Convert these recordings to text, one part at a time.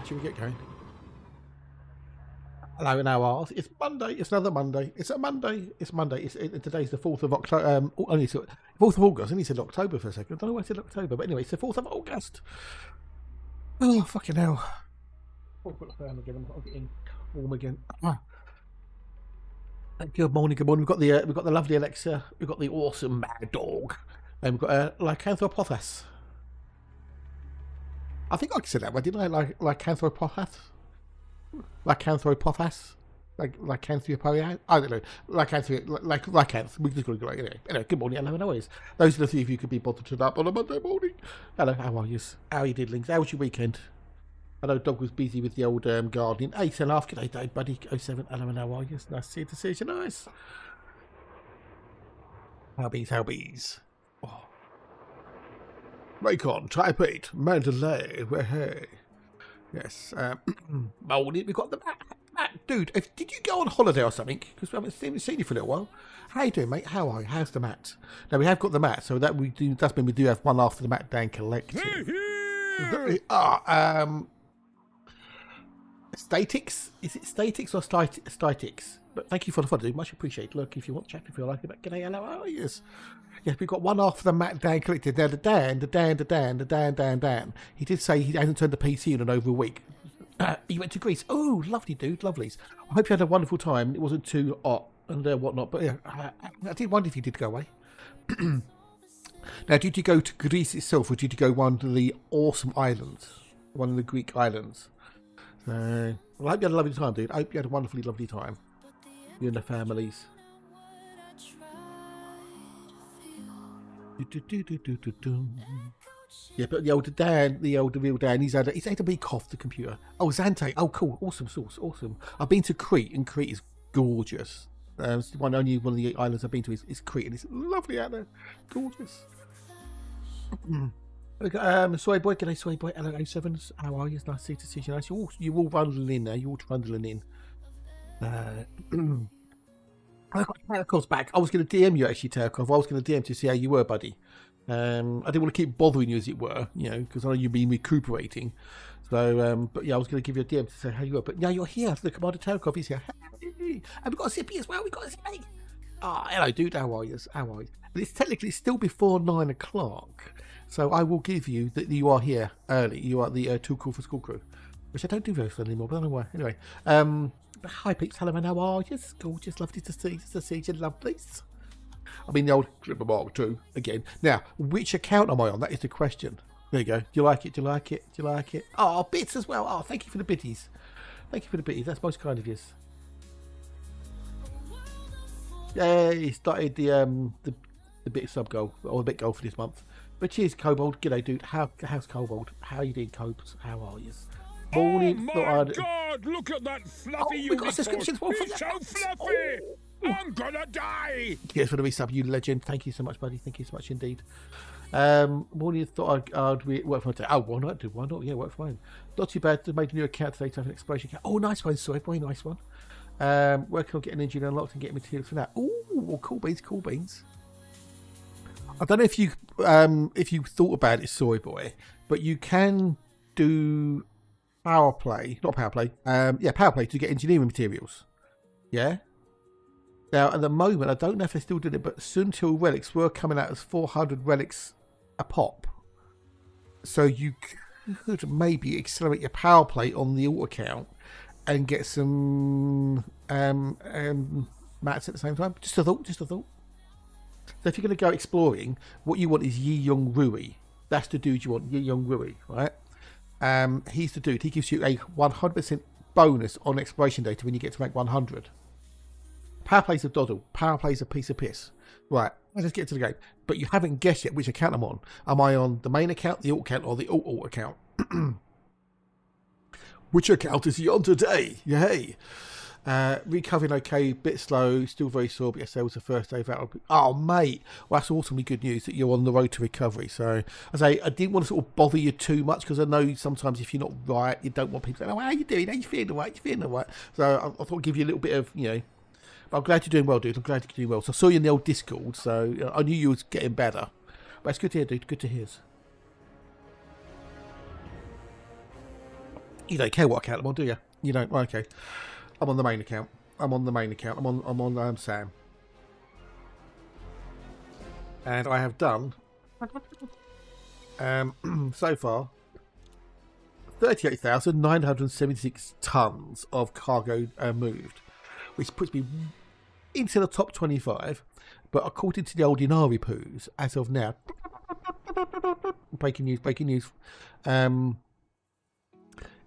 Should we get going? Hello and how are you? It's Monday. It's another Monday. It's a Monday. It's Monday. Today's the 4th of October. Only 4th of August. I only said October for a second. I don't know why I said October, but anyway, it's the 4th of August. Oh fucking hell! I'll put the fan again. I'll get in warm again. Good morning. Good morning. We've got the lovely Alexa. We've got the awesome Mad Dog, and we've got Lycanthropothas. I think I said that one, didn't I? Lycanthropothas. Lycanthropothas, lycanthropia. I don't know. Lycanth. We just got to go anyway. Good morning, hello, and always. Those are the three of you could be bothered to up on a Monday morning. Hello, how are you? How are you diddlings? How was your weekend? I know Dog was busy with the old gardening. 8.5. G'day, Dave, buddy. 07. Hello, and how are you? Nice to see you. Nice. How bees? Oh. Raycon, type 8, Mandalay, where hey. Yes, morning. We've got the Matt. Dude, did you go on holiday or something? Because we haven't seen you for a little while. How you doing, mate? How are you? How's the Matt? Now we have got the Matt, so that does mean we do have one after the Matt Dan collected. Statics? Is it statics or statics? But thank you for the follow, dude. Much appreciated. Look, if you want to chat, if you like it, g'day, hello, how are you? Yes, we've got one after the Matt Dan collected. Now the Dan. He did say he hasn't turned the PC in over a week. He went to Greece. Oh, lovely, dude, lovelies. I hope you had a wonderful time. It wasn't too hot and whatnot. But yeah, I did wonder if you did go away. Now, did you go to Greece itself, or did you go one of the awesome islands, one of the Greek islands? Well, I hope you had a lovely time, dude. I hope you had a wonderfully lovely time. You and the families. Yeah, but the real Dan, he's had a week off the computer. Oh, Zante. Oh, cool. Awesome sauce. Awesome. I've been to Crete, and Crete is gorgeous. It's only one of the islands I've been to is Crete, and it's lovely out there. Gorgeous. Soy boy, g'day, Soy boy. Hello, 07. How are you? It's nice to see you. Nice. You're all rundling in there. You're all trundling in. I got Tarkov's back. I was going to DM you actually, Tarkov. I was going to DM to see how you were, buddy. I didn't want to keep bothering you, as it were, because I know you've been recuperating. So, but yeah, I was going to give you a DM to say how you were. But now you're here. The Commander Tarkov is here. Hey, and we've got a Zippy as well. We've got a Zippy. Hello, dude. How are you? But it's technically still before 9 o'clock. So I will give you that you are here early. You are the Too Cool for School crew, which I don't do very often anymore, but I don't know why. Anyway, hi peeps, hello, and how are you? Gorgeous, lovely to see you, lovelies. I mean, the old Clipper Mark 2 again. Now, which account am I on? That is the question. There you go. Do you like it? Oh, bits as well. Oh, thank you for the bitties. That's most kind of you. Yay, started the bit sub goal, or the bit goal for this month. But cheers, Kobold. G'day, dude. How's Kobold? How are you doing, Cobes? How are you? Morning. Oh my God! Look at that fluffy unicorn. We got subscriptions. It's so fluffy. I'm gonna die. Cheers for the resub, you legend. Thank you so much, buddy. Thank you so much indeed. Morning. Thought I'd work from home. Oh, why not? Yeah, work from home. Not too bad. Made a new account today to have an exploration account. Oh, nice one, sorry, boy, nice one. Working on getting an engine unlocked and getting materials for that. Ooh, cool beans. I don't know if you thought about it, Soy Boy, but you can do power play to get engineering materials. Yeah. Now at the moment, I don't know if they're still doing it, but Suntil relics were coming out as 400 relics a pop. So you could maybe accelerate your power play on the alt account and get some mats at the same time. Just a thought. So if you're going to go exploring, what you want is Yi Young Rui. That's the dude you want, Yi Young Rui, right? He's the dude. He gives you a 100% bonus on exploration data when you get to rank 100. Power play's a doddle. Power play's a piece of piss. Right, let's get to the game. But you haven't guessed yet which account I'm on. Am I on the main account, the alt account, or the alt account? Which account is he on today? Yay! Recovering okay, bit slow, still very sore, but yesterday was the first day of Oh, mate. Well, that's awesomely good news that you're on the road to recovery. So, I didn't want to sort of bother you too much because I know sometimes if you're not right, you don't want people saying, oh, how you doing? How you feeling all right? So, I thought I'd give you a little bit of, but I'm glad you're doing well, dude. I'm glad you're doing well. So, I saw you in the old Discord, so I knew you was getting better. But it's good to hear, dude. Good to hear. You don't care what account I'm on, do you? You don't. Okay. I'm on the main account. I'm on Sam. And I have done so far 38,976 tons of cargo moved, which puts me into the top 25. But according to the old Inari poos, as of now, breaking news,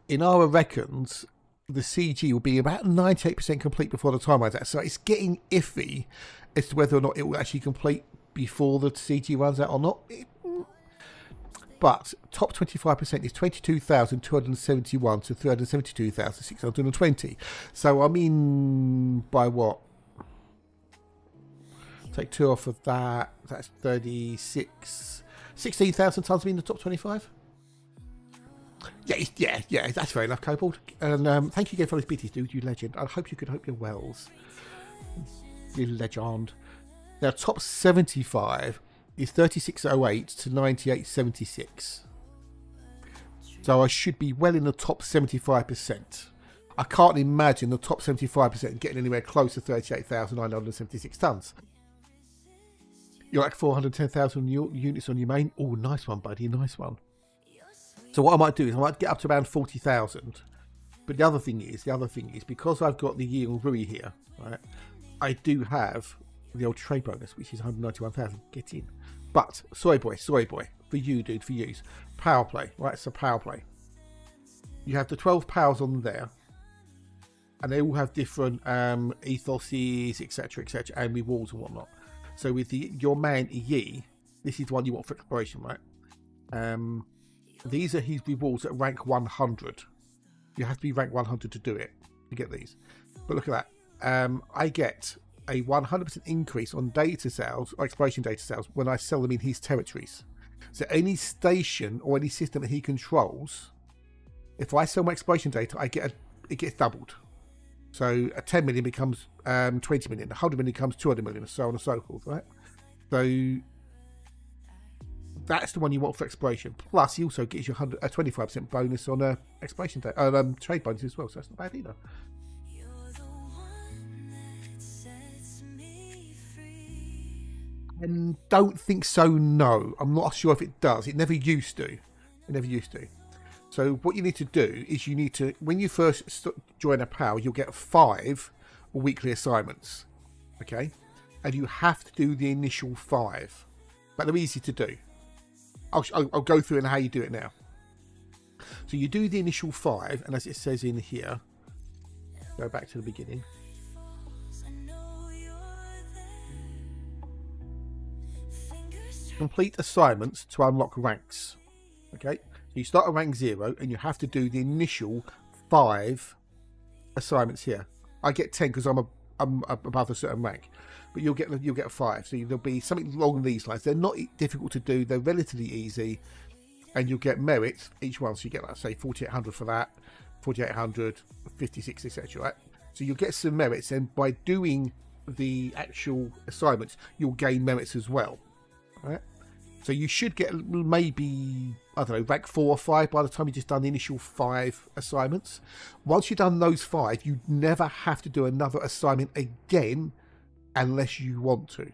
Inara reckons the CG will be about 98% complete before the time runs out. So it's getting iffy as to whether or not it will actually complete before the CG runs out or not. But top 25% is 22,271 to 372,620. So I mean, by what? Take 2 off of that. That's 36. 16,000 tons in the top 25. Yeah, that's fair enough, Kobold. And thank you again for those BTs, dude. You legend. I hope your wells. You legend. Now, top 75 is 3608 to 9876. So I should be well in the top 75%. I can't imagine the top 75% getting anywhere close to 38,976 tons. You're at 410,000 units on your main. Oh, nice one, buddy. Nice one. So what I might do is I might get up to around 40,000. But the other thing is because I've got the Yield Rui here, right? I do have the old trade bonus, which is 191,000. Get in. But soy boy, for you, dude, for use. Power play, right? So power play. You have the 12 powers on there, and they all have different ethoses, etc., and rewards and whatnot. So with your man Yi, this is the one you want for exploration, right? These are his rewards at rank 100. You have to be rank 100 to do it, to get these. But look at that. I get a 100% increase on data sales, or exploration data sales, when I sell them in his territories. So any station or any system that he controls, if I sell my exploration data, it gets doubled. So a 10 million becomes 20 million, 100 million becomes 200 million, and so on and so forth, right? So that's the one you want for exploration. Plus, he also gives you a 25% bonus on exploration data, trade bonus as well. So that's not bad either. And don't think so. No, I'm not sure if it does. It never used to. So what you need to do is when you first join a PAL, you'll get 5 weekly assignments. Okay, and you have to do the initial 5, but they're easy to do. I'll go through and how you do it now. So you do the initial 5, and as it says in here, go back to the beginning. Complete assignments to unlock ranks. Okay, so you start at rank 0, and you have to do the initial 5 assignments here. I get 10 because I'm above a certain rank, but you'll get 5. So there'll be something along these lines. They're not difficult to do. They're relatively easy, and you'll get merits each one. So you get, like, say, 4,800 for that, 4,800, 56, etc. Right? So you'll get some merits, and by doing the actual assignments, you'll gain merits as well. Right? So you should get maybe, I don't know, rank 4 or 5 by the time you've just done the initial 5 assignments. Once you've done those 5, you never have to do another assignment again unless you want to.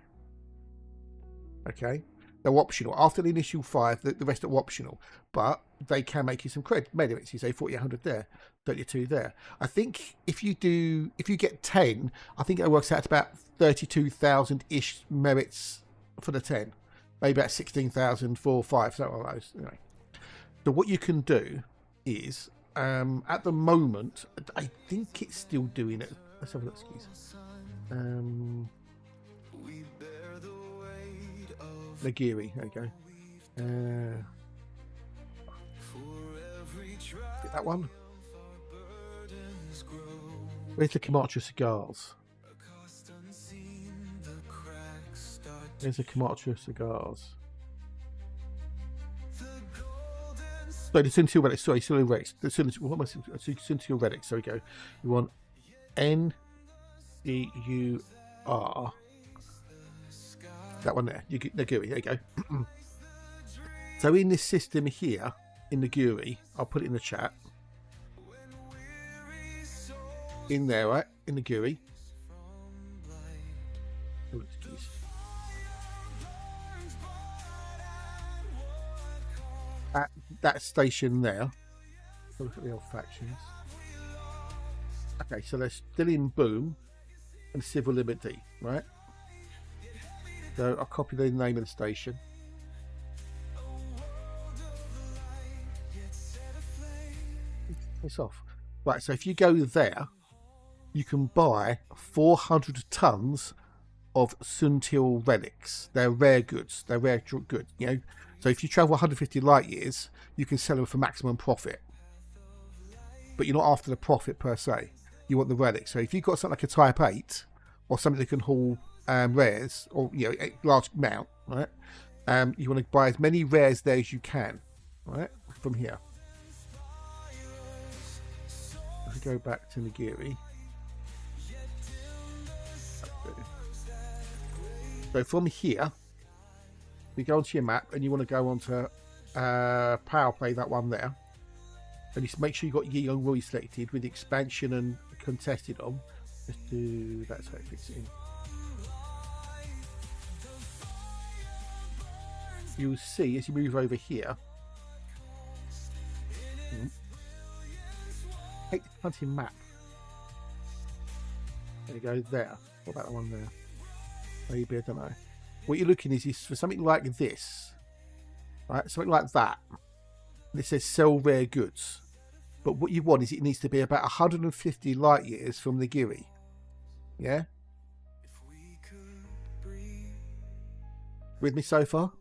Okay? They're optional. After the initial 5, the rest are optional. But they can make you some merits. You say 4,800 there, 32 there. I think if you get 10, I think it works out to about 32,000-ish merits for the 10. Maybe about 16,000 for 5, something like those. Anyway. So what you can do is, at the moment, I think it's still doing it. Let's have a look, excuse. Nagiri, there you go. Get that one. Where's the Kamatra cigars? There's a Kamatra cigars. So the Centennial Relics, sorry, Centennial Relics. What am I saying? Centennial Relics, there we go. You want NEUR. That one there. Naguri, there you go. So in this system here, in Naguri, I'll put it in the chat. in there, right? In the GUI. Oh, excuse. At that station there. Look at the old factions. Okay, so they're still in Boom and Civil Liberty, right? So I'll copy the name of the station. It's off. Right, so if you go there, you can buy 400 tons of Suntil relics. They're rare goods. They're rare goods, you know. So if you travel 150 light years, you can sell them for maximum profit. But you're not after the profit per se. You want the relics. So if you've got something like a Type 8 or something that can haul rares, or a large amount, right? You want to buy as many rares there as you can, right? From here. If we go back to Nagiri. Okay. So from here, you go onto your map and you want to go onto Power Play, that one there. And you make sure you've got Yi Young Rui selected with expansion and contested on. Let's do that so it fits in. You'll see as you move over here. Take the hunting map. There you go, there. What about that one there? Maybe, I don't know. What you're looking is for something like this, right? Something like that. And it says sell rare goods. But what you want is it needs to be about 150 light years from the Nagiri. Yeah? With me so far?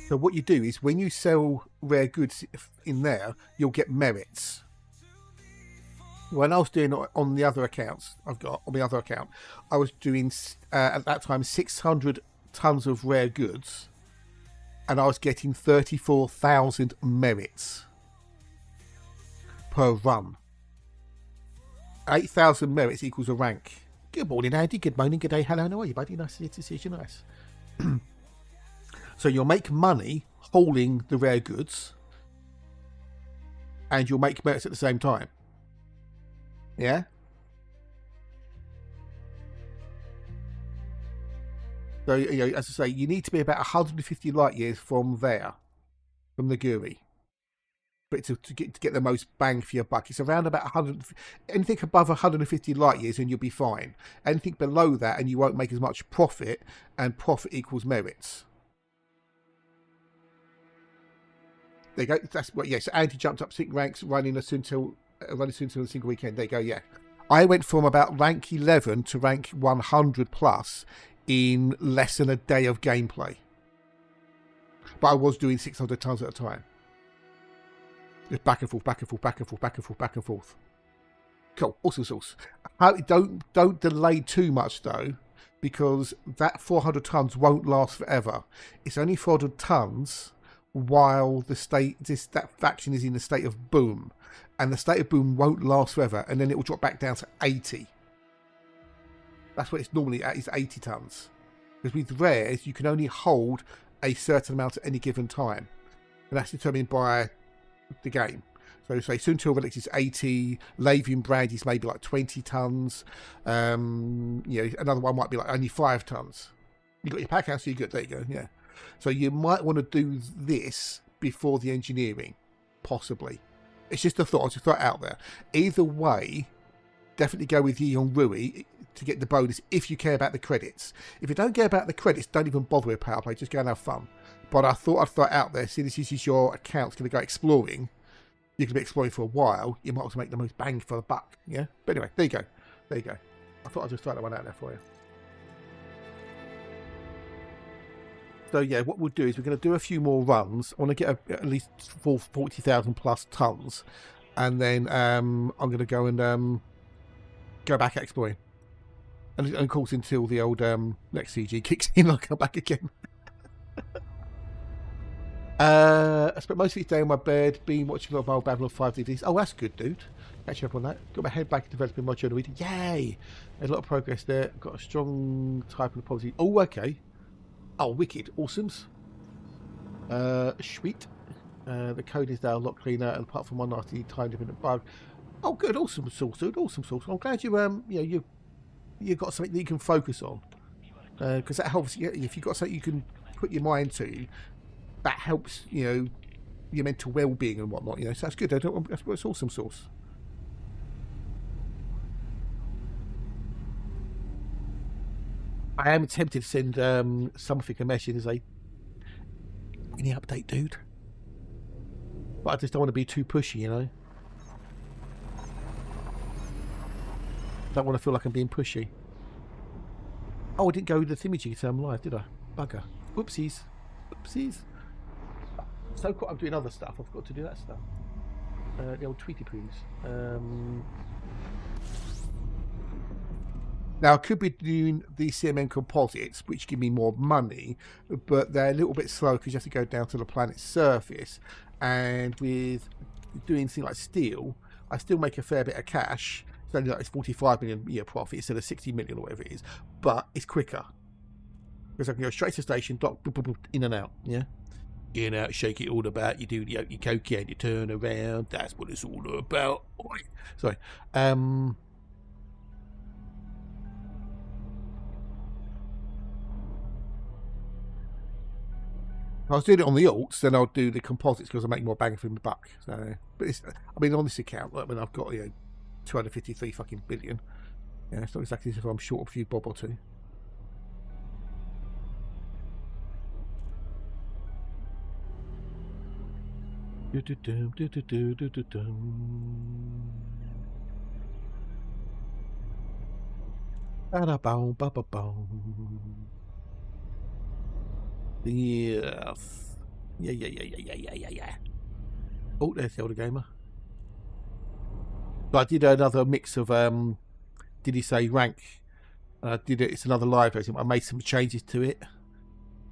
So what you do is when you sell rare goods in there, you'll get merits. When I was doing it on the other accounts I've got, on the other account, I was doing, at that time, 600 tons of rare goods, and I was getting 34,000 merits per run. 8,000 merits equals a rank. Good morning, Andy. Good morning, good day. Hello, how are you, buddy? Nice to see you. Nice. So you'll make money hauling the rare goods, and you'll make merits at the same time. Yeah? So, as I say, you need to be about 150 light years from there, from the Nagiri, but to get the most bang for your buck. It's around about 100. Anything above 150 light years, and you'll be fine. Anything below that, and you won't make as much profit, and profit equals merits. There you go. That's what. Yes, yeah, so Andy jumped up 6 ranks, running a Suntil in a single weekend. There you go. Yeah, I went from about rank 11 to rank 100 plus in less than a day of gameplay. But I was doing 600 tons at a time. Just back and forth, back and forth, back and forth, back and forth, back and forth. Cool. Awesome sauce. Don't delay too much though, because that 400 tons won't last forever. It's only 400 tons while that faction is in the state of Boom, and the state of Boom won't last forever, and then it will drop back down to 80. That's what it's normally at, is 80 tons. Because with rares, you can only hold a certain amount at any given time, and that's determined by the game. So say Suntil Relics is 80, Lavian Brand is maybe like 20 tons. Another one might be like only 5 tons. You got your pack house, so you're good. There you go. Yeah. So you might want to do this before the engineering, possibly. It's just a thought. I just thought it out there. Either way, definitely go with Yi Young Rui to get the bonus if you care about the credits. If you don't care about the credits, don't even bother with Power Play. Just go and have fun. But I thought I'd throw it out there. See, this is your account going to go exploring. You're going to be exploring for a while. You might also make the most bang for the buck. Yeah. But anyway, there you go. There you go. I thought I'd just throw that one out there for you. So yeah, what we'll do is we're going to do a few more runs. I want to get at least 40,000 plus tons, and then I'm going to go and go back exploring, and of course until the old next CG kicks in, I'll come back again. I spent most of each day in my bed, been watching a lot of old Babylon 5 DVDs. Oh, that's good, dude. Catch up on that. Got my head back to developing my journal reading. Yay! There's a lot of progress there. Got a strong type of policy. Oh, okay. Oh, wicked. Awesomes. Sweet. The code is now a lot cleaner, and apart from one nasty time dependent bug. Oh, good. Awesome source, dude. Awesome source. I'm glad you you've got something that you can focus on, because that helps. If you've got something you can put your mind to, that helps. Your mental well-being and whatnot. So that's good. That's awesome source. I am tempted to send something a message and say, "Any update, dude?" But I just don't want to be too pushy, Don't want to feel like I'm being pushy. Oh, I didn't go with the thingamajig to say I'm live, did I? Bugger. Whoopsies. Whoopsies. So cool. I'm doing other stuff. I forgot to do that stuff. The old Tweety Poos. Now, I could be doing the CMM composites, which give me more money, but they're a little bit slow because you have to go down to the planet's surface. And with doing things like steel, I still make a fair bit of cash. It's only like 45 million year profit instead of 60 million or whatever it is, but it's quicker because I can go straight to the station, dock, boop, boop, boop, in and out. Yeah, in and out, shake it all about. You do your cocaine, you turn around. That's what it's all about. Oi. Sorry. If I was doing it on the alts, then I'll do the composites because I make more bang for my buck. So, but on this account, like when I've got 253 fucking billion, it's not exactly as if I'm short a few bob or two. Yes. Yeah. Oh, there's the older gamer. But I did another mix of did he say rank? I did it. It's another live version. I made some changes to it.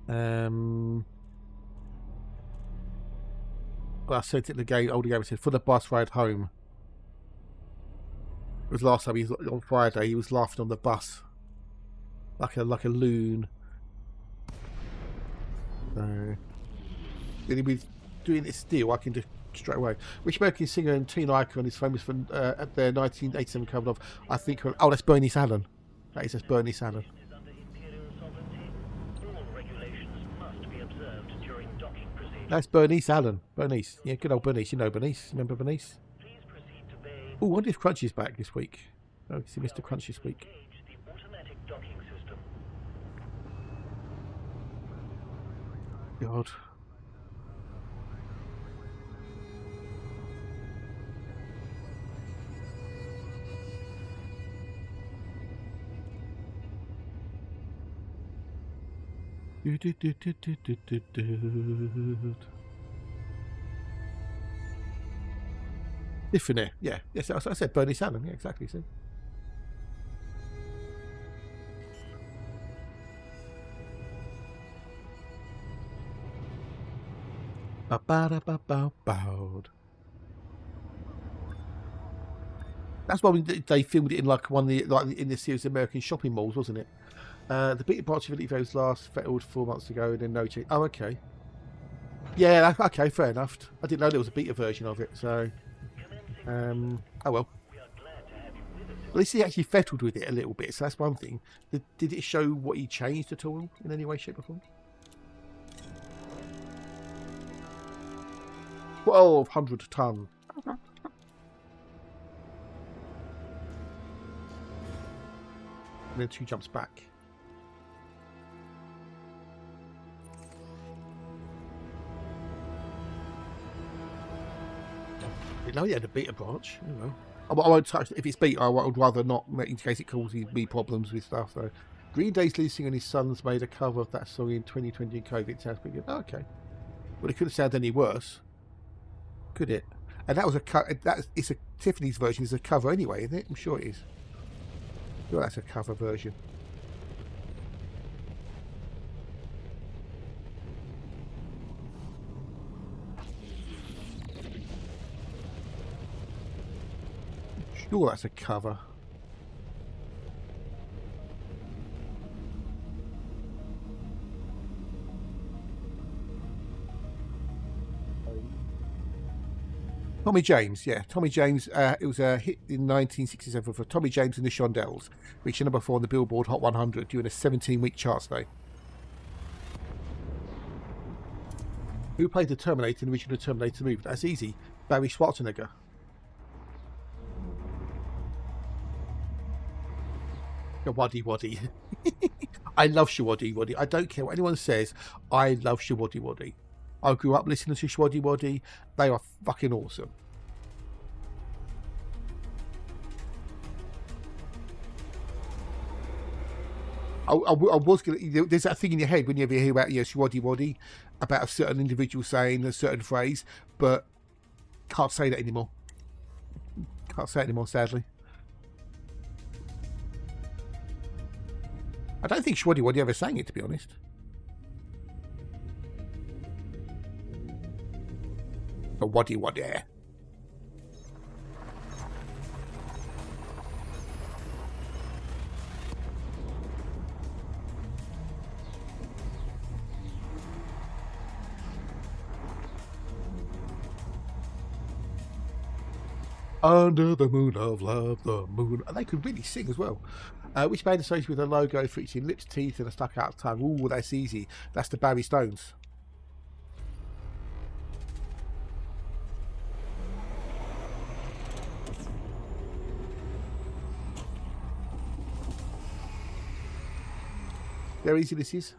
Well, I said it the older gamer said for the bus ride home. It was last time he was on Friday. He was laughing on the bus like a loon. So, then with doing it still, I can just straight away. Which American singer and teen icon is famous for at their 1987 cover of, I think, oh, that's Bernice Allen. That's Bernice Allen. That's Bernice Allen. Bernice. Yeah, good old Bernice. You know Bernice. Remember Bernice? Oh, I wonder if Crunchy's back this week. Oh, see Mr. Crunch this week. God. Different, yeah. Yes, I said Bernie Sanders. Yeah, exactly. See. That's why they filmed it in like in the series of American shopping malls, wasn't it? The beta branch of videos last failed 4 months ago, and then no change. Oh, okay. Yeah, okay, fair enough. I didn't know there was a beta version of it, so oh well. At least he actually fettled with it a little bit, so that's one thing. Did it show what he changed at all in any way, shape, or form? 1,200 ton. And then 2 jumps back. No, yeah, the beta branch. I won't touch it. If it's beta, I would rather not, in case it causes me problems with stuff. So, Green Day's lead singer and his sons made a cover of that song in 2020 in COVID. It sounds pretty good. Oh, okay. Well, it couldn't sound any worse, could it? And that was it's a Tiffany's version. Is a cover anyway, isn't it? I'm sure it is. Well, that's a cover version. Sure, that's a cover. Tommy James, yeah. Tommy James, it was a hit in 1967 for Tommy James and the Shondells, reaching number 4 on the Billboard Hot 100 during a 17-week chart stay. Who played the Terminator in the original Terminator movie? That's easy. Barry Schwarzenegger. Waddy Waddy. I love Shawaddy Waddy. I don't care what anyone says. I love Shawaddy Waddy. I grew up listening to Shawaddy Waddy. They are fucking awesome. I was going to... There's that thing in your head when you ever hear about Shawaddy Waddy, about a certain individual saying a certain phrase, but can't say that anymore. Can't say it anymore, sadly. I don't think Shawaddy Waddy ever sang it, to be honest. A Waddy Waddy. Under the moon of love, the moon. And they could really sing as well. Which band associated with a logo featuring lips, teeth, and a stuck out tongue? Ooh, that's easy. That's the Barry Stones. How easy this is.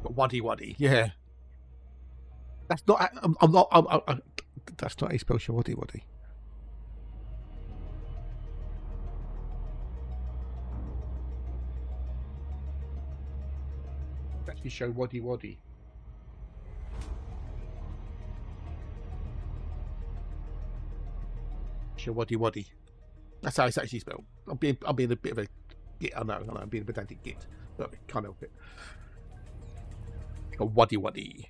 But Waddy Waddy, yeah. That's not. I'm not. That's not how you spell Shawaddy Waddy. Actually, show Waddy Waddy. Shawaddy Waddy. That's how it's actually spelled. I'm being a bit of a git. I know. I'm being a pedantic git. But I can't help it. A Waddy Waddy.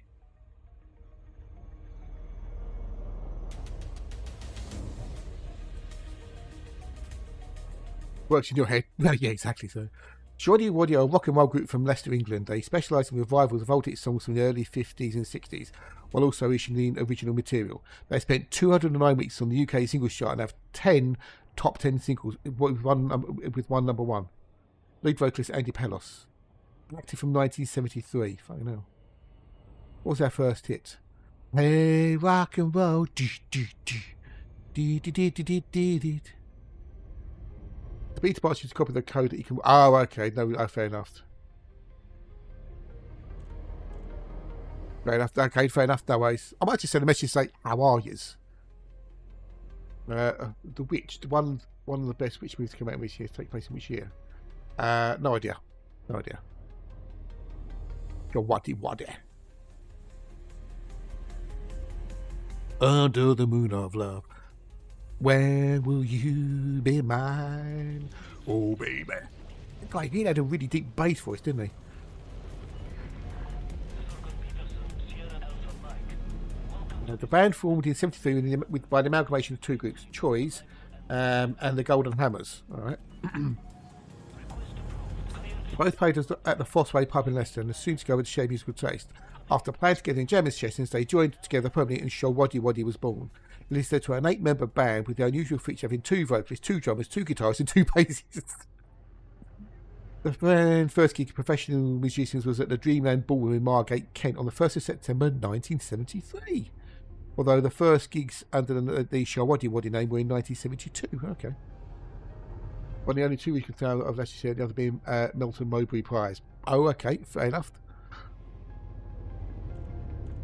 Works in your head. Yeah, exactly so. Shawaddy Waddy are a rock and roll group from Leicester, England. They specialise in revivals of old hit songs from the early 50s and 60s, while also issuing original material. They spent 209 weeks on the UK singles chart and have 10 top 10 singles with one number one. Lead vocalist Andy Pelos. Active from 1973. Fucking hell. What was their first hit? Hey, rock and roll. The beta box is a copy of the code that you can... Oh, okay. No, fair enough. Fair enough. Okay, fair enough. No worries. I might just send a message say, how are yous? The Witch. One of the best Witch movies to come out in which year? Take place in which year? No idea. No idea. Your Waddy Waddy. Under the moon of love. Where will you be mine? Oh, baby. Like, he had a really deep bass voice, didn't he? The band formed in 73 by the amalgamation of two groups, Choi's and the Golden Hammers. All right. Both played at the Fossway pub in Leicester and are soon to go with shared musical taste. After playing together in German sessions, they joined together permanently and Shawaddy Waddy was born. It is led to an 8-member band with the unusual feature of having 2 vocalists, 2 drummers, 2 guitarists, and 2 bassists. The band's first gig of professional musicians was at the Dreamland Ballroom in Margate, Kent, on the 1st of September 1973. Although the first gigs under the Shawaddy Waddy name were in 1972. Okay. One of the only 2 we could tell of, let's say, the other being Melton Mowbray Prize. Oh, okay, fair enough.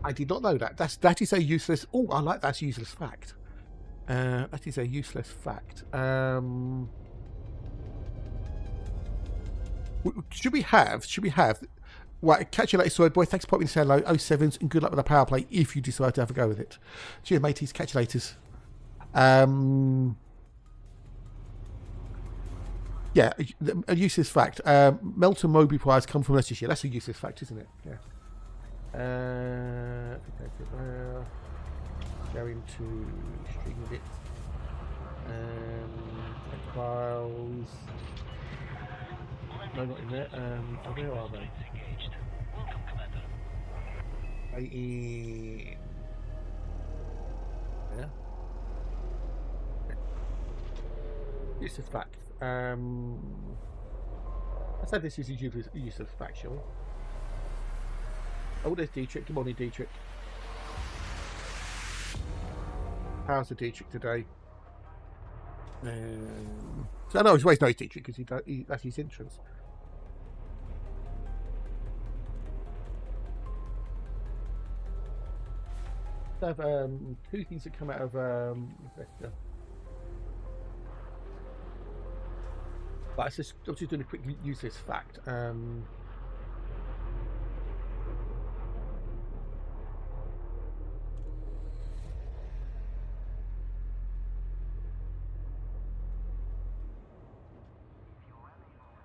I did not know that. That is a useless... Oh, I like that useless fact. That is a useless fact. Should we have... Right, catch you later, Soy Boy. Thanks for popping to say hello. 07s, and good luck with the power play if you decide to have a go with it. Cheers, mateys. Catch you later. Yeah, a useless fact. Melton Mowbray Prize come from Leicestershire. That's a useless fact, isn't it? Yeah. Going to string it. Files. No, not in there. Where are they? in. Yeah. Useless fact. Let's say this is a useless fact, shall we? Oh, there's Dietrich. Good morning, Dietrich. How's the Dietrich today? So no, he's always knows Dietrich because that's his entrance. I have two things that come out of Vesta. But I'm just doing a quick useless fact.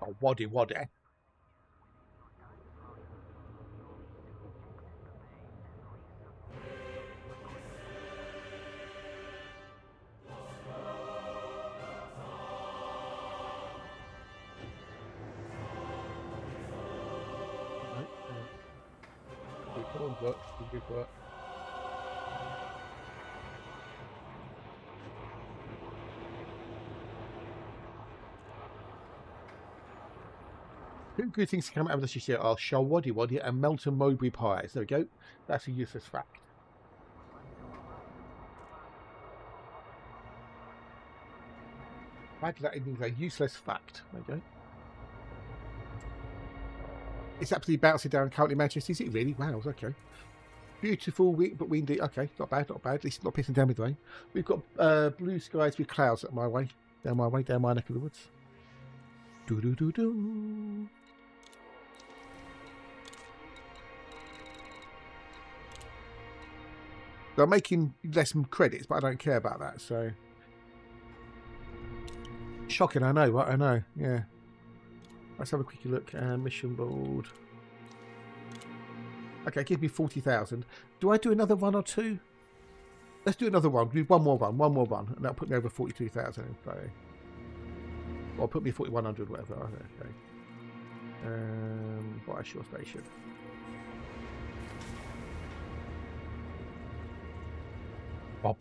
Oh, waddy. Good work. Two good things to come out of this year are Waddy and Melton Mowbray pies. There we go. That's a useless fact. Back to that ending, a useless fact. There we go. It's absolutely bouncing down currently Manchester. Is it really? Wow, okay. Beautiful but windy. Okay, not bad. At least not pissing down with rain. We've got blue skies with clouds down my neck of the woods. Do. They're making less credits, but I don't care about that. So shocking, I know. What I know, yeah. Let's have a quick look. Mission board. Okay, give me 40,000. Do I do another one or two? Let's do another one. Do one more run, and that'll put me over 42,000. So, or put me 4,100, whatever. Okay. Buy a shore station. And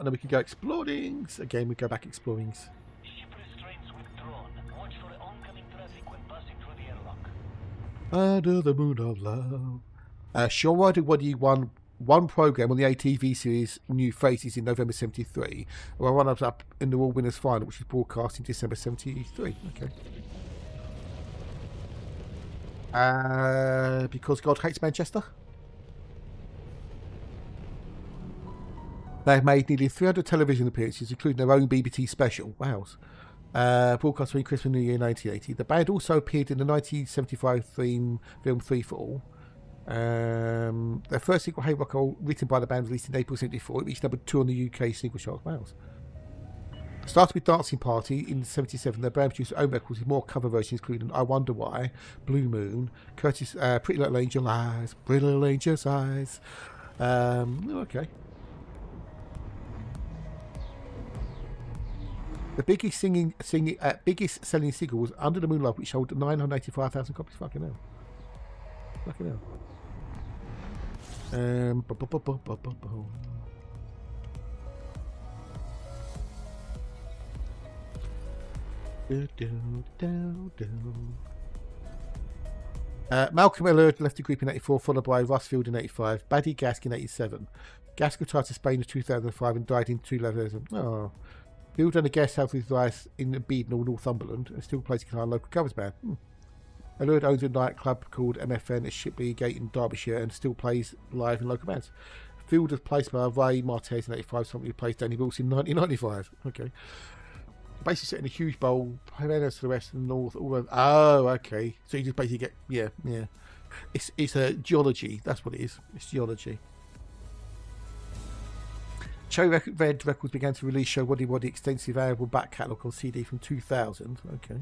then we can go exploring. Again, we go back exploring. Under the moon of love. Shorewide Waddy won one program on the ATV series New Faces in November 73. Well, runners up in the All Winners final, which was broadcast in December 73. Okay. Because God hates Manchester. They've made nearly 300 television appearances, including their own BBC special. Wow. Broadcast between Christmas and New Year 1980. The band also appeared in the 1975 film 3 for All. Their first single, Hey Rock Roll, written by the band, released in April 74. It reached number 2 on the UK single chart. Wow. Started with Dancing Party in 77. Their band produced their own records with more cover versions, including I Wonder Why, Blue Moon, Curtis, Pretty Little Angel Eyes, Pretty Little Angel's Eyes. Okay. The biggest biggest selling single was Under the Moonlight, which sold 985,000 copies. Fucking hell. Malcolm Miller left the group in 84, followed by Russ Field in 85, Buddy Gask in 87. Gask retired to Spain in 2005 and died in 2011. Oh. Field and a guest house with Rice in Beadnell, Northumberland, and still plays guitar in a local covers band. Allure owns a nightclub called MFN at Shipley Gate in Derbyshire and still plays live in local bands. Field was placed by Ray Martez in 85, somebody who plays Danny Wilson in 1995. Okay. Basically set in a huge bowl, Havanas to the west and north. Okay. So you just basically get, yeah. It's a geology, that's what it is. It's geology. Cherry Red Records began to release Show Waddy Waddy extensive album back catalogue on CD from 2000. Okay.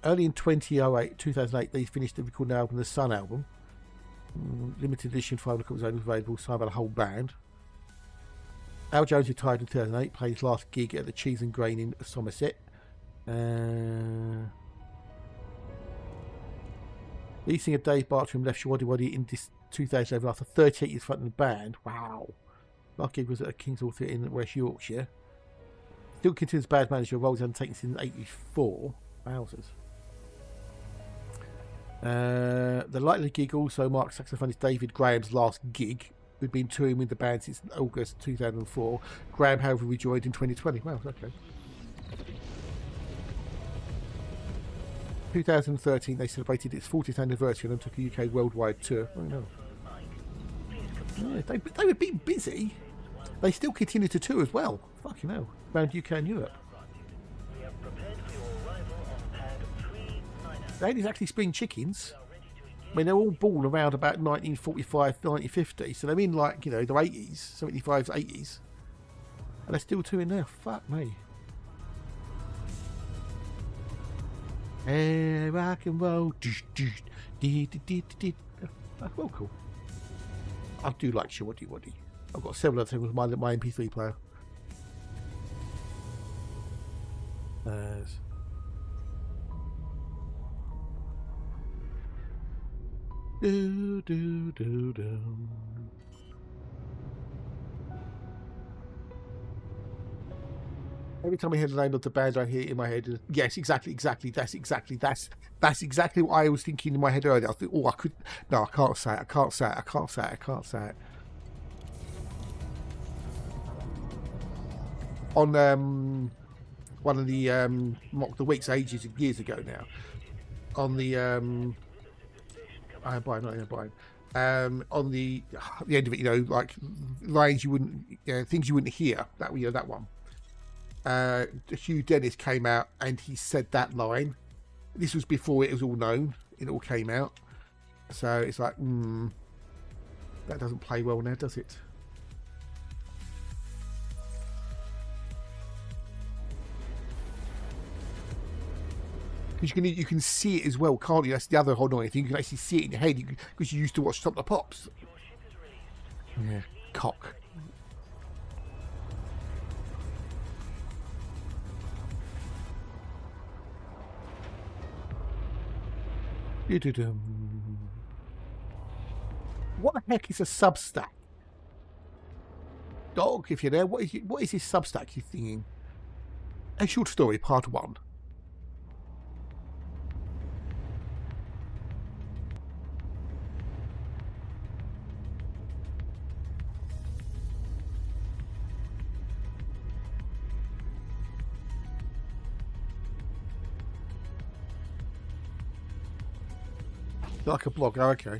Early in 2008, they finished the recording album, the Sun album. Limited edition 5 copies only available, signed by the whole band. Al Jones retired in 2008, played his last gig at the Cheese and Grain in Somerset. Lead singer Dave Bartram left Shawaddy Waddy in this 2011 after 38 years fronting the band. Wow. Last gig was at a King's Hall Theatre in West Yorkshire. Still continues band manager, roles undertaken since '84. Wowzers. The likely gig also marks saxophonist David Graham's last gig, who'd been touring with the band since August 2004. Graham, however, rejoined in 2020. Wow, okay. 2013, they celebrated its 40th anniversary and took a UK worldwide tour. Oh no. Yeah, they were being busy. They still continue to tour as well. Fucking hell. Around UK and Europe. They ain't exactly spring chickens. I mean, they're all born around about 1945, 1950. So they're in, like, you know, the 80s, 75s, 80s. And they're still touring now. Fuck me. Hey, rock and roll. Well, cool. I do like Shawaddy Waddy. I've got several other things with my MP3 player. Do, do, do, do. Every time I hear the name of the band, I hear it in my head. Yes, exactly. That's exactly what I was thinking in my head earlier. I thought, oh, I could. No, I can't say it. On one of the Mock the Weeks ages and years ago now, on the on the end of it, you know, like lines you wouldn't, you know, things you wouldn't hear. That, you know, that one. Hugh Dennis came out and he said that line. This was before it was all known. It all came out. So it's like, that doesn't play well now, does it? Because you can see it as well, can't you? That's the other whole annoying thing. You can actually see it in your head because you used to watch Stop the Pops. Yeah, cock. What the heck is a Substack? Dog, if you're there, what is this Substack you're thinking? A short story, part 1. Like a blog, oh, okay.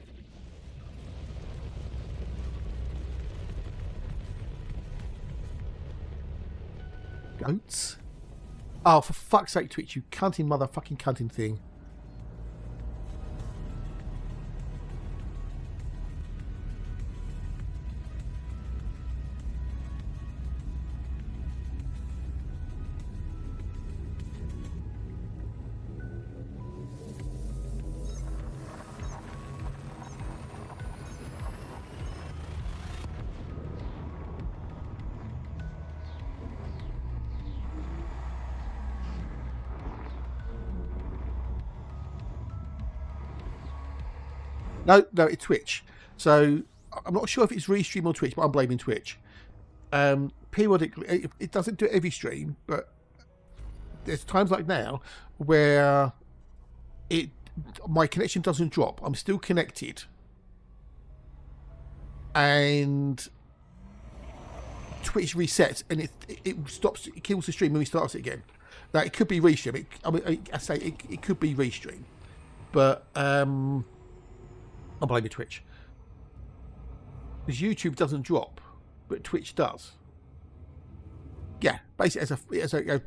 Goats? Oh, for fuck's sake, Twitch, you cunting motherfucking cunting thing. No, it's Twitch. So I'm not sure if it's Restream or Twitch, but I'm blaming Twitch. Periodically, it doesn't do it every stream, but there's times like now where my connection doesn't drop. I'm still connected, and Twitch resets, and it stops. It kills the stream and restarts it again. Now it could be Restream. It could be Restream, but I'm blaming Twitch. Because YouTube doesn't drop, but Twitch does. Yeah, basically as a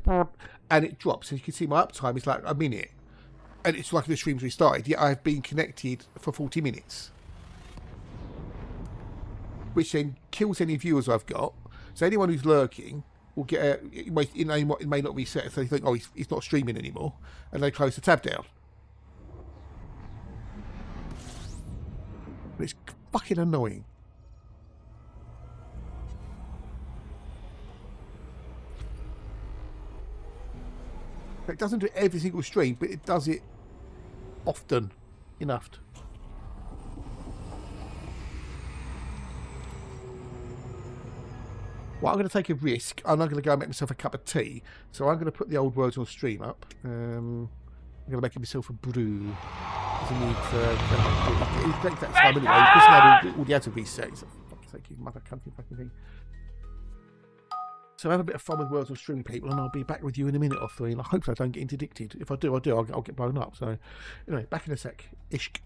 and it drops. As you can see, my uptime is like a minute, and it's like the stream's restarted. Yet I've been connected for 40 minutes, which then kills any viewers I've got. So anyone who's lurking will get it may not reset, so they think, oh, he's not streaming anymore, and they close the tab down. But it's fucking annoying. It doesn't do every single stream, but it does it often enough. Well, I'm going to take a risk. I'm not going to go and make myself a cup of tea. So I'm going to put the old words on stream up. I'm going to make myself a brew. Because I need to take that time anyway. Because now all the other resets. Fuck's sake, you mother country fucking thing. So have a bit of fun with words on stream, people, and I'll be back with you in a minute or three. And I hope I don't get interdicted. If I do, I'll get blown up. So anyway, back in a sec. Ishk.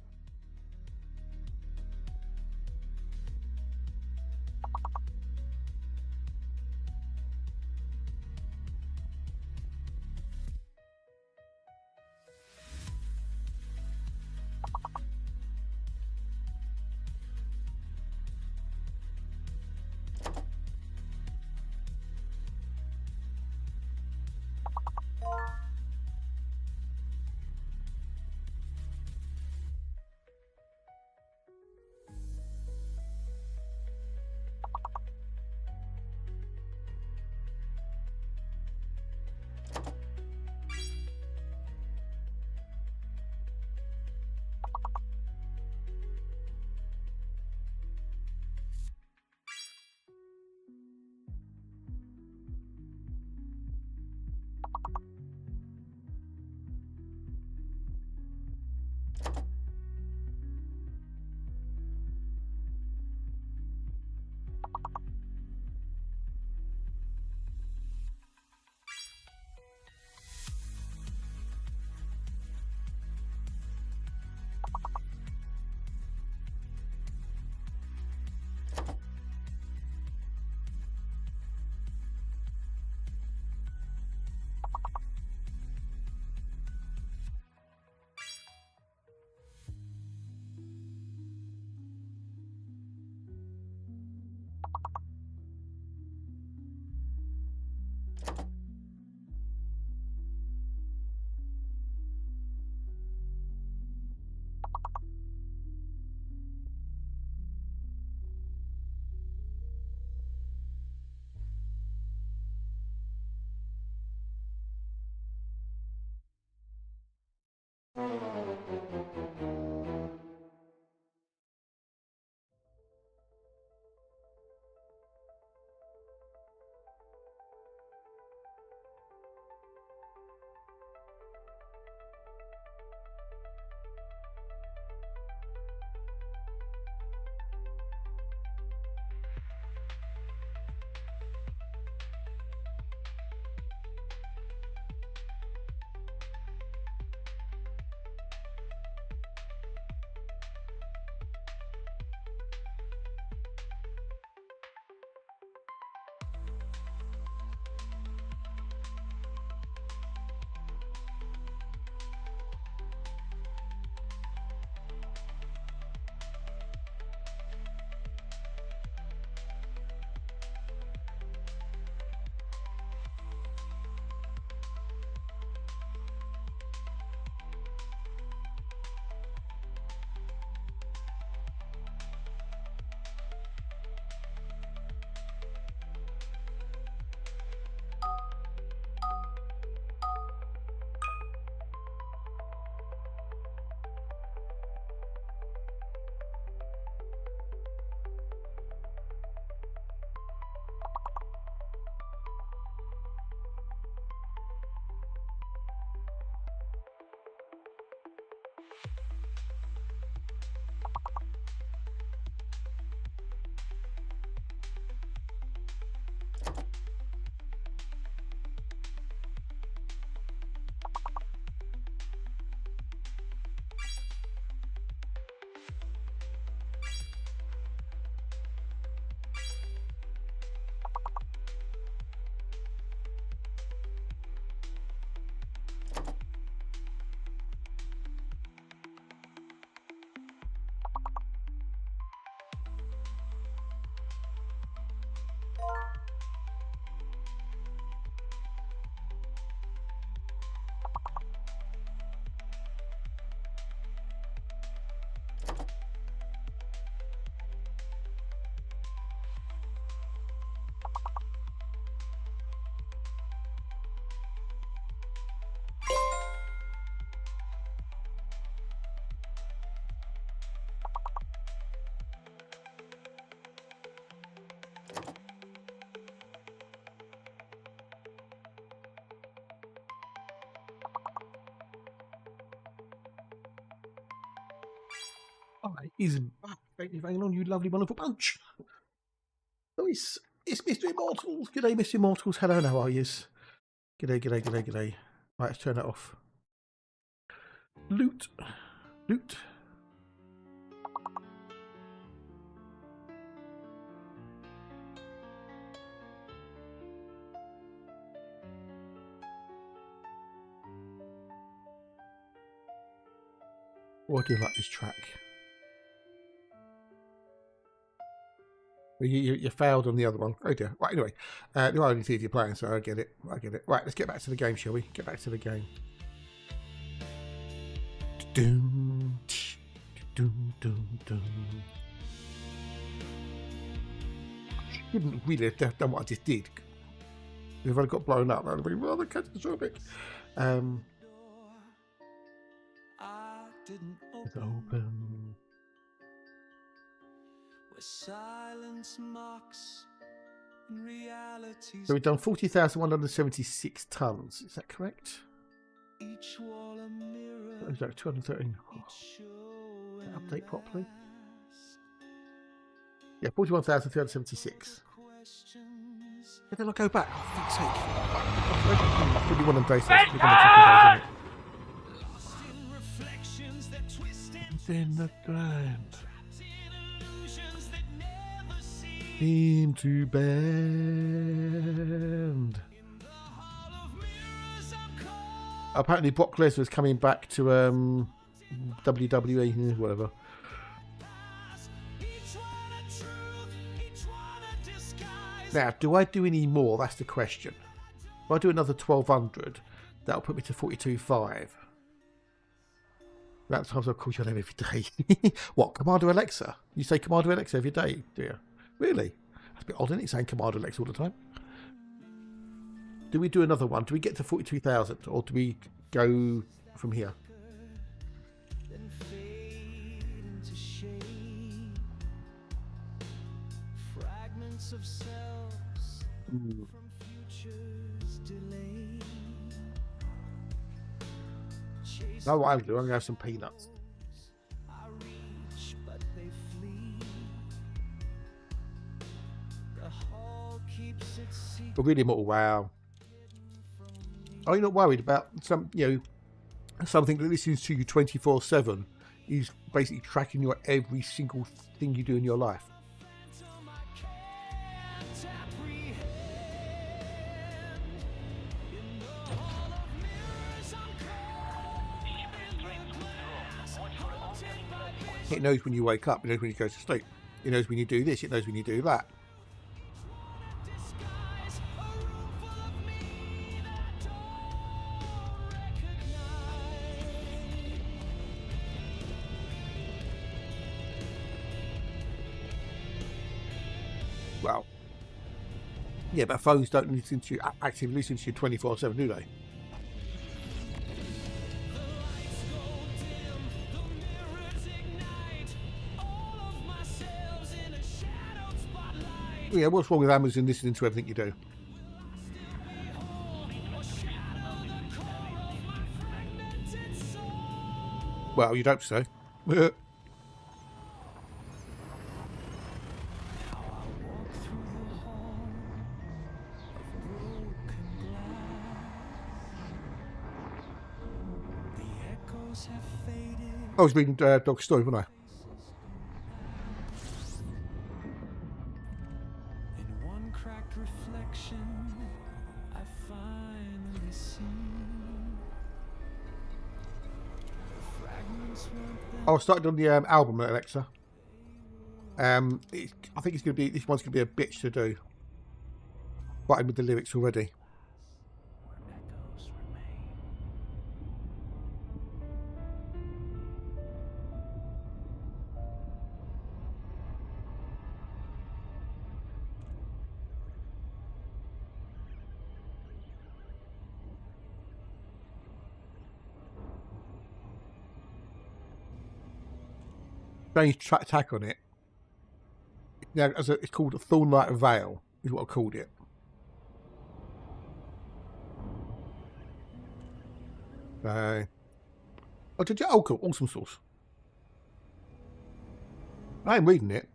Alright, he's back. Thank you for hanging on, you lovely, wonderful bunch. Oh, it's Mr. Immortals. G'day, Mr. Immortals. Hello, how are yous? G'day, g'day, g'day, g'day. Right, let's turn that off. Loot. Loot. Oh, I do like this track. You failed on the other one. Oh dear. Right, anyway. The only thing you're playing, so I get it. I get it. Right, let's get back to the game, shall we? Get back to the game. Doom, doom, doom, doom. I shouldn't really have done what I just did. If I got blown up, that would have been rather catastrophic. It's open. Silence mocks in reality. So we've done 40,176 tons. Is that correct? Each wall a mirror. Is that 213? Update properly. Yeah, 41,376. And then I'll go back. Oh, for fuck's sake. I'll be one of them days. In the ground. Seem to bend. Apparently Brock Lesnar is coming back to WWE, whatever. Now, do I do any more? That's the question. If I do another 1,200, that'll put me to 42.5. That's times I'll call your name every day. What, Commander Alexa? You say Commander Alexa every day, do you? Really? That's a bit odd, isn't it, saying Commander Alexa all the time? Do we do another one? Do we get to 42,000? Or do we go from here? No, what I'm doing, I'm going to have some peanuts. But really, wow. Are you not worried about something that listens to you 24/7 is basically tracking your every single thing you do in your life? It knows when you wake up, it knows when you go to sleep, it knows when you do this, it knows when you do that. Well, yeah, but phones don't listen to you, actively listen to you 24/7, do they? Yeah, what's wrong with Amazon listening to everything you do? Well, you'd hope so. I was reading Dog's Story, wasn't I? I started on the album, Alexa. I think it's going to be, this one's going to be a bitch to do. Writing with the lyrics already. Strange tack on it. Now, it's called a Thornlight Veil, is what I called it. Oh, did you? Oh, cool. Awesome sauce. I am reading it.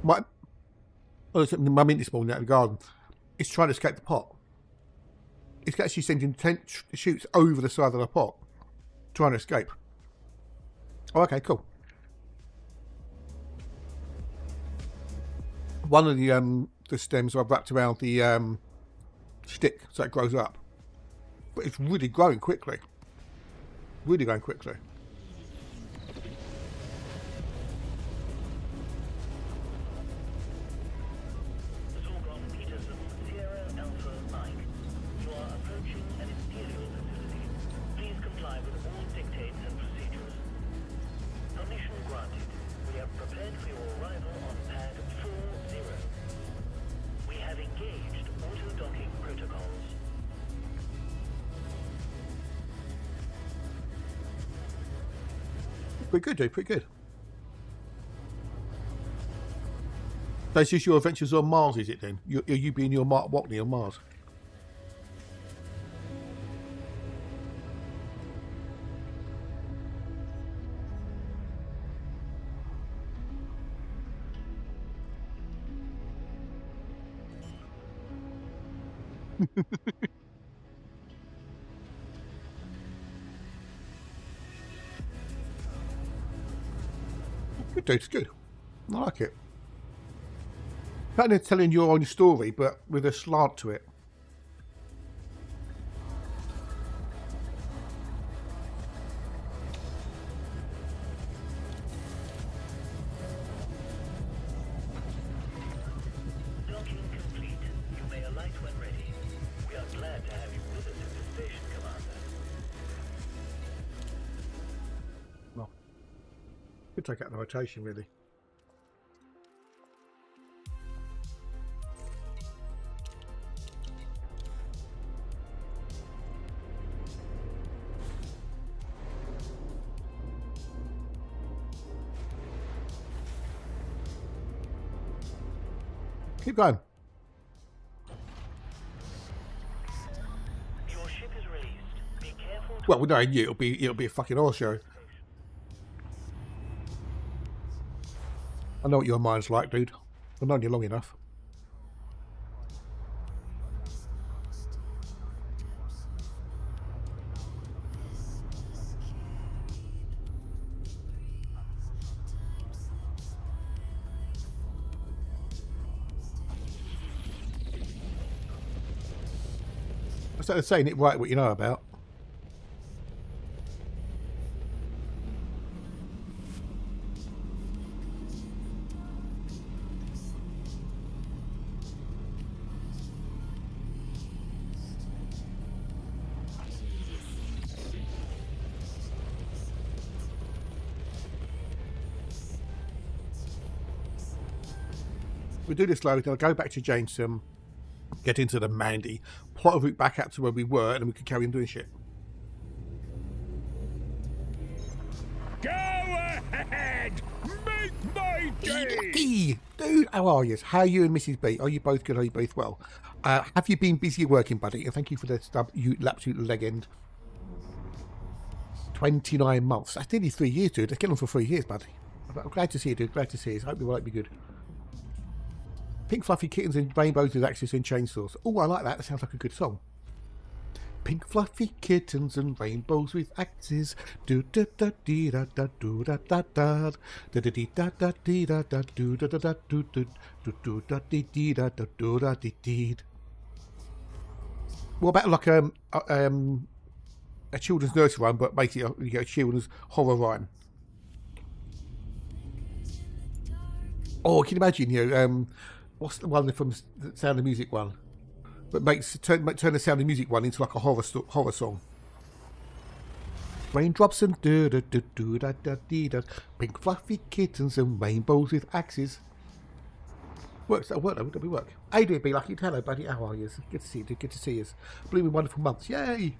My, my mint this morning out of the garden. It's trying to escape the pot. It's actually sending shoots over the side of the pot, trying to escape. Oh, okay, cool. One of the stems I've wrapped around the stick so it grows up, but it's really growing quickly. Really going quickly. Pretty good, dude. Pretty good. That's just your adventures on Mars, is it then? You being your Mark Watney on Mars? Good, dude. It's good. I like it. Kind of telling your own story, but with a slant to it. Docking complete. You may alight when ready. We are glad to have you with us at the station, Commander. Well, could take out the rotation, really. Keep going. Your ship is released. Be careful. Well, no, it'll be a fucking horse show. I know what your mind's like, dude. I've known you long enough. Instead of saying it right, what you know about. We do this slowly. I'll go back to Jameson, get into the Mandy, plot a route back out to where we were, and then we can carry on doing shit. Go ahead! Make my day! Hey, dude, how are you? How are you and Mrs. B? Are you both good? Are you both well? Have you been busy working, buddy? And thank you for the stub, you absolute legend. 29 months. That's nearly 3 years, dude. Let's get on for 3 years, buddy. I'm glad to see you, dude. Glad to see you. I hope you will be good. Pink fluffy kittens and rainbows with axes and chainsaws. Oh, I like that. That sounds like a good song. Pink fluffy kittens and rainbows with axes. Do da da dee da da do da da da. Da da dee da da dee da da do da da da do do do do da dee dee da da do da dee dee. What about like a children's nursery rhyme, but basically you get a children's horror rhyme? Oh, can you imagine? You know, what's the one from the Sound of Music one? But turn the Sound of Music one into like a horror song. Raindrops and do da da do da da dee da. Pink fluffy kittens and rainbows with axes. Works. That'll work. That'll be work. Hey, do be lucky. Hello, buddy. How are you? Good to see you. Dude. Good to see you. Blooming wonderful months. Yay!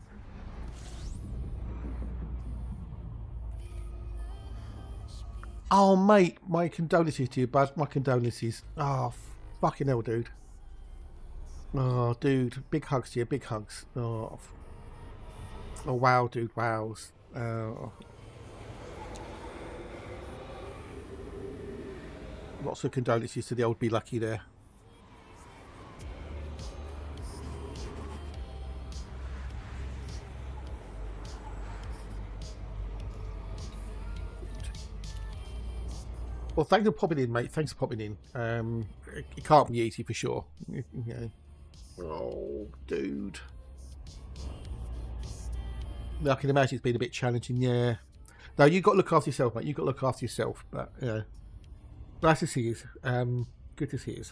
Oh, mate, my condolences to you, bud. My condolences. Oh, fucking hell, dude. Oh, dude. Big hugs to you, big hugs. Oh, wow, dude, wows. Lots of condolences to the old Be Lucky there. Well, thanks for popping in, mate. Thanks for popping in. It can't be easy for sure. You know. Oh, dude. I can imagine it's been a bit challenging, yeah. No, you've got to look after yourself, mate. You've got to look after yourself. But, you know, nice to see you. Good to see you.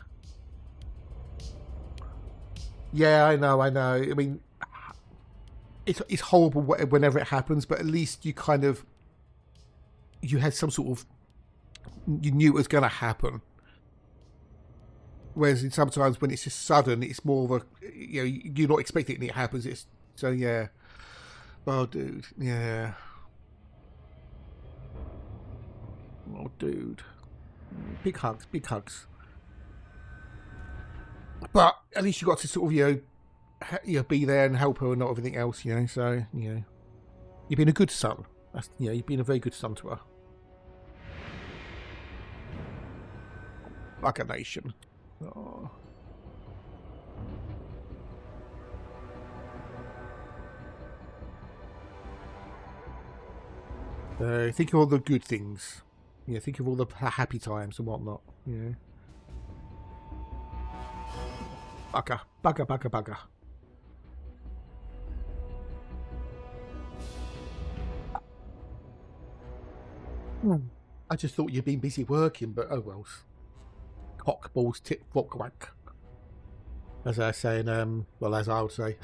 Yeah, I know. I mean, it's horrible whenever it happens, but at least you kind of, you had some sort of, you knew it was going to happen. Whereas sometimes when it's just sudden, it's more of a, you know, you're not expecting it and it happens. It's, so yeah. Oh, dude. Yeah. Oh, dude. Big hugs, big hugs. But at least you got to sort of, you know, be there and help her and not everything else, you know. So, you know, you've been a good son. That's, you know, you've been a very good son to her. Like a nation. Oh. Think of all the good things. Yeah, think of all the happy times and whatnot. Yeah. Bugger, bugger, bugger, bugger. I just thought you'd been busy working, but oh well. Cock, balls, tip, whack, whack. As I was saying, well, as I would say.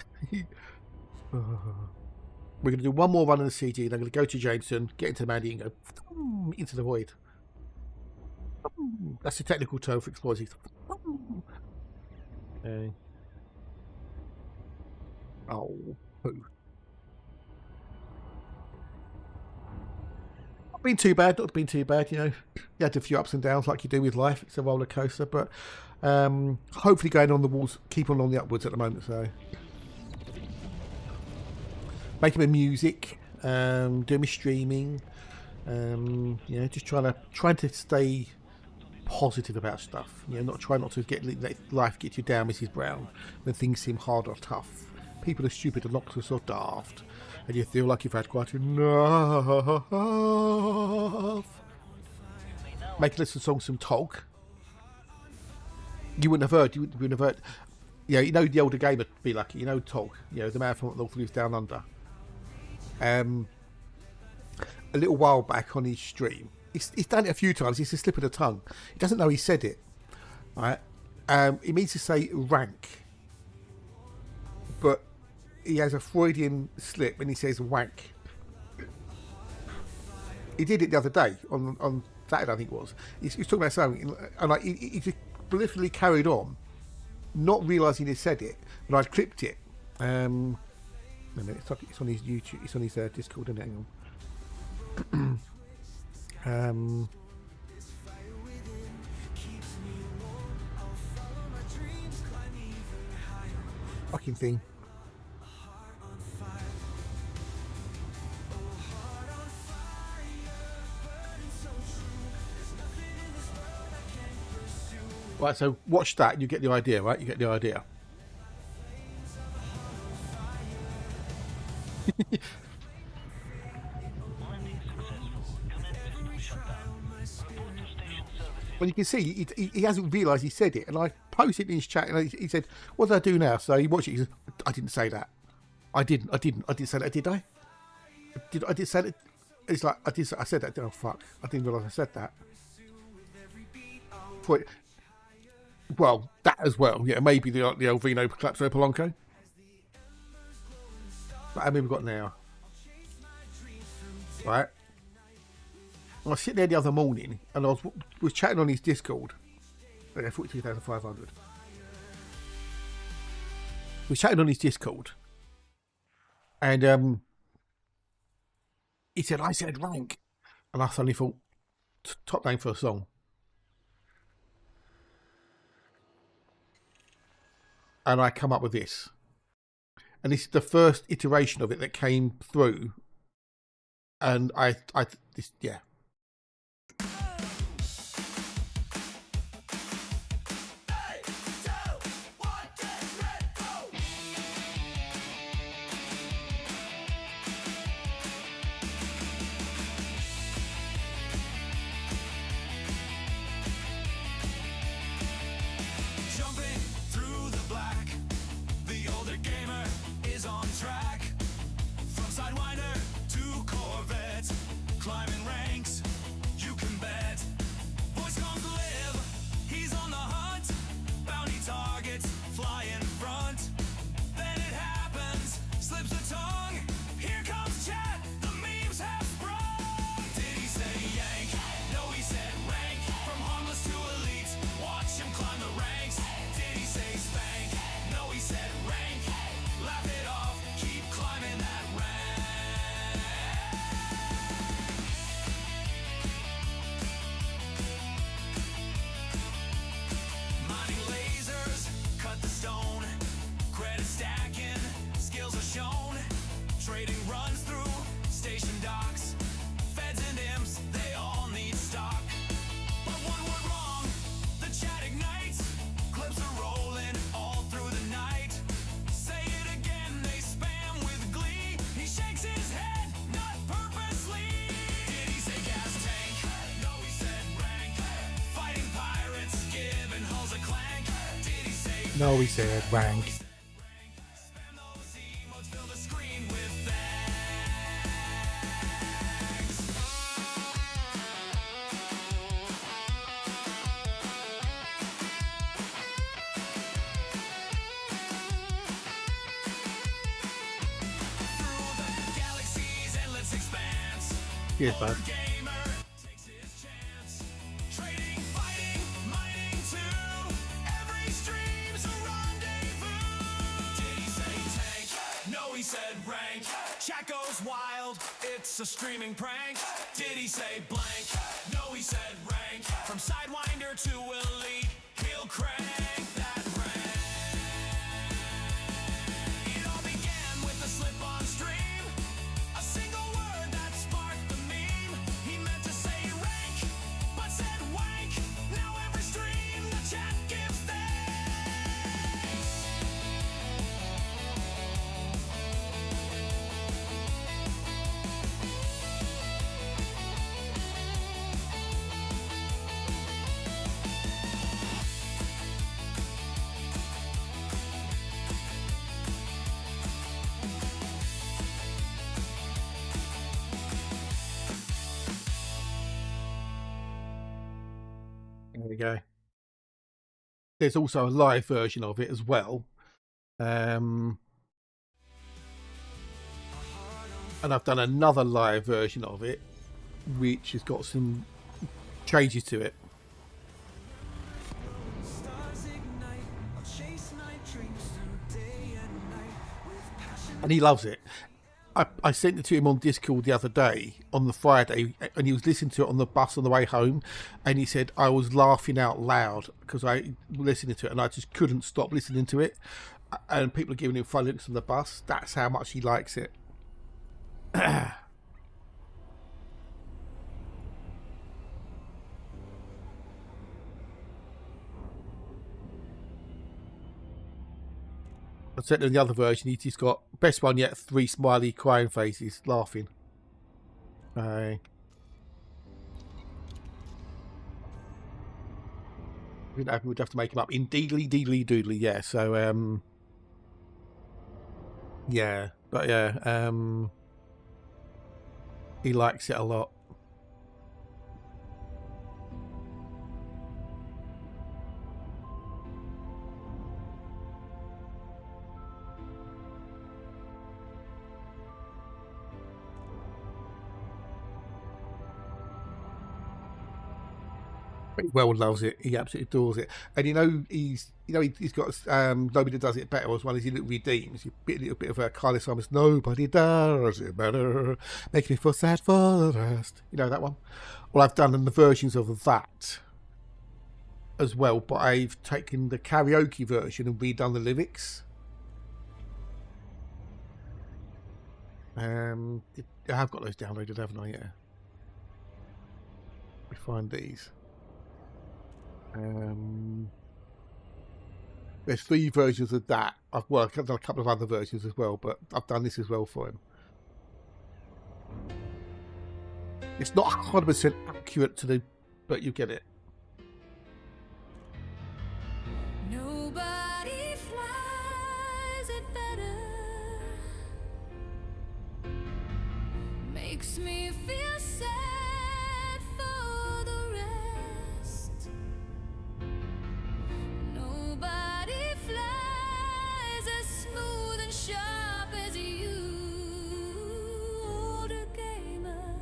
We're going to do one more run of the CG, then I'm going to go to Jameson, get into Mandy and go into the void. That's the technical term for explosives. Okay. Oh, poo. Not been too bad, not been too bad, you know. You had a few ups and downs like you do with life. It's a roller coaster, but hopefully going on the walls, keep on the upwards at the moment, so. Making my music, doing my streaming, you know, just trying to stay positive about stuff. You know, not to let life get you down, Mrs. Brown, when things seem hard or tough. People are stupid and nocturnal or daft, and you feel like you've had quite enough. Make a list of songs from Tog. You wouldn't have heard. Yeah, you know the older gamer Be Lucky. You know Tog. You know the man from North Lives Down Under. A little while back on his stream, he's done it a few times. It's a slip of the tongue. He doesn't know he said it. Right? He means to say rank, but he has a Freudian slip and he says wank. He did it the other day on Saturday, I think it was. He was talking about something, and like he just literally carried on, not realising he said it. And I'd clipped it. No, it's on his YouTube. It's on his Discord, isn't it? Hang on. Fucking thing. Right, so watch that. You get the idea, right? You get the idea. Well, you can see he hasn't realised he said it, and I posted in his chat, and he said, "What did I do now?" So he watched it. He said, "I didn't say that. I didn't say that, did I? I did say that." It's like I said that. Oh fuck! I didn't realise I said that. Well, that as well. Yeah, maybe the old Vino Collapso Polanco. But how many we've got now? Right. I was sitting there the other morning and I was chatting on his Discord. Okay, 42,500. We chatted on his Discord. And he said, I said rank. And I suddenly thought, top name for a song. And I come up with this. And this is the first iteration of it that came through. And yeah. No, he said rank. Yes, bud. Chat goes wild, it's a streaming prank. Did he say blank? No, he said rank. From Sidewinder to Elite, he'll crank that rank. It all began with a slip on stream. A single word that sparked the meme. He meant to say rank, but said wank. Now every stream the chat gives thanks. There we go. There's also a live version of it as well. And I've done another live version of it, which has got some changes to it. And he loves it. I sent it to him on Discord the other day, on the Friday, and he was listening to it on the bus on the way home, and he said, I was laughing out loud because I was listening to it, and I just couldn't stop listening to it. And people are giving him fun looks on the bus. That's how much he likes it. I said in the other version, he's got best one yet, 3 smiley crying faces laughing. We'd have to make him up in deedly doodly, yeah. So yeah, but yeah, he likes it a lot. He well loves it. He absolutely adores it. And he's got nobody does it better as well as he redeems. A little bit of a Carly Simon. Nobody does it better. Make me feel sad for the rest. You know that one. Well, I've done the versions of that as well, but I've taken the karaoke version and redone the lyrics. I have got those downloaded, haven't I? Yeah. Let me find these. There's 3 versions of that. I've done a couple of other versions as well, but I've done this as well for him. It's not 100% accurate to but you get it. Nobody flies it better. Makes me feel sad for the rest. Nobody flies as smooth and sharp as you. Older gamer,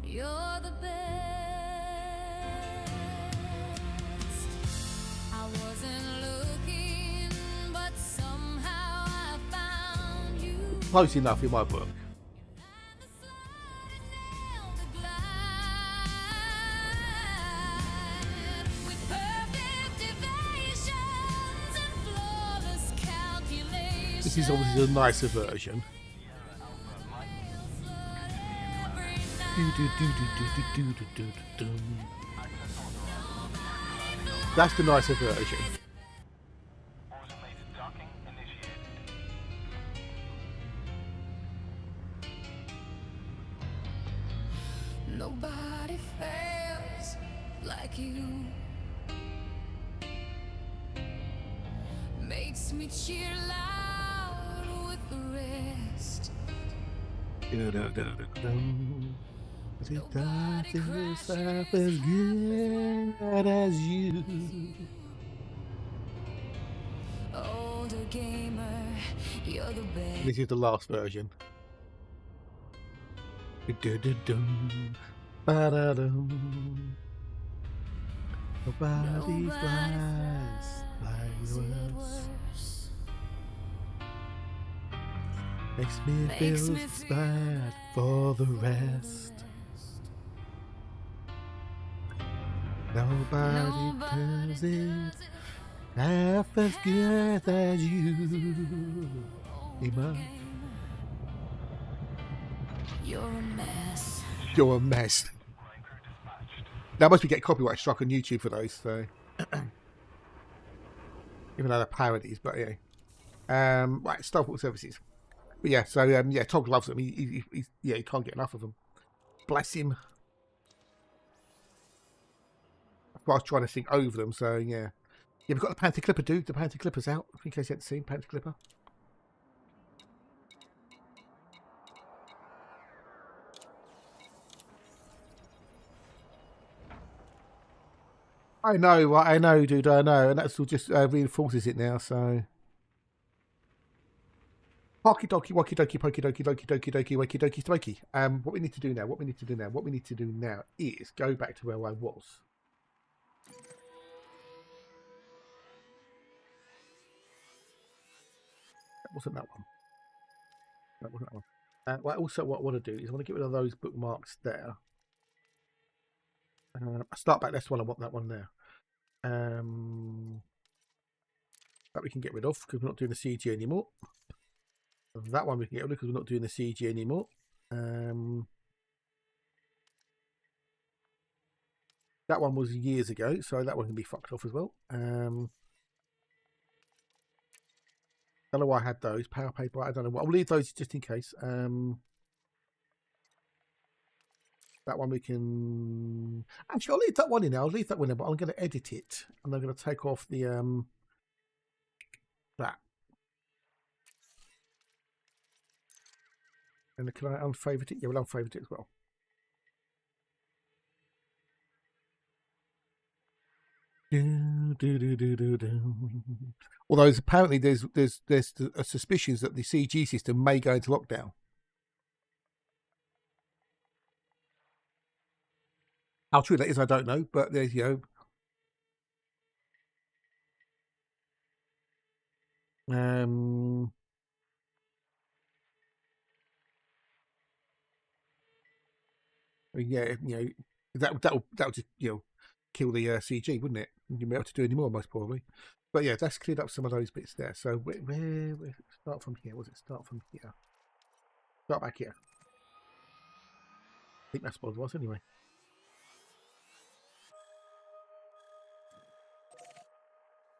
you're the best. I wasn't looking, but somehow I found you. Close enough in my book. And the sliding nail to glide with perfect evasions and flawless calculations. This is obviously a nicer version. That's the nicer version. Automated docking initiated. Nobody fails like you. Makes me cheer loud with the rest. Nobody crashes as good as you. Older gamer, you're the best. This is the last version. Nobody flies like yours. Makes me feel bad for the rest. Nobody does it half as good as you. Emma, You're a mess. you're a mess. Now must be get copyright struck on YouTube for those, so even though they're parodies, but yeah. Right, Starport Services. But yeah, so yeah, Todd loves them. He can't get enough of them. Bless him. I was trying to think over them, so yeah. Yeah, we've got the Panther Clipper, dude. The Panther Clipper's out. In case you hadn't seen Panther Clipper. I know, dude, I know. And that's all just reinforces it now, so. Hockey dokie, wacky dokie, pokey dokie, dokie dokie dokie, wakey dokie, stokey. What we need to do now is go back to where I was. That wasn't that one. That wasn't that one. Well, also, what I want to do is I want to get rid of those bookmarks there. I start back. That's one. I want that one there. That we can get rid of because we're not doing the CG anymore. That one we can get rid of because we're not doing the CG anymore. That one was years ago, so that one can be fucked off as well. I don't know why I had those. Power paper, I don't know what. I'll leave those just in case. That one we can... Actually, I'll leave that one in there. I'll leave that one in, but I'm going to edit it. And I'm going to take off the... that. And can I unfavorite it? Yeah, we'll unfavorite it as well. Although apparently there's a suspicions that the CG system may go into lockdown. How true that is, I don't know, but there's, you know, yeah, you know, that'll just, you know, kill the CG, wouldn't it? You won't be able to do any more, most probably. But yeah, that's cleared up some of those bits there. So where start from here? Was it start from here? Start back here. I think that's what it was anyway.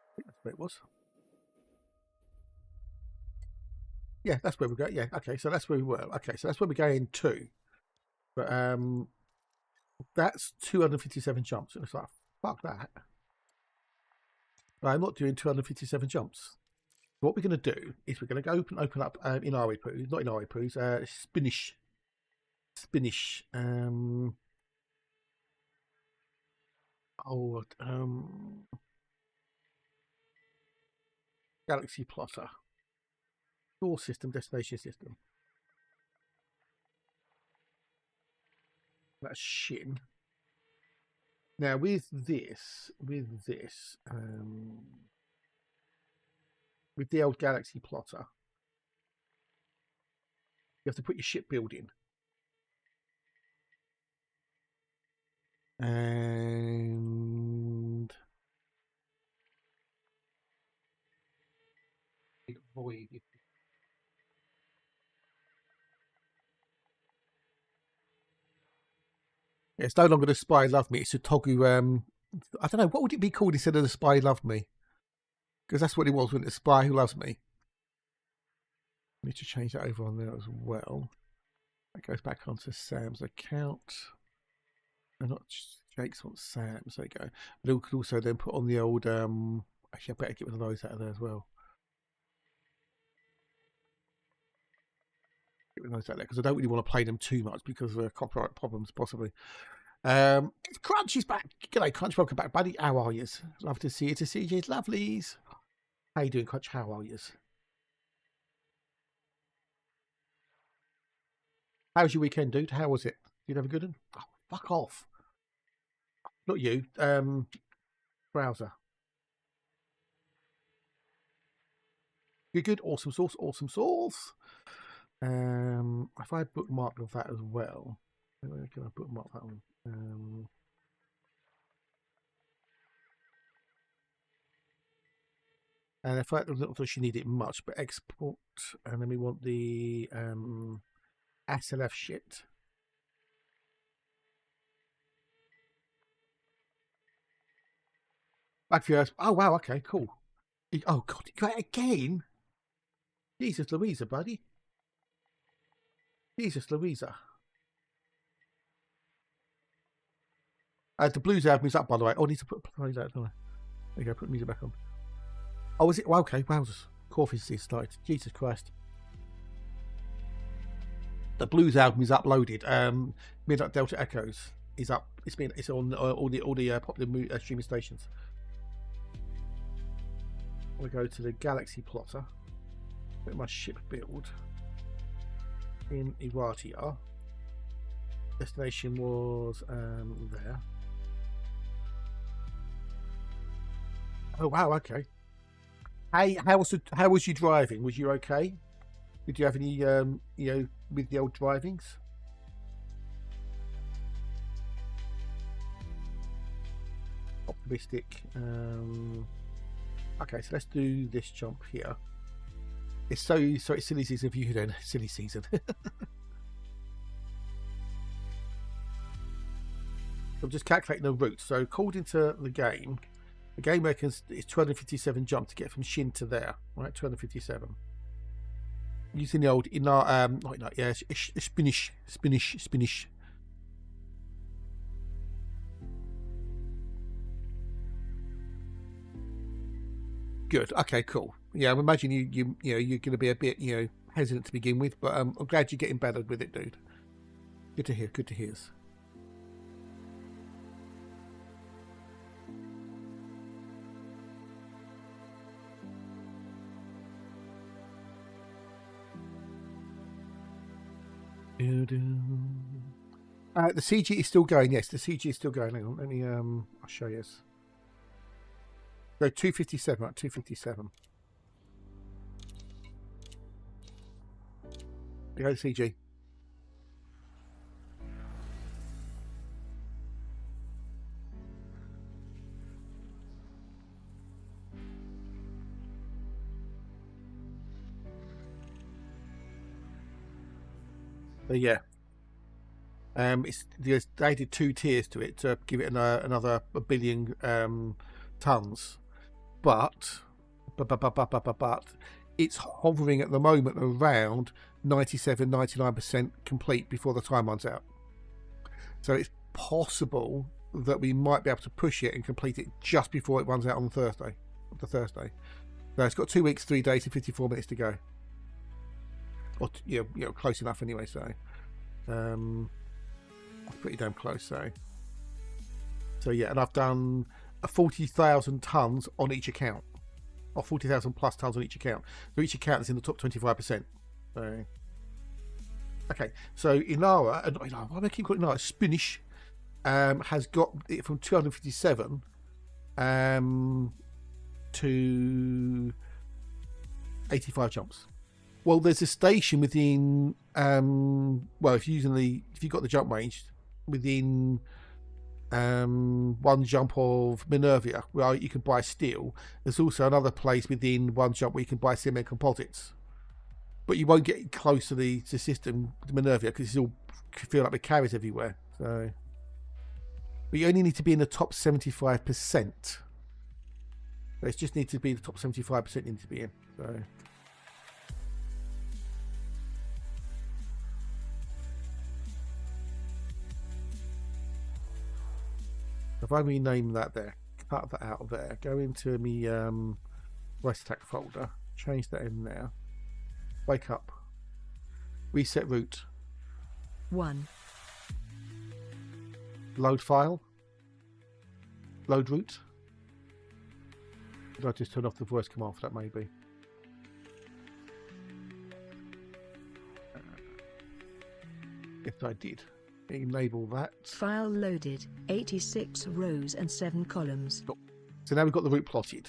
I think that's where it was. Yeah, that's where we go. Yeah, okay, so that's where we were. Okay, so that's where we're going to. But that's 257 jumps. And it's like, fuck that. But I'm not doing 257 jumps. What we're going to do is we're going to go open up in Aripoos, not in Aripoos, Spinish. Galaxy plotter. Door system, destination system. That's Shin. Now with this, with the old Galaxy plotter, you have to put your ship building. And Void. Yeah, it's no longer the Spy Love Me. It's a Togu. I don't know, what would it be called instead of the Spy Love Me? Because that's what it was, wasn't it? The Spy Who Loves Me. I need to change that over on there as well. That goes back onto Sam's account. And not Jake's on Sam's. There you go. But we could also then put on the old. Actually, I better get rid of those out of there as well. Get rid of those out there because I don't really want to play them too much because of copyright problems, possibly. Crunch is back. G'day, Crunch. Welcome back, buddy. How are you? Love to see you. To see you, lovelies. How you doing, Crunch? How are you? How was your weekend, dude? How was it? Did you have a good one? Oh, fuck off. Not you. Browser. Good. Awesome sauce. Awesome sauce. If I bookmark that as well, where can I bookmark that one? And if I don't think you need it much, but export, and then we want the SLF shit. Back for yours. Oh wow, okay, cool. Oh god, you got it again? Jesus Louisa, buddy. Jesus Louisa. The blues album is up, by the way. Oh, I need to play that. There you go, put music back on. Oh, is it? Well, okay, wowzers. Coffee's started. Jesus Christ. The blues album is uploaded. Midnight Delta Echoes is up. It's on all the popular streaming stations. We go to the Galaxy plotter. Put my ship build in Iratia. Destination was there. Oh wow, okay. Hey, how was you driving? Was you okay? Did you have any you know, with the old drivings? Optimistic. Okay, so let's do this jump here. It's so it's silly season for you then. Silly season. I'm just calculating the route. So according to the game reckons it's 257 jump to get from Shin to there. Right, 257. Using the old spinish. Good. Okay, cool. Yeah, I imagine you know you're going to be a bit hesitant to begin with, but I'm glad you're getting better with it, dude. Good to hear. Good to hear. The CG is still going. Yes, the CG is still going. Hang on, let me. I'll show you. Go 257. Right, 257. There you go, the CG. So yeah. They added 2 tiers to it to give it another 1 billion tons, but it's hovering at the moment around 97-99% complete before the time runs out. So it's possible that we might be able to push it and complete it just before it runs out on Thursday. So it's got 2 weeks, 3 days, and 54 minutes to go. Or close enough anyway. So. Pretty damn close, so yeah, and I've done 40,000 tons on each account, or 40,000 plus tons on each account. So each account is in the top 25%. So okay, so Inara, why do I keep calling Inara? Spanish has got it from 257 to 85 jumps. Well, there's a station within well, if you've got the jump range within 1 jump of Minerva, where you can buy steel. There's also another place within 1 jump where you can buy cement composites, but you won't get close to the system, the Minerva, because it's all feel like it carries everywhere. So, but you only need to be in the top 75%. It just needs to be the top 75% you need to be in. So. If I rename that there, cut that out of there, go into me Rice Attack folder, change that in there, wake up, reset route, 1, load file, load route. Did I just turn off the voice command for that maybe? If I did. Enable that. File loaded, 86 rows and 7 columns. So now we've got the route plotted.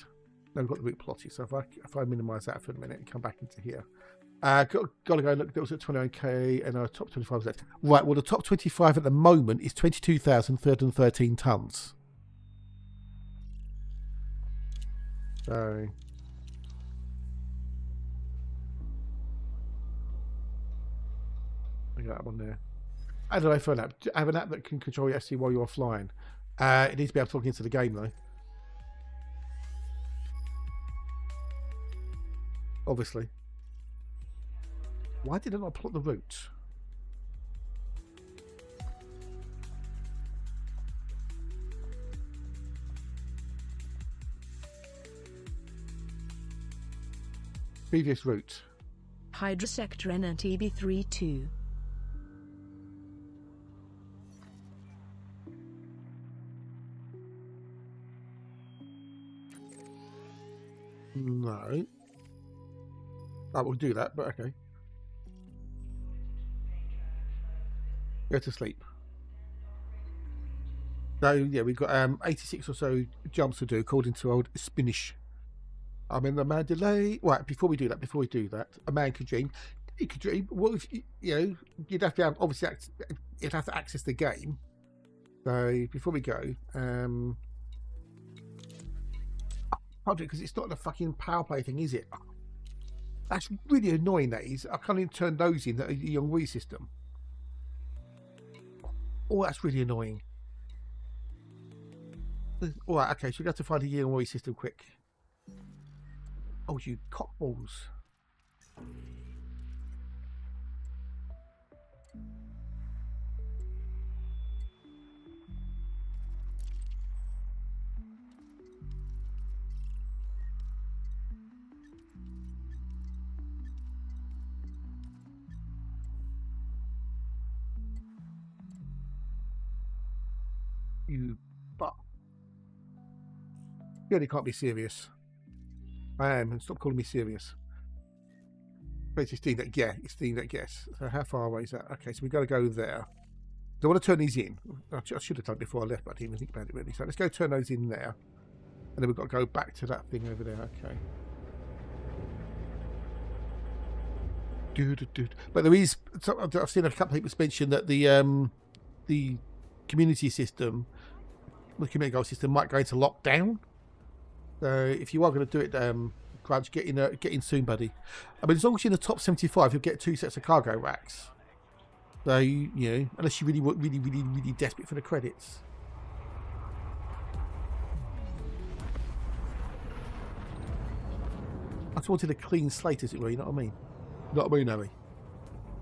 So if I minimize that for a minute and come back into here, got to go look. That was at 29k, and our top 25 was that. Right. Well, the top 25 at the moment is 22,313 tons. So. I got that one there. I don't know for an app. I have an app that can control your FC while you're offline. It needs to be able to log into the game though. Obviously. Why did I not plot the route? Previous route. Hydra Sector NNTB32. No. I will do that, but okay. Go to sleep. So yeah, we've got 86 or so jumps to do according to old Spanish. I'm in the Mandalay. Right, before we do that, a man could dream. He could dream. Well, if you'd have to have, obviously you'd have to access the game. So before we go, because it's not the fucking power play thing, is it? That's really annoying. That is. I can't even turn those in the young Wii system. Oh, that's really annoying. All right, okay. So we have to find a young Wii system quick. Oh, you cockballs! You but you really can't be serious. I am, and stop calling me serious. But it's Steam Deck, yeah, it's Steam Deck, yes. So how far away is that? Okay, so we've got to go there. So I want to turn these in. I should have done it before I left, but I didn't even think about it really. So let's go turn those in there. And then we've got to go back to that thing over there. Okay. But there is, I've seen a couple of people mention that the community system, the community goal system might go into lockdown. So if you are going to do it, Crunch, get in soon, buddy. I mean, as long as you're in the top 75, you'll get 2 sets of cargo racks. So, you know, unless you're really desperate for the credits. I just wanted a clean slate, as it were, you know what I mean? You know what I mean, Harry?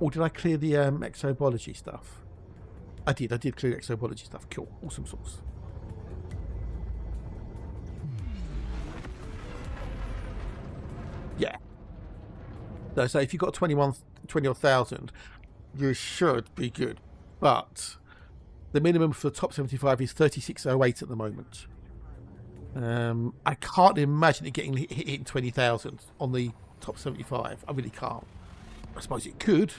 Or did I clear the exobiology stuff? I did clear the exobiology stuff. Cool. Awesome sauce. Yeah. So if you've got 20,000, you should be good. But the minimum for the top 75 is 3608 at the moment. I can't imagine it getting hitting 20,000 on the top 75. I really can't. I suppose it could,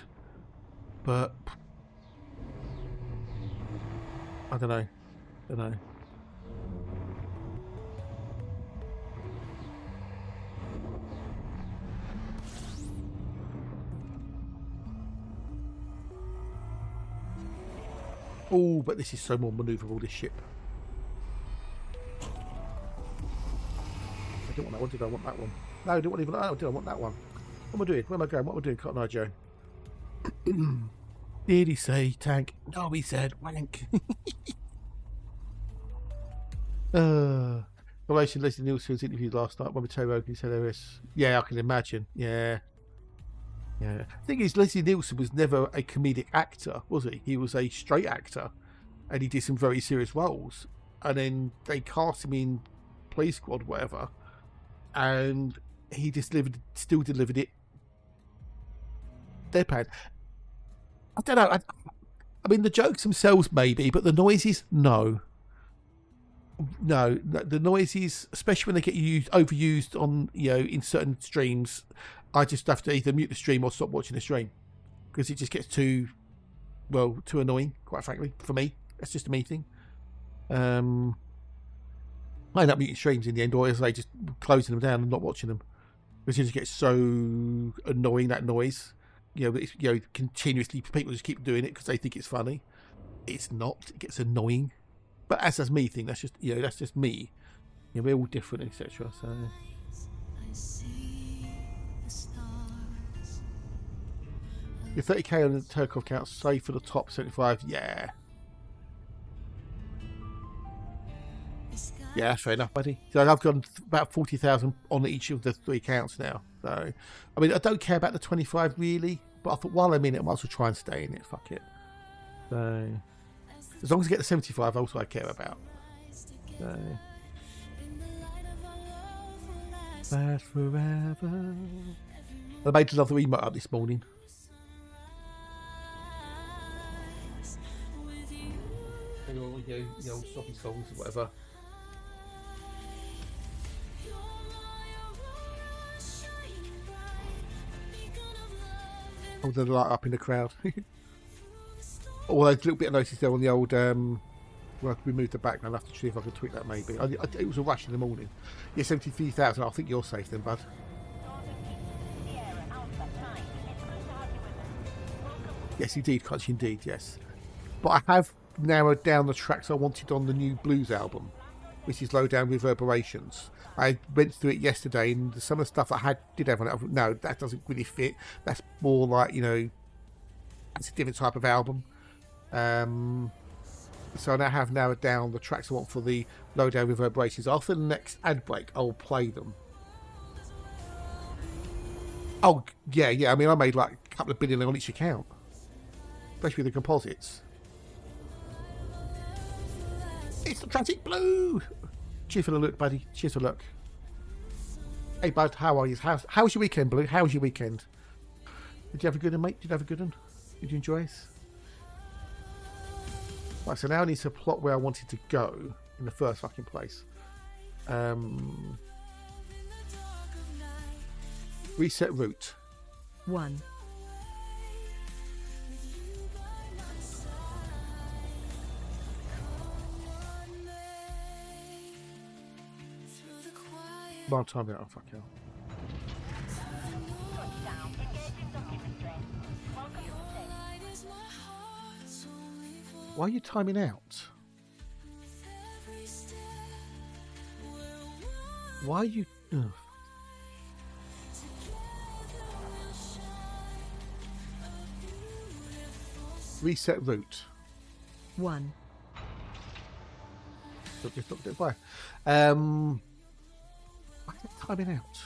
but I don't know. Oh, but this is so more manoeuvrable, this ship. I don't want that one, did I want that one? No, I don't want even that. I want that one. What am I doing? Where am I going? What am I doing, Cotton Eye Joe? Did he say tank? No, he said wank. Relation Leslie Nielsen's interview last night when Mateo Rogan said hilarious. Yeah, I can imagine. Yeah. The thing is, Leslie Nielsen was never a comedic actor, was he? He was a straight actor, and he did some very serious roles. And then they cast him in Police Squad, whatever, and he just still delivered it deadpan. I don't know. I mean, the jokes themselves maybe, but the noises, no. The noises, especially when they get overused on, you know, in certain streams, I just have to either mute the stream or stop watching the stream because it just gets too annoying, quite frankly, for me. That's just a me thing. I end up muting streams in the end, or as they just closing them down and not watching them because it just gets so annoying, that noise. Continuously people just keep doing it because they think it's funny. It's not. It gets annoying. But as that's me thing, that's just that's just me. We're all different, etc. So. Your 30k on the Turkov count, save for the top 75. Yeah. Yeah, fair enough, buddy. So I've got about 40,000 on each of the 3 accounts now. So, I mean, I don't care about the 25 really, but I thought while I'm in it, I might as well try and stay in it. Fuck it. So, as long as I get the 75, also I care about. So, last forever. I made another emote up this morning. The old soppy songs or whatever. Hold the light up in the crowd. Although a little bit of notice there on the old. Well, I could remove the background. I'll have to see if I can tweak that maybe. It was a rush in the morning. Yeah, 73,000. I think you're safe then, bud. Yes, indeed, Crunch, indeed, yes. But I have narrowed down the tracks I wanted on the new Blues album, which is Low Down Reverberations. I went through it yesterday, and some of the stuff I did have on it, no, that doesn't really fit. That's more like, it's a different type of album. So I now have narrowed down the tracks I want for the Low Down Reverberations. After the next ad break, I'll play them. Oh, yeah. I mean, I made like a couple of billion on each account, especially the composites. It's the Tragic Blue! Cheers for the look, buddy. Cheers for the look. Hey, bud, how are you? How was your weekend, Blue? How was your weekend? Did you have a good one, mate? Did you have a good one? Did you enjoy it? Right, so now I need to plot where I wanted to go in the first fucking place. Reset route. 1. command time out. Oh, fuck hell. Why are you timing out? Why are you... Ugh. Reset route. 1. Just looked at fire. Why is it timing out?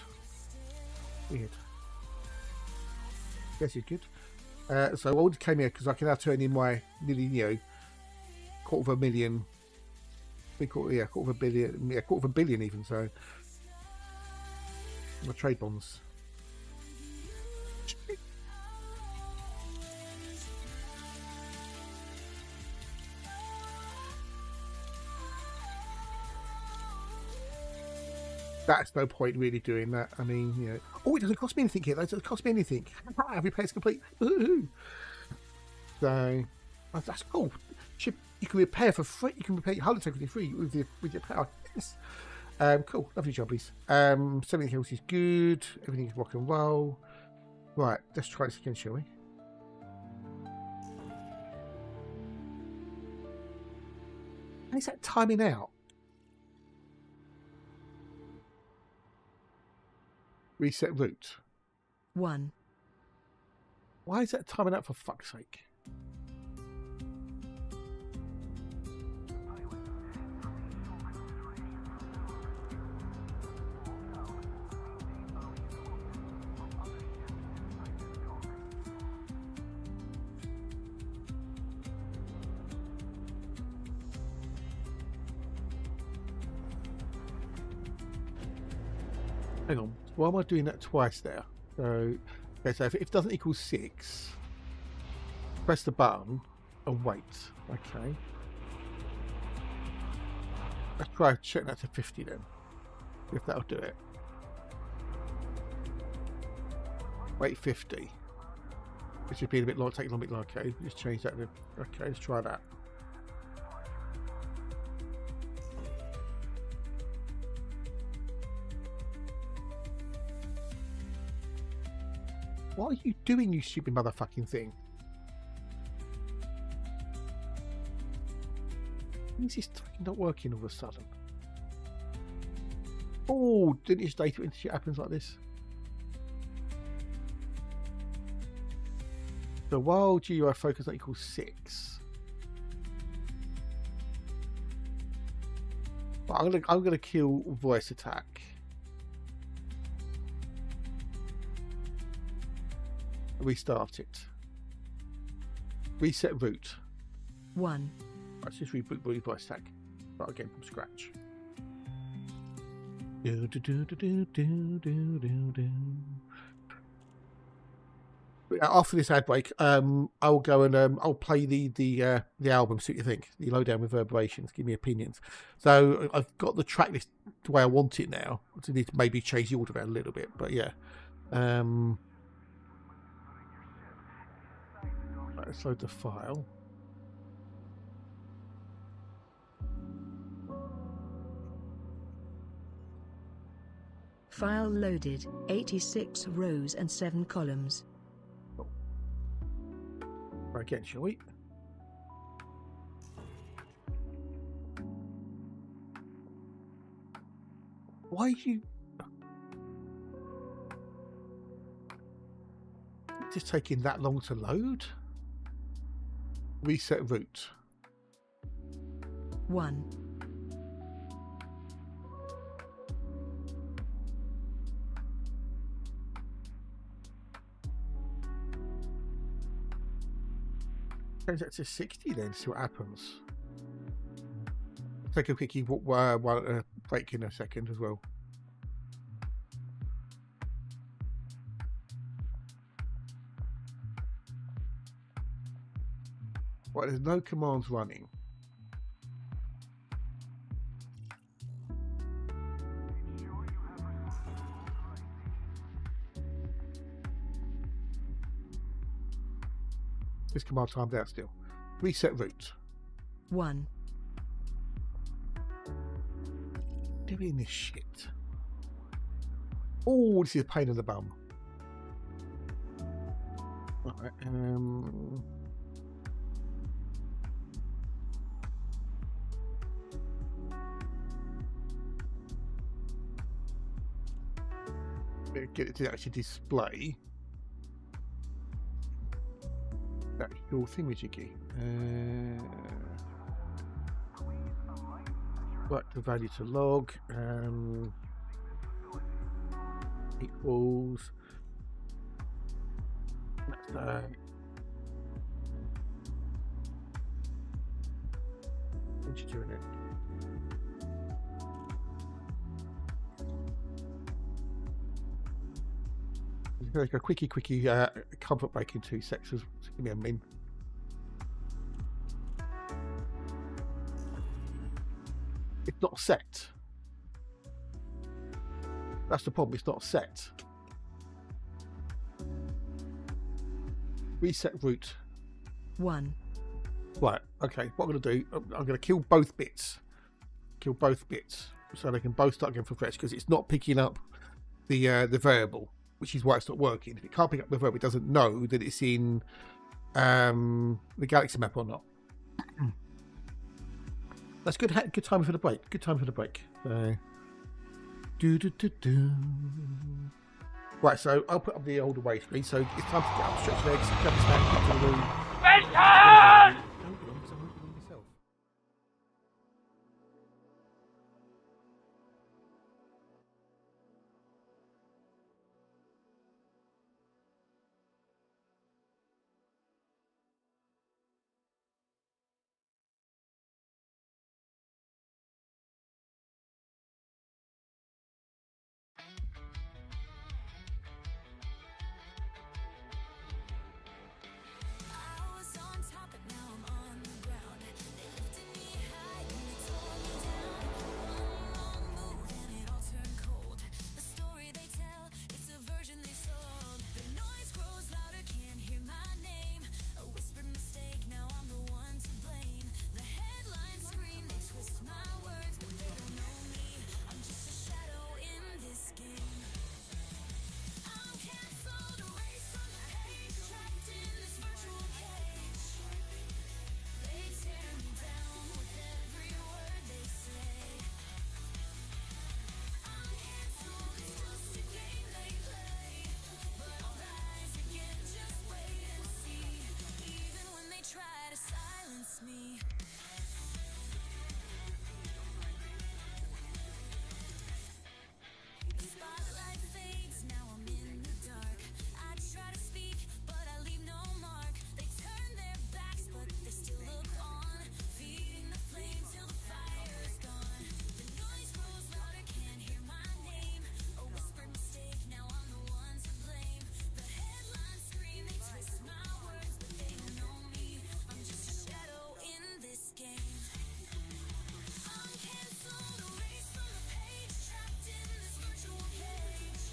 Weird. Guess it's good. So I already came here because I can now turn in my nearly, you know, quarter of a million. Quarter of a billion. Yeah, quarter of a billion even. So my trade bonds. That's no point really doing that. I mean, you know. Oh, it doesn't cost me anything here. That doesn't cost me anything. Every player's complete. Woo-hoo. So that's cool. You can repair for free. You can repair your hull integrity free with your power. Yes. Cool. Lovely jobbies. Everything else is good. Everything's rock and roll. Right. Let's try this again, shall we? And is that timing out? Reset route. 1. Why is that timing out for fuck's sake? Hang on. Why am I doing that twice there? So, okay, so if it doesn't equal 6, press the button and wait. Okay. Let's try checking that to 50 then. If that'll do it. Wait 50. Which would be a bit long, take a little bit long. Okay, just change that. Okay, let's try that. What are you doing, you stupid motherfucking thing? Why is this fucking not working all of a sudden? Oh, didn't you data into shit happens like this? So while GUI focus not equals 6. But I'm gonna kill voice attack. Restart it. Reset route. 1. Let's just reboot voice attack. Start again from scratch. After this ad break, I'll go and I'll play the album. See what you think. The lowdown reverberations. Give me opinions. So I've got the track list the way I want it now. I need to maybe change the order around a little bit, but yeah. Let's load the file. File loaded. 86 rows and 7 columns. Try again, shall we? Why are you... Just taking that long to load? Reset route. 1. Change that to 60 then, see what happens. Take a quickie break in a second as well. Right, there's no commands running. This command timed out still. Reset route. 1. Doing this shit. Oh, this is a pain in the bum. Right, get it to actually display that your thingamajiggy. Right, the value to log equals. That's what you doing it? Like a quickie comfort break in 2 sections. Give me a min. It's not set. That's the problem. It's not set. Reset route. 1. Right. Okay. What I'm going to do? I'm going to kill both bits. Kill both bits so they can both start again from fresh because it's not picking up the variable, which is why it's not working. If it can't pick up the variable, it doesn't know that it's in the galaxy map or not. That's good. Good time for the break. Good time for the break. So, right. So I'll put up the old away screen. So it's time to get up, stretch legs, grab the stack, get to the room. Vistas! I was on top, but now I'm on the ground. They lifted me high and they tore me down. One wrong move and it all turned cold. The story they tell, it's a version they sold. The noise grows louder, can't hear my name. A whispered mistake, now I'm the one to blame. The headlines scream, they twist my words, but they don't know me. I'm just a shadow in this game. I'm canceled, erased from the page, trapped in this virtual cage. They tear me down with every word they say. I'm canceled, it's just a game they play. But I'll rise again, just wait and see. Even when they try to silence me. The spotlight fades, now I'm in the dark. I try to speak, but I leave no mark. They turn their backs, but they still look on, feeding the flame till the fire's gone. The noise grows louder, can't hear my name. A whispered mistake, now I'm the one to blame. The headlines scream, they twist my words, but they don't know me. I'm just a shadow in this game. I'm canceled, erased from the page, trapped in this virtual cage.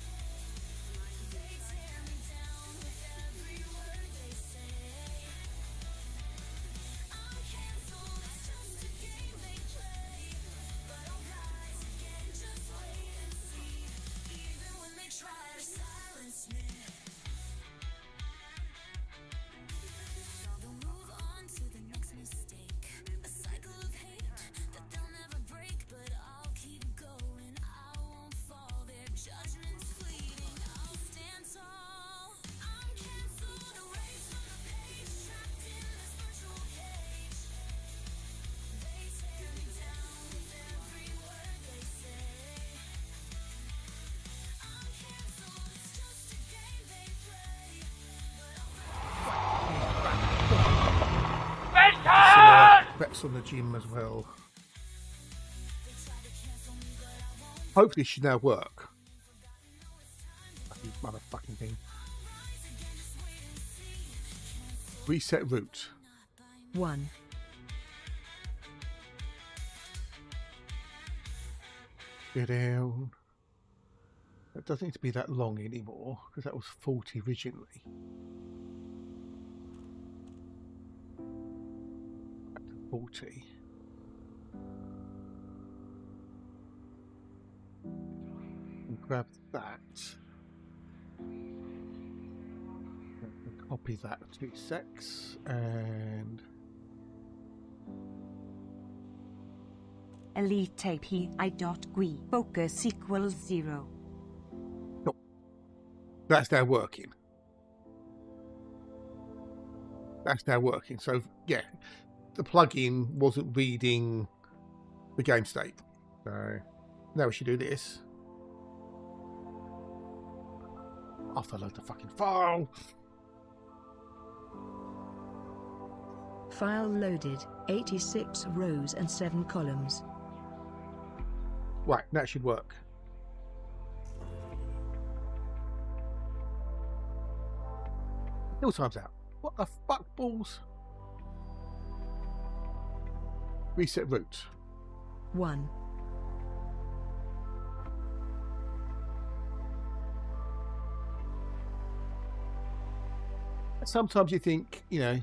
They tear me down with every word they say. I'm canceled, it's just a game they play. But I'll rise again, just wait and see. Even when they try to silence me. They'll move on to the next mistake. A cycle of hate that they'll never break. But I'll keep going, I won't fall. Their judgment's fleeting, I'll stand tall. I'm canceled, erased from the page, trapped in this virtual cage. They tear me down with every word they say. I'm canceled, it's just a game they play. But Vistas! Reps on the gym as well. they try to cancel me, but I won't Hopefully, it should now work. Fucking motherfucking thing. rise again, just wait and see. Reset route. 1. Go down. It doesn't need to be that long anymore because that was 40 originally. Back to 40. And grab that. Copy that 2 secs and Elite type I.GUI focus equals 0. no, that's now working. That's now working. So yeah, the plugin wasn't reading the game state. So now we should do this. After I load the fucking file. File loaded. 86 rows and 7 columns. Right, that should work. Still time's out. What the fuck, balls? Reset route. 1. Sometimes you think, you know,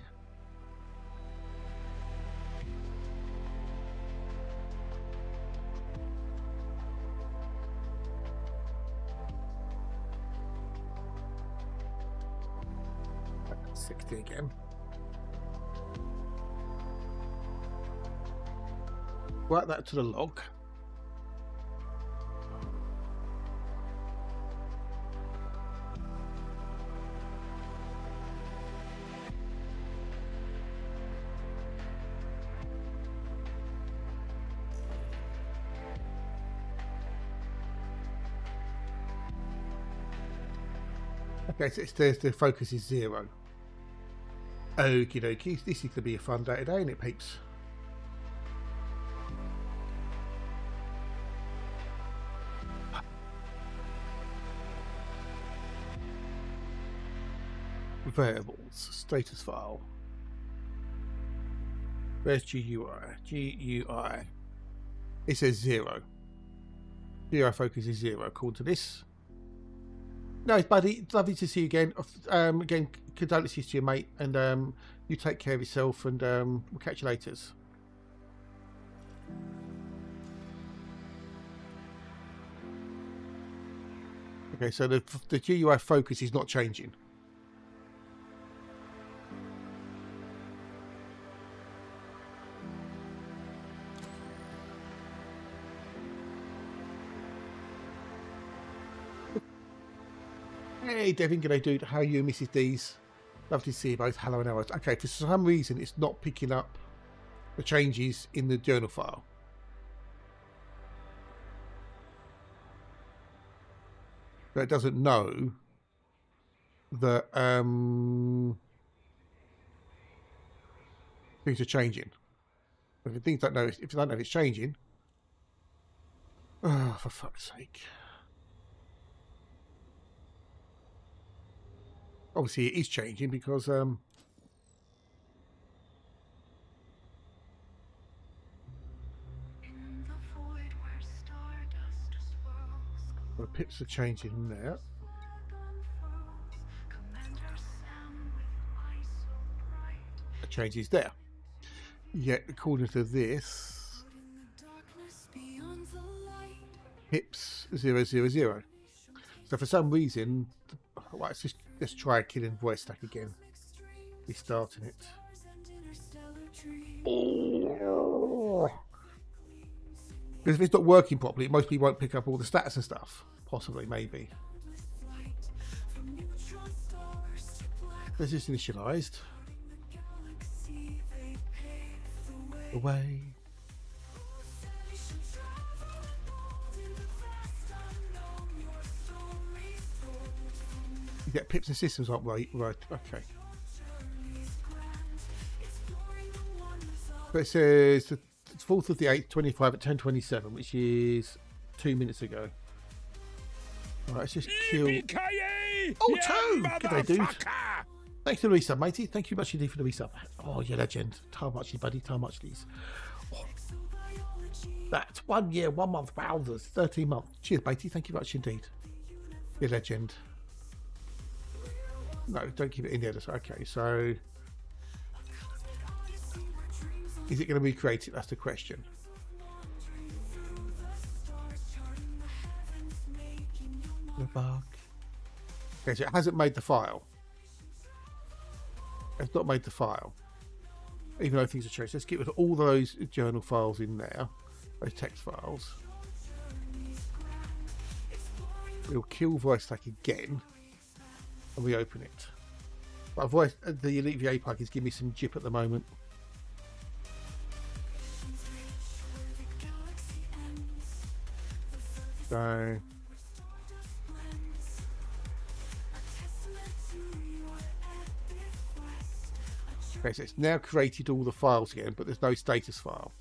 again. Write that to the log. Okay, so it says the focus is 0. Okie dokie, this is going to be a fun day today, isn't it, peeps? Variables, status file. Where's GUI? GUI. It says 0. GUI focus is 0 according to this. No, buddy, lovely to see you again. Again, condolences to your mate, and you take care of yourself, and we'll catch you later. Okay, so the GUI focus is not changing. Hey Devin, g'day dude, how are you, Mrs. D's? Lovely to see you both. Hello and hello. Okay, for some reason it's not picking up the changes in the journal file. But it doesn't know that things are changing. If things don't know, if you don't know if it's changing, oh, for fuck's sake. Obviously it is changing because well, the pips are changing now. The change is there. Yet according to this, pips 000. So for some reason, right, let's try killing voice stack again. Restarting it. Oh. Because if it's not working properly, most people won't pick up all the stats and stuff. Possibly, maybe. This is initialized. Away. Yeah, pips and systems aren't right. Okay. But it says the 4th of the 8th, 25 at 10:27, which is 2 minutes ago. All right, let's just kill. Oh, Toe! G'day, dude. Thanks for the resub, matey. Thank you much indeed for the resub. Oh, you're a legend. How much, buddy? How much, please? Oh. That's 1 year, 1 month. Wowzers, 13 months. Cheers, matey. Thank you much indeed. You're a legend. No, don't keep it in there. Okay, so is it going to recreate it? That's the question. The bug. Okay, so it hasn't made the file. It's not made the file. Even though things have changed. Let's get rid of all those journal files in there. Those text files. We'll kill voice stack again. And reopen it. But the Elite VA plug is giving me some jip at the moment. So okay, so it's now created all the files again, but there's no status file.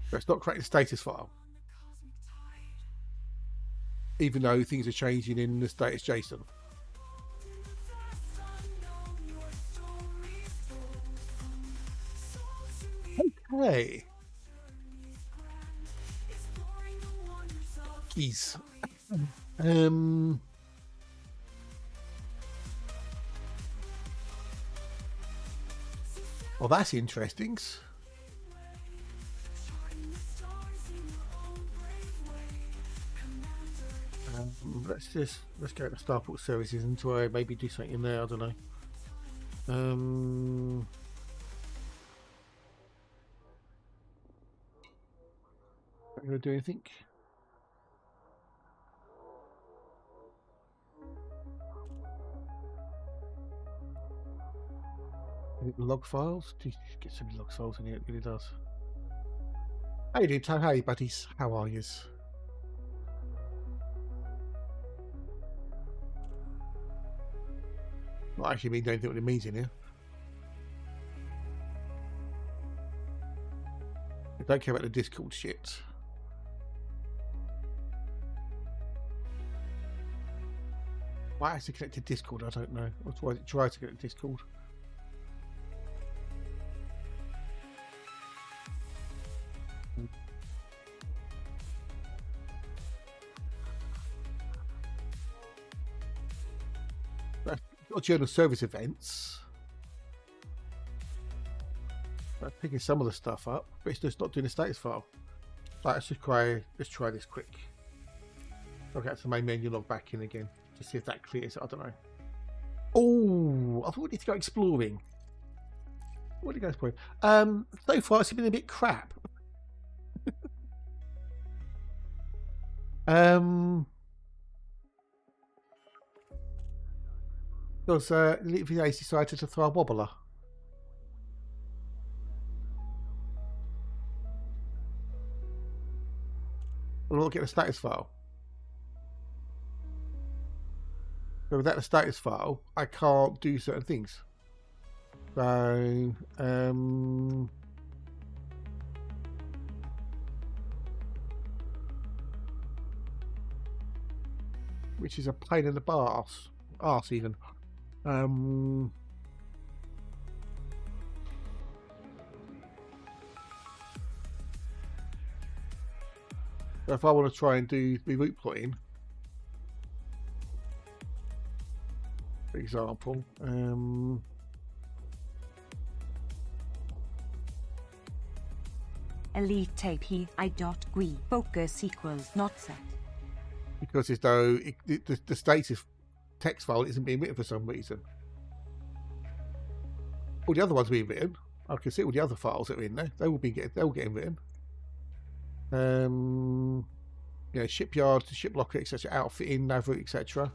So it's not creating a status file, even though things are changing in the status JSON. Okay. Keys. Well, that's interesting. Let's go to Starport Services and try maybe do something in there. I don't know. Not going to do anything. Log files? Do you get so many log files in here? It really does. How you doing, Tom? How are you, buddies? How are you? Not actually mean anything what it means in here. I don't care about the Discord shit. Why is it connected to Discord? I don't know. That's why it tries to get to Discord. Got journal service events. I'm picking some of the stuff up, but it's just not doing a status file. Right, let's try this quick. Okay, to the main menu, log back in again to see if that clears it. I don't know. Oh, I thought we need to go exploring. What did you go exploring? So far it's been a bit crap. Because Elite VA's decided to throw a wobbler. We'll not get a status file. So without a status file, I can't do certain things. So, which is a pain in the arse even. So if I want to try and do the route plotting, for example, Elite tape I.GUI focus equals not set. because as though the status text file isn't being written for some reason. All the other ones being written, I can see all the other files that are in there. They're all getting written. You know, shipyard, ship locker, etc., outfitting, nav route, etc.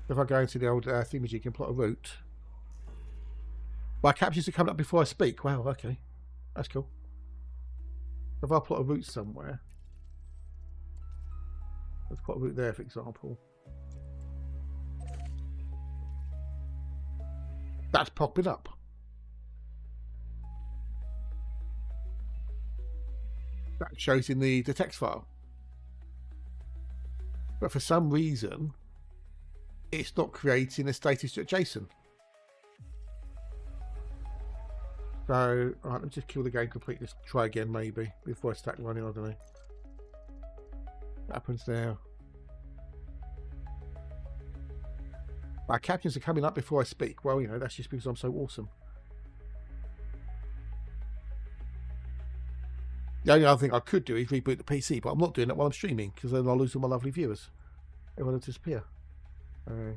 If I go into the old thingamajig and plot a route, my captions are coming up before I speak. Wow, okay, that's cool. If I plot a route somewhere, let's plot a route there, for example. That's popping up. That shows in the text file. But for some reason, it's not creating a status.json. So, alright, let's just kill the game completely. Let's try again, maybe, with voice stack running. I don't know. What happens now? My captions are coming up before I speak. Well, you know, that's just because I'm so awesome. The only other thing I could do is reboot the PC, but I'm not doing that while I'm streaming because then I'll lose all my lovely viewers. Everyone will disappear. I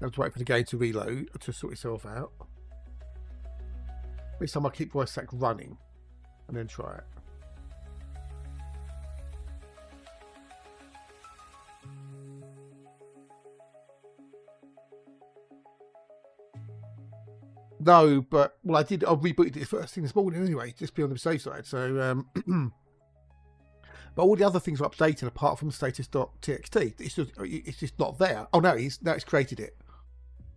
have to wait for the game to reload to sort itself out. This time I keep voice stack running and then try it. No, but well, I rebooted it first thing this morning anyway, just be on the safe side. So, but all the other things are updating apart from status.txt. It's just not there. Oh no, now it's created it.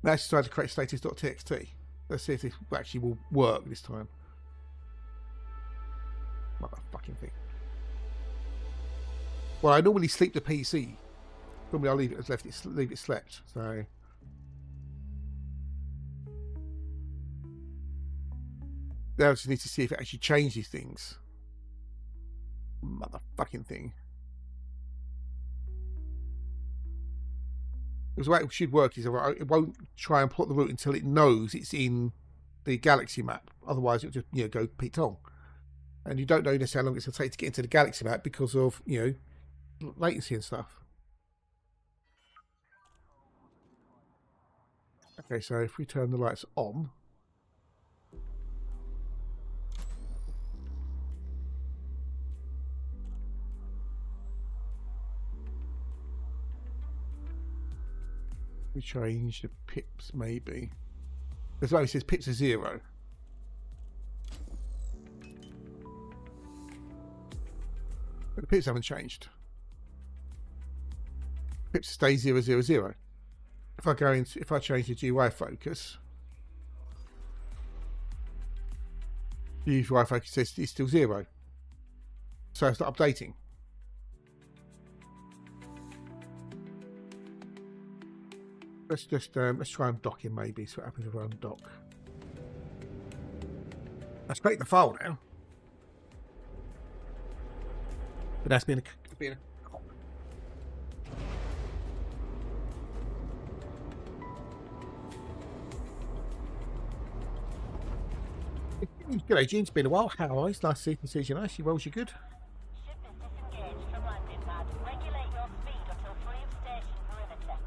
Now it's decided to create status.txt. Let's see if this actually will work this time. Motherfucking thing. Well, I normally sleep the PC. Normally I leave it slept. So. Now I just need to see if it actually changes things. Motherfucking thing. Because the way it should work is it won't try and plot the route until it knows it's in the galaxy map. Otherwise, it'll just go Pete Tong. And you don't know necessarily how long it's going to take to get into the galaxy map because of latency and stuff. Okay, so if we turn the lights on. We change the pips, maybe. That's why it says pips are 0. But the pips haven't changed. Pips stay 0, 0, 0. If I change the GUI focus, the GUI focus says it's still 0. So it's not updating. Let's try and dock him maybe. See what happens if I undock. Let's create the file now. But that's been a G'day, Gene. It's been a while. How are you? It's nice to see you. Nice. You well? You good? Ship is disengaged from landing pad. Regulate your speed until free of station perimeter.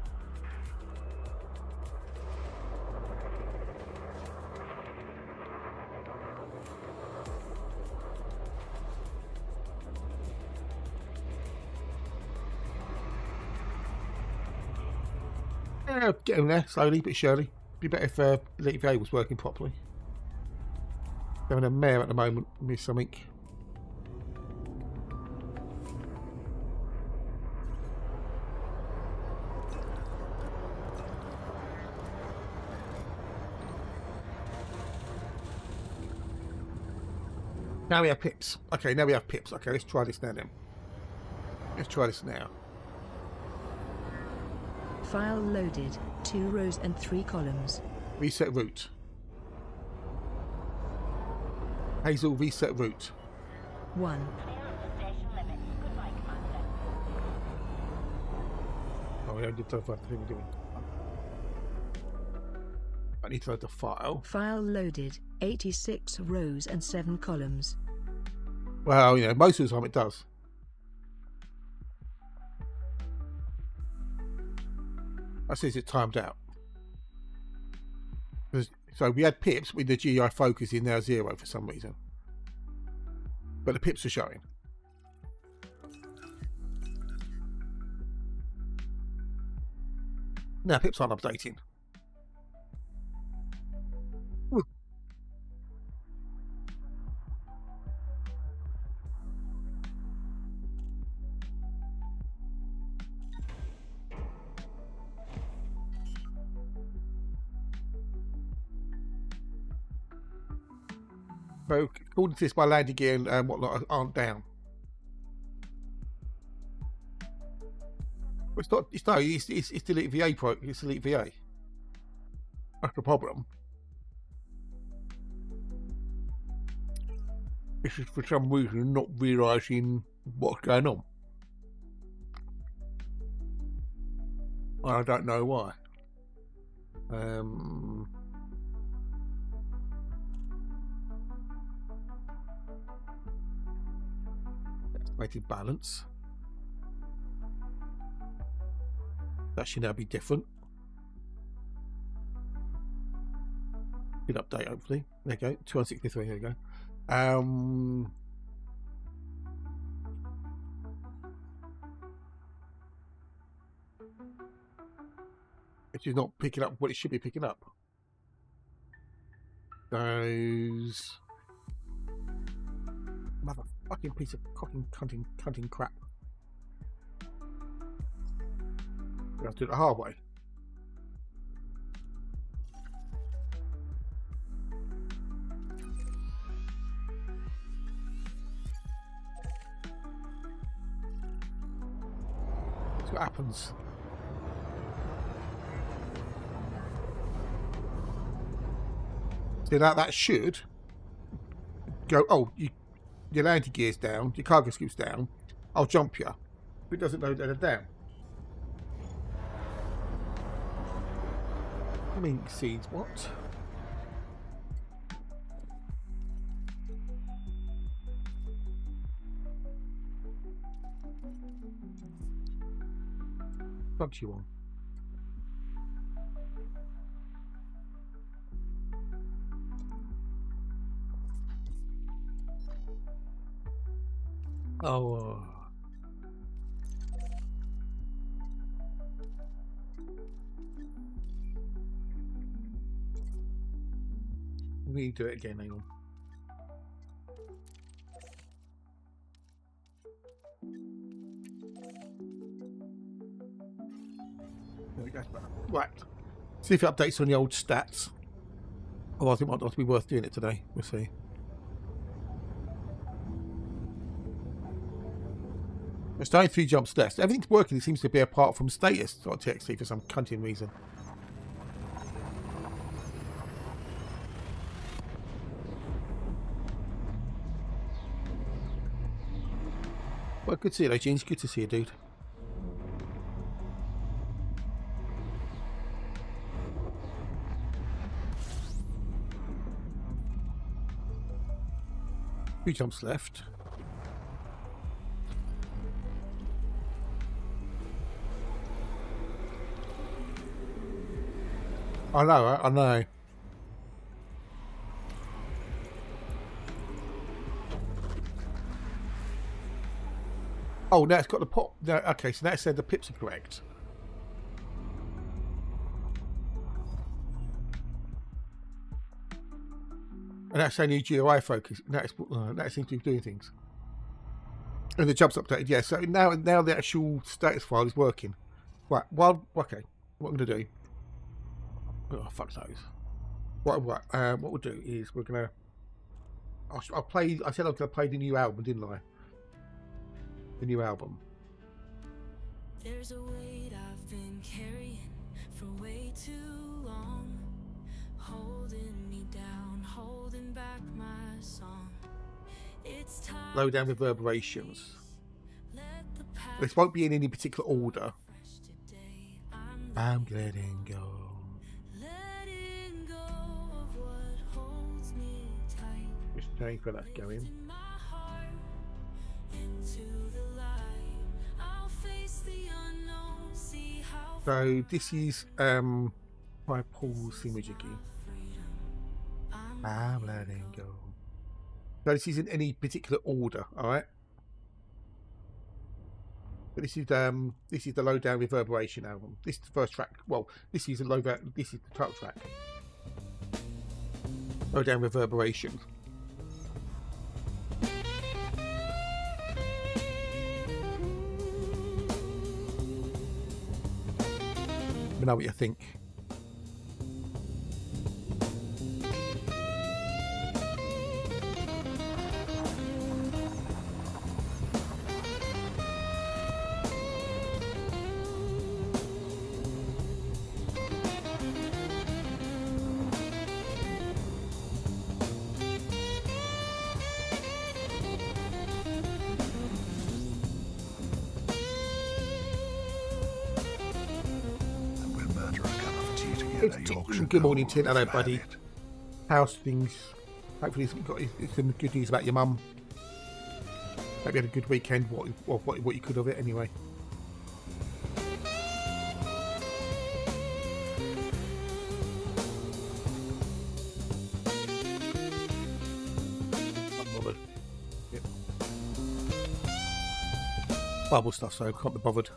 Yeah, getting there slowly but surely. Be better if Elite VA was working properly. Having a mare at the moment with something. Now we have pips. Okay, now we have pips. Okay, let's try this now then. Let's try this now. File loaded. 2 rows and 3 columns. Reset route. Hazel, reset route. 1. Clear of the station limits. Goodbye, Commander. Oh, we only did the thing we're doing. I need to load the file. File loaded. 86 rows and 7 columns. Well, most of the time it does. That says it timed out. So we had pips with the GI focus in now 0 for some reason. But the pips are showing. Now pips aren't updating. Ooh. So, according to this, my landing gear and whatnot aren't down. It's not. It's Elite VA Pro. It's Elite VA. That's the problem. This is for some reason not realising what's going on. I don't know why. Estimated balance. That should now be different. Good update, hopefully. There you go. 263. There you go. It's just not picking up what it should be picking up. Those motherfucking piece of cunting crap. We have to do it the hard way. That's what happens. So that should go. Oh, your landing gear's down, your cargo scoop's down. I'll jump you. If it doesn't know that they're down. I mean, seeds. What? Bugs you on? Oh. We do it again, hang on. There we go. Right. See if it updates on the old stats. Otherwise it might not be worth doing it today. We'll see. There's only 3 jumps left. Everything's working, it seems to be, apart from status.txt for some cunting reason. Well, good to see you, though, Jeans. Good to see you, dude. Two jumps left. I know, I know. Oh, now it's got the pop. No, okay, so that said the pips are correct. And that's only GUI focus. That seems to be doing things. And the jumps updated, yeah. So now the actual status file is working. Right. Well, okay. What I'm gonna do? Oh, fuck those. What we'll do is we're gonna. I'll play. I said I was gonna play the new album, didn't I? The new album. There's a weight I've been carrying for way too long, holding me down, holding back my song. It's time. Low down reverberations. Let the past This won't be in any particular order. fresh today. I'm I'm letting go. letting go of what holds me tight. Just checking where that's going. In my heart, into the light. I'll face the unknown, see how So this is by Paul Simajiki. I'm letting go. So this isn't any particular order, alright? But this is the low down reverberation album. This is the first track. Well, this is the title track. Low down reverberation. Let me know what you think. Good morning, Tim. Hello, buddy. How's things? Hopefully, you've got some good news about your mum. Hope you had a good weekend. What you could of it, anyway. Not bothered. Yep. Bible stuff, so can't be bothered.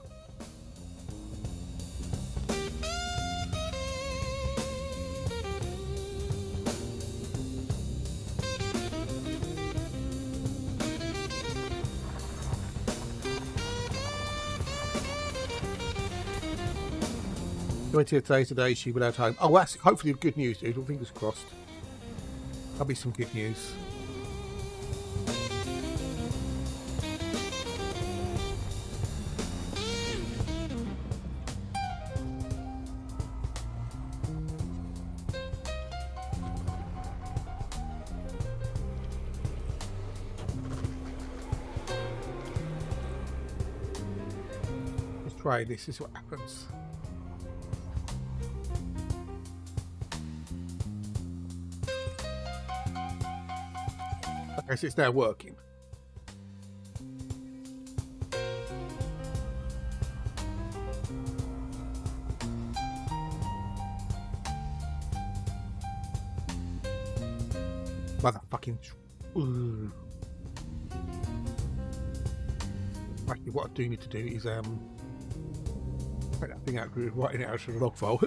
Went to today, she went out home. Oh, that's hopefully good news, dude. All fingers crossed. That'll be some good news. Let's try this. This is what happens. Okay, so it's now working. Motherfucking. Ooh. Actually, what I do need to do is take that thing out, writing it out to the log file.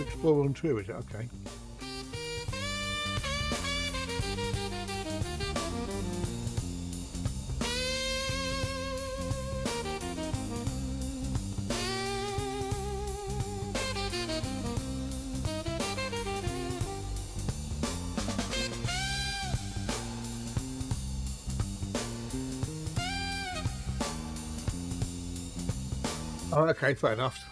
Explore on true, is it? Okay. Oh, okay, fair enough.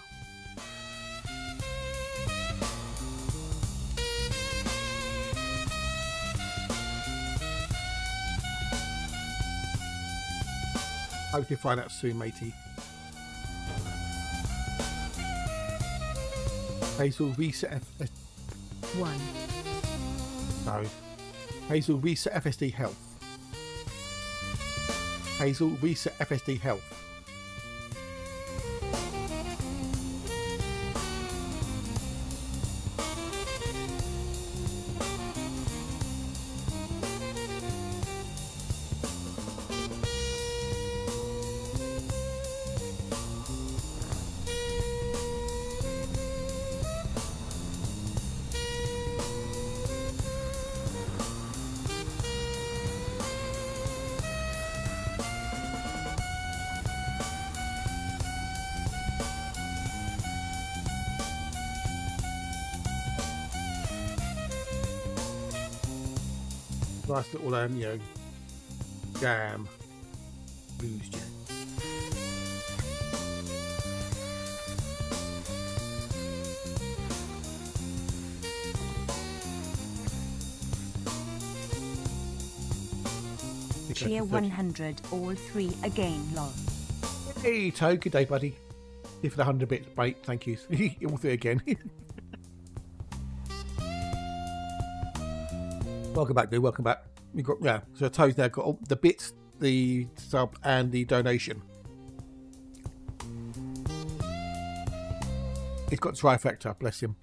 Hope you find out soon, matey. Hazel, reset F... 1. No. Hazel, reset FSD health. Hazel, reset FSD health. Nice little, you know, jam. Blues jam. Cheer 100, all 3 again, lol. Hey, Toe, good day, buddy. Here for the 100 bits, mate. Thank you. All 3 again. Welcome back, dude. Welcome back. We got so Toe's now got all the bits, the sub, and the donation. He's got trifecta, bless him.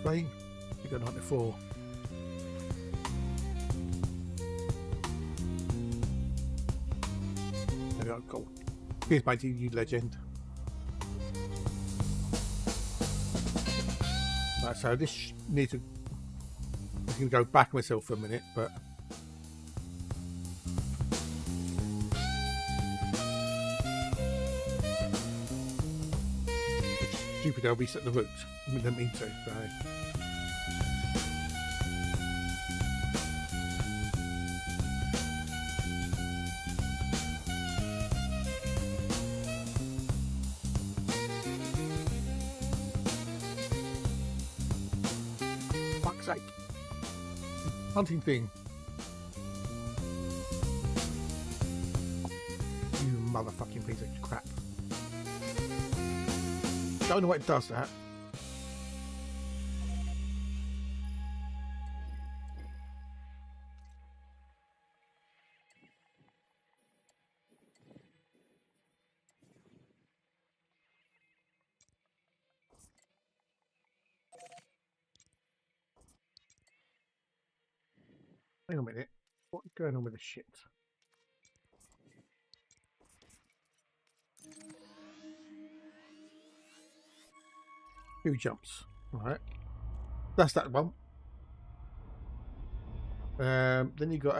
Play. We got 94. There we go. Cool. Here's my you legend. Right, so this needs to. I'm going to go back myself for a minute, but. Stupid, I'll reset the route. I didn't mean to. So. Fuck's sake. Hunting thing. You motherfucking piece of crap. Don't know what it does that. Hang on a minute. What's going on with this shit? Two jumps. Alright. That's that one. Then you got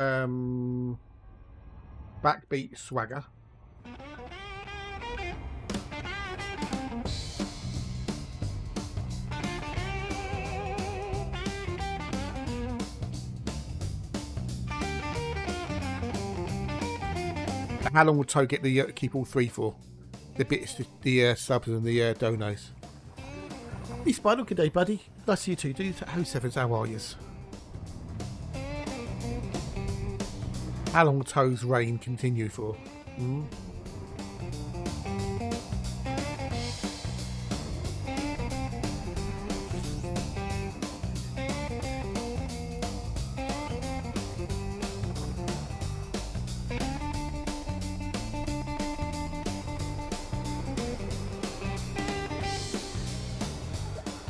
backbeat swagger. How long will Toe get the keep all three for? The bits, the subs and the donos. Hey Spider, good day, buddy. Nice to see you too, dude. How Sevens, how are yous? How long will Toe's reign continue for? Hmm?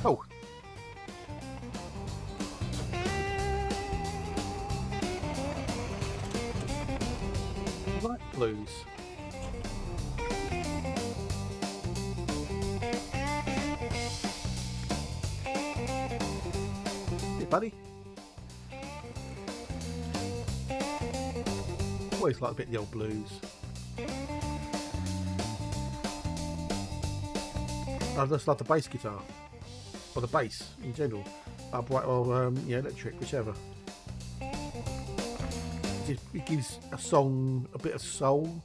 Oh. Light blues. Hey, buddy. Always like a bit of the old blues. I just love the bass guitar. Or the bass in general, upright or yeah, electric, whichever. It gives a song a bit of soul.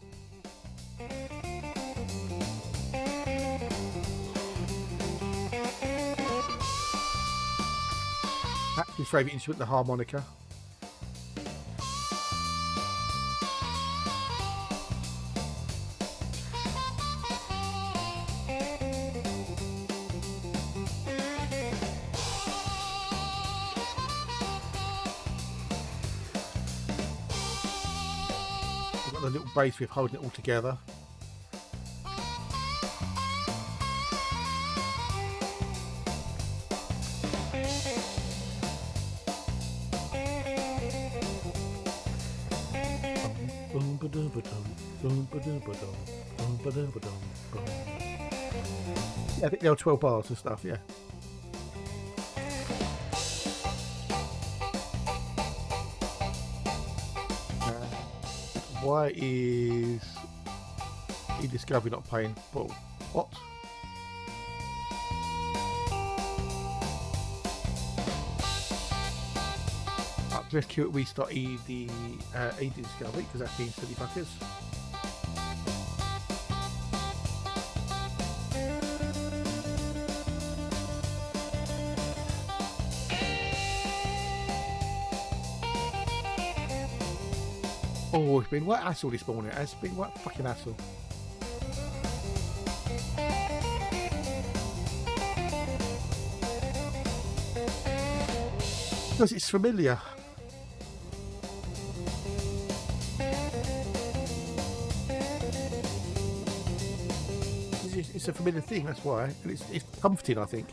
Perhaps his favourite instrument, the harmonica. The little bass with holding it all together. Yeah, I think there are 12 bars and stuff, yeah. Why is eDiscovery not paying? Well, what? Let's queue it, restart eDiscovery because that's being silly fuckers. Oh, it's been what hassle this morning. It's been what fucking hassle. Because it's familiar. It's a familiar thing, that's why. And it's comforting, I think.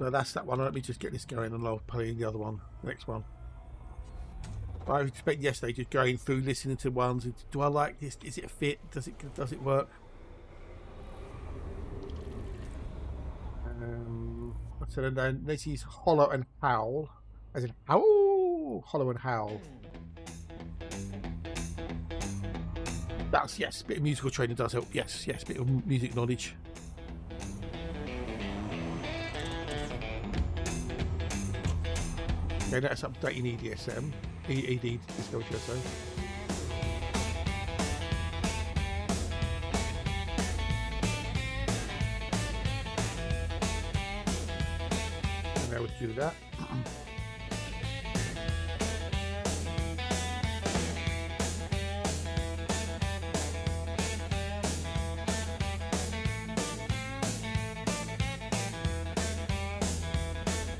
So that's that one. Let me just get this going and I'll play the other one, next one. I spent yesterday just going through, listening to ones. Do I like this? Is it a fit? Does it work? So then this is Hollow and Howl, as in howl, Hollow and Howl. That's yes, bit of musical training does help. Yes, bit of music knowledge. Okay, that's updating EDSM. ED Discovery USA. And now we do that.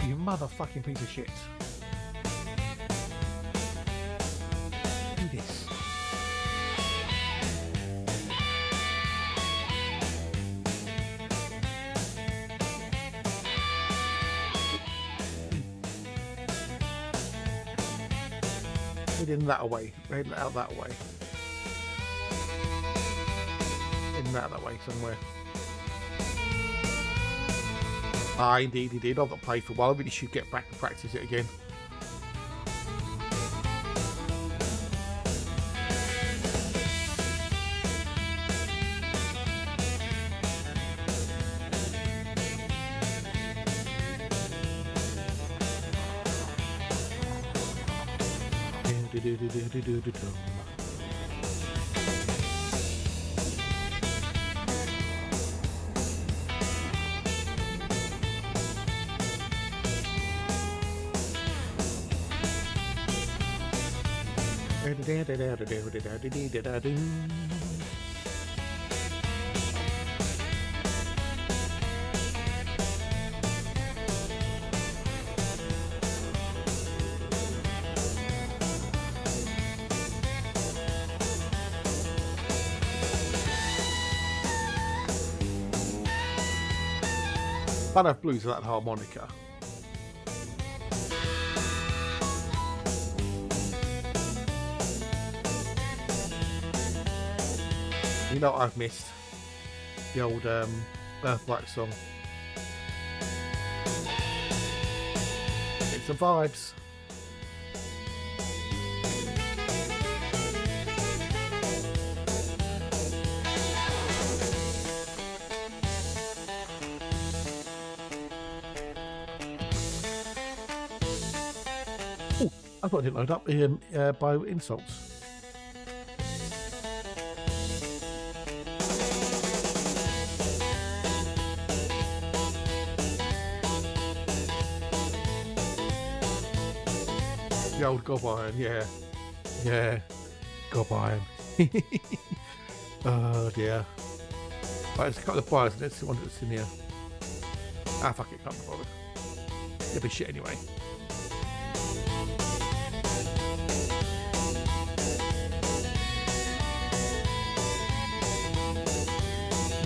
You motherfucking piece of shit. This. Heading that away, heading out that way, heading that way somewhere. Ah, indeed. I've got to play for a while. I really should get back and practice it again. Fun of blues that harmonica. You know what I've missed? The old Earthlight song. It's the vibes. Oh, I thought I didn't load up by insults. The old gob iron, yeah, gob iron. Oh dear. Right, there's a couple of buyers. Let's see one that's in here. Ah, fuck it, can't be bothered. It'll be shit anyway.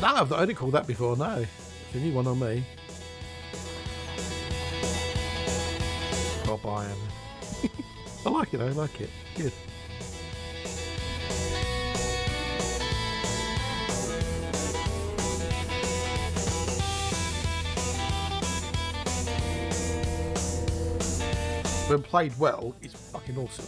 No, I've not heard it called that before. No, it's a new one on me. Gob iron. I like it, I like it. Good. When played well, it's fucking awesome.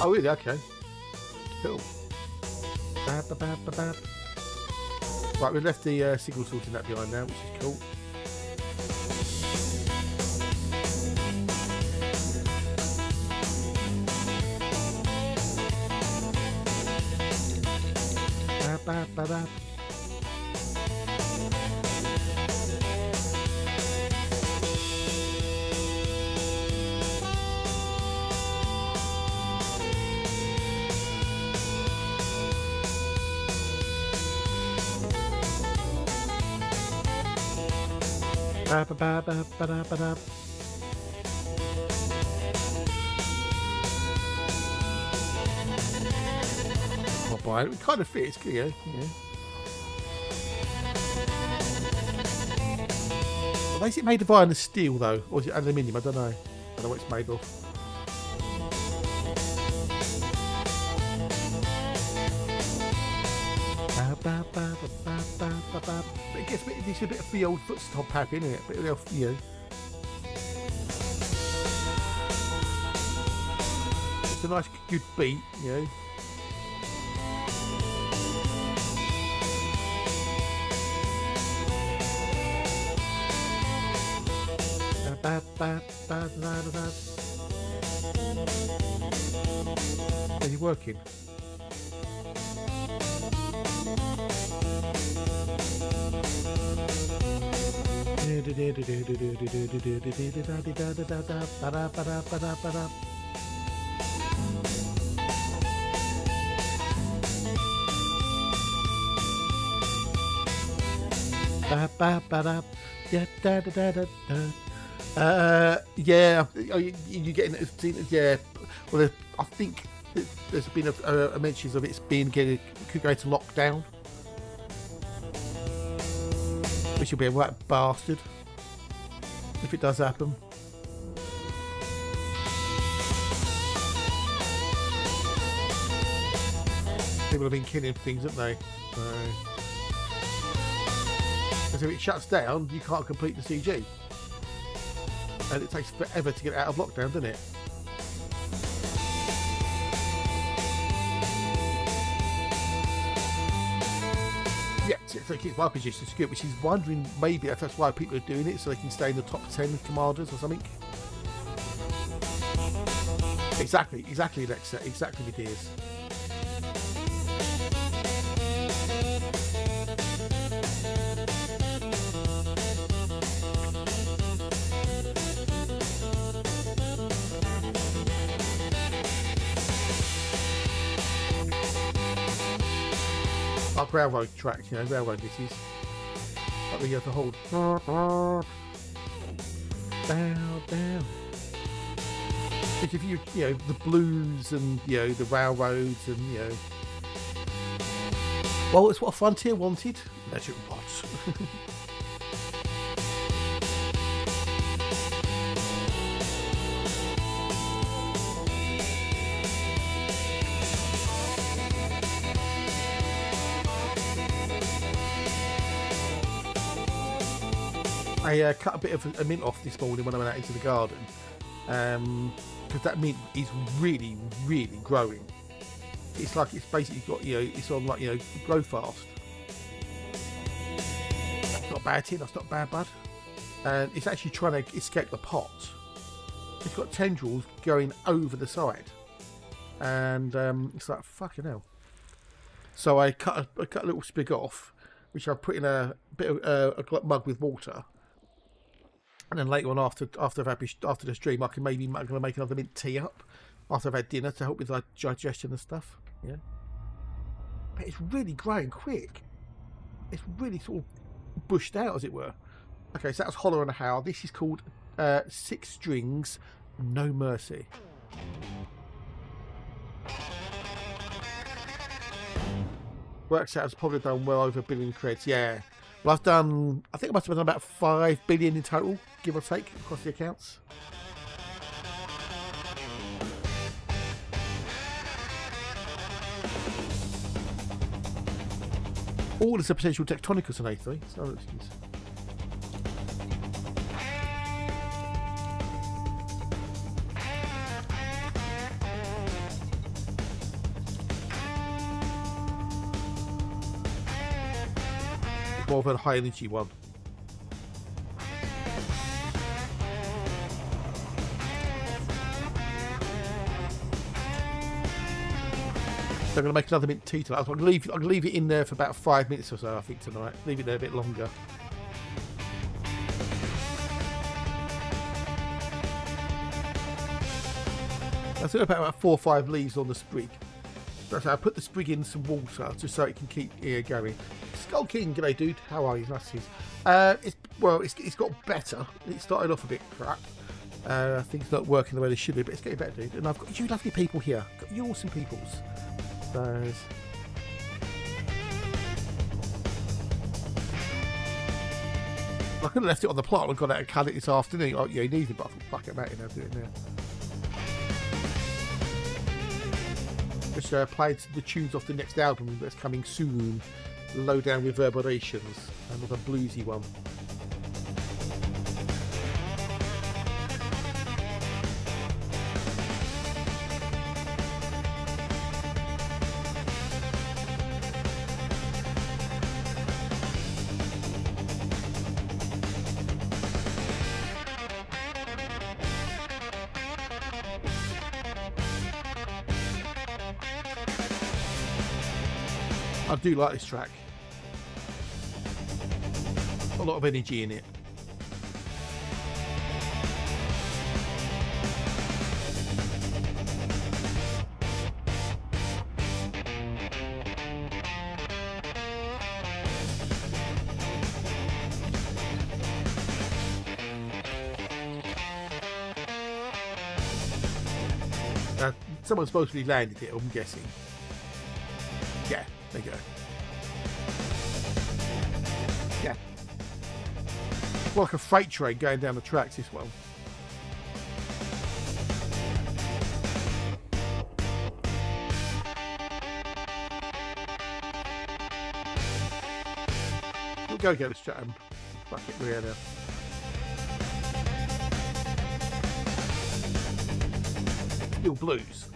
Oh, really? Okay. Cool. Right, we've left the signal sorting that behind now, which is cool. not buying it. It kind of fits, you know. Well, is it made of iron and steel though, or is it aluminium? I don't know. I don't know what it's made of. It gets a bit of the old footstop happy, isn't it? Bit of, you know. It's a nice, good beat, you know. Are you working? Yeah, you getting it? Yeah. Well, I think there's been a mentions of it's could go to lockdown, which will be a right bastard if it does happen. People have been killing things, haven't they? Because if it shuts down, you can't complete the CG. And it takes forever to get out of lockdown, doesn't it? Yeah, so it keeps my position secure, which is wondering maybe if that's why people are doing it, so they can stay in the top 10 commanders or something. Exactly, Alexa, exactly it is. Like railroad tracks, you know, railroad dishes. Like we have to hold down. Because if you know, the blues and, you know, the railroads and, you know. Well, it's what Frontier wanted. Let it rot. I cut a bit of a mint off this morning when I went out into the garden, because that mint is really, really growing. It's like it's basically got, you know, it's on like, you know, grow fast. That's not bad, that's not bad, bud. And it's actually trying to escape the pot. It's got tendrils going over the side, and it's like fucking hell. So I cut a little sprig off, which I put in a bit of a mug with water. And then later on, after the stream, I'm going to make another mint tea up after I've had dinner to help with like digestion and stuff. Yeah, but it's really growing quick. It's really sort of bushed out, as it were. Okay, so that was Holler and a Howl. This is called 6 Strings, No Mercy. Works out as probably done well over 1 billion creds. Yeah. Well, I think I must have done about 5 billion in total, give or take, across the accounts. All is a potential Tectonicus on A3, so no excuse. More of a high energy one. So I'm going to make another mint tea tonight. I'm going to leave it in there for about 5 minutes or so, I think, tonight. Leave it there a bit longer. I've got about 4 or 5 leaves on the sprig. So I put the sprig in some water just so it can keep going. Skull King, g'day dude. How are you? Nice to see you. It's got better. It started off a bit crap. Things not working the way they should be, but it's getting better, dude. And I've got you lovely people here. Got you awesome peoples. So I could have left it on the plot and got out and cut it this afternoon. Oh, yeah, he needs it, but I thought, fuck it, mate, I'll do it now. Just played the tunes off the next album that's coming soon. Low Down Reverberations, another bluesy one. I do like this track. A lot of energy in it. Someone supposedly landed it, I'm guessing. Yeah, there you go. Yeah. Like a freight train going down the tracks, this one. We'll go get this chat. Fuck it, we're here now. Still blues.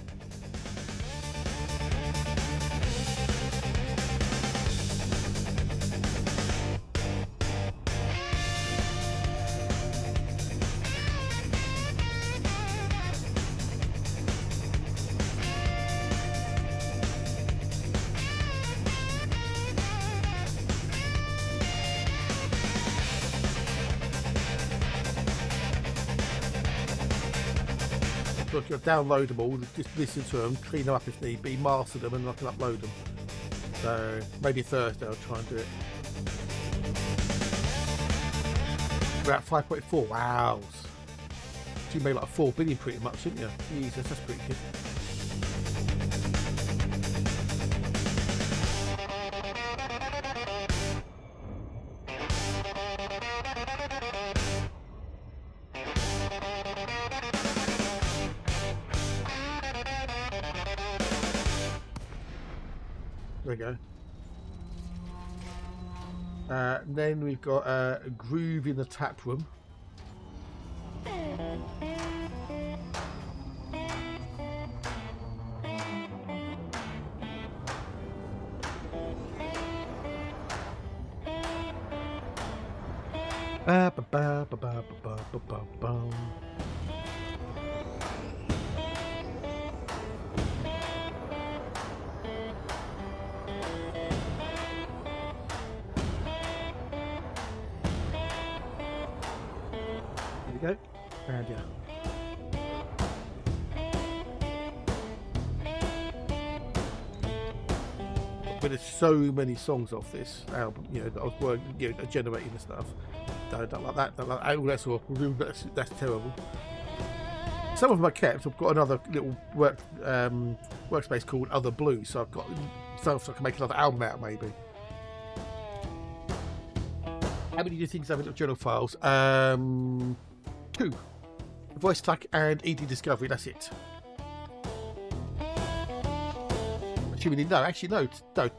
Look, you'll download them all, just listen to them, clean them up if need be, master them, and I can upload them. So maybe Thursday I'll try and do it. We're at 5.4. Wow. So you made like 4 billion pretty much, didn't you? Jesus, that's pretty good. There we go. Then we've got a Groove in the Tap Room. Go. And yeah. But there's so many songs off this album, you know, that I was working, you know, generating and stuff. Don't like that. Don't like that. Oh, that's awful. That's terrible. Some of them I kept. I've got another little workspace called Other Blues, so I've got stuff so I can make another album out maybe. How many do you think have in little journal files? 2. Voice Track and ED Discovery, that's it. Assuming no, actually no,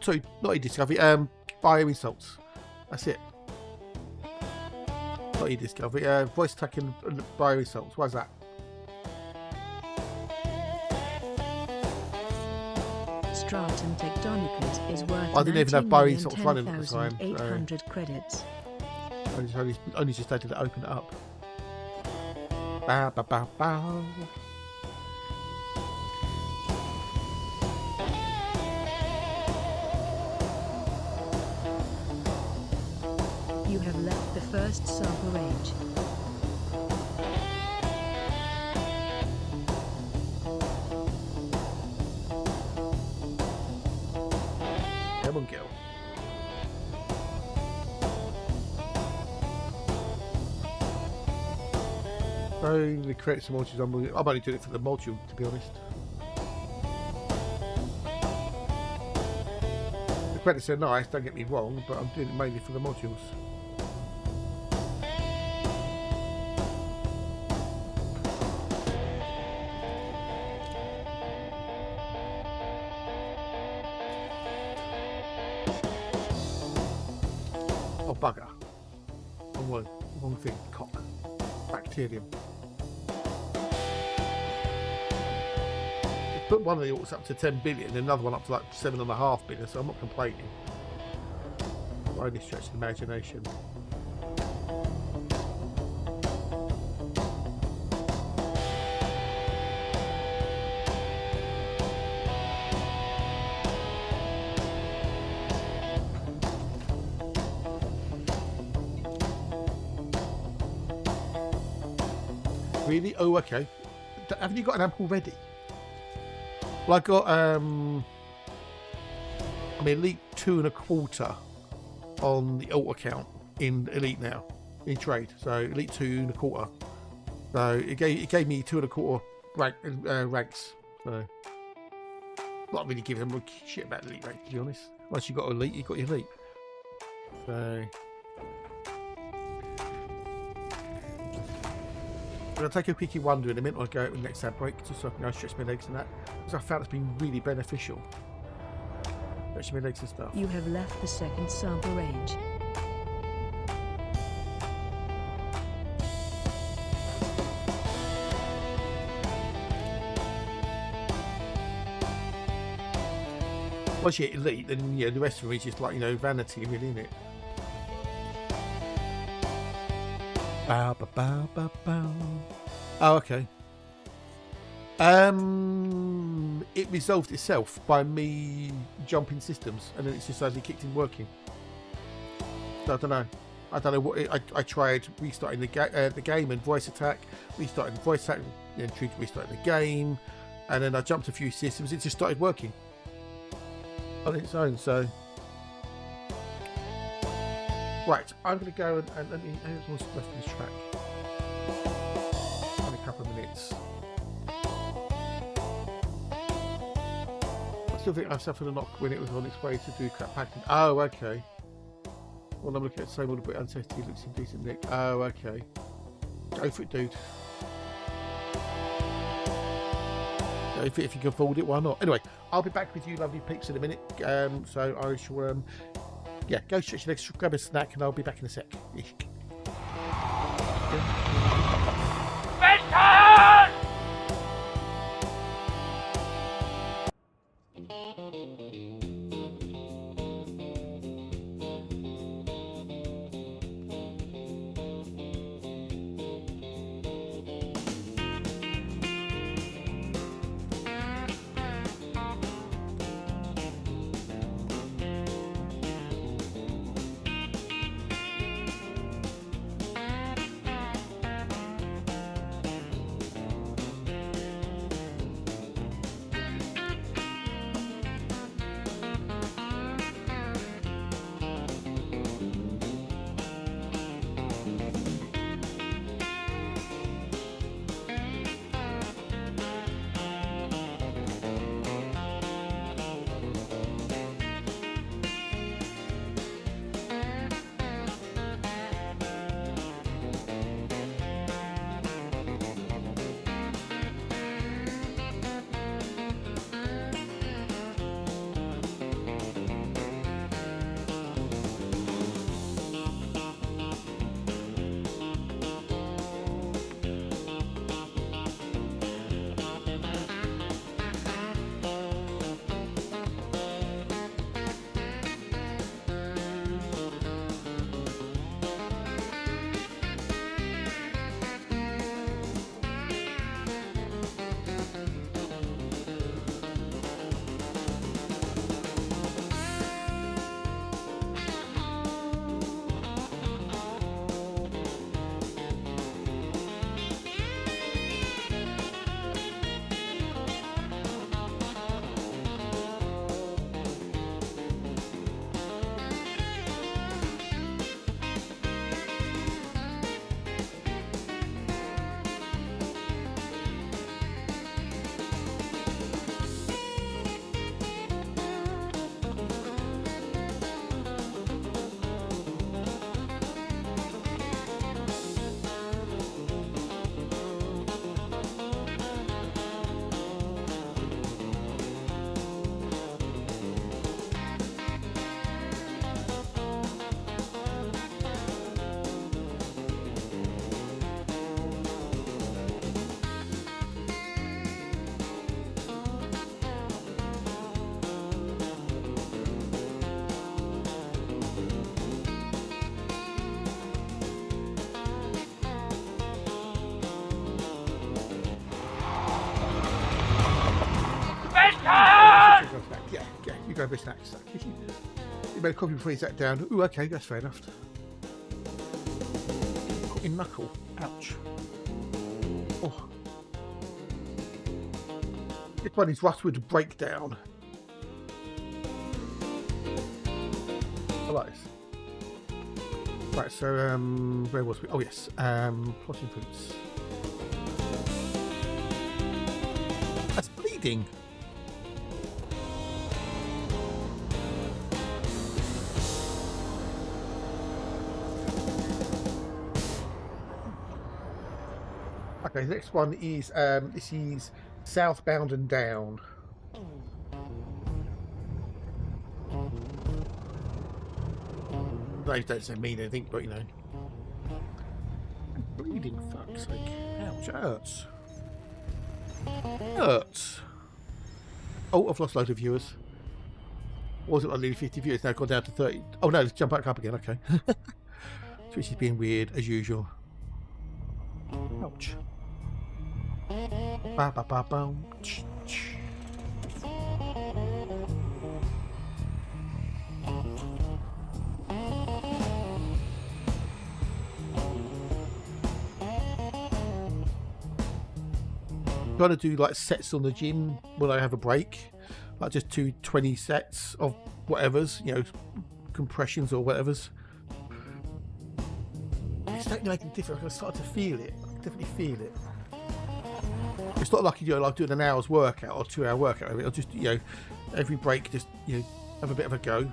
2, not ED Discovery, Bio Insults. That's it. Not ED Discovery, Voice Track and Bio Insults, why's that? Stratum Tectonicus is worth I didn't even have Bio Insults running at the time. 800 credits. Only just had to open it up. Bow, bow, bow, bow. You have left the first sample age. Come on, girl. So the credits and modules, I'm only doing it for the module, to be honest. The credits are nice, don't get me wrong, but I'm doing it mainly for the modules. Wrong thing. Cock. Bacterium. Put one of the orcs up to 10 billion, and another one up to like 7.5 billion, so I'm not complaining. I only stretch the imagination. Really? Oh, okay. Haven't you got an amp already? Well, I got I'm elite 2.25 on the alt account in elite now, in trade. So elite 2.25. So it gave me 2.25 ranks. So not really giving them a shit about elite rank, to be honest. Once you got elite, you got your elite. So I'm going to take a quickie wander in a minute. I'll go at the next ad break just so I can go stretch my legs and that. Because I found it's been really beneficial. Stretching my legs and stuff. You have left the second sample range. Once you hit elite, then yeah, the rest of it is just like, you know, vanity, really, isn't it? Bow, bow, bow, bow, bow. Oh, okay. It resolved itself by me jumping systems, and then it's just suddenly kicked in working. So I don't know. I don't know what I tried restarting the game and voice attack, restarting voice attack, then restarting the game, and then I jumped a few systems. It just started working on its own. So right, I'm going to go and let me. What's the rest of this track? In a couple of minutes. I still think I suffered a knock when it was on its way to do crap packing. Oh, okay. Well, I'm looking at the same order, but Ancestry looks in decent nick. Oh, okay. Go for it, dude. If you can afford it, why not? Anyway, I'll be back with you lovely peeps in a minute. So I shall, yeah, go stretch your legs, grab a snack, and I'll be back in a sec. Strawberry snacks. You made a copy before you sat down. Ooh, okay, that's fair enough. Got your knuckle. Ouch. Oh. This one is Rustwood Breakdown. I like this. Right, so where was we? Oh yes, plotting boots. That's bleeding. Okay, the next one is this is Southbound and Down. They don't mean anything, but you know. Bleeding, fuck's sake. Ouch, it hurts. Hurts. Oh, I've lost loads of viewers. Was it like nearly 50 viewers? Now gone down to 30. Oh no, let's jump back up again, okay. Twitch is being weird as usual. Ouch. Ba ba ba ba. Trying to do like sets on the gym when I have a break, like just 20 sets of whatever's, you know, compressions or whatever's. It's starting to make a difference. I start to feel it. I can definitely feel it. It's not like you do like doing an hour's workout or 2 hour workout. It'll just, you know, every break just, you know, have a bit of a go.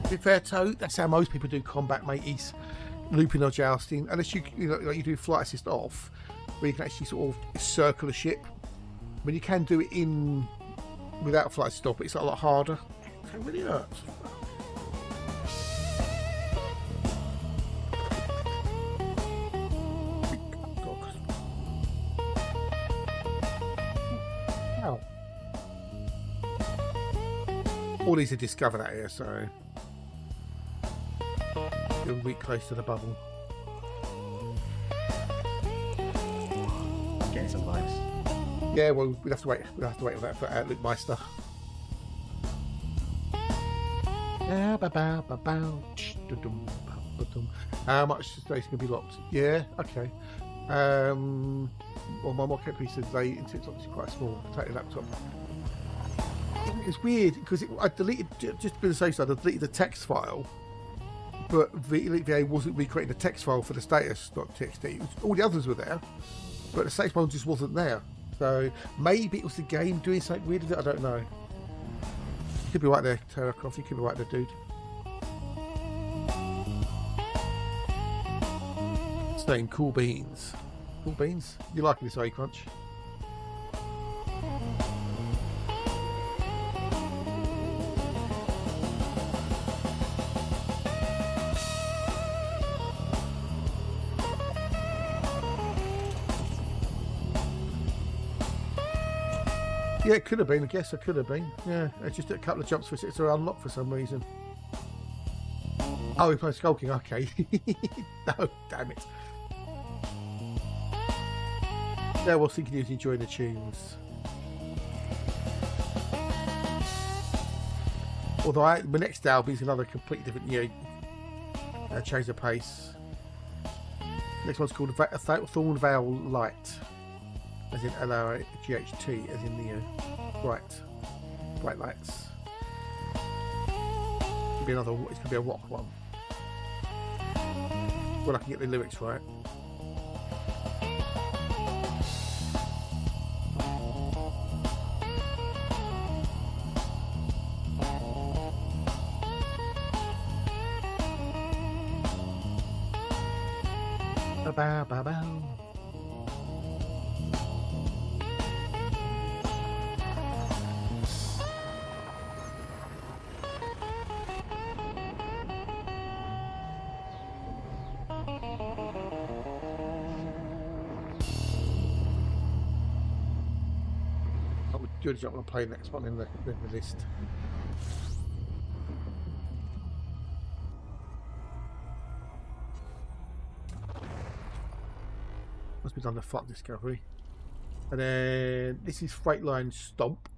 To be fair, Toe, that's how most people do combat, mateys. Looping or jousting, unless you know, like you do flight assist off, where you can actually sort of circle a ship. I mean, you can do it in without flight assist off, but it's a lot harder. It really hurts. Ow. All these are discovered out here, so. A week close to the bubble. Getting some lives. Yeah, well, we'll have to wait. We'll have to wait for that for Outlook Meister. How much space can be locked? Yeah, okay. Well, my mock entry says they it's obviously quite small. Take the laptop. It's weird because I deleted just to be the safe side. I deleted the text file. But VA wasn't recreating the text file for the status.txt. All the others were there, but the status file just wasn't there. So maybe it was the game doing something weird with it. I don't know. You could be right there, Terracoff. You could be right there, dude. Saying cool beans. Cool beans? You liking this, Crunch? Yeah, it could have been. I guess it could have been. Yeah, it's just a couple of jumps for it to unlock for some reason. Oh, we played skulking. Okay. No, damn it. Yeah, I was thinking he was enjoying the tunes. Although my next album is another completely different, you know, change of pace. Next one's called Thornvale Light. As in LRGHT, as in the bright lights. It's gonna be a rock one. Well, I can get the lyrics right. Ba ba ba. Good job. I'm play the next one in the list. we've done the front discovery. And then this is Freight Line Stomp.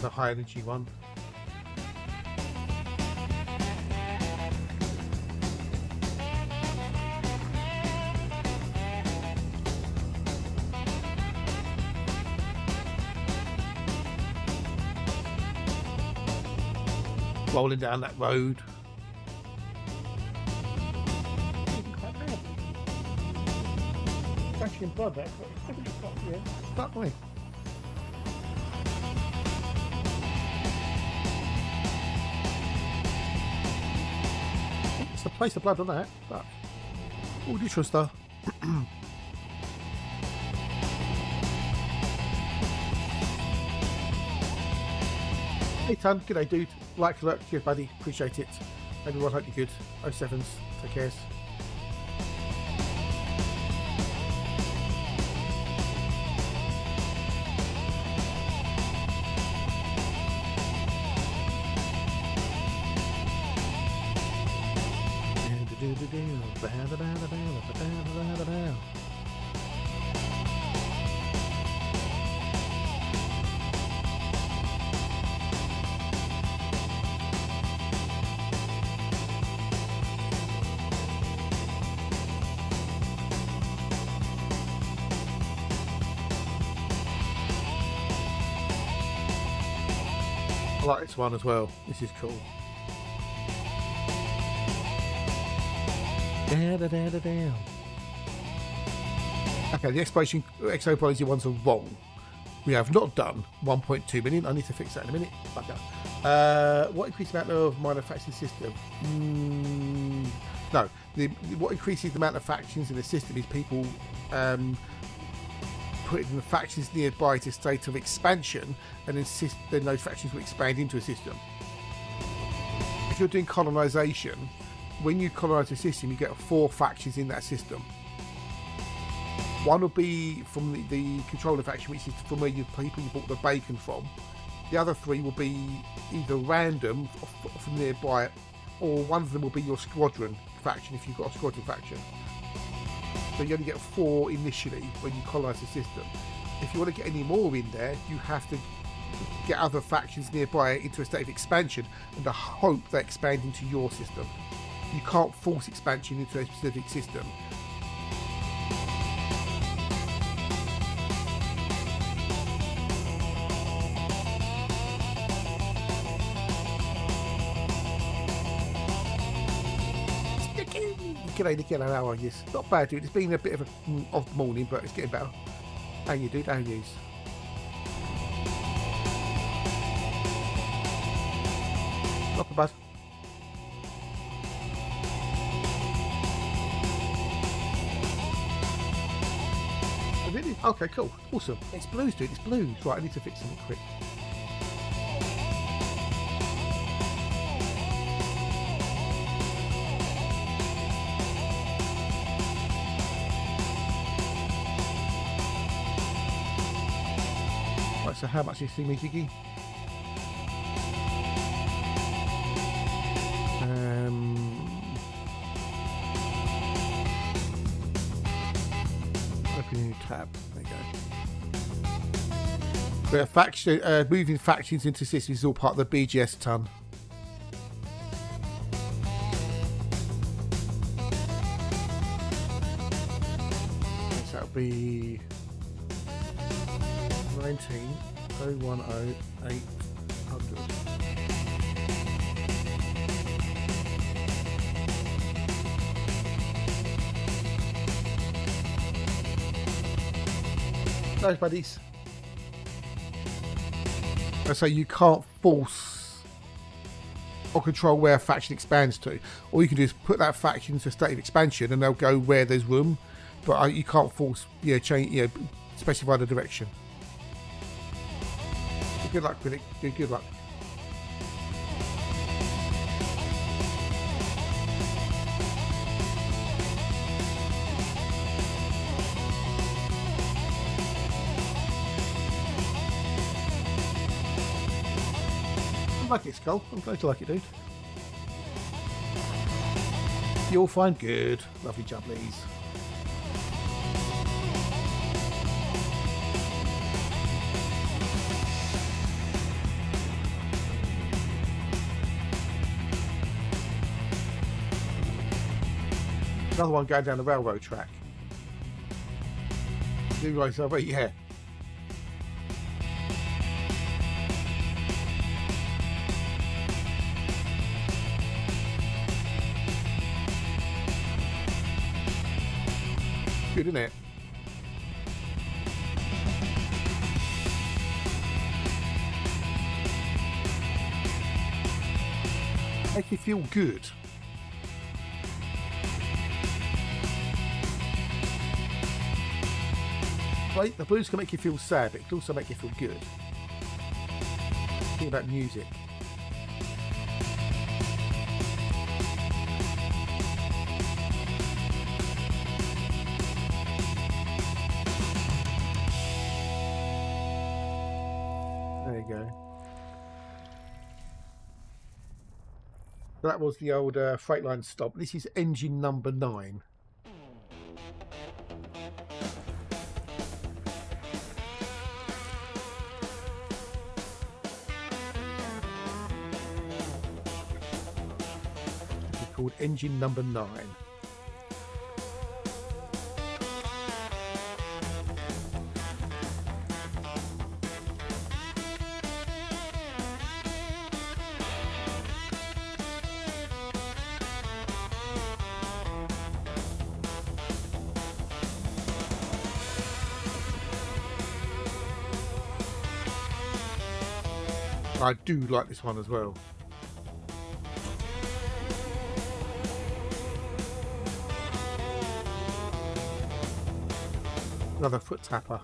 The high energy one. Rolling down that road. It's actually in blood, that. Fuck me. It's the place of blood on that, but all neutral star. Hey Tan, g'day dude. Like alert, cheers buddy, appreciate it. Everyone, hope you're good. 07s, take cares. I like this one as well. This is cool. Okay, the exploration exopolicy ones are wrong. We have not done 1.2 million. I need to fix that in a minute. What increased the amount of manufacturing system? No. What increases the amount of factions in the system is people putting the factions nearby to a state of expansion, and then those factions will expand into a system. If you're doing colonisation, when you colonise a system, you get 4 factions in that system. One will be from the controller faction, which is from where people you bought the bacon from. The other 3 will be either random from nearby, or one of them will be your squadron faction if you've got a squadron faction. So you only get 4 initially when you colonise the system. If you want to get any more in there, you have to get other factions nearby into a state of expansion and to hope they expand into your system. You can't force expansion into a specific system. G'day Nicky, hello, how are you? Not bad dude, it's been a bit of an off morning, but it's getting better. How you dude, how are you? Not bad. Oh, really? Okay, cool, awesome. It's blues dude, it's blues. Right, I need to fix something quick. So how much is Thingy Jiggy? Open a new tab. There you go. The faction, moving factions into systems is all part of the BGS ton. So that'll be 19,010,800. Nice buddies. So you can't force or control where a faction expands to. All you can do is put that faction into a state of expansion and they'll go where there's room. but you can't force, change, specify the direction. Good luck with it. Good luck. I like it, Skull. I'm glad you like it, dude. You'll find good. Lovely jubblies. Another one going down the railroad track. You guys over, yeah. Good, isn't it? Make you feel good. Right, the blues can make you feel sad, but it can also make you feel good. Think about music. There you go. That was the old Freightliner stop. This is engine number 9. Called engine number 9. I do like this one as well. Another foot tapper.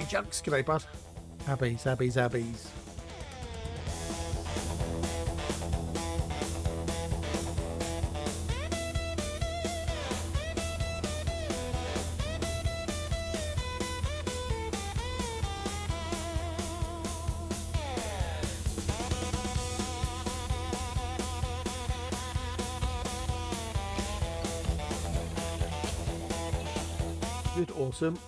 Junks, g'day bud. Abbies. Good, awesome.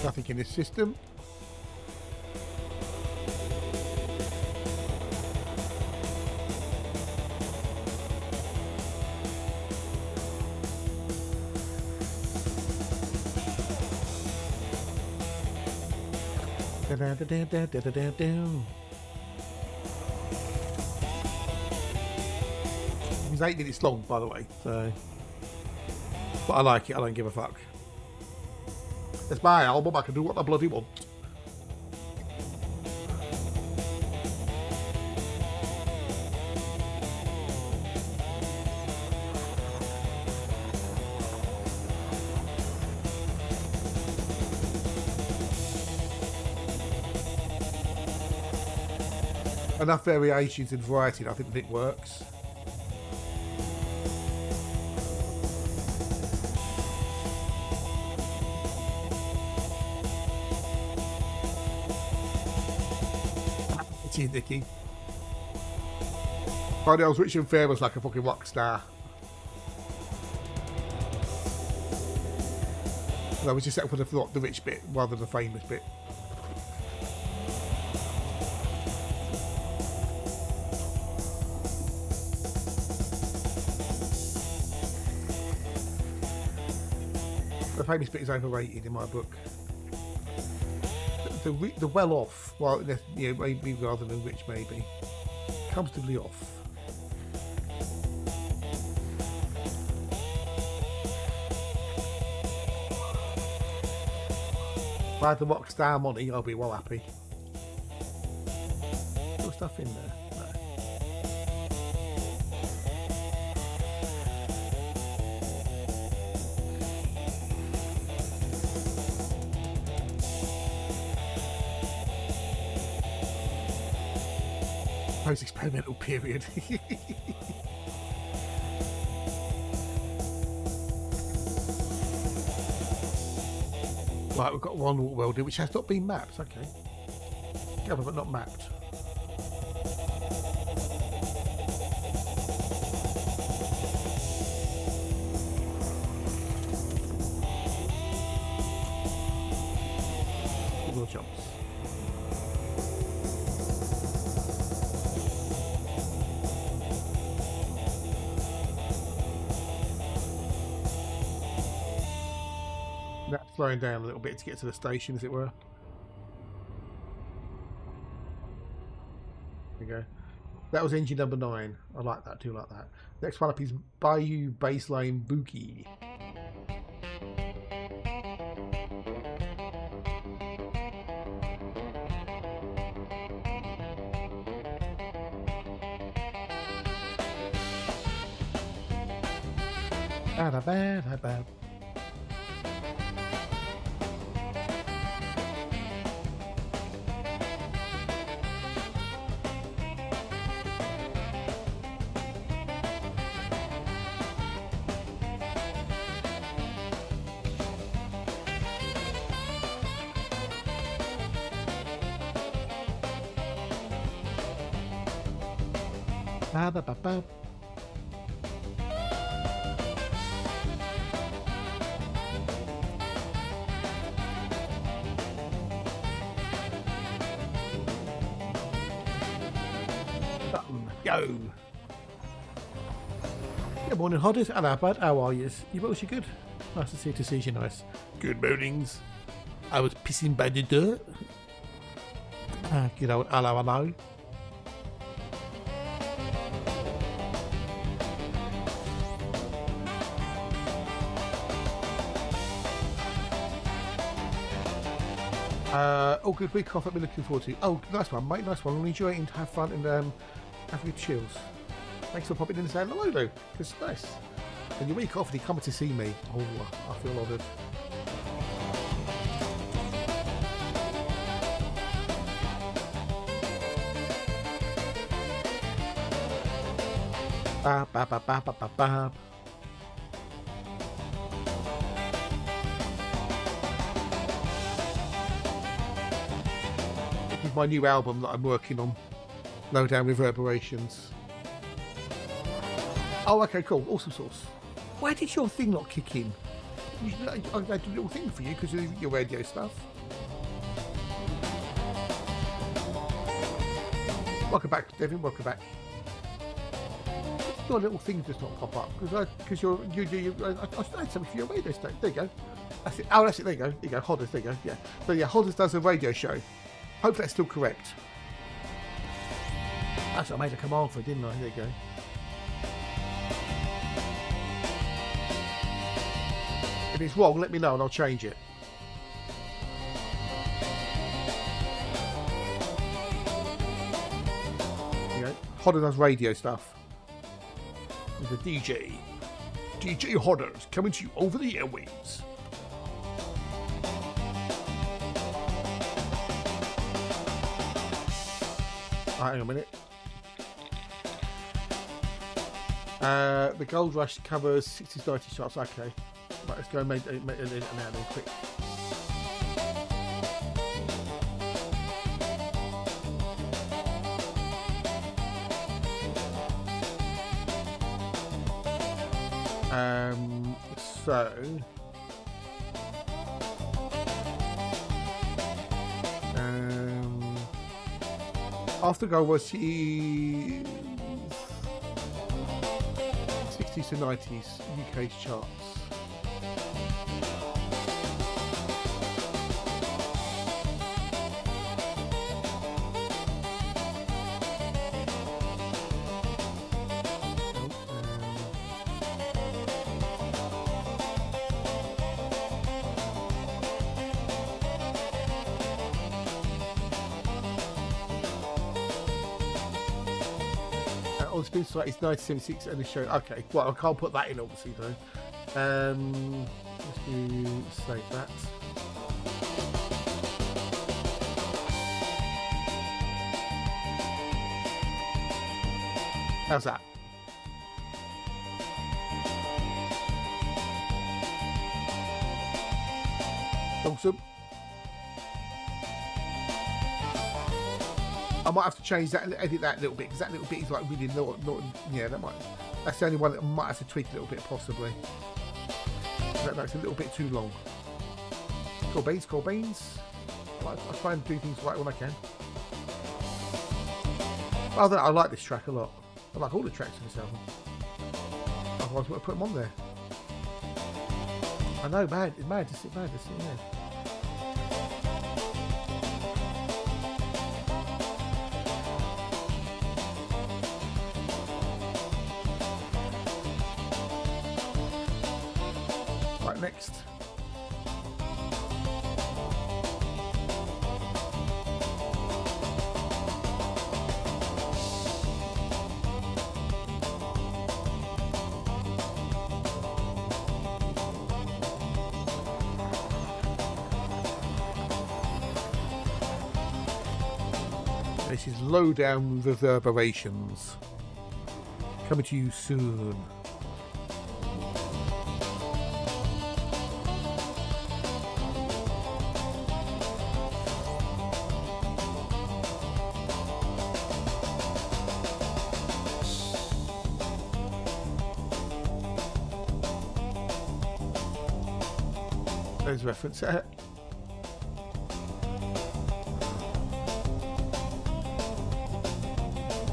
Nothing in this system. Da-da-da-da-da-da-da-da. It's 8 minutes long, by the way, so. But I like it, I don't give a fuck. It's my album, I can do what I bloody want. Enough variations and variety, and I think it works. Cheers, Nicky. Friday, I was rich and famous like a fucking rock star. No, we just set up for the rich bit rather than the famous bit. The famous bit is overrated in my book. The well-off, well, you know, maybe rather than rich, maybe comfortably off. If I had the rock star money, I'll be well happy. Put stuff in there. No. Post-experimental period. Right, we've got one world which has not been mapped. Okay, yeah, but not mapped. Little jumps. That's slowing down a little bit to get to the station, as it were. There we go. That was engine number 9. I like that, do like that. Next one up is Bayou Baseline Bookie. Ba-da-ba-da-ba. Ba-ba-ba-ba. Go. Good morning, Hodders. Hello, bud. How are you? You both, you good? Nice to see you. Nice. Good mornings. I was pissing by the dirt. You know, hello. Oh, good week off. I've been looking forward to. Oh, nice one, mate. Nice one. I'll enjoy it and have fun and have good chills. Thanks for popping in and saying hello, though. It's nice. And your week off and you're coming to see me. Oh, I feel honoured. Ba ba ba ba ba ba ba. My new album that I'm working on, Low Down Reverberations. Oh, okay, cool, awesome sauce. Why did your thing not kick in? I did a little thing for you because of your radio stuff. Welcome back, Devin. Welcome back. Your little thing does not pop up because I had something for your radio station. There you go. That's it. Oh, that's it. There you go. There you go. Hodders. There you go. Yeah. So yeah, Hodders does a radio show. Hope that's still correct. That's what I made a command for, didn't I? There you go. If it's wrong, let me know and I'll change it. You know, Hodder does radio stuff. He's a DJ. DJ Hodder's coming to you over the airwaves. Hang on a minute. The Gold Rush covers 60s, 90s shots. Okay. Right, let's go and make it now then, quick. So after Gold Rush, 60s to 90s UK's charts. It's been like it's 1976 and the show. Okay, well I can't put that in obviously though. Let's do save that. How's that? Awesome. I might have to change that and edit that a little bit because that little bit is like really not yeah, that's the only one that I might have to tweak a little bit possibly. That's a little bit too long. Cool beans. I try and do things right when I can. Other than that, I like this track a lot. I like all the tracks in this album. Otherwise I would put them on there. I know, man, it's mad to sit there. Next. This is Low Down Reverberations. Coming to you soon. There's a reference.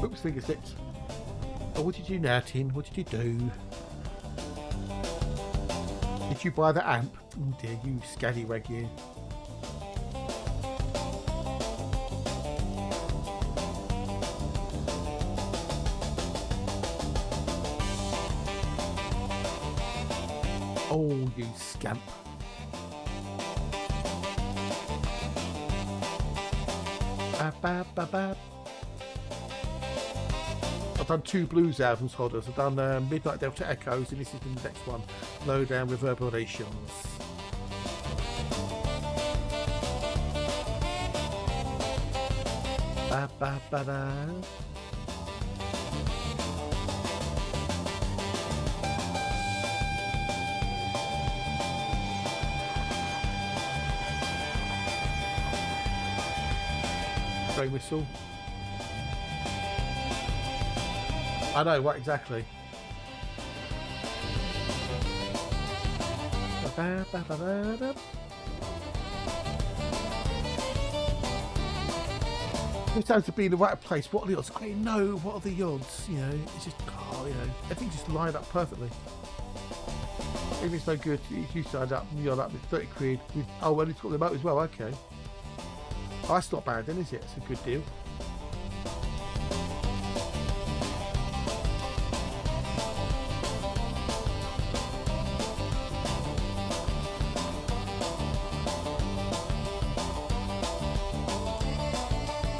Oops, finger slipped. Oh, what did you do now, Tin? What did you do? Did you buy the amp? Oh dear, you scallywag, you. Oh, you scamp. I've done 2 blues albums, Hodders. I've done Midnight Delta Echoes, and this is the next one, Low Down Reverberations. Train whistle. I know, right, exactly. It sounds to be in the right place. What are the odds? I know, what are the odds? You know, it's just, everything just lined up perfectly. If it's no good, you signed up, you're up with 30 quid. Oh, well, it's got the motor as well, okay. Oh, that's not bad then, is it? It's a good deal.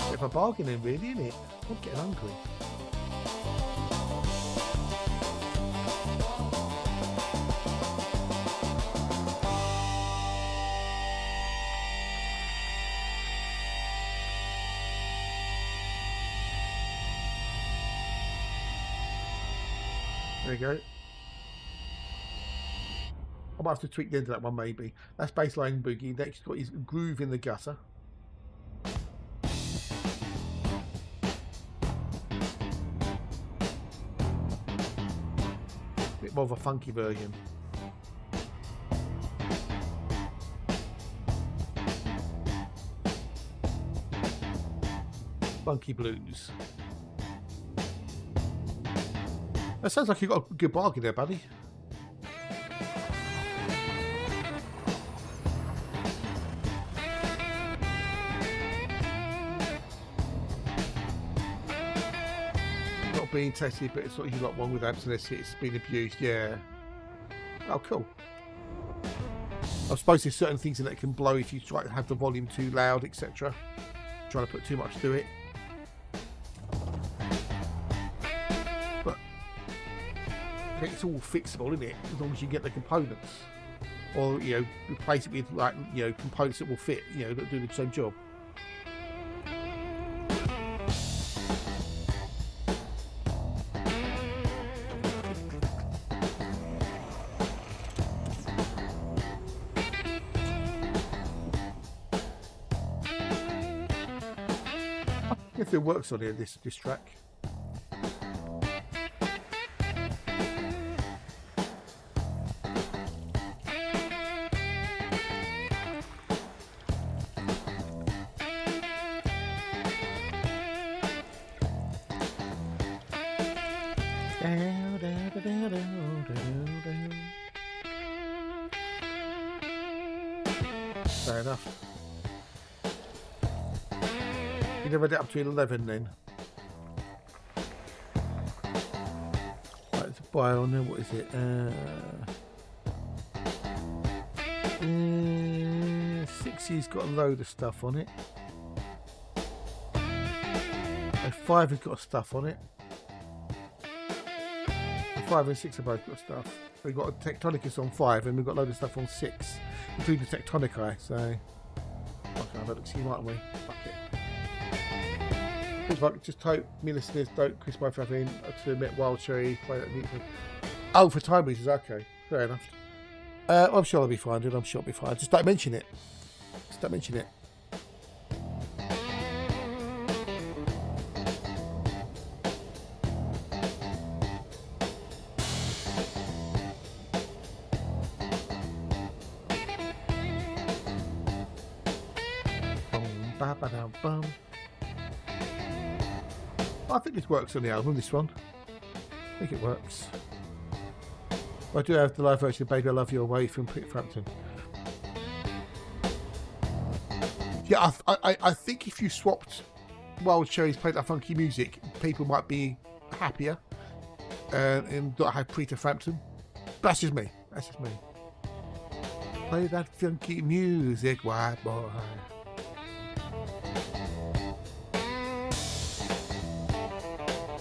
Bit of a bargain then, really, isn't it? I'm getting hungry. There you go. I might have to tweak the end of that one, maybe. That's baseline boogie. Next, got his groove in the gutter. Bit more of a funky version. Funky blues. That sounds like you got a good bargain there, buddy. Not being tested, but it's not you got one with abstinence. It's been abused. Yeah. Oh, cool. I suppose there's certain things in that can blow if you try to have the volume too loud, etc. Trying to put too much to it. It's all fixable, isn't it? As long as you get the components, or you know, replace it with like components that will fit, that do the same job. I guess it works on here. This track. Fair enough. You never get up to 11 then. Right, it's a bio on there. What is it? 60's got a load of stuff on it. 5 has got stuff on it. 5 and 6 have both got stuff. We've got a Tectonicus on 5 and we've got a load of stuff on 6, including the Tectonici, so okay, have a look, see, mightn't we? Fuck it. Please, like, just hope me listeners don't Chris my having to admit Wild Cherry play that neatly. Oh, for time reasons, okay, fair enough. I'm sure I'll be fine, dude. I'm sure I'll be fine. Just don't mention it. Just don't mention it. I think this works on the album, this one. I think it works. I do have the live version of Baby I Love Your Way from Frampton. Yeah, I think if you swapped Wild Cherries, played that funky music, people might be happier and not have Peter Frampton. But that's just me. That's just me. Play that funky music, white boy.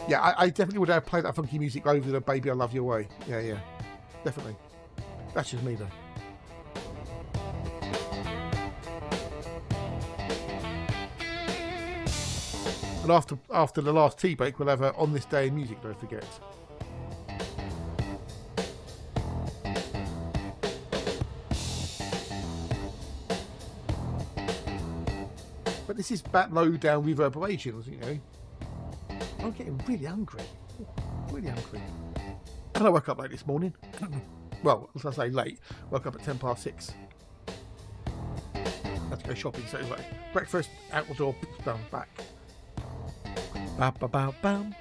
Yeah, I definitely would have played that funky music over the Baby I Love Your Way. Yeah, definitely. That's just me though. And after the last tea break, we'll have a On This Day in Music, don't forget. But this is back low down reverberations, I'm getting really hungry. Really hungry. And I woke up late this morning. Well, as I say late, woke up at 6:10. Had to go shopping, so it was like breakfast, out the door, done, back. Ba-ba-ba-bam.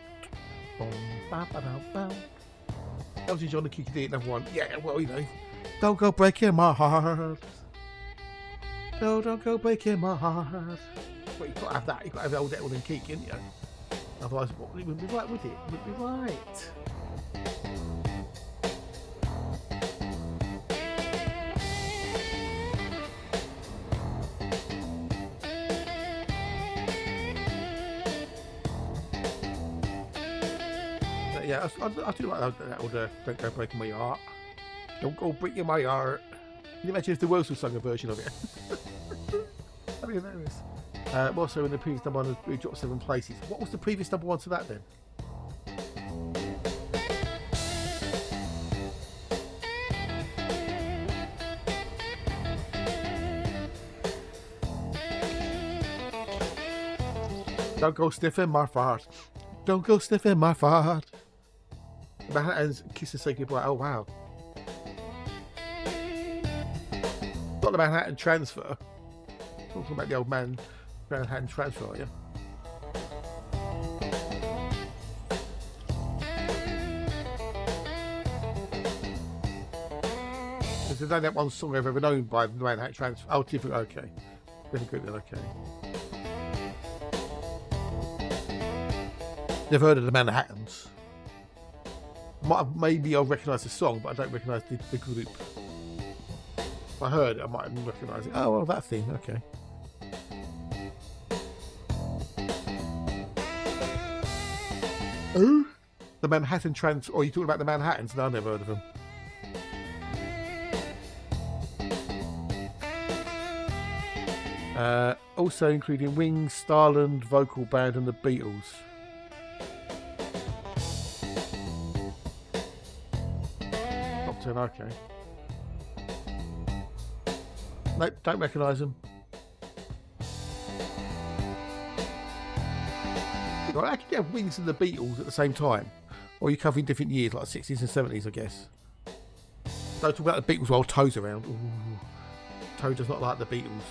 Ba-ba-ba-bam. Elton John and Kiki D, another one. Yeah, well, don't go breaking my heart. No, don't go breaking my heart. But you've got to have that. You've got to have old Ethel and Keek, haven't you? Otherwise, it wouldn't be right, would it? It wouldn't be right. But yeah, I do like that old Don't Go Breaking My Heart. Don't go breaking my heart. Can you imagine if the Worlds sung a version of it? That'd be hilarious. Also, in the previous number one, we dropped 7 places. What was the previous number one to that then? Don't go sniffing my fart. Don't go sniffing my fart. Manhattan's Kiss and Say Goodbye. Oh, wow. Not the Manhattan Transfer. Talking about the old man Manhattan Transfer, are you? Because there's only that one song I've ever known by the Manhattan Transfer. Oh, different. Okay. Really good then, okay. Never heard of the Manhattans. Maybe I'll recognise the song, but I don't recognise the group. If I heard it, I might recognise it. Oh, well, that thing, okay. Oh? The Manhattan Trans... Or are you talking about the Manhattans? No, I've never heard of them. Also including Wings, Starland, Vocal Band and the Beatles. Top 10, okay. Nope, don't recognise them. How can you have Wings and the Beatles at the same time? Or are you covering different years, like 60s and 70s, I guess? Don't talk about the Beatles while Toe's around. Ooh. Toe does not like the Beatles.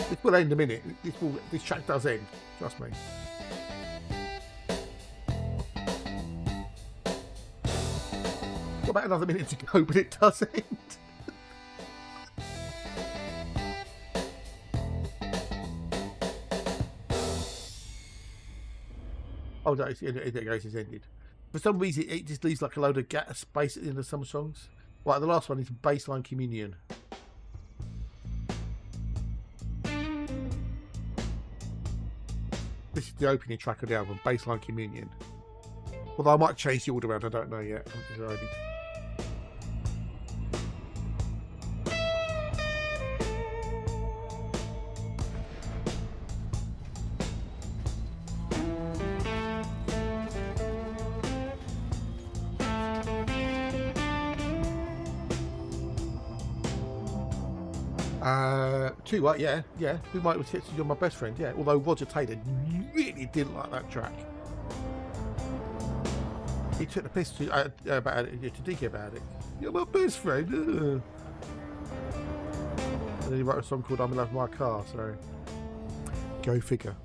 This will end in a minute. This track does end. Trust me. Got about another minute to go, but it does end. Oh no, it's ended. For some reason, it just leaves like a load of space at the end of some songs. Right, the last one is Baseline Communion. This is the opening track of the album, Baseline Communion. Although I might change the order around, I don't know yet. I haven't decided. Too right, yeah. We might have texted you on My Best Friend, yeah. Although Roger Taylor really didn't like that track. He took the piss about it, to Dicky about it. You're my best friend. And then he wrote a song called I'm in Love with My Car, so go figure.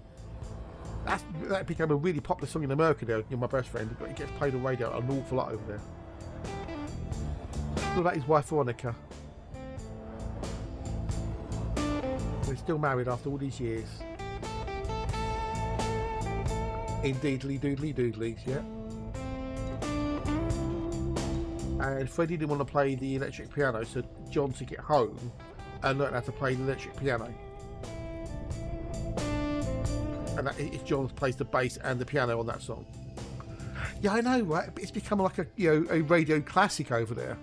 That became a really popular song in America though, You're My Best Friend. It gets played on radio an awful lot over there. What about his wife Veronica? They're still married after all these years. Indeedly doodly doodlies, yeah. And Freddie didn't want to play the electric piano, so John took it home and learned how to play the electric piano. And it's John plays the bass and the piano on that song. Yeah, I know, right? It's become like a a radio classic over there,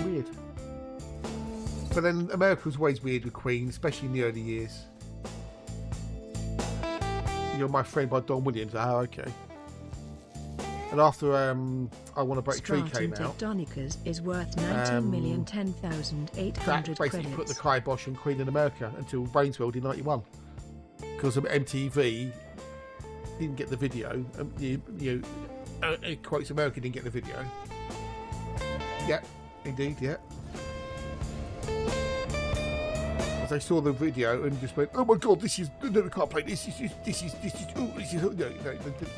Weird. But then America was always weird with Queen, especially in the early years. You're My Friend by Don Williams. Oh, okay. And after I Want to Break Tree came out, Tectonicas is worth 19,010,800 that basically put the kibosh on Queen in America until Rainsworld in '91, because MTV didn't get the video. Quotes America didn't get the video. Yeah, indeed, yeah. They saw the video and just went, "Oh my God, this is no, I can't play this. This is.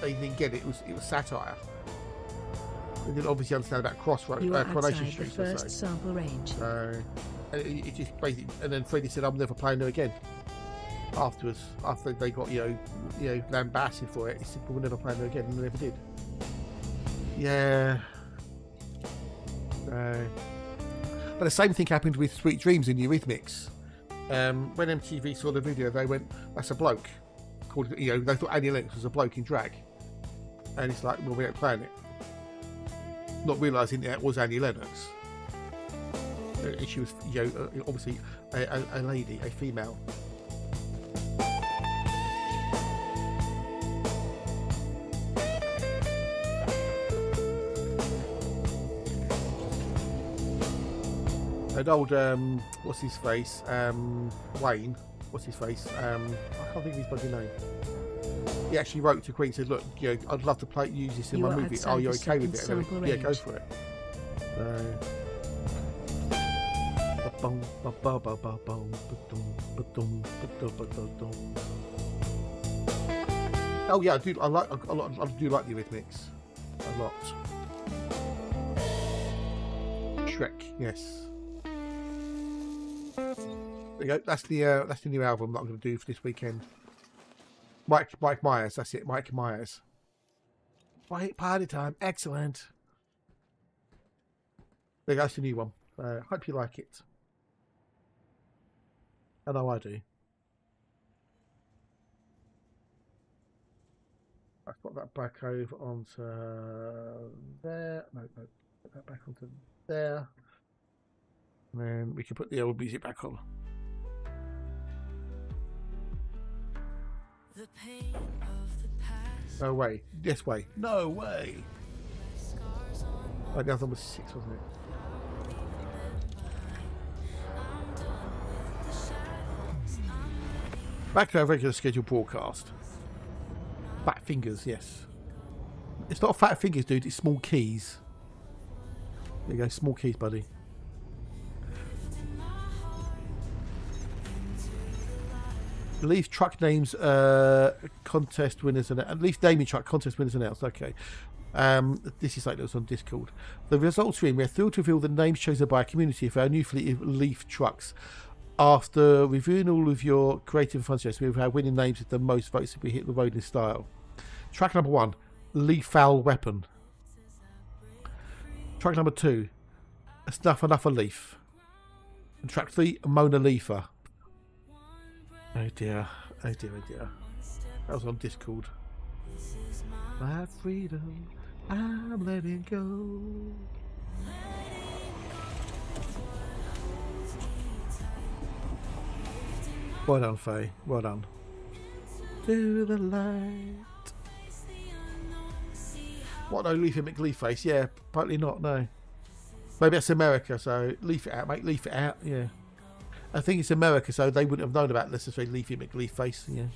They didn't get it. It was satire. They didn't obviously understand about crossroad, You are Coronation outside the Street, per first se. sample range. So, and it just basically, and then Freddie said, "I'm never playing her again." Afterwards, after they got lambasted for it, he said, "We'll never play her again," and they never did. Yeah. But the same thing happened with Sweet Dreams in Eurythmics. When MTV saw the video, they went, "That's a bloke." Called, they thought Annie Lennox was a bloke in drag, and it's like, well, we ain't playing it. Not realising that it was Annie Lennox. And she was, obviously a lady, a female. An old, what's his face? Wayne. What's his face? I can't think of his bloody name. He actually wrote to Queen and said, "Look, I'd love to use this in You my are movie. outside Are you the okay with it?" second sample Yeah, go range. for it. Oh yeah, I do like the Eurythmics a lot. Shrek, yes. There you go. That's the new album that I'm going to do for this weekend. Mike Myers, that's it. Mike Myers. Right, party time. Excellent. There you go, that's the new one. Hope you like it. I know I do. I'll put that back over onto there. No, put that back onto there. And then we can put the old music back on. The pain of the past. No way. Yes way. No way. Scars on Oh, the other one was 6, wasn't it? Back to our regular scheduled broadcast. Fat fingers, yes. It's not fat fingers, dude. It's small keys. There you go, small keys, buddy. Leaf truck names contest winners and Leaf naming truck contest winners announced. Okay. This is like that was on Discord. The results are in. We're thrilled to reveal the names chosen by our community for our new fleet of Leaf trucks. After reviewing all of your creative and fun suggestions, we've had winning names with the most votes if we hit the road in style. Track number 1, Leaf Foul Weapon. Track number 2, Enough a Leaf. And track 3, Mona Leafa. Oh dear, oh dear, oh dear. That was on Discord. My freedom, I'm letting go. Well done, Faye. Well done. To the light. What, no, Leafy McLeafface? Yeah, probably not, no. Maybe that's America, so leaf it out, mate. Leaf it out, yeah. I think it's America, so they wouldn't have known about, let's just say, Leafy McLeafface, yeah.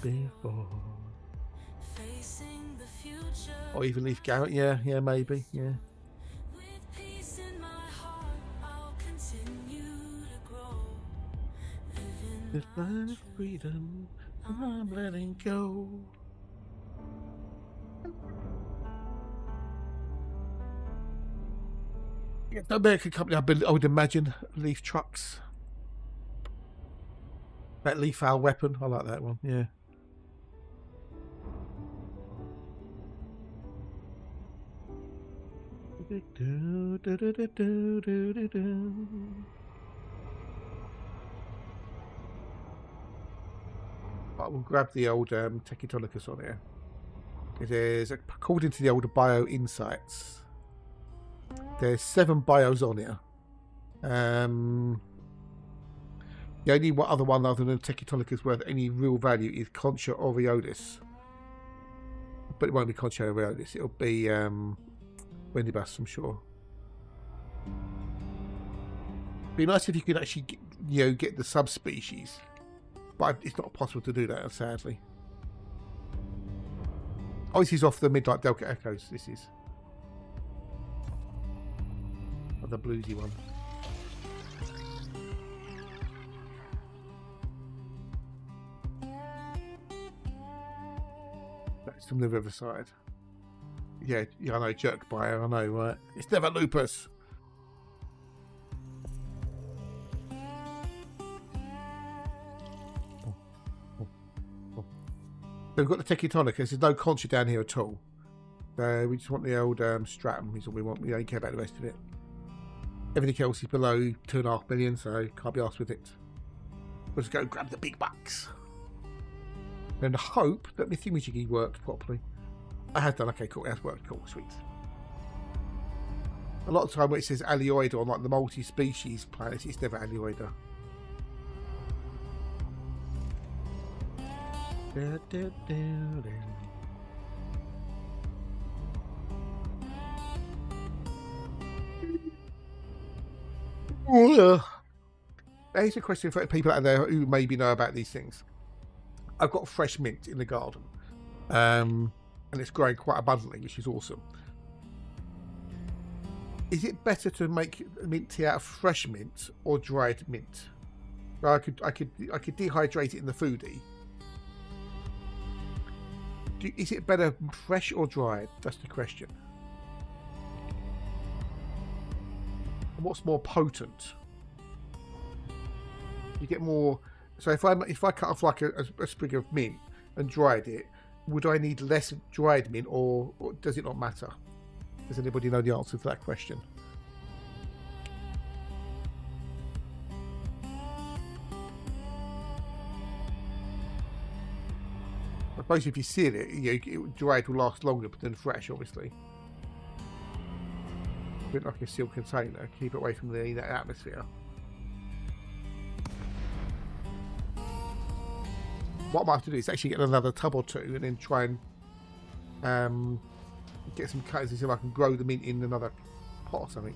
Before. Or even Leaf Garrett, yeah, maybe, yeah. This life of freedom, I'm letting go. Yeah, the American company, I would imagine, Leaf Trucks. That Leaf Foul Weapon, I like that one, yeah. I will grab the old Tektonicus on here. It is, according to the older Bio Insights, there's 7 bios on here. The only other one other than Tektonicus worth any real value is Concha Aureolis. But it won't be Concha Aureolis, it'll be Rendibus, I'm sure. Be nice if you could actually get the subspecies. But it's not possible to do that, sadly. Oh, this is off the Midnight Delta Echoes, this is. Oh, the bluesy one. That's from the Riverside. Yeah, I know, jerk buyer, I know, right? It's never lupus. We've got the Tectonic. There's no concha down here at all. So we just want the old stratum is all we want. We don't care about the rest of it. Everything else is below 2.5 million, so can't be asked with it. We'll just go grab the big bucks. And hope that my thingamajiggy worked properly. I have done. Okay, cool. It has worked. Cool. Sweet. A lot of time when it says Alioida on like the multi-species planets, it's never Alioida. Here's a question for people out there who maybe know about these things. I've got fresh mint in the garden, and it's growing quite abundantly, which is awesome. Is it better to make mint tea out of fresh mint or dried mint? I could dehydrate it in the foodie. Is it better fresh or dried? That's the question. And what's more potent? You get more. So if I cut off like a sprig of mint and dried it, would I need less dried mint, or does it not matter? Does anybody know the answer to that question? I suppose if you seal it, dried will last longer than fresh, obviously. A bit like a sealed container, keep it away from the atmosphere. What I might have to do is actually get another tub or two and then try and get some cutters and see if I can grow them in another pot or something.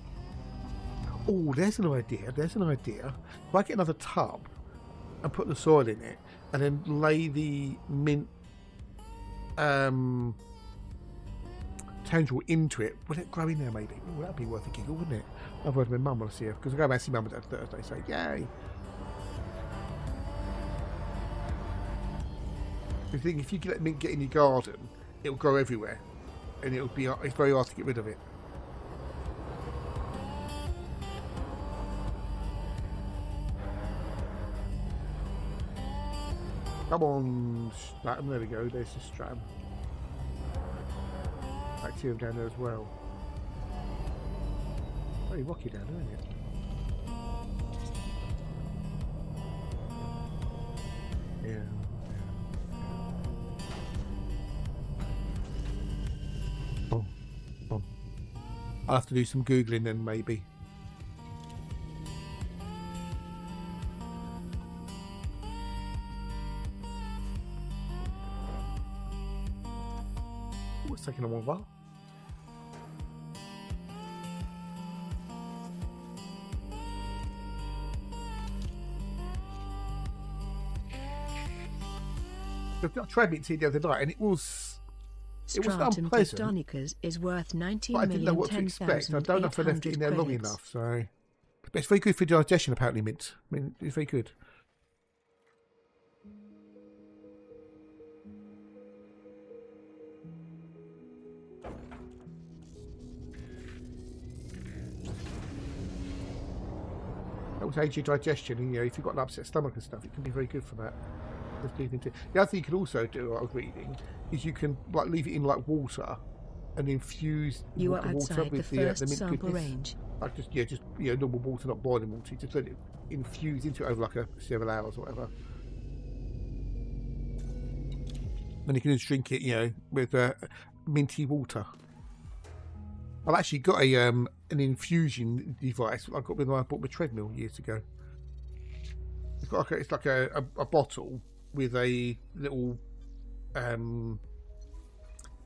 Oh, there's an idea. There's an idea. If I get another tub and put the soil in it and then lay the mint tendril into it, will it grow in there maybe? Oh, that'd be worth a giggle, wouldn't it? I've heard my mum want to see her, because I go back and see mum on Thursday, so yay. The thing, if you let mint get in your garden, it'll grow everywhere, and it's very hard to get rid of it. Come on, stratum. There we go. There's the stratum. Bacterium down there as well. Very rocky down there, isn't it? Yeah. I'll have to do some Googling then, maybe. Oh, it's taking a while. I tried mint tea the other night, and it was Stratum unpleasant. Pistonicas is worth But I didn't know what to expect. I don't know if I left it in there long credits. enough. So, but it's very good for digestion, apparently. Mint. I mean, it's very good. That will aid your digestion. And, if you've got an upset stomach and stuff, it can be very good for that. The other thing you can also do, I was reading, is you can leave it in water and infuse You are the water outside the with first the mint sample goodness. range. Just normal water, not boiling water. You just let it infuse into it over several hours or whatever. And you can just drink it, with minty water. I've actually got an infusion device I got when I bought my treadmill years ago. It's like a bottle with a little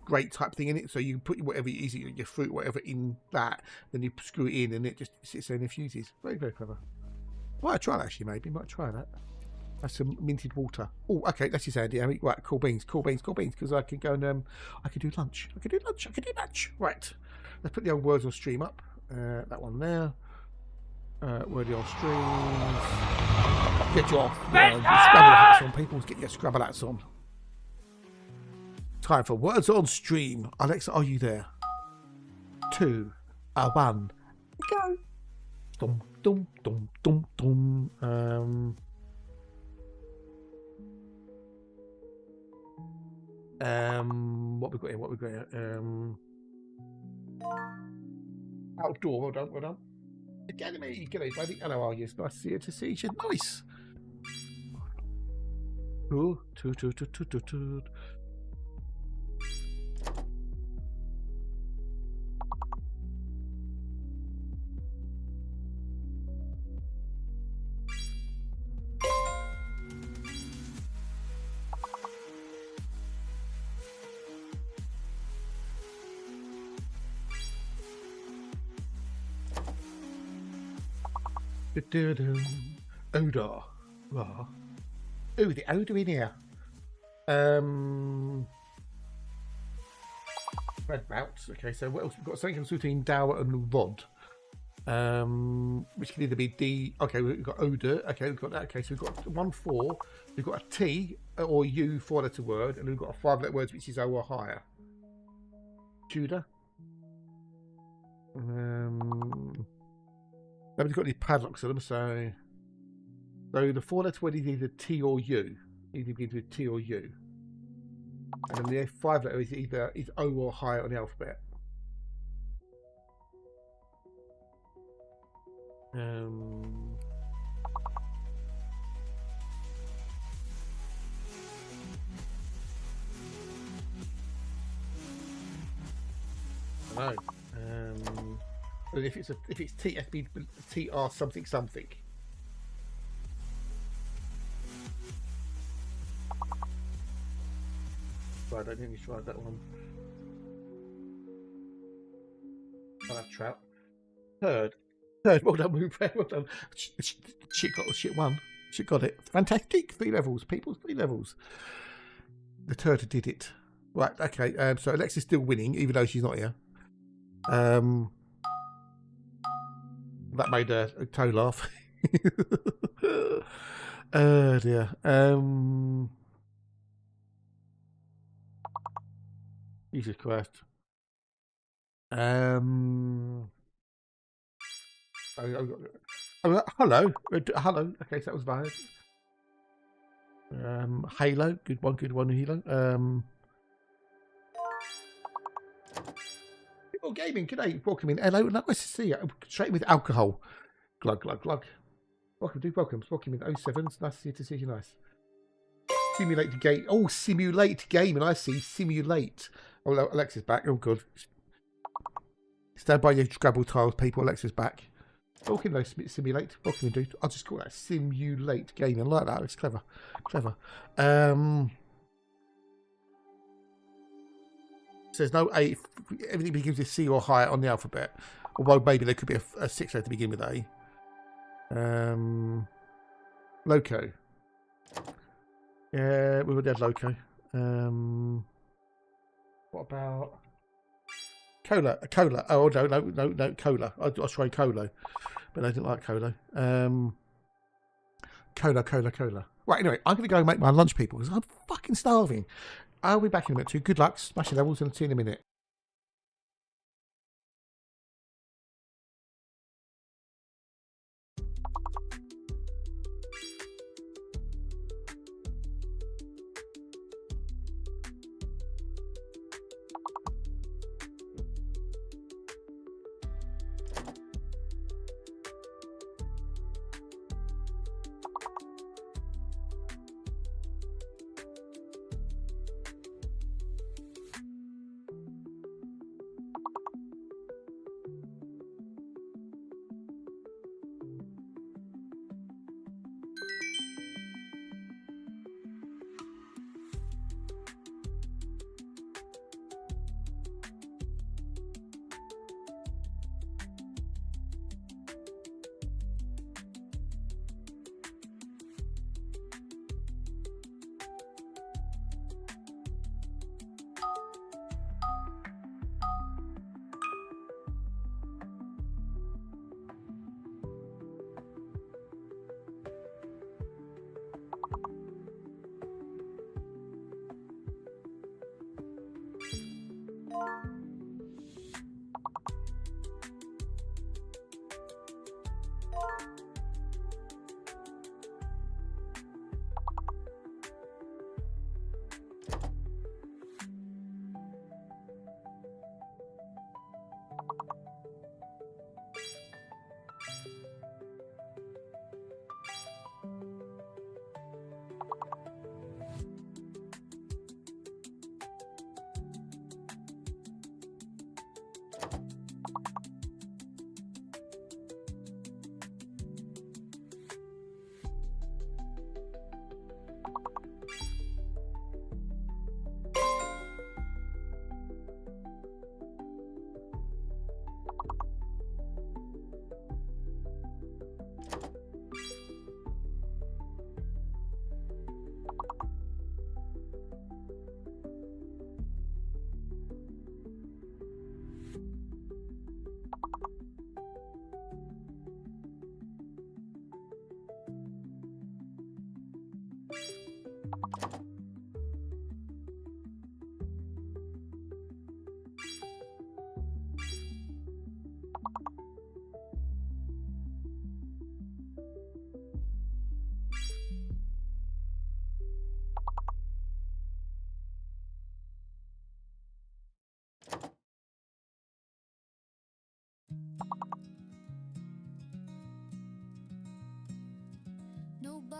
grate type thing in it, so you can put whatever it is, your fruit, whatever, in that, then you screw it in, and it just sits there and infuses. Very, very clever. Might try that actually. Maybe might try that. That's some minted water. Oh, okay, that's his idea. Right, cool beans, because I can go and I can do lunch. I can do lunch. Right. Let's put the old words on stream up. That one there. Wordy on streams. Get your scrabble hats on, people. Get your scrabble hats on. Time for words on stream. Alexa, are you there? 2, 1. Go. Dum dum dum dum dum. What we got here? What we got here? Outdoor. Well done. Well done. Academy. G'day, baby. Hello, are you? It's nice to see you. Nice. Ooh, toot. Odor. Oh, the odor in here. Red routes. Okay, so what else? We've got something else between dower and rod. Which can either be D. Okay, we've got odor. Okay, we've got that. Okay, so we've got 1 4. We've got a T or U 4-letter word, and we've got a 5-letter word which is O or higher. Tudor. Nobody's got any padlocks on them, so the 4-letter word is either T or U. Either begins with T or U. And then the 5-letter is either O or higher on the alphabet. I don't know. But if it's T, it has to be TR something. Right, I don't think we tried that one. I'll have trout. Third. Well done, Moonbear. Well done. Shit won. Shit got it. Fantastic. 3 levels, people. 3 levels. The turd did it. Right. Okay. So Alexa's still winning, even though she's not here. That made a toe laugh. Oh dear. Jesus Christ. Hello. Hello. Okay, so that was bad. Halo. Good one, Halo. People gaming. G'day. Welcome in. Hello. Nice to see you. Straight with alcohol. Glug. Welcome in 07s. Nice to see you. Nice. Simulate the game. Oh, simulate gaming. I see. Simulate. Oh, Alexa's back. Oh, good. Stand by your Scrabble tiles, people. Alexa's back. Welcome, though. Simulate. Welcome, dude. I'll just call that simulate gaming. I like that. It's clever. Says no A. Everything begins with C or higher on the alphabet. Although maybe there could be a 6-letter to begin with A. Loco. Yeah, we were dead Loco. What about Cola? Oh no, Cola. I tried Colo, but I didn't like Colo. Cola. Right, anyway, I'm gonna go and make my lunch, people, because I'm fucking starving. I'll be back in a minute too. Good luck, smashing levels, and I'll see you in a minute.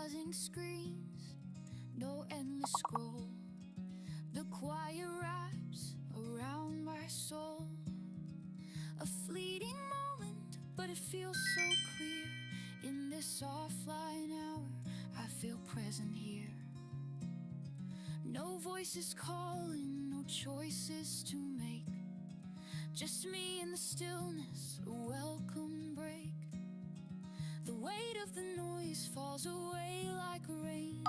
buzzing screens, no endless scroll. The quiet wraps around my soul. A fleeting moment, but it feels so clear. In this offline hour, I feel present here. No voices calling, no choices to make. Just me in the stillness, a welcome break. The weight of the noise falls away like rain,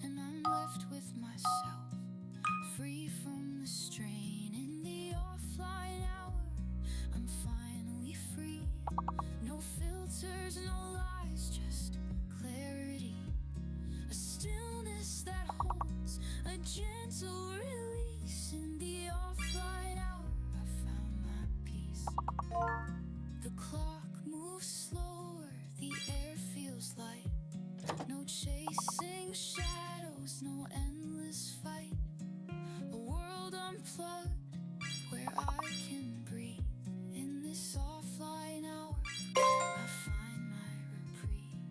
and I'm left with myself, free from the strain. In the offline hour, I'm finally free. No filters, no lies, just clarity. A stillness that holds a gentle release. In the offline hour, I found my peace. The clock moves slower, the air feels light. No chasing shadows, no endless fight. A world unplugged where I can breathe. In this offline hour, I find my reprieve.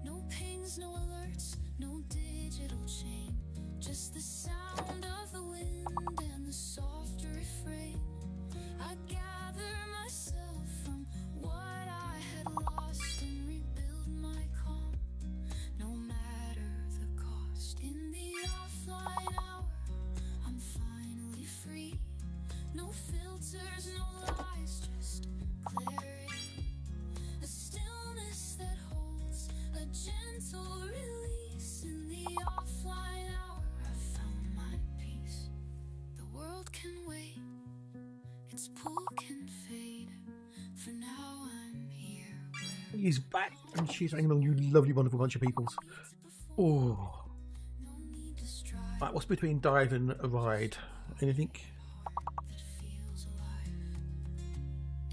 No pings, no alerts, no digital chain. Just the sound of the wind and the soft refrain. I gather myself from what I had lost and rebuild my calm, no matter the cost. In the offline hour, I'm finally free. No filters, no lies, just clarity. A stillness that holds a gentle release. In the offline hour, I found my peace. The world can wait, its pull can fade. For now I'm here where He's back and she's hanging on, you lovely, wonderful bunch of peoples. Oh. no need to strive Right, what's between dive and a ride? Anything? that feels alive.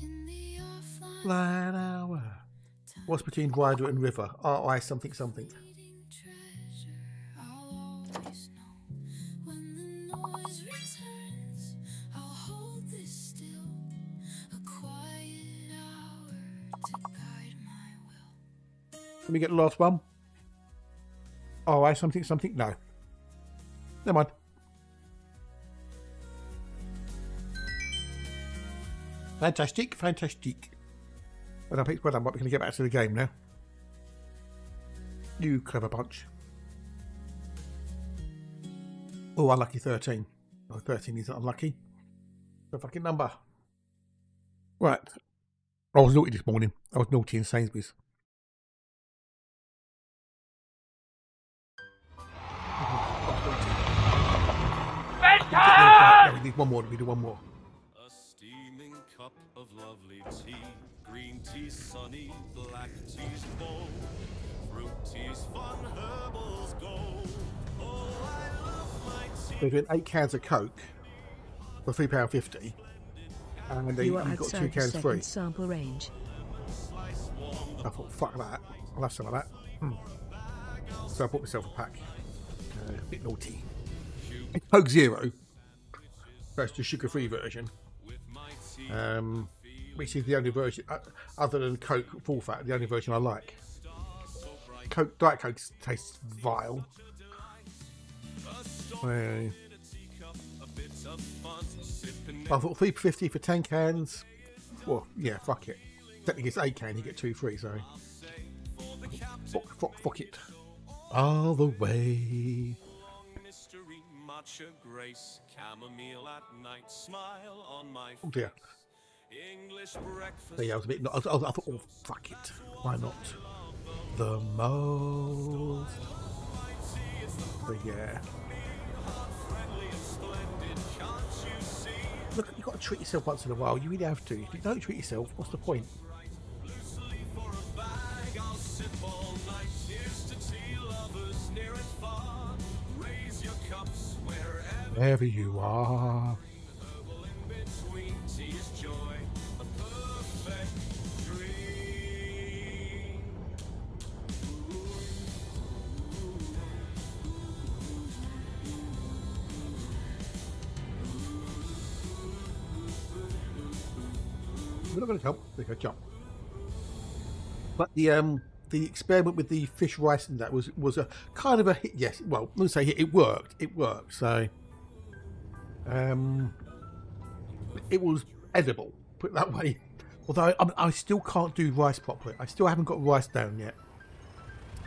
In the offline Line hour. What's between rider and river? RI something something. fleeting treasure, I'll always know. When the noise returns, I'll hold this still. A quiet hour to guide my will. Let me get the last one. RI something something? No. Never mind. Fantastic, fantastic. Well done, Pete. Well done. But we're going to get back to the game now. You clever bunch. Oh, unlucky 13. Oh, 13 is unlucky. The fucking number. Right. I was naughty this morning. I was naughty in Sainsbury's. No, we need one more. We do one more. A steaming cup of lovely tea, green tea sunny, black tea's bold, fruit tea's fun, herbals gold. Oh, I love my tea. They're doing 8 cans of Coke for £3.50, and You are you've got 2 outside the cans free. second sample range. I thought, fuck that. I'll have some of that. So I bought myself a pack. A bit naughty. It's Coke Zero. That's the sugar-free version. Which is the only version, other than Coke full fat, the only version I like. Coke, Diet Coke tastes vile. I thought £3.50 for 10 cans. Well, yeah, fuck it. Technically it's 8 cans, you get 2 free, so fuck it. All the way. Mystery, matcha, grace, chamomile at night, smile on my Oh dear. English breakfast. But yeah, I was a bit. I thought, oh fuck it, why not? The most. But yeah. Look, you've got to treat yourself once in a while. You really have to. If you don't treat yourself, what's the point? Wherever you are. We're not going to jump. We're going to jump. But the the experiment with the fish rice and that was a kind of a hit. Yes, well, I'm going to say it worked. It worked. So, it was edible. Put it that way. Although I still can't do rice properly. I still haven't got rice down yet.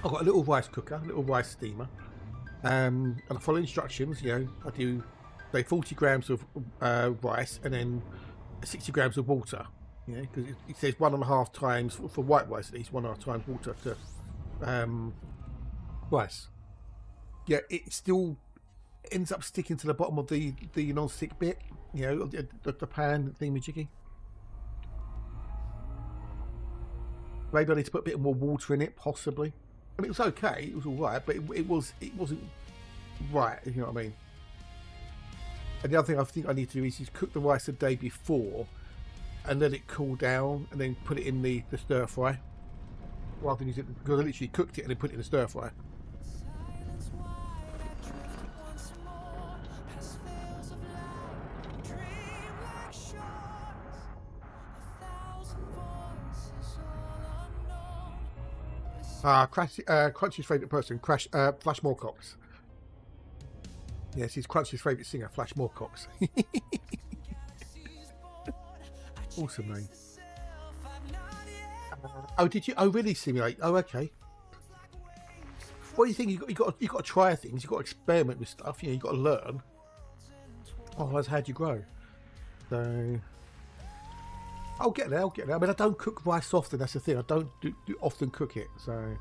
I've got a little rice cooker, a little rice steamer, and I follow instructions. You know, I do say 40 grams of rice and then 60 grams of water. You know, because it says 1.5 times for white rice, at least 1.5 times water to rice. Yeah, it still ends up sticking to the bottom of the non-stick bit. You know, the pan thingamajiggy. Maybe I need to put a bit more water in it, possibly. I mean, it was okay. It was all right, but it wasn't right. If you know what I mean. And the other thing I think I need to do is cook the rice the day before, and let it cool down, and then put it in the stir fry. Rather than use it, because I literally cooked it and then put it in the stir fry. Crunchy's favourite person, Flash Moorcox. Yes, he's Crunchy's favourite singer, Flash Moorcox. Awesome name. Oh, did you? Oh, really? Simulate? Oh, okay. What do you think? You got to try things. You got to experiment with stuff. You know, you got to learn. Otherwise, how do you grow? So, I'll get there. I mean, I don't cook rice often. That's the thing. I don't do often cook it. So.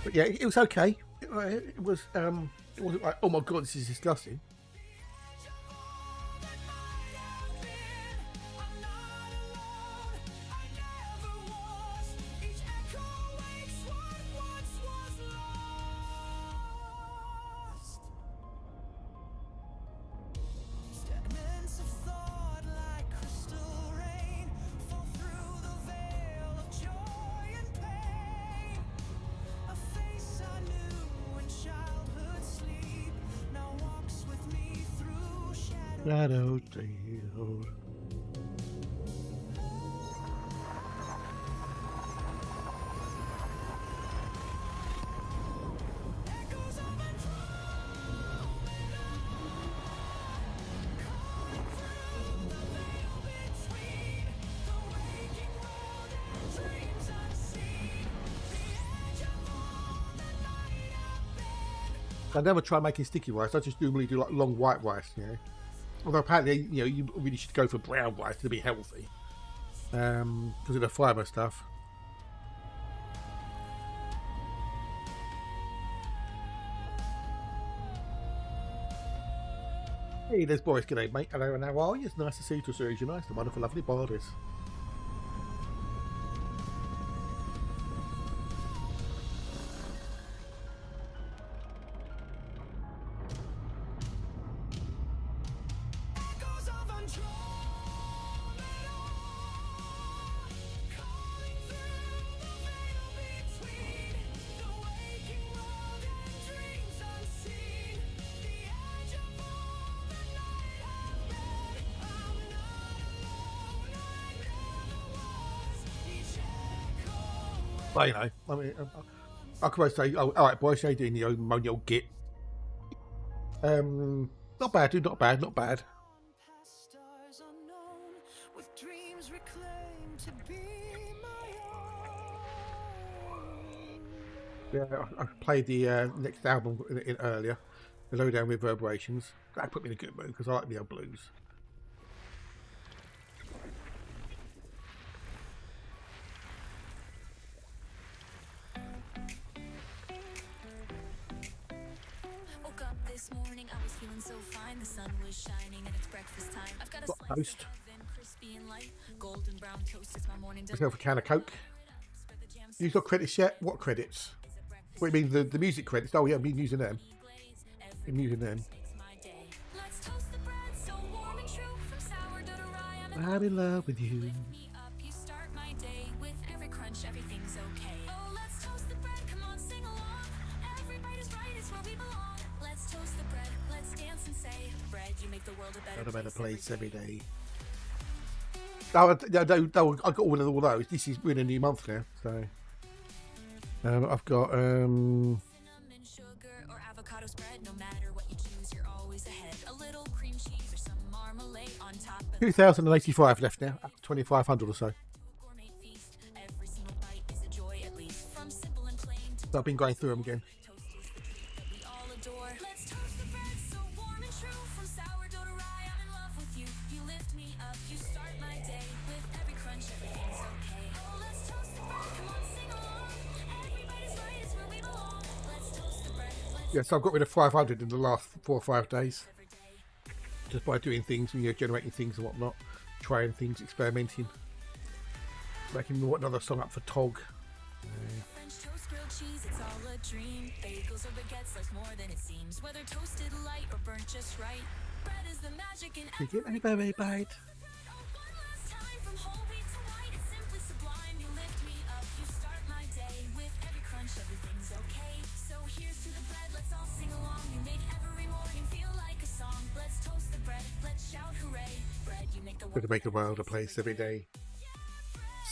But yeah, it was okay. It wasn't like, oh my god, this is disgusting. Shadow Trail. I never try making sticky rice. I just normally do like long white rice, you know. Although apparently, you know, you really should go for brown rice to be healthy, because of the fibre stuff. Hey, there's Boris. G'day, mate. Hello, and how are you? It's nice to see you to series. You're nice, the wonderful, lovely Boris. Well, you know, I mean, I could say, oh, all right, boys, how you doing, you moan your git? Not bad, dude, not bad, not bad. Yeah, I played the next album in earlier, the Lowdown Reverberations. That put me in a good mood because I like the old blues. This morning I was feeling so fine. The sun was shining and it's breakfast time. I've got a What slice post? of oven, crispy and light. Golden brown toast is my morning Let's go for a can of Coke. You've got credits yet? What credits? What do you mean, the music credits? Oh yeah, I've been using them. Been using them. I'm in love with you. You start my day with every crunch, everything's okay. Oh, let's toast the bread, come on, sing along. Every bite is right, it's where we belong. Let's toast the bread, let's let's dance and say, bread, you make the world a better place every day. I got all those. This is we're in a new month now, so I've got cinnamon sugar or avocado spread. No matter what you choose, you're always ahead. A little cream cheese or some marmalade on top of 2,085 left now. 2,500 or so. gourmet feast. Every single bite is a joy, at least. From simple and plain to So I've been going through them again. toast is the treat that we all adore. Let's toast the bread so warm and true. From sourdough to rye, I'm in love with you. You lift me up, you start my day. With every crunch, everything's okay. Oh, let's toast the bread, come on, sing along. Everybody's right, it's where we belong. Let's toast the bread, let's Yeah, so I've got rid of 500 in the last 4 or 5 days. every day. Just by doing things, generating things and whatnot, trying things, experimenting, making another song up for Tog. French toast, grilled cheese, it's all a dream. Bagels or baguettes, life's more than it seems. Whether toasted light or burnt just right, bread is the magic in You get any baby bite? Oh, one last time from whole wheat to white, it's simply sublime. You lift me up, you start my day. With every crunch, everything's okay. So here's to the bread, let's all sing along. You make every morning feel like a song. Let's toast the bread, let's shout hooray. Bread, you make the Got to make the world a place every day.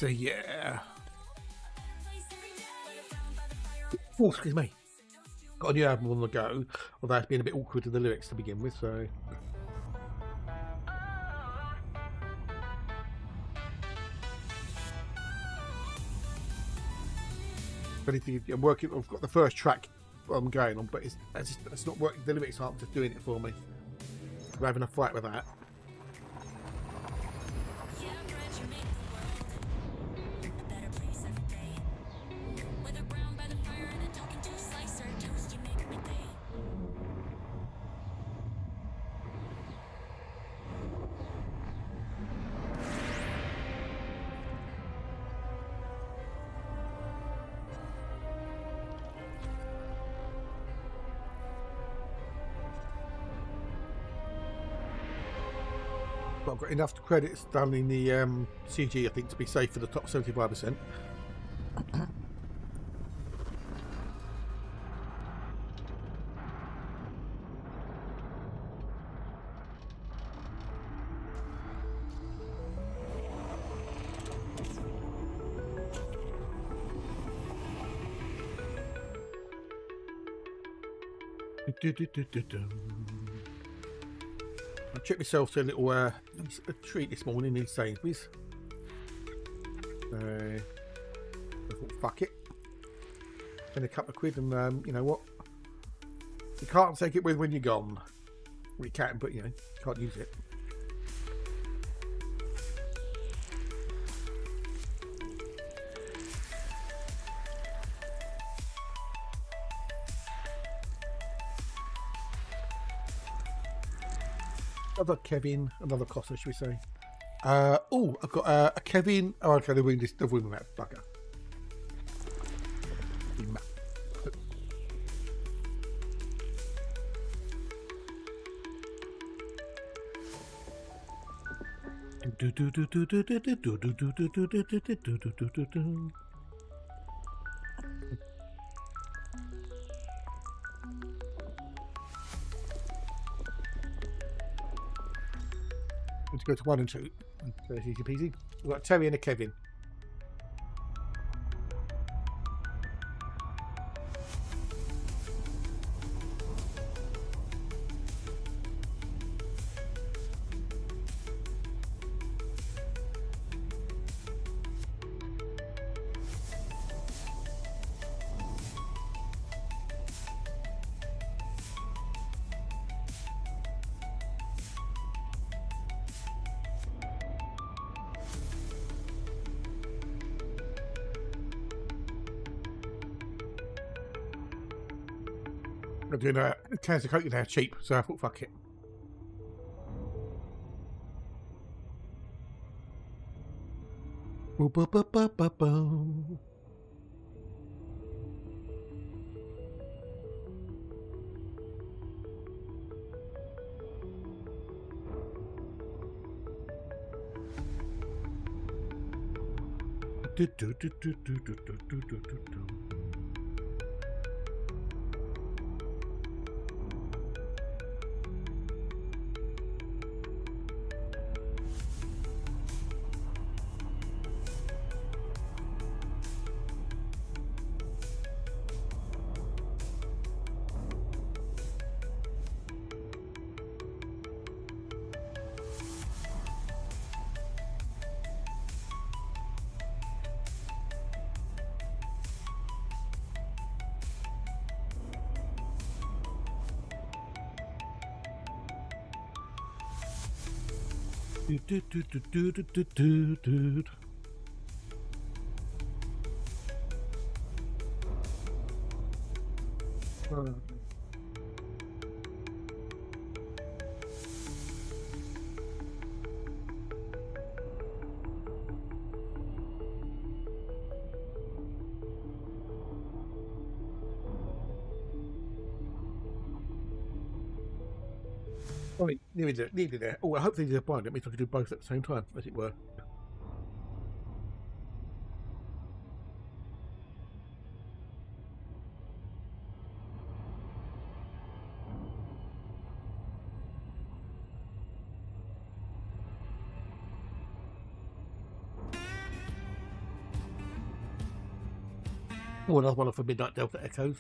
So yeah. Oh, excuse me. Got a new album on the go, although it's been a bit awkward with the lyrics to begin with, so. But I'm working. I've got the first track I'm going on, but it's not working. The lyrics aren't just doing it for me. We're having a fight with that. Yeah, bread, you make the world a better place every day. Whether brown by the fire and a talking to a slicer, toast, you make my day. But I've got enough credits done in the CG, I think, to be safe for the top 75%. I treat myself to a little a treat this morning in Sainsbury's. I thought, fuck it. Spend a couple of quid, and you know what? You can't take it with when you're gone. Well, you can, but you can't use it. Another Kevin, another Costa, should we say? Oh, I've got a Kevin. Oh, okay, the wound that bugger. Let's go to 1 and 2. So it's easy peasy. We've got Terry and a Kevin. I'm doing cans of Coke now cheap, so I thought fuck it. Boop, boop, boop, boop, boop, boop. Do, do, do, do, do, do, do, do, do, do. Oh, nearly there. Oh, I hope they did a blind. That means I can do both at the same time, as it were. Oh, another one for Midnight Delta Echoes.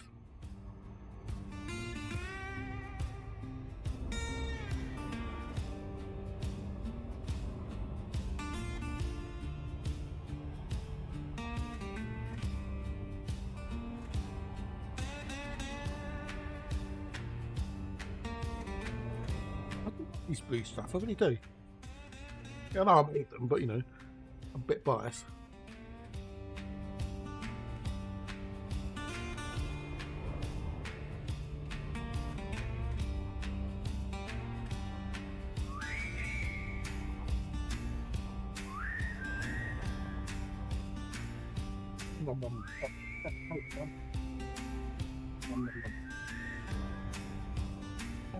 These blue stuff, I really do. Yeah, I know I made them, but you know, I'm a bit biased.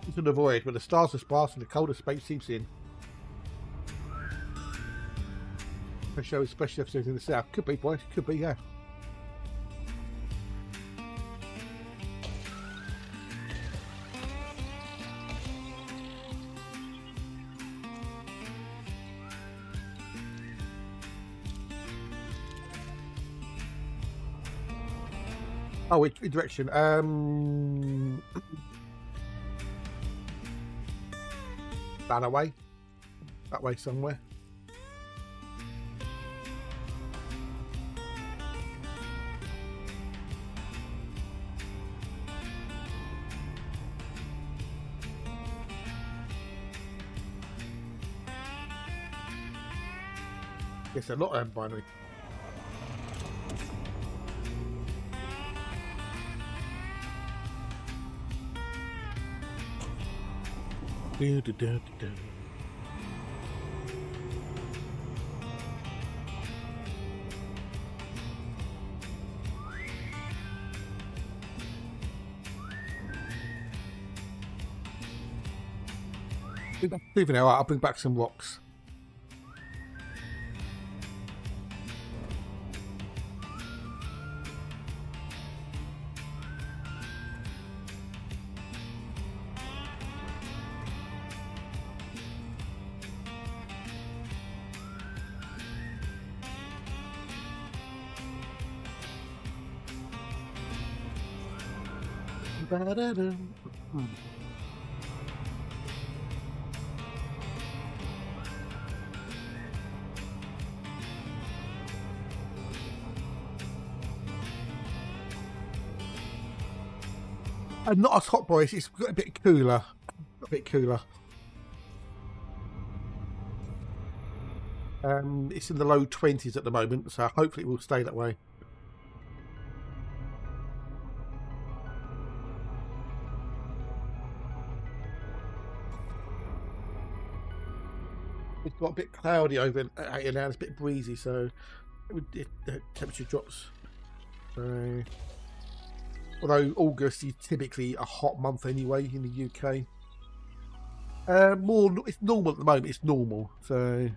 Into the void where the stars are sparse and the colder space seeps in. A show especially episodes in the south. Could be, boys. Could be, yeah. Oh, which direction? That way. That way somewhere. Yes, a lot of binary. Even now, I'll bring back some rocks. And not as hot, boys. It's got a bit cooler. A bit cooler. It's in the low 20s at the moment, so hopefully it will stay that way. It's got a bit cloudy over here now. It's a bit breezy, so temperature drops. So, although August is typically a hot month anyway in the UK. It's normal at the moment. It's normal, so.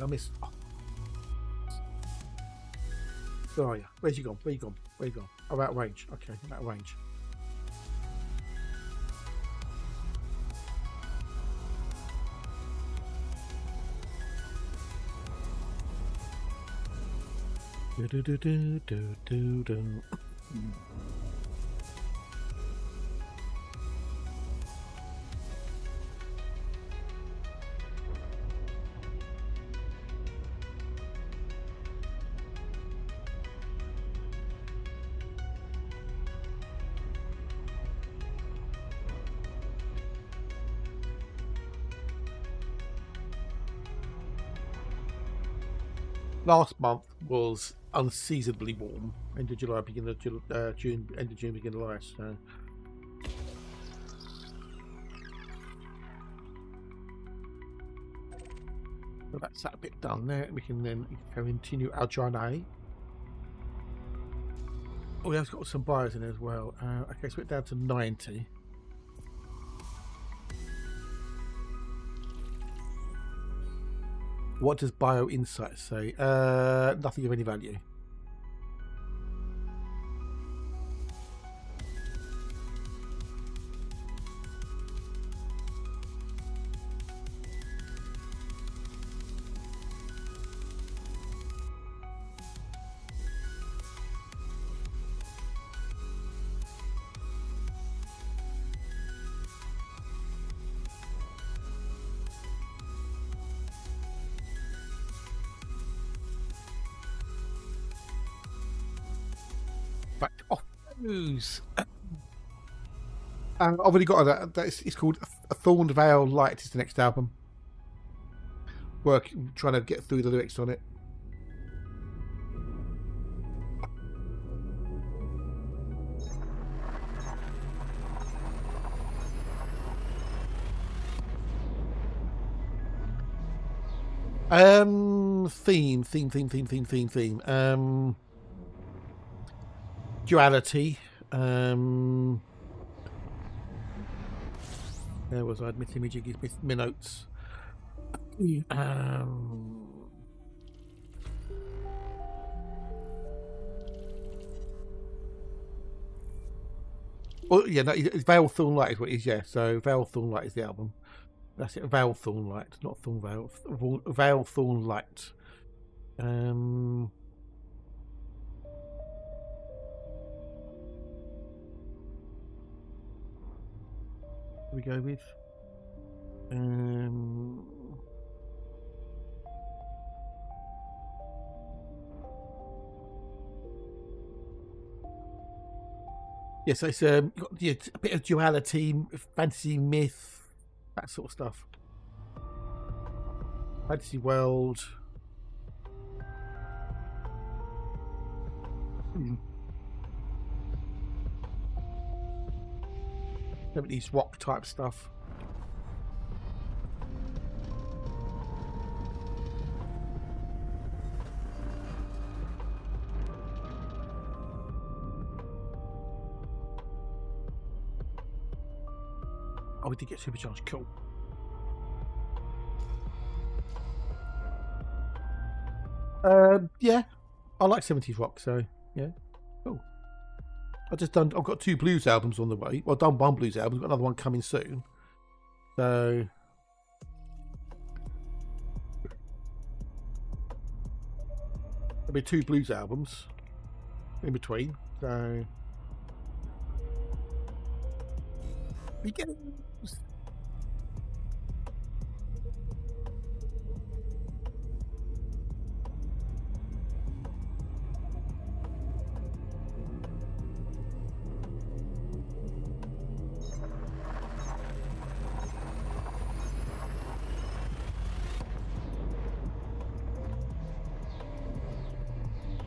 I miss. Where are you? Where's you gone? Where you gone? Where you gone? Oh, out of range. Okay, out of range. Do do do do do do do. Last month was unseasonably warm. End of July, beginning of June, end of June, beginning of July. So. So that's that bit done there. We can then continue our journey. Oh, yeah, I've got some buyers in there as well. Okay, so we're down to 90. What does Bio Insight say? Nothing of any value. I've already got that. It's called A Thorned Veil Light. Is the next album. Trying to get through the lyrics on it. Theme. Duality. There was I admit image with my notes. Well, yeah, no, Veil Thorn Light is what it is. Yeah, so Veil Thorn Light is the album. That's it. Veil Thorn Light, not Thorn Veil. Veil Thorn Light. We go with yes, it's a bit of duality, fantasy myth, that sort of stuff. Fantasy world. These rock type stuff. Oh, we did get supercharged. Cool. Yeah, I like 70s rock, so yeah, cool. I've got 2 blues albums on the way. Well, I've done 1 blues album, got another one coming soon. So there'll be 2 blues albums in between. So we get a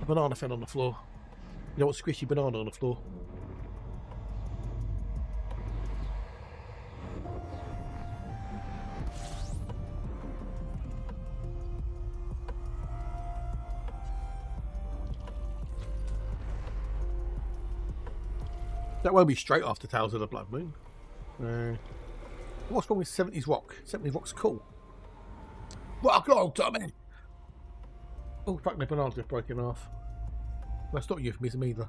banana fell on the floor. You know what, squishy banana on the floor. That won't be straight after Tales of the Blood Moon. What's wrong with 70s rock? 70s rock's cool. Rock on, Tommy! Oh, fuck, my banana's just broken off. That's not euphemism either.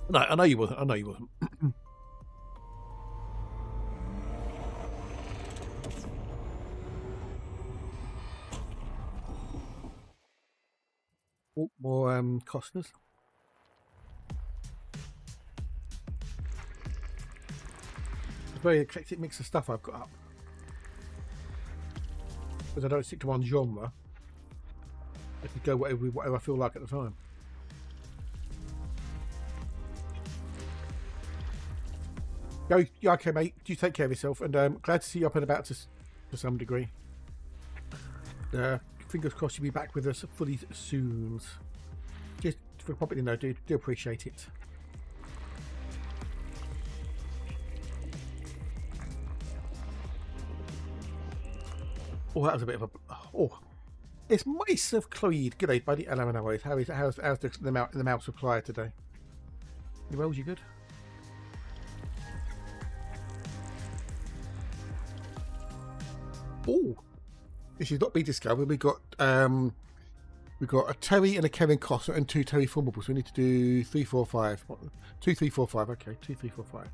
No, I know you wasn't. I know you wasn't. Oh, more Costners. It's a very eclectic mix of stuff I've got up. Because I don't stick to one genre. I can go whatever I feel like at the time. Go, yeah, okay, mate. You take care of yourself, and glad to see you up and about to some degree. Fingers crossed you'll be back with us fully soon. Just for popping in though, do appreciate it. Oh, that was a bit of a... Oh, it's Mice of Cloyd. Good day, buddy. Hello, no worries. How's the mouse supply today? You well? You good? Oh, this is not be discovered. We got a Terry and a Kevin Costner and 2 Terry formables. We need to do 3, 4, 5. 2, 3, 4, 5. Okay, 2, 3, 4, 5.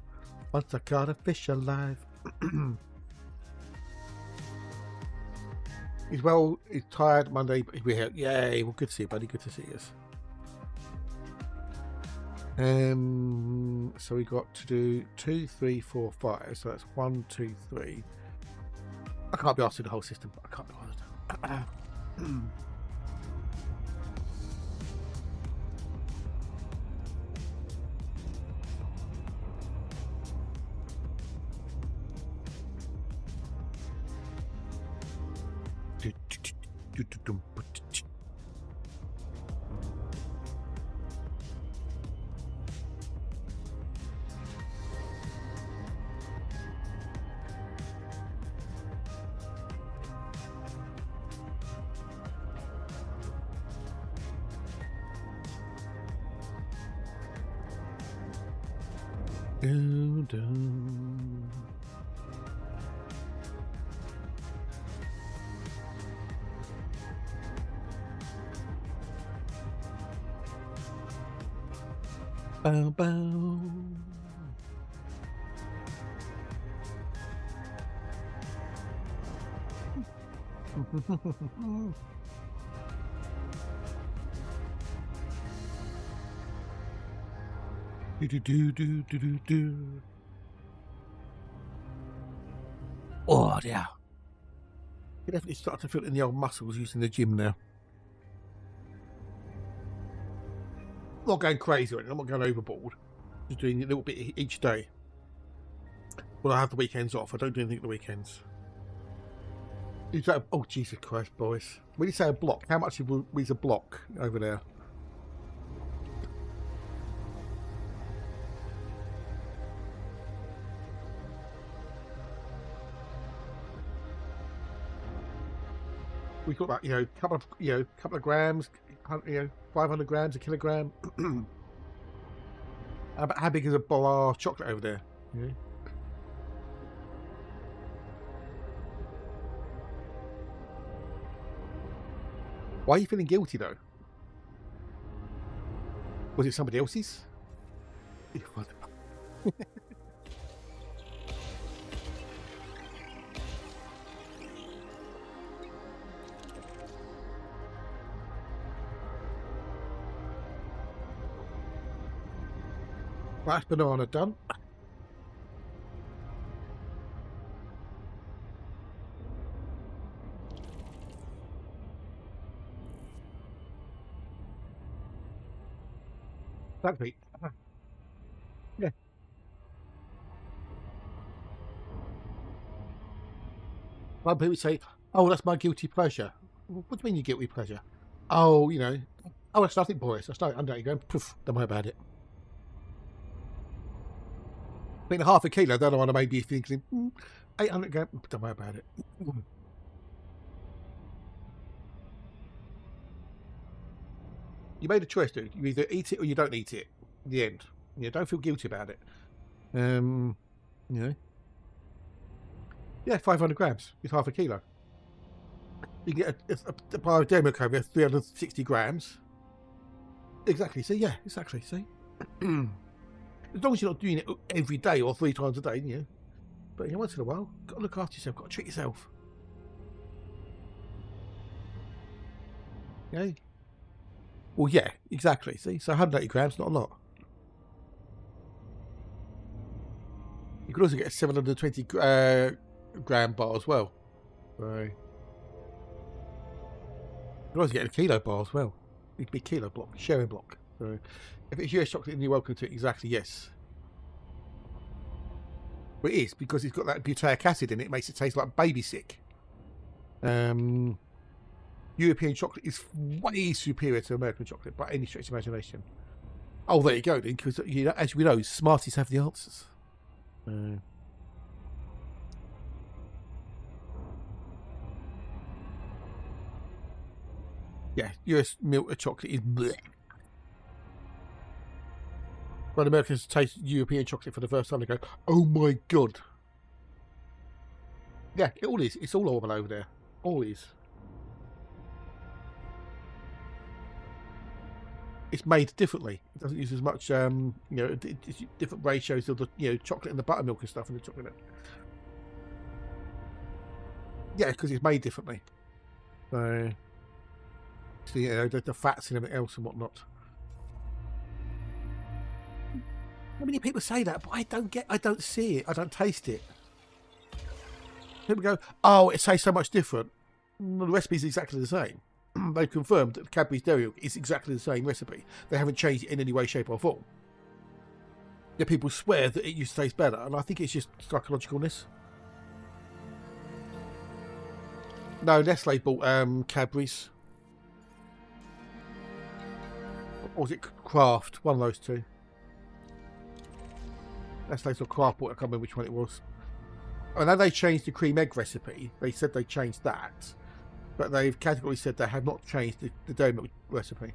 Once I got a fish alive. He's well. He's tired Monday, but we're here. Yay! Well, good to see you, buddy. Good to see us. So we got to do 2, 3, 4, 5. So that's 1, 2, 3. I can't be asked to do the whole system. I can't be bothered. Bow, bow. Do. Oh, yeah. You definitely start to feel it in the old muscles using the gym now. I'm not going crazy or anything. I'm not going overboard. Just doing a little bit each day. Well, I have the weekends off. I don't do anything at the weekends. Is that oh, Jesus Christ, boys. When you say a block, how much is a block over there? We got about couple of grams, 500 grams, a kilogram. How big is a bar of chocolate over there? Yeah. Why are you feeling guilty though? Was it somebody else's? That's banana done. That's me. Yeah. Some people say, "Oh, that's my guilty pleasure." What do you mean, your guilty pleasure? Oh, oh, that's nothing, boys. That's nothing. I'm not going. Poof. Don't worry about it. I mean, half a kilo. The other one I may be thinking 800 grams. Don't worry about it. You made a choice, dude. You either eat it or you don't eat it. In the end, You know, don't feel guilty about it. You know. Yeah, 500 grams. It's half a kilo. You can get a bar of demo cover, 360 grams. Exactly. See, yeah, exactly. See, as long as you're not doing it every day or 3 times a day, you know. But you know, once in a while, got to look after yourself. Got to treat yourself. Okay. Well, yeah, exactly. See, so 180 grams, not a lot. You could also get a 720 gram bar as well. Right. You could also get a kilo bar as well. It could be kilo block, sharing block. So if it's US chocolate, then you're welcome to it. Exactly, yes. Well, it is, because it's got that butyric acid in it. It makes it taste like baby sick. European chocolate is way superior to American chocolate by any stretch of imagination. Oh, there you go, then, because, you know, as we know, smarties have the answers. Yeah, US milk chocolate is bleh. When Americans taste European chocolate for the first time, they go, "Oh my god!" Yeah, it all is. It's all over there. All is. It's made differently. It doesn't use as much, you know, it's different ratios of the, you know, chocolate and the buttermilk and stuff, and the chocolate. Yeah, because it's made differently. So you know, the fats and everything else and whatnot. How many people say that? But I don't see it. I don't taste it. People go, "Oh, it tastes so much different." Well, the recipe is exactly the same. They've confirmed that Cadbury's Dairy Milk is exactly the same recipe. They haven't changed it in any way, shape, or form. Yet people swear that it used to taste better, and I think it's just psychologicalness. No, Nestle bought Cadbury's. Or was it Kraft? One of those two. Nestle's or Kraft bought. I can't remember which one it was. I know they changed the cream egg recipe. They said they changed that. But they've categorically said they have not changed the dairy milk recipe.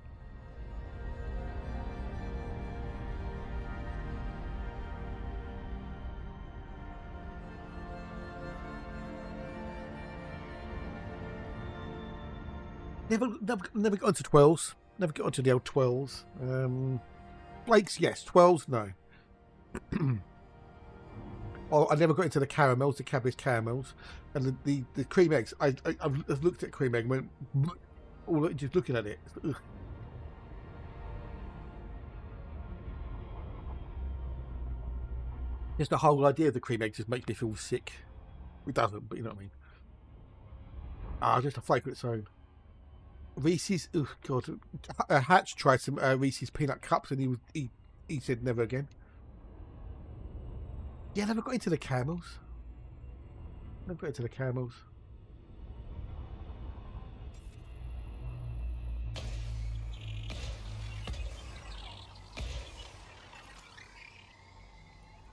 Never got onto 12s. Never got onto the old 12s. Flakes, yes. 12s, no. Oh, I never got into the caramels, the Cadbury's caramels, and the cream eggs. I've looked at cream egg and went, oh, just looking at it. Ugh. Just the whole idea of the cream egg just makes me feel sick. It doesn't, but you know what I mean. Ah, just a flake of its own. Reese's, oh god. Hatch tried some Reese's peanut cups, and he said never again. Yeah, never got into the caramels. Never got into the caramels.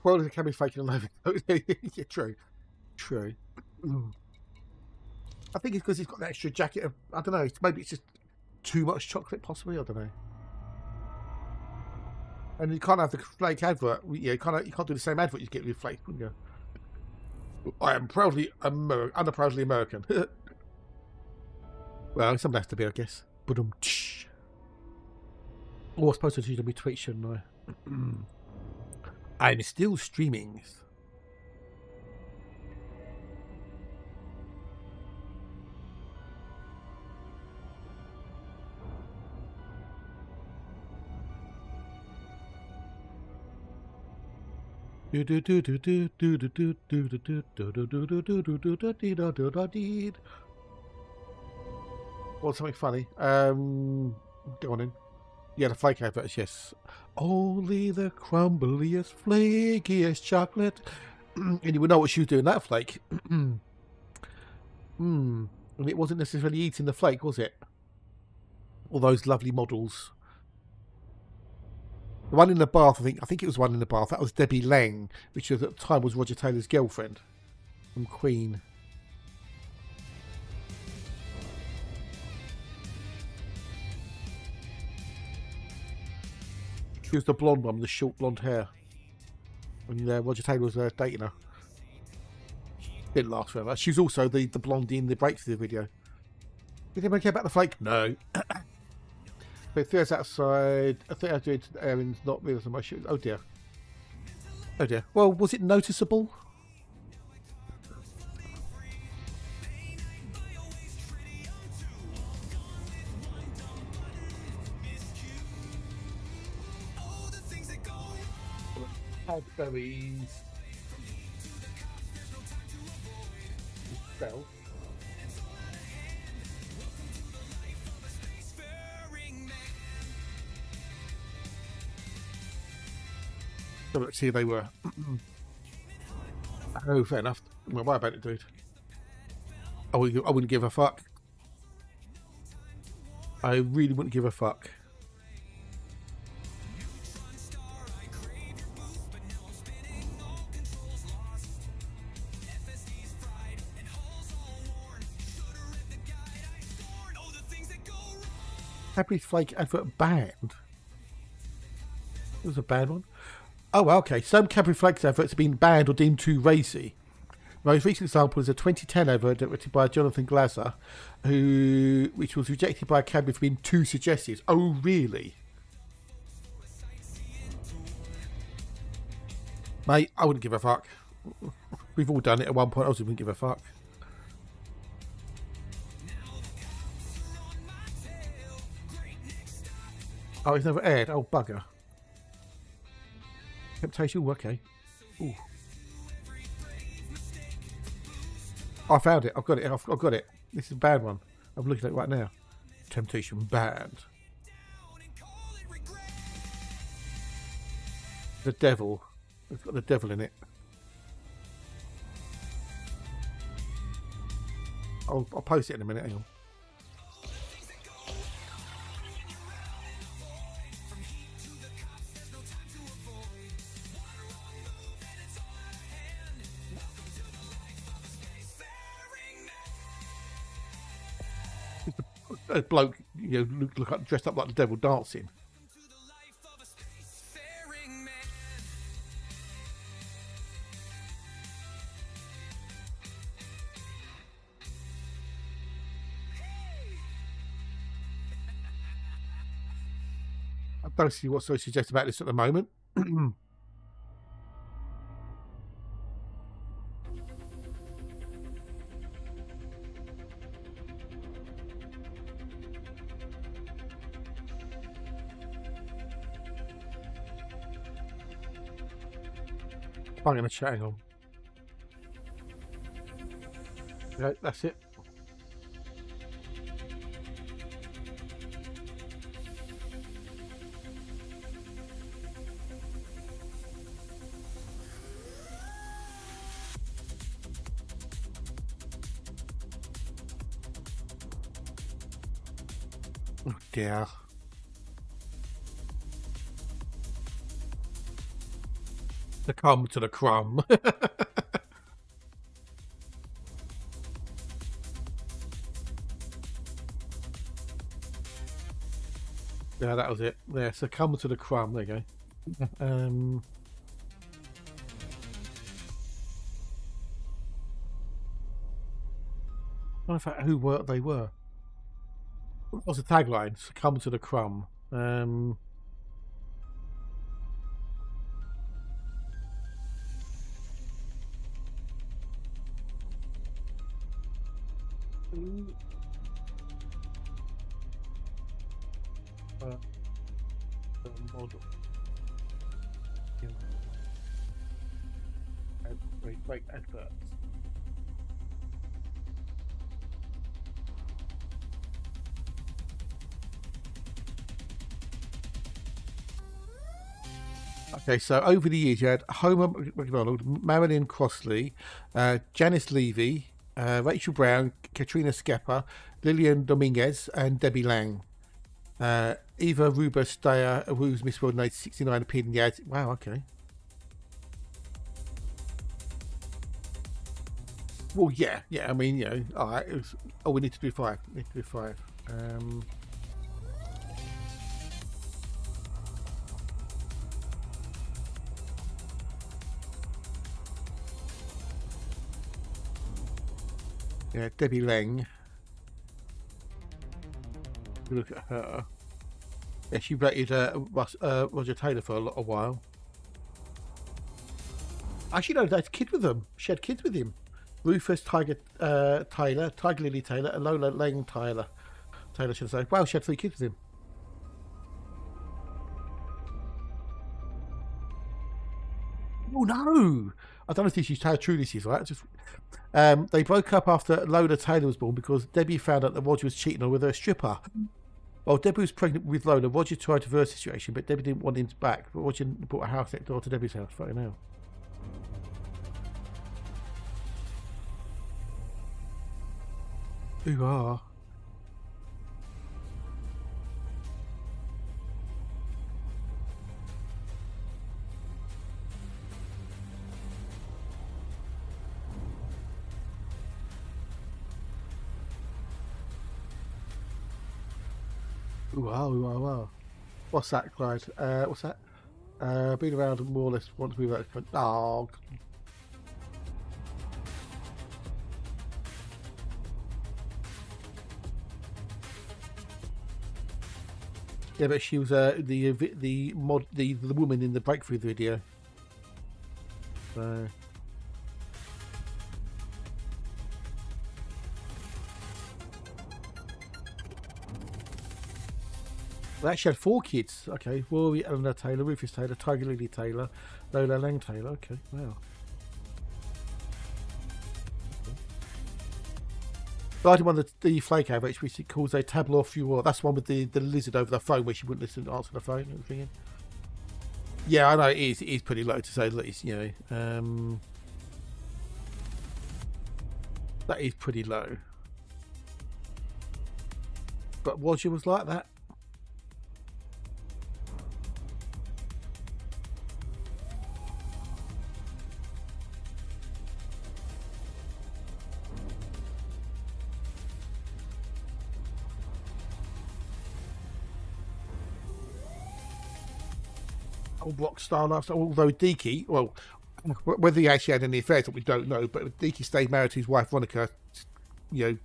Well, it can be faking and loving. Yeah, true. True. I think it's because it's got that extra jacket of, I don't know, maybe it's just too much chocolate, possibly, I don't know. And you can't have the flake advert. You can't do the same advert you get with flake, couldn't you? I am proudly unproudly American. Well, something has to be, I guess. But Oh, I suppose I should be tweet, shouldn't I? I'm still streaming. Well, something funny. Go on in. Yeah, the flake adverts, yes. Only the crumbliest, flakiest chocolate. And you would know what she was doing, that flake. And it wasn't necessarily eating the flake, was it? All those lovely models. The one in the bath, I think it was one in the bath. That was Debbie Lang, which at the time was Roger Taylor's girlfriend from Queen. She was the blonde one with the short blonde hair. When Roger Taylor was dating her. Didn't last forever. She was also the blondie in the breakthrough video. Did anybody care about the flake? No. But Theo's outside. I think I did Aaron's not realising my shoes. Oh dear. Oh dear. Well, was it noticeable? Berries. Bell. So let's see if they were. Oh, fair enough. Well, why about it, dude? I wouldn't give a fuck. I really wouldn't give a fuck. Happy Flake advert banned. It was a bad one. Oh, okay. Some Cadbury Flakes adverts have been banned or deemed too racy. The most recent example is a 2010 advert directed by Jonathan Glazer, which was rejected by Cadbury for being too suggestive. Oh, really? Mate, I wouldn't give a fuck. We've all done it at one point. I also wouldn't give a fuck. Oh, it's never aired. Oh, bugger. Temptation. Ooh, okay. Ooh. I found it. I've got it. I've got it. This is a bad one. I'm looking at it right now. Temptation banned. The devil. It's got the devil in it. I'll post it in a minute. Hang on. A bloke, look up, dressed up like the devil dancing. I don't see what's so suggestive about this at the moment. I'm going to chat. Hang on. Yeah, that's it. Oh dear. To come to the crumb. Yeah, that was it. There, succumb to the crumb. There you go. I wonder who they were. What was the tagline? Succumb to the crumb. Model. Great adverts. Okay, so over the years you had Homer McDonald, Marilyn Crossley, Janice Levy, Rachel Brown, Katrina Skepper, Lillian Dominguez, and Debbie Lang. Eva Ruba Steyer, who's Miss World 1969, appeared in the ads. Wow, okay. Well, yeah. I mean, all right. We need to do 5. We need to do 5. Yeah, Debbie Lang. Look at her. Yeah, she rated Roger Taylor for a while. Actually, no, they had kids with them. She had kids with him. Rufus Tiger Lily Taylor, and Lola Lang Taylor. Taylor should say. Wow, she had 3 kids with him. Oh no! I don't know if this is how true this is, right? Just they broke up after Lola Taylor was born because Debbie found out that Roger was cheating on her with her stripper. While Debbie was pregnant with Lola, Roger tried to reverse the situation, but Debbie didn't want him back. But Roger bought a house next door to Debbie's house. Fucking hell. Who are? Wow. What's that, Clyde? What's that? Been around more or less once we were. Oh. Yeah, but she was the woman in the breakthrough video. So. Well, actually had 4 kids. Okay, Rory Eleanor Taylor, Rufus Taylor, Tiger Lily Taylor, Lola Lang Taylor. Okay, wow. But I did one of the flake average, which it calls a tableau furor. That's the one with the lizard over the phone where she wouldn't listen to answer the phone and everything. Yeah, I know it is pretty low to say the least, you know. That is pretty low. But Roger was like that. Rock star lifestyle. Although Deaky, well, whether he actually had any affairs, we don't know. But Deaky stayed married to his wife Veronica, you know,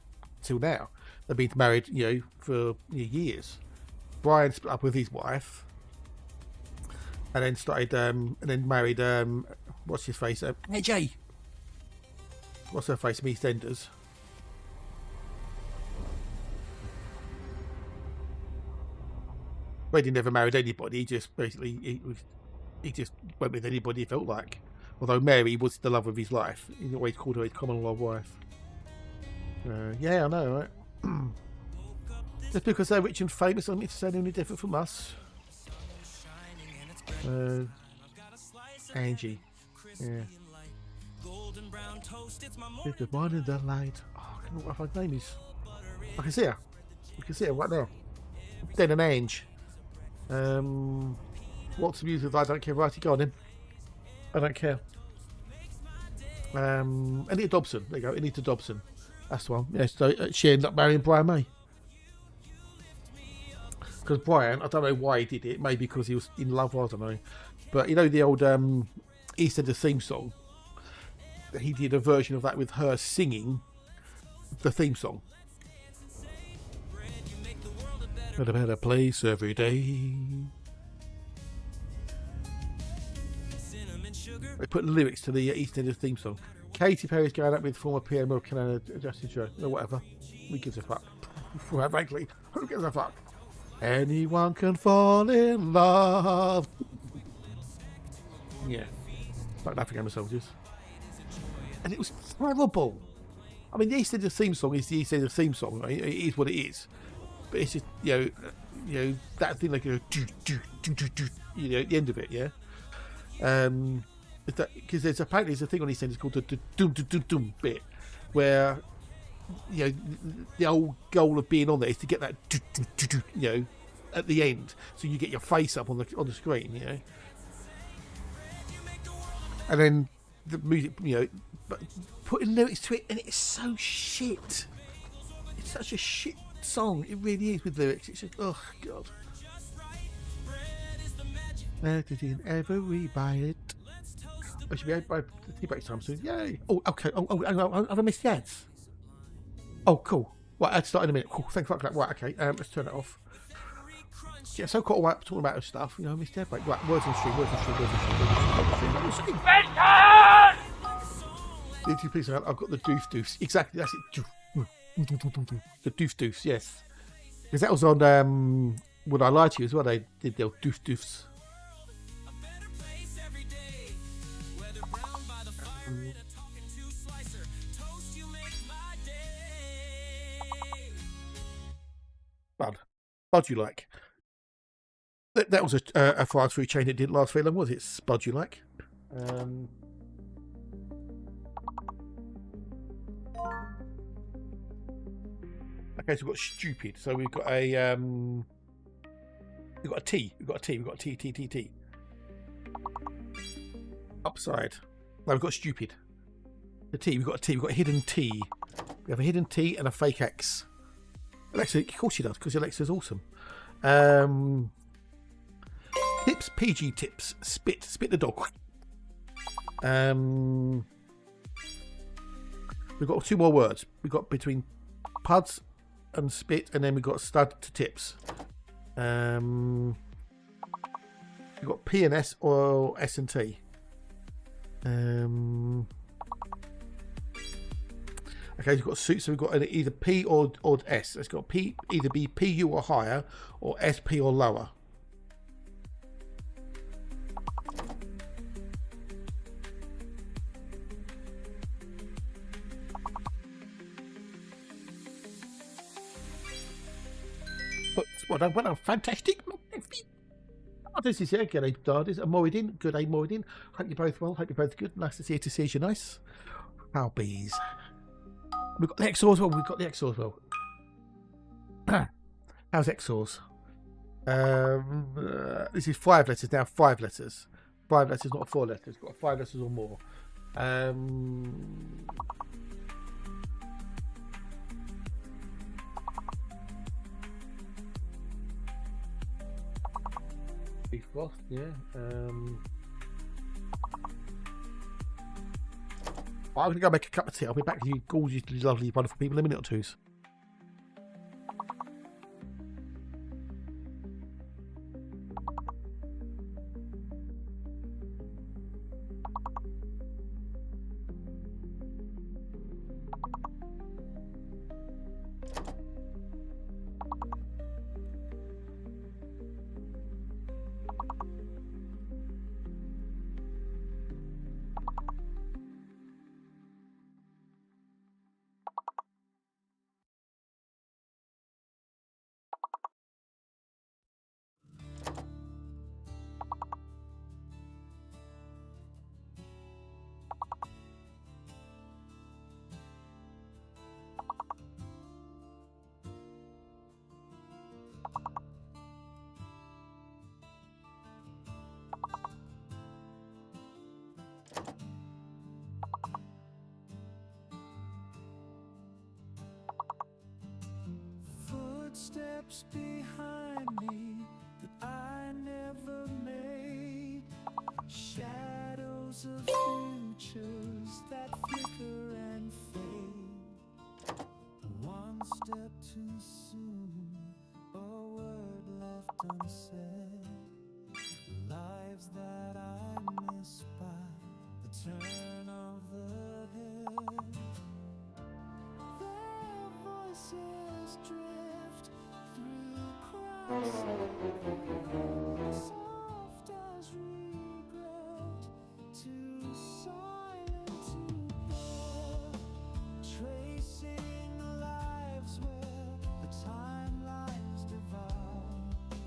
till now. They've been married, you know, for years. Brian split up with his wife, and then started, and then married, what's his face? AJ. What's her face? EastEnders. But he never married anybody. He just basically he just went with anybody he felt like. Although Mary was the love of his life, he always called her his common law wife. Yeah, I know, right? Just because they're rich and famous doesn't mean to say they're any different from us. Angie, yeah. Good morning, the light. Oh, I can't remember what her name is. I can see her. You can see her right now. Then an Ange. What's the music? I don't care. Righty, go on in. I don't care. Anita Dobson. There you go. Anita Dobson. That's the one. Yes. So she ended up marrying Brian May. Because Brian, I don't know why he did it. Maybe because he was in love. I don't know. But you know the old EastEnders theme song. He did a version of that with her singing the theme song. At a better place every day. They put lyrics to the EastEnders theme song. Katy Perry's going up with former PM of Canada, Justin Joe, or whatever. Who gives a fuck? Frankly, who gives a fuck? Anyone can fall in love. Yeah, like African soldiers. And it was terrible. I mean, the EastEnders theme song is the EastEnders theme song. Right? It is what it is. But it's just, you know that thing like do, you know, at the end of it, yeah. Because there's a thing on EastEnders called the doom doom doom doom bit, where you know the whole goal of being on there is to get that you know at the end, so you get your face up on the screen, you know. And then the music, you know, but putting lyrics to it, and it's so shit. It's such a shit song. It really is with lyrics. It's just, oh god. Editing every bite. I should be out by the tea break time soon. Yay! Oh, okay. Oh, have I missed the ads? Oh, cool. Right, I'd start in a minute. Cool. Thanks for that. Right, okay. Let's turn it off. Yeah, so caught up talking about stuff. You know, missed air break. Right, words on stream. Need to please. I've got the doofs. Exactly, that's it. The doofs. Yes, because that was on. Would I lie to you as well? They did the doofs. Spud you like. That was a fast food chain that didn't last very long, was it? Spud you like. Okay, so we've got stupid. So we've got a T. We've got a T. Upside. No, we've got stupid. The T. We've got a T. We've got a hidden T. We have a hidden T and a fake X. Alexa, of course she does, because Alexa's awesome. Tips, PG tips. Spit the dog. We've got 2 more words. We've got between puds and spit, and then we've got stud to tips. We've got P and S or S and T. Okay, we've got suit, so we've got either P or S. It's got P, either be PU or higher, or SP or lower. Well done, fantastic. Oh, this is here. G'day, Dardis. Moridin. Good day, Moridin. Hope you're both well. Hope you're both good. Nice to see you. You're nice. How bees. We've got the XOR as well. How's XORs? This is 5 letters now. 5 letters. 5 letters, not 4 letters. Got 5 letters or more. Frost, yeah. I'm going to go make a cup of tea. I'll be back to you gorgeous, lovely, wonderful people in a minute or two. Footsteps behind me that I never made, shadows of futures that flicker and fade. One step too soon, a word left unsaid, lives that I miss by the turn of the head. Their voices drift through crowds, soft as regret, too silent to bear, tracing lives where the timelines divide,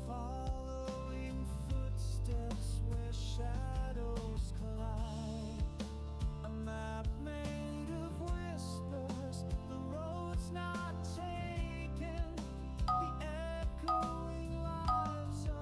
following footsteps where shadows collide. A map made of whispers, the road's not taken, the echoing lives of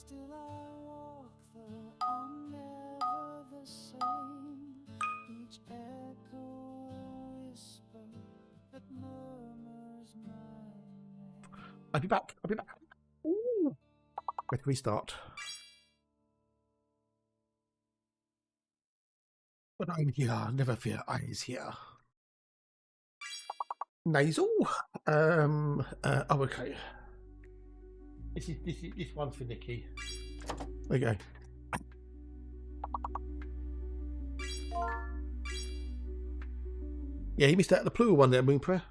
Still I walk the I'm never the same. Each echo a whisper that murmurs my name. I'll be back. I'll be back. Ooh. Let's restart. But I'm here. Never fear. Eyes here. Nasal. Oh, okay. This one's for Nikki. There you go. Yeah, you missed out the plural one there, Moon Prayer.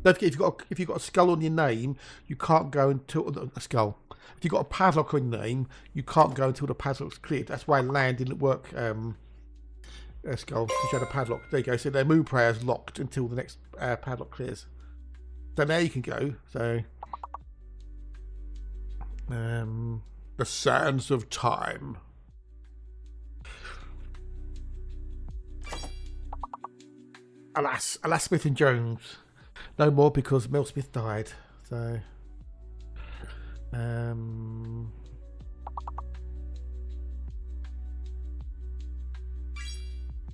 Don't forget, if you've got a skull on your name, you can't go until a skull. If you've got a padlock on your name, you can't go until the padlock's cleared. That's why land didn't work. A skull, because you had a padlock. There you go. So their Moon Prayer is locked until the next padlock clears. So now you can go. So the sands of time. Alas, Smith and Jones. No more because Mel Smith died. So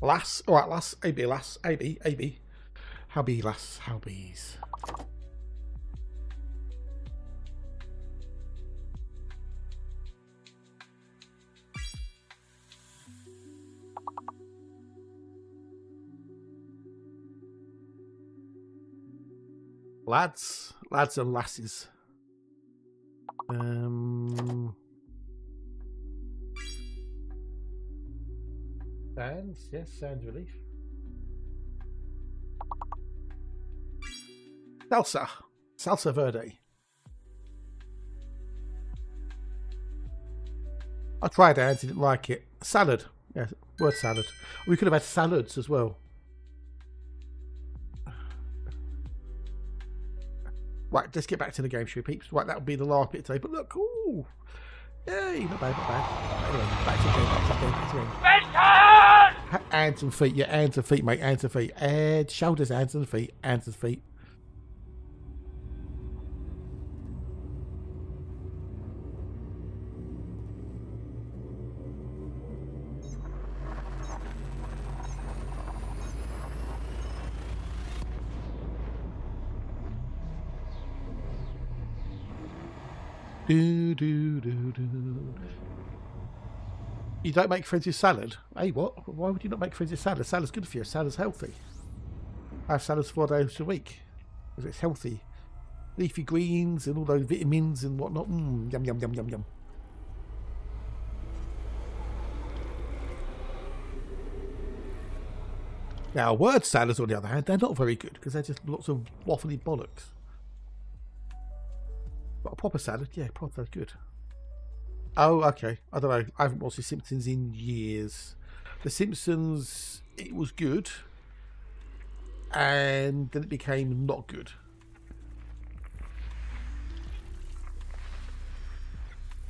lass, all right, lass, AB, lass, AB. How be, lass, how bees. Lads and lasses. Sands, yes, sands relief. Salsa verde. I tried it, didn't like it. Salad, yeah, word salad. We could have had salads as well. Right, let's get back to the game, shall we, peeps? Right, that'll be the last bit today. But look, ooh, yay, not bad, not bad. Anyway, back to the game. Hands and feet, yeah, hands and feet, mate, hands and feet. And shoulders, hands and feet, hands and feet. Do. You don't make friends with salad? Hey, what? Why would you not make friends with salad? Salad's good for you. Salad's healthy. I have salads 4 days a week because it's healthy. Leafy greens and all those vitamins and whatnot. Yum, yum, yum, yum, yum. Now, word salads, on the other hand, they're not very good because they're just lots of waffly bollocks. But a proper salad, yeah, proper good. Oh, okay. I don't know. I haven't watched The Simpsons in years. The Simpsons, it was good, and then it became not good.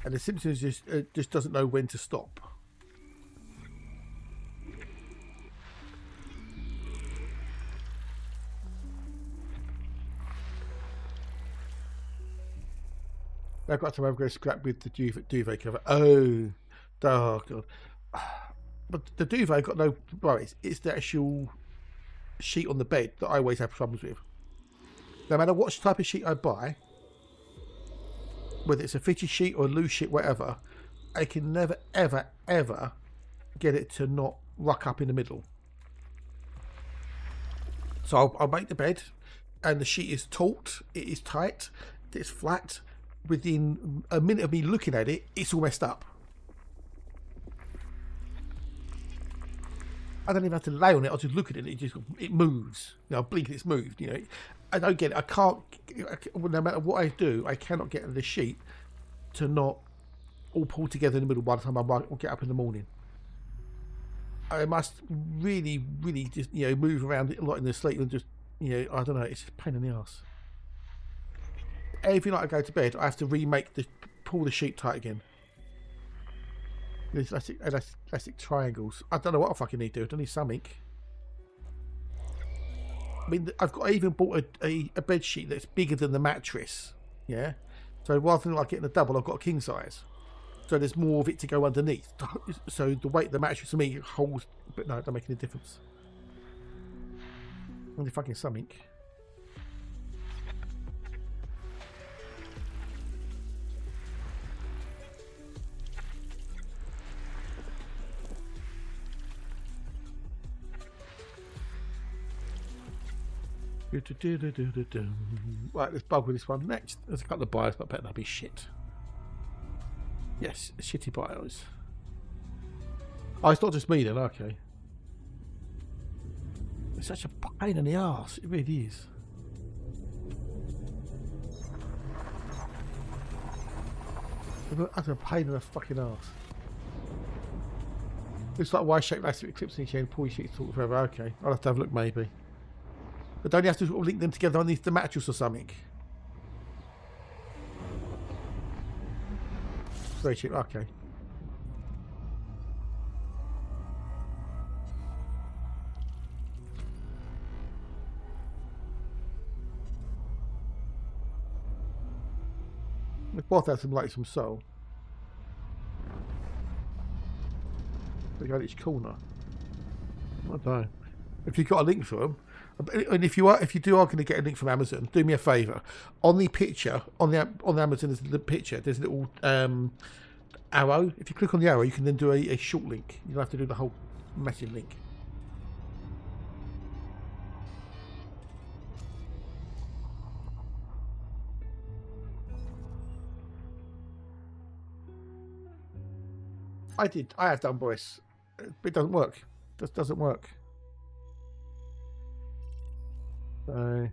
And The Simpsons just doesn't know when to stop. I've got to have a scrap with the duvet cover. Oh god. But the duvet got no worries. It's the actual sheet on the bed that I always have problems with. No matter what type of sheet I buy, whether it's a fitted sheet or a loose sheet, whatever, I can never, ever, ever get it to not ruck up in the middle. So I'll make the bed, and the sheet is taut, it is tight, it's flat. Within a minute of me looking at it, it's all messed up. I don't even have to lay on it. I'll just look at it. It moves. You know, I blink and it's moved. You know, I don't get it. I can't. No matter what I do, I cannot get the sheet to not all pull together in the middle by the time I get up in the morning. I must really, really just move around a lot in the sleep and just I don't know. It's just a pain in the ass. Every night I go to bed, I have to pull the sheet tight again. These elastic triangles. I don't know what I fucking need to do. I need something. I mean, I even bought a bed sheet that's bigger than the mattress. Yeah. So rather than like getting a double, I've got a king size. So there's more of it to go underneath. So the weight of the mattress to me holds, but no, it don't make any difference. Only fucking something. Right, let's bug with this one next. There's a couple of bios, but I bet that'll be shit. Yes, shitty bios. Oh, it's not just me then, okay. It's such a pain in the arse, it really is. That's a pain in the fucking arse. Looks like Y-shaped elastic clips in each end, pull your sheets talk forever. Okay, I'll have to have a look maybe. But don't you have to sort of link them together underneath the mattress or something? Very cheap, okay. We both have some like some soul. We go to each corner. I don't know. If you've got a link for them, and if you are going to get a link from Amazon, do me a favour. On the picture, on the Amazon, there's the picture. There's a little arrow. If you click on the arrow, you can then do a short link. You don't have to do the whole massive link. I have done voice. It doesn't work. It just doesn't work. So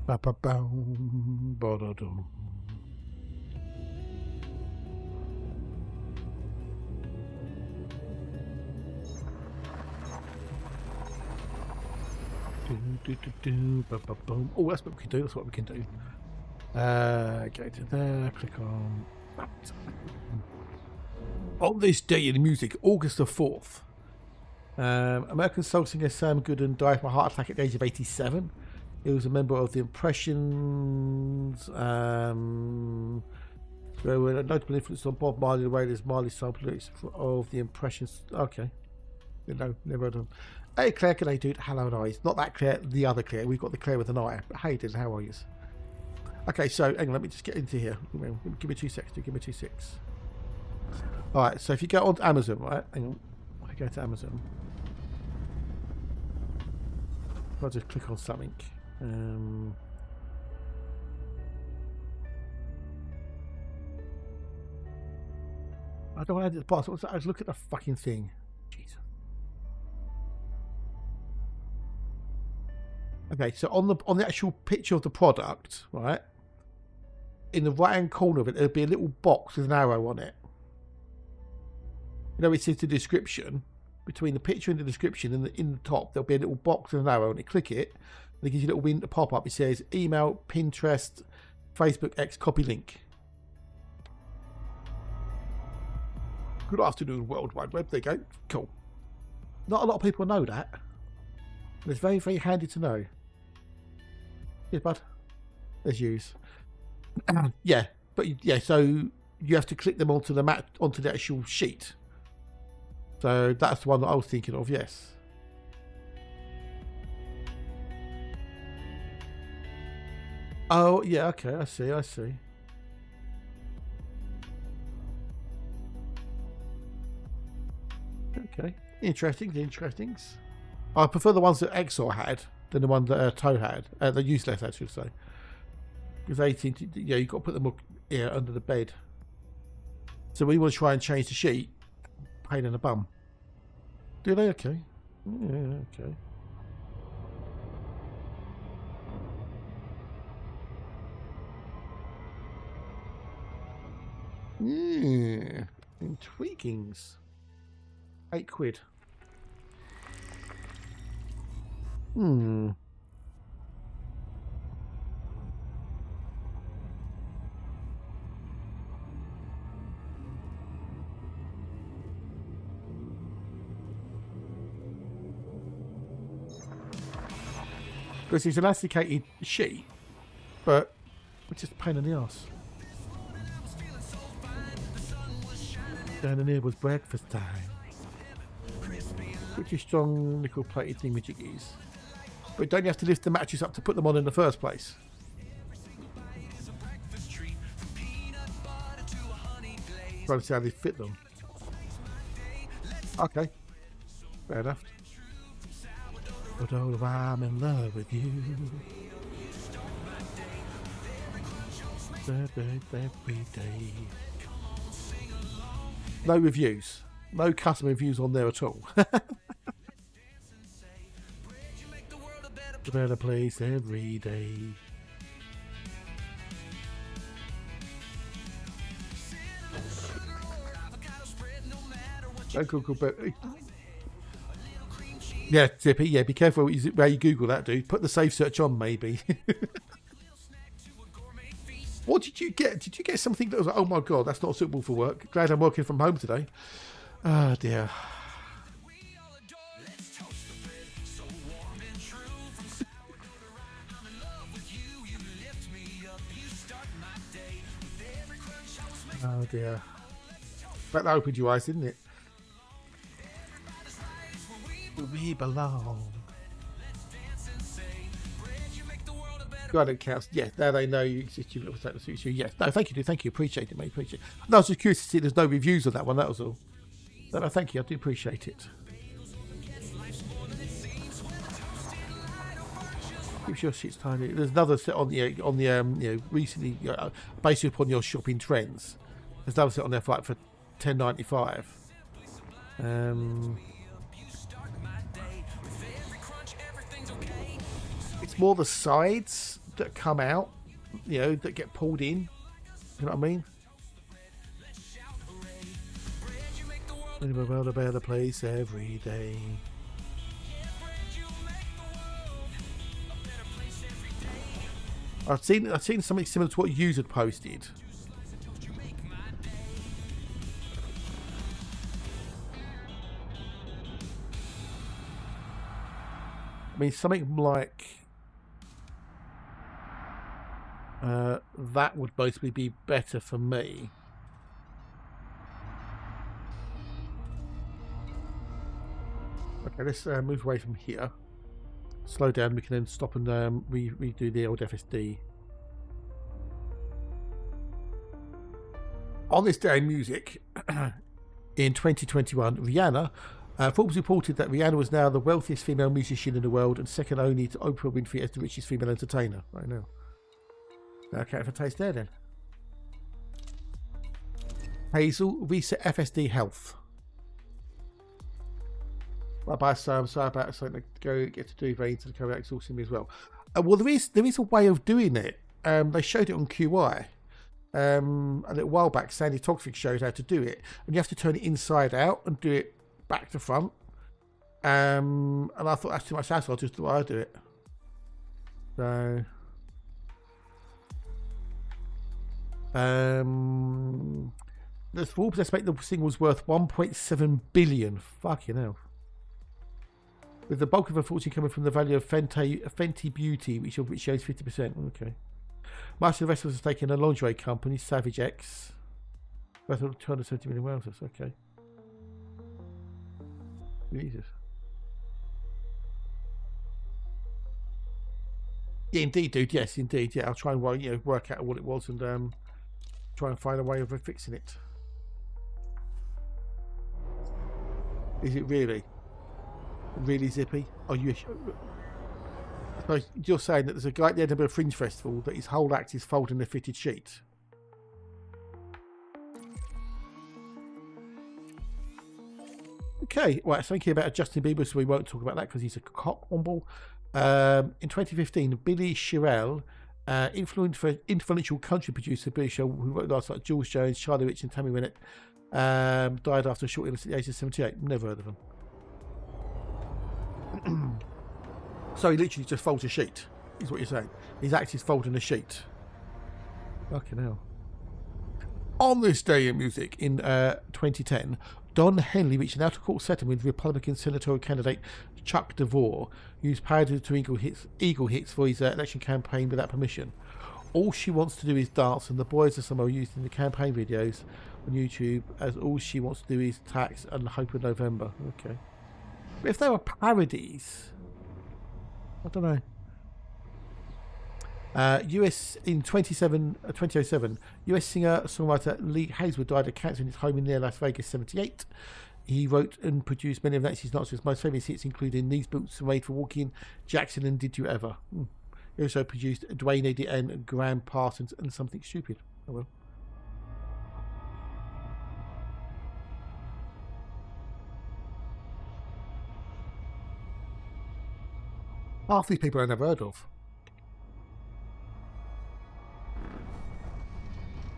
ba-ba-boom, ba-da-dum. Oh, that's what we can do. That's what we can do. Go to there. Click on. On this day in music, August the 4th, American soul singer Sam Gooden died from a heart attack at the age of 87. He was a member of the Impressions. There were a notable influence on Bob Marley, the way there's Marley samples of the Impressions. Okay. No, never heard of them. Hey Claire, can I do it? Hello and eyes. Not that Claire, the other Claire. We've got the Claire with an eye. But hey, Dylan, how are you? Okay, so hang on, let me just get into here. Give me 2 seconds. Give me 2 seconds. Alright, so if you go on to Amazon, right? Hang on. I go to Amazon. I'll just click on something. I don't want to edit the box. I just look at the fucking thing. Jesus. Okay, so on the actual picture of the product, right? In the right hand corner of it, there'll be a little box with an arrow on it. You know, it says the description. Between the picture and the description, and in the top, there'll be a little box with an arrow, and you click it, and it gives you a little window pop up. It says email, Pinterest, Facebook, X, copy link. Good afternoon, World Wide Web. There you go. Cool. Not a lot of people know that. But it's very, very handy to know. Yes, bud. There's use. Yeah, but yeah, so you have to click them onto the actual sheet. So that's the one that I was thinking of. Yes. Oh yeah. Okay. I see. I see. Okay. Interesting. I prefer the ones that Exor had than the one that Toe had. The useless, I should say. Because they seem to, yeah, you've got to put them up here under the bed. So when you want to try and change the sheet, pain in the bum. Do they? Okay. Yeah, okay. Intriguings. £8. Because it's an elasticated sheet, but it's just a pain in the arse. Down in here was breakfast time. Pretty strong nickel plated thingamajiggies. But don't you have to lift the mattress up to put them on in the first place? Trying to see how they fit them. Okay. Fair enough. But oh, I'm in love with you. Every day. No reviews. No customer reviews on there at all. A better place every day. Cool, but yeah, Zippy. Yeah, be careful where you Google that, dude. Put the safe search on, maybe. What did you get? Did you get something that was like, oh my god, that's not suitable for work? Glad I'm working from home today. Oh dear. Oh dear. That opened your eyes, didn't it? We belong. God, it counts. Yeah, now they know you exist. You little that suits you. Yes. No, thank you, dude. Thank you. Appreciate it, mate. Appreciate it. No, I was just curious to see there's no reviews on that one. That was all. No, thank you. I do appreciate it. Keeps your shit's tiny. There's another set on the recently based upon your shopping trends. There's another set on there for £10.95. It's more the sides that come out, that get pulled in. You know what I mean? About a better place every day. I've seen something similar to what you had posted. I mean, something like that would basically be better for me. Okay, let's move away from here. Slow down. We can then stop and redo the old FSD. On this day in music, in 2021, Rihanna. Forbes reported that Rihanna was now the wealthiest female musician in the world and second only to Oprah Winfrey as the richest female entertainer right now. Okay, for taste there then. Hazel, reset FSD health. Bye, so I'm sorry about something to go get to do very into the correct exhausting me as well. Well, there is a way of doing it. They showed it on QI a little while back. Sandy Togfig showed how to do it, and you have to turn it inside out and do it back to front. And I thought that's too much hassle. I just thought I'd do it. So the Forbes estimate the single's worth 1.7 billion. Fucking hell. With the bulk of her fortune coming from the value of Fenty Beauty, which shows 50%. Okay. Much of the rest was taken in a lingerie company, Savage X. Worth 270 million wowzers. Okay. Jesus. Yeah, indeed, dude. Yes, indeed. Yeah, I'll try and work out what it was and try and find a way of fixing it. Is it really Zippy? Are you? So you're saying that there's a guy at the Edinburgh Fringe Festival that his whole act is folding a fitted sheet? Okay, right, something about Justin Bieber, so we won't talk about that because he's a cock womble. In 2015, Billy Sherrill influential country producer, British who wrote artists like Jules Jones, Charlie Rich, and Tammy Wynette. Died after a short illness at the age of 78. Never heard of him. So he literally just folds a sheet, is what you're saying. His act is folding a sheet. Fucking hell. On this day in music in 2010, Don Henley reached an out-of-court settlement with Republican senatorial candidate Chuck DeVore, who used parody to Eagle hits for his election campaign without permission. All she wants to do is dance, and the boys are somehow used in the campaign videos on YouTube as all she wants to do is tax and hope of November. Okay. But if they were parodies, I don't know. US in 2007, US singer-songwriter Lee Hazelwood died of cancer in his home in near Las Vegas, 78. He wrote and produced many of Nancy Sinatra's most famous hits, including These Boots Were Made for Walking, Jackson, and Did You Ever. He also produced Dwayne Eddy and Graham Parsons and Something Stupid. Oh well. Half these people I never heard of.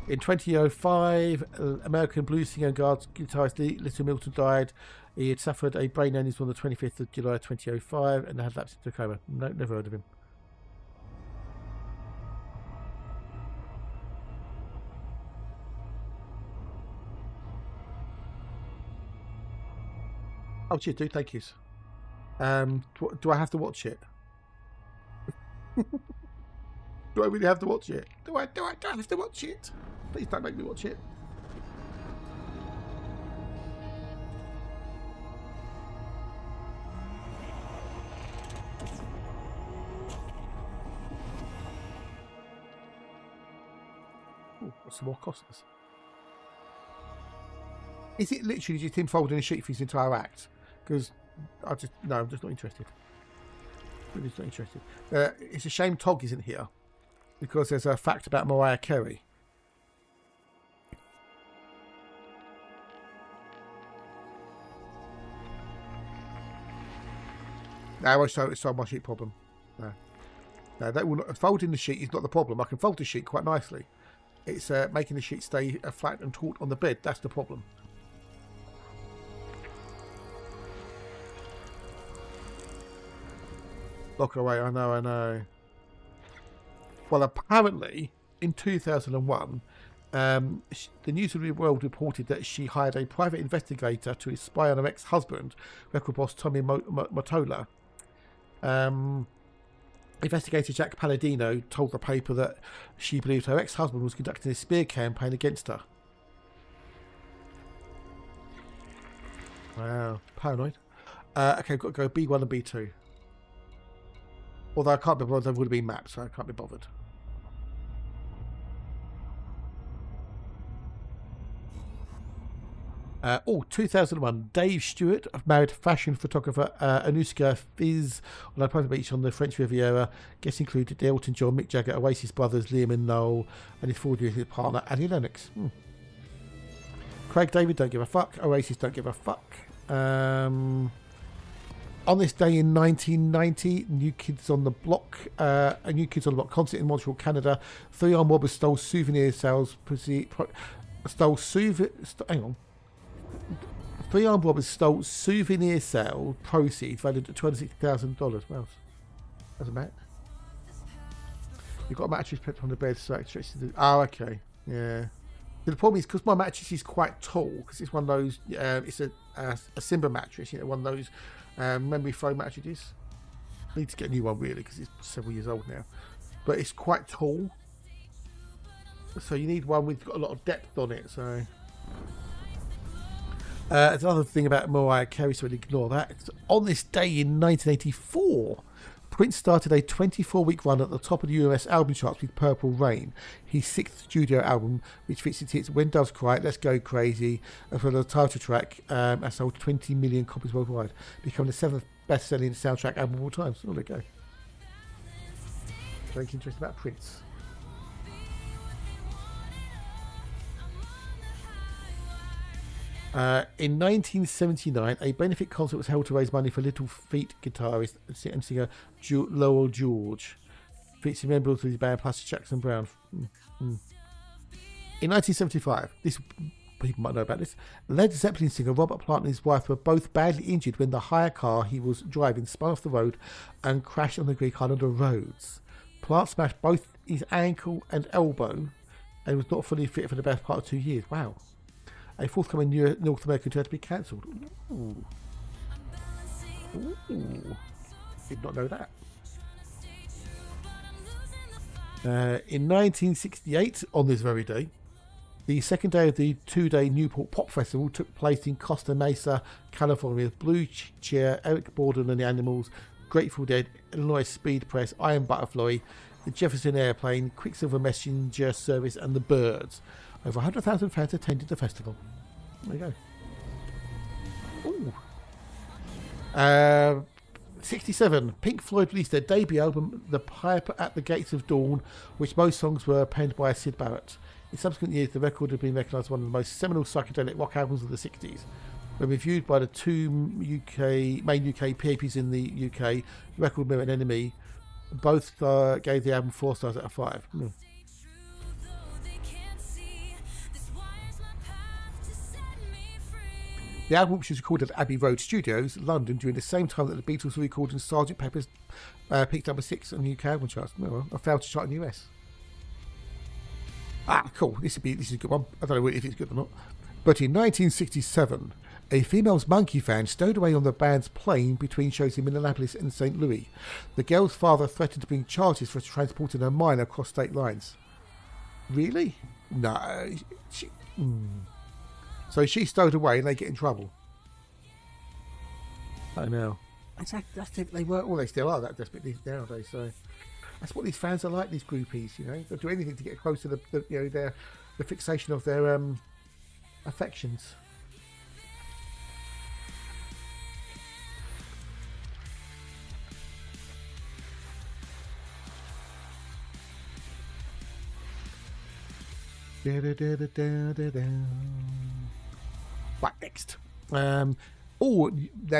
In 2005, American blues singer and guitarist Little Milton died. He had suffered a brain aneurysm on the 25th of July 2005 and had lapsed into a coma. No, never heard of him. Oh, cheers, dude. Thank you. Do I have to watch it? Do I really have to watch it? Do I have to watch it? Please don't make me watch it. Ooh, got some more Costas. Is it literally just him folding a sheet for his entire act? Because I'm just not interested. Really not interested. It's a shame Tog isn't here, because there's a fact about Mariah Carey. No, it's not my sheet problem. No, that will not, folding the sheet is not the problem. I can fold the sheet quite nicely. It's making the sheet stay flat and taut on the bed. That's the problem. Lock away. I know. Well, apparently, in 2001, the News of the World reported that she hired a private investigator to spy on her ex-husband, record boss Tommy Mottola. Investigator Jack Palladino told the paper that she believed her ex-husband was conducting a smear campaign against her. Wow, paranoid. Okay, I've got to go B1 and B2. Although I can't be bothered, there would have been maps, so I can't be bothered. 2001. Dave Stewart married fashion photographer Anushka Fiz on a private beach on the French Riviera. Guests included Elton John, Mick Jagger, Oasis brothers Liam and Noel, and his 40-year partner Annie Lennox. Craig David don't give a fuck. Oasis don't give a fuck. On this day in 1990, New Kids on the Block, a New Kids on the Block concert in Montreal, Canada. Three armed robbers stole souvenir sales. Three armed robbers stole souvenir sale proceeds valued at $260,000. Well, that's a mat. You've got a mattress put on the bed, so it stretches to. Oh, okay, yeah. The problem is because my mattress is quite tall, because it's one of those. It's a Simba mattress, one of those memory foam mattresses. I need to get a new one really, because it's several years old now. But it's quite tall, so you need one with got a lot of depth on it. So. There's another thing about Mariah Carey, so we'll ignore that. On this day in 1984, Prince started a 24-week run at the top of the US album charts with Purple Rain, his sixth studio album, which features hits When Doves Cry, Let's Go Crazy, as well as the title track, has sold 20 million copies worldwide, becoming the seventh best-selling soundtrack album of all time. So there we go. Very interesting about Prince. In 1979, a benefit concert was held to raise money for Little Feat guitarist and singer Lowell George. featuring members of his band plus Jackson Brown. In 1975, this people might know about this, Led Zeppelin singer Robert Plant and his wife were both badly injured when the hire car he was driving spun off the road and crashed on the Greek island of Rhodes. Plant smashed both his ankle and elbow and was not fully fit for the best part of 2 years. Wow. A forthcoming North American tour had to be cancelled. Ooh. Ooh. Did not know that. In 1968, on this very day, the second day of the 2-day Newport Pop Festival took place in Costa Mesa, California. Blue Cheer, Eric Borden and the Animals, Grateful Dead, Illinois Speed Press, Iron Butterfly, the Jefferson Airplane, Quicksilver Messenger Service and the Byrds. Over 100,000 fans attended the festival. There you go. Ooh. 67. Pink Floyd released their debut album, The Pipe at the Gates of Dawn, which most songs were penned by Syd Barrett. In subsequent years, the record had been recognised as one of the most seminal psychedelic rock albums of the 60s. When reviewed by the two main UK PAPs in the UK, Record Mirror and Enemy, both gave the album 4 stars out of 5. The album, which was recorded at Abbey Road Studios, London, during the same time that the Beatles were recording Sgt. Pepper's, peaked number 6 on the UK album charts. No, I failed to chart in the US. Ah, cool. This is a good one. I don't know if it's good or not. But in 1967, a female Monkey fan stowed away on the band's plane between shows in Minneapolis and St. Louis. The girl's father threatened to bring charges for transporting a minor across state lines. Really? No. So she stowed away and they get in trouble. I know. That's it. They were, well, they still are that desperate nowadays. So that's what these fans are like. These groupies, you know, they'll do anything to get close to the fixation of their affections. Right, next. That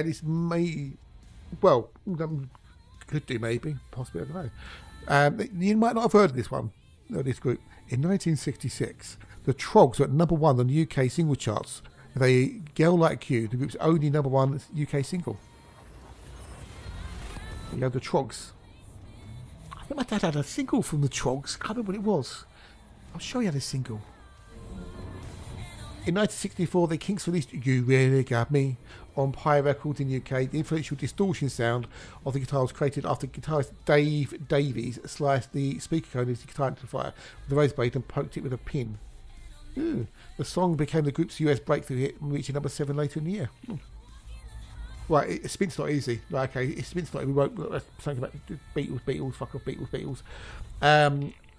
is me. Well, could do maybe, possibly, I don't know. You might not have heard of this one, or this group. In 1966, the Trogs were at number 1 on the UK single charts with a Girl Like You, the group's only number 1 UK single. You know, the Trogs. I think my dad had a single from the Trogs. I can't remember what it was. I'm sure he had a single. In 1964, the Kinks released You Really Got Me on Pi Records in the UK. The influential distortion sound of the guitar was created after guitarist Dave Davies sliced the speaker cone into the guitar amplifier with a razor blade and poked it with a pin. Ooh. The song became the group's US breakthrough hit, reaching number 7 later in the year. Right, Spin's not easy. Right, okay, Spin's not easy. We won't something about Beatles, fuck off, Beatles.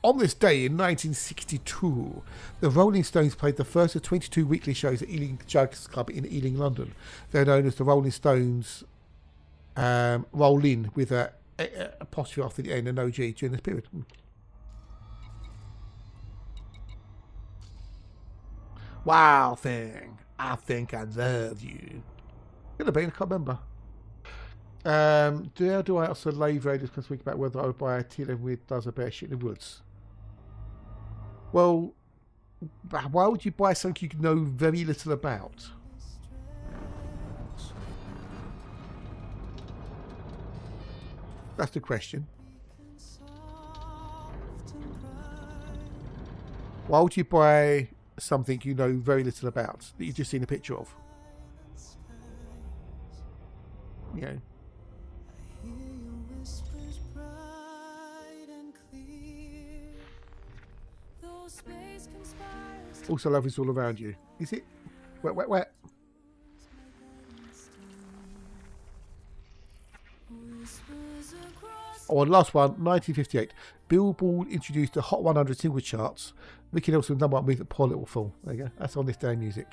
On this day in 1962, the Rolling Stones played the first of 22 weekly shows at Ealing Jugs Club in Ealing, London. They're known as the Rolling Stones Roll In with a apostrophe after the N and no G during this period. Wow, thing. I think I love you. Could have been, I can't remember. Do I also lave radios can speak about whether I would buy a T11 with does a better shit in the woods? Well, why would you buy something you know very little about? That's the question. Why would you buy something you know very little about that you've just seen a picture of? You know. Also, love is all around you. Is it? Wet. Oh, and last one, 1958. Billboard introduced the Hot 100 single charts. Ricky Nelson number 1 with Poor Little Fool. There you go. That's On This Day in Music.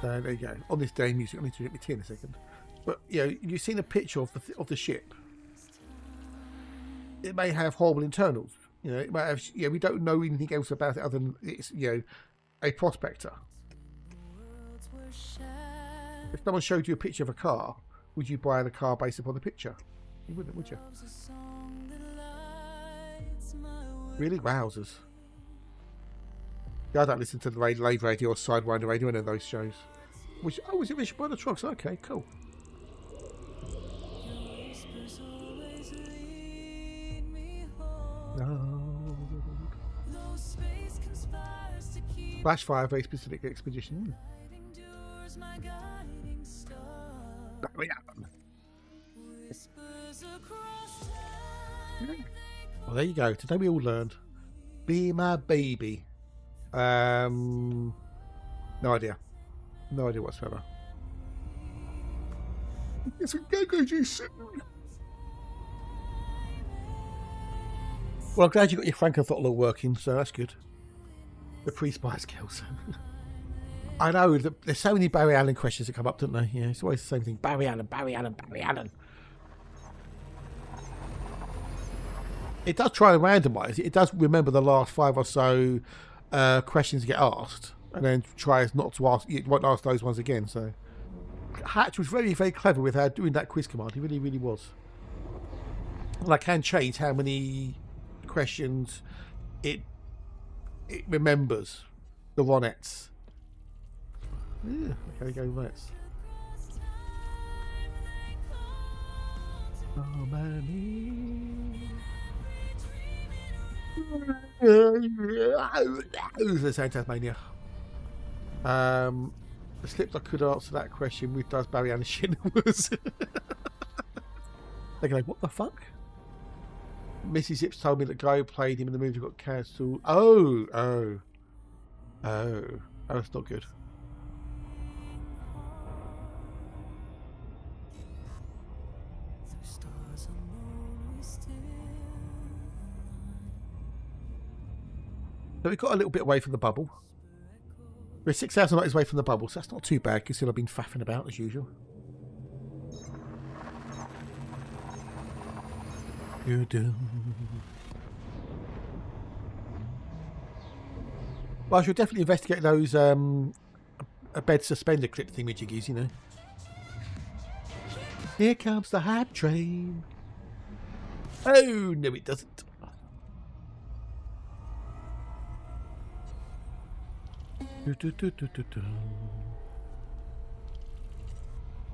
There you go. On This Day in Music. I need to get my tea in a second. But you know, you've seen a picture of the ship. It may have horrible internals. You know, it might have. Yeah, we don't know anything else about it other than it's a prospector. If someone showed you a picture of a car, would you buy the car based upon the picture? You wouldn't, would you? Really? Wowzers. Yeah, I don't listen to the Lave Radio or Sidewinder Radio, any of those shows. Was it Richard by the Trucks? Okay, cool. No. Flashfire, very specific expedition. Well, there you go. Today we all learned. Be my baby. No idea. No idea whatsoever. Yes, we go too soon. Well, I'm glad you got your Frankenthrottle working, so that's good. The pre-Spice Girls. I know, there's so many Barry Allen questions that come up, don't they? Yeah, it's always the same thing. Barry Allen, Barry Allen, Barry Allen. It does try and randomise it. It does remember the last 5 or so questions get asked, and then tries not to ask. It won't ask those ones again. So Hatch was very, very clever with how doing that quiz command. He really, really was. And I can change how many questions it remembers. The Ronettes. Yeah, okay, go Ronettes. Oh, mommy. The same Tasmania. The slips I could answer that question with does Barry Allen shit was. They're going, what the fuck? Missy Zips told me that guy who played him in the movie got cancelled. Oh, that's not good. So we got a little bit away from the bubble. We're 6,000 light away from the bubble, so that's not too bad considering I've been faffing about as usual. You do. Well, I should definitely investigate those a bed suspender clip thingamajiggies, you know. Here comes the hype train. Oh, no it doesn't.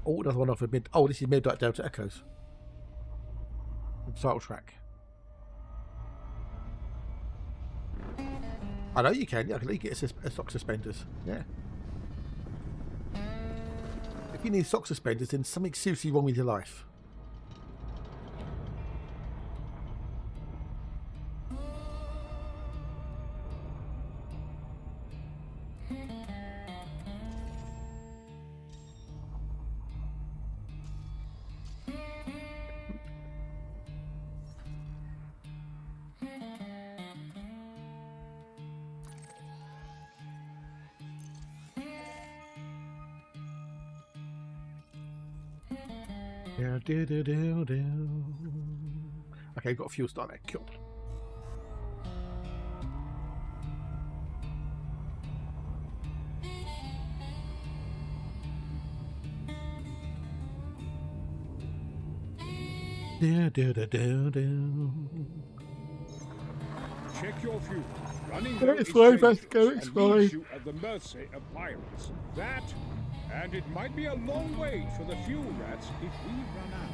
Oh, another one off of mid. Oh, this is Midnight Delta Echoes. Title track. I know you can. Yeah, I can let you get a sock suspenders. Yeah. If you need sock suspenders, then something's seriously wrong with your life. Okay, got a fuel start there. Cool. Check your fuel. Running Go, low it's is fine, dangerous go, it's and fine. leaves you at the mercy of pirates. That, and it might be a long wait for the fuel rats if we run out.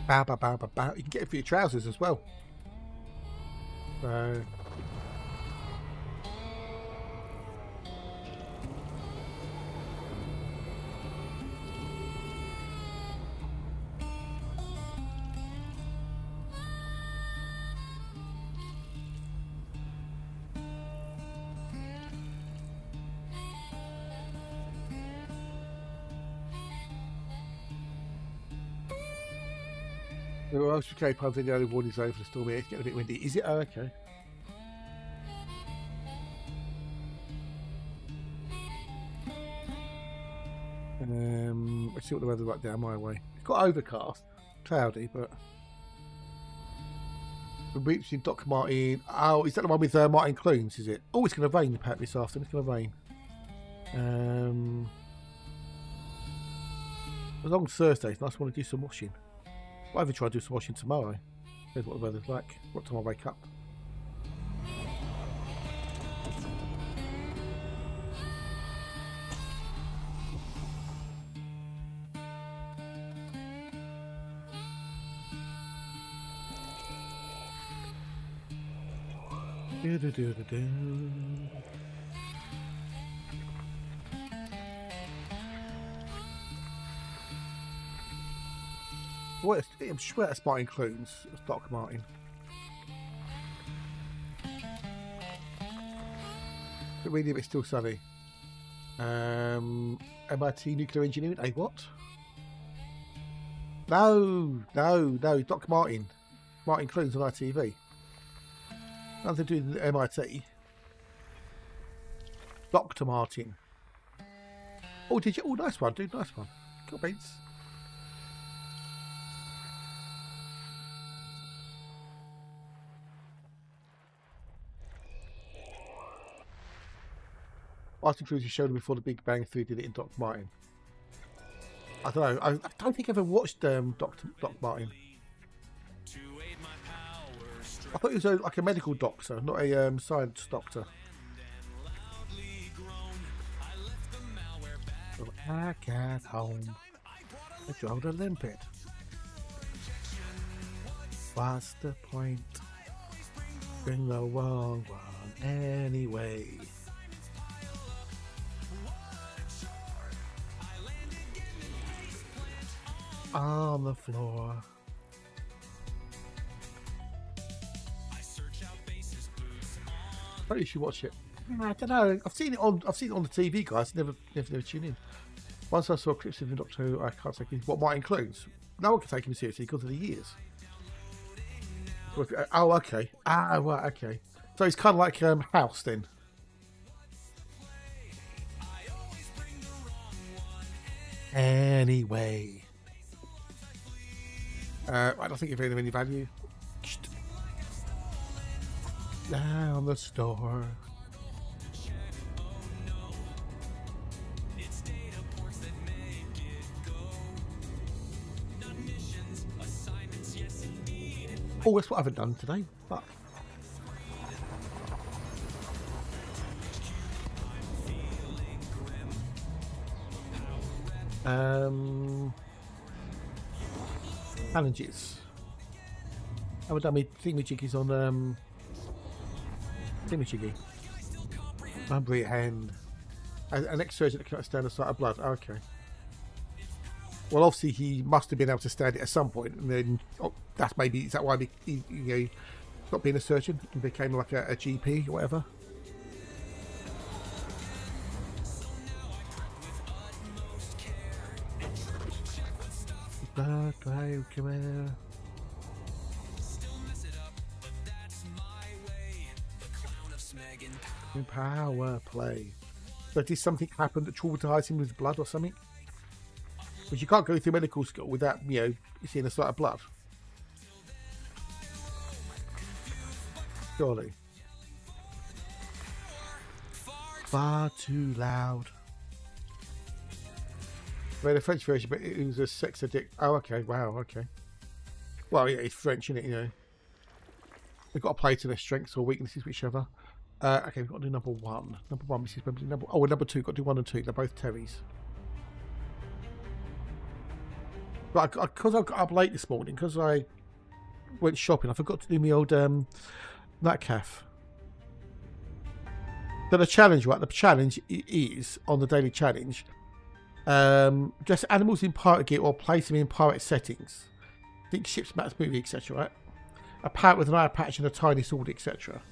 Bow, bow, bow, bow, bow. You can get it for your trousers as well. So. Well, I was okay, Pubs, the early warning zone for the storm here. It's getting a bit windy. Is it? Oh, okay. Let's see what the weather's like down my way. It's got overcast, cloudy, but we're reaching Doc Martin. Oh, is that the one with Martin Clunes? Is it? Oh, it's going to rain apparently this afternoon. It's going to rain. As long as Thursday's nice, I want to do some washing. I'll even try to do some washing tomorrow. Here's what the weather's like. What time I wake up. Well, I'm sure that's Martin Clunes. It's Doc Martin. But really, if it's still sunny. MIT Nuclear Engineering. Eh, what? No. Doc Martin. Martin Clunes on ITV. Nothing to do with MIT. Dr. Martin. Oh, did you? Oh, nice one, dude. Nice one. Cool beats. Martin Clunes showed him before the Big Bang Theory did it in Dr. Martin. I don't know. I don't think I ever watched Doc Martin. I thought he was like a medical doctor, not a science doctor. I got home. I drove a limpet. What's the point? Bring the wrong one anyway. On the floor. I think you should watch it. I don't know. I've seen it on the TV, guys. Never tune in. Once I saw clips of the Doctor Who, I can't take him. What Martin Clunes? No one can take him seriously because of the years. Oh, okay. Ah, right, okay. So he's kind of like House then. Anyway, I don't think you've any value. Down the store. Oh, that's what I haven't done today. Fuck. Challenges. I haven't done my thingamajiggies on thingamajiggy. Lumberry hand. An ex-surgeon that cannot stand a sight of blood. Oh, okay. Well, obviously he must have been able to stand it at some point, and then that's maybe is that why he stopped being a surgeon and became like a GP or whatever. Power play. So did something happen that traumatized him with blood or something? Because you can't go through medical school without, seeing a sight of blood. Surely. Far too loud. I read a French version, but it was a sex addict. Oh, okay. Wow, okay. Well, yeah, it's French, isn't it? They've got to play to their strengths or weaknesses, whichever. Okay, we've got to do number one. Number one, Mrs. Wembley. Number two, got to do 1 and 2. They're both Terrys. But because I got up late this morning, because I went shopping, I forgot to do my old night calf. So the challenge, right? The challenge is, on the daily challenge, dress animals in pirate gear or place them in pirate settings. Think ships, mats, movie, etc. Right? A parrot with an eye patch and a tiny sword, etc.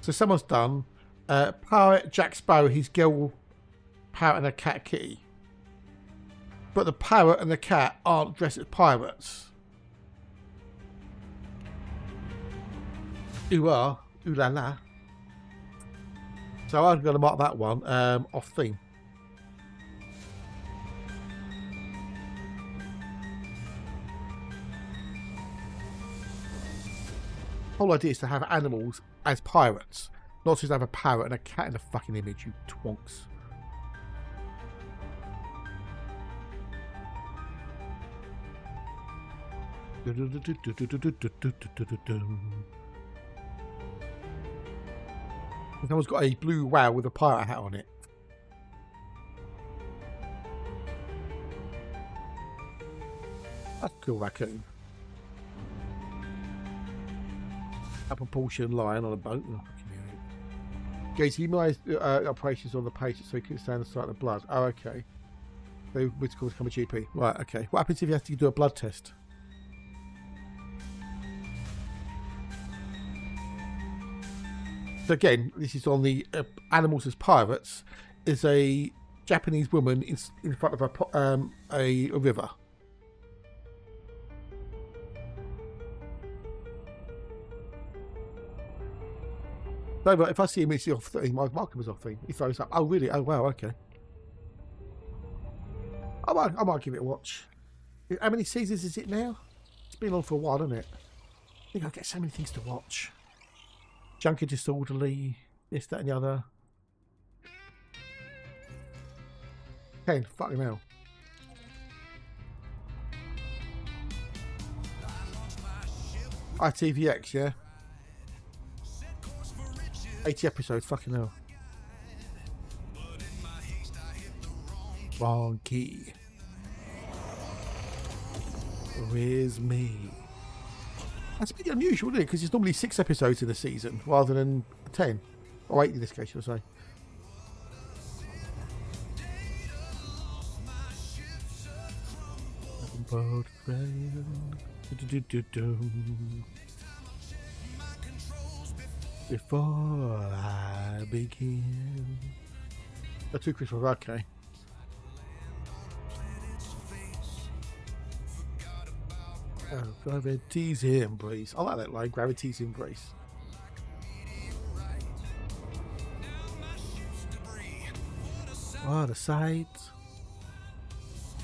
So someone's done pirate Jack Sparrow, his girl parrot and a cat kitty. But the parrot and the cat aren't dressed as pirates. Ooh la la. So I'm going to mark that one off theme. whole idea is to have animals as pirates, not just have a parrot and a cat in a fucking image, you twonks. Someone's got a blue whale with a pirate hat on it. That's a cool raccoon. A proportion lion on a boat. Oh, Gates, he minimized operations on the patient so he couldn't stand the sight of the blood. Oh, okay. So it's called become a GP. Right, okay. What happens if you have to do a blood test? So again, this is on the animals as pirates. Is a Japanese woman in front of a river. So if I see him, it's off thing. My marker was off thing. He throws up. Oh really? Oh wow. Okay. I might give it a watch. How many seasons is it now? It's been on for a while, hasn't it? I think I get so many things to watch. Junkie Disorderly, this, that, and the other. 10, fucking hell. ITVX, yeah. 80 episodes, fucking hell. Wrong key. Where's me? That's pretty unusual, isn't it? Because it's normally 6 episodes in a season rather than 10. Or 8 in this case, should I say. Before I begin. The 2 Christmas, okay. Oh, gravity's embrace. I like that line, gravity's embrace. What a sight.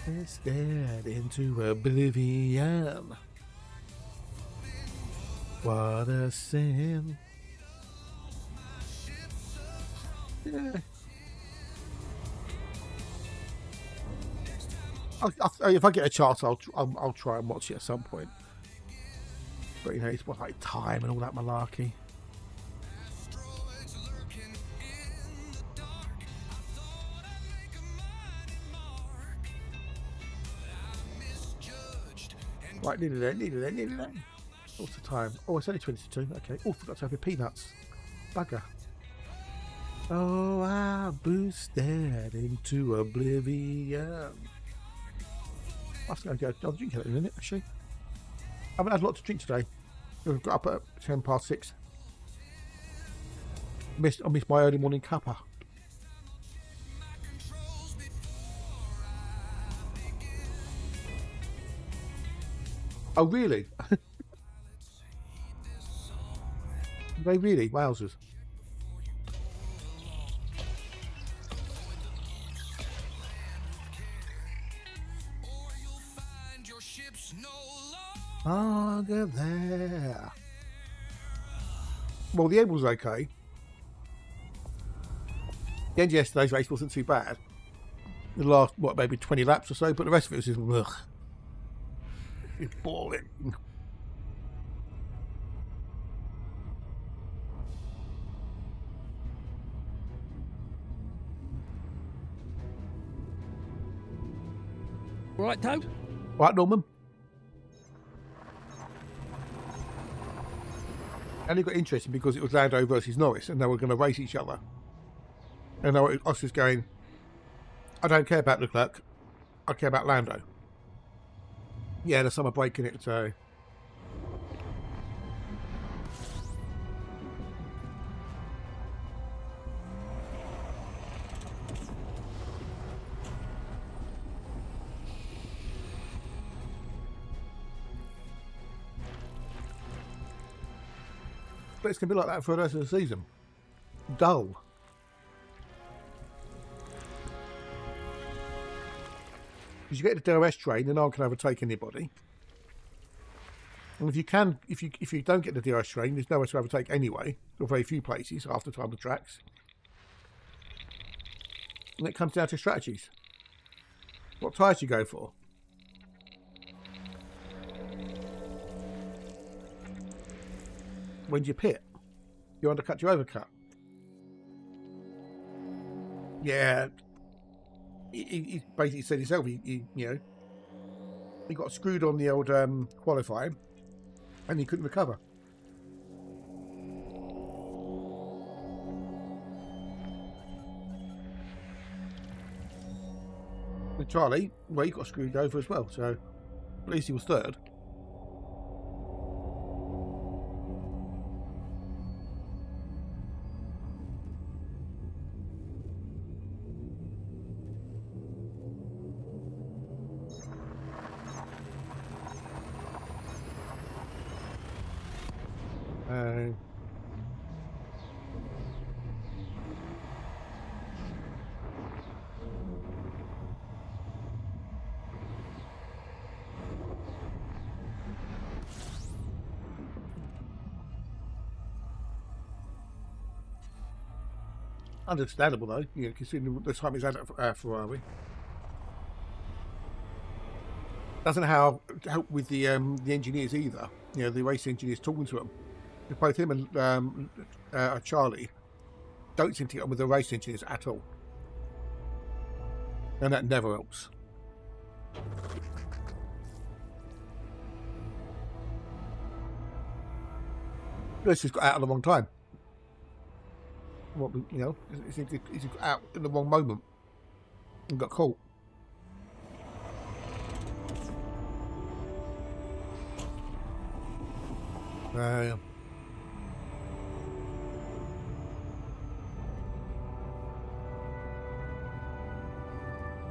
It's stared into oblivion. What a sin. Yeah. If I get a chance, I'll try and watch it at some point. But you know, it's like time and all that malarkey. Right, nearly there. What's the time? Oh, it's only 22. Okay. Oh, forgot to have your peanuts. Bugger. Oh, I boosted into oblivion. I was going to go. I'll drink it in a minute, actually. I haven't had a lot to drink today. I've got up at 10 past 6. I missed my early morning cuppa. Oh, really? They really? Wowzers. Oh, look at there. Well, the end was okay. The end of yesterday's race wasn't too bad. The last, what, maybe 20 laps or so, but the rest of it was just, ugh. It's boring. Right, Toad? Right, Norman. And it got interesting because it was Lando versus Norris and they were going to race each other. And I was just going, I don't care about Leclerc, I care about Lando. Yeah, there's summer break in it, so. But it's going to be like that for the rest of the season. Dull. Because you get the DRS train and no one can overtake anybody. And if you can, if you don't get the DRS train, there's nowhere to overtake anyway, or very few places after time the tracks. And it comes down to strategies. What tyres you go for? When do you pit? You undercut, you overcut. Yeah, he basically said himself. He got screwed on the old qualifying, and he couldn't recover. With Charlie, well, he got screwed over as well. So at least he was third. Understandable though, considering the time he's had at Ferrari. Doesn't help with the engineers either. The race engineers talking to him. Both him and Charlie don't seem to get on with the race engineers at all, and that never helps. This just got out at the wrong time. He's out in the wrong moment and got caught.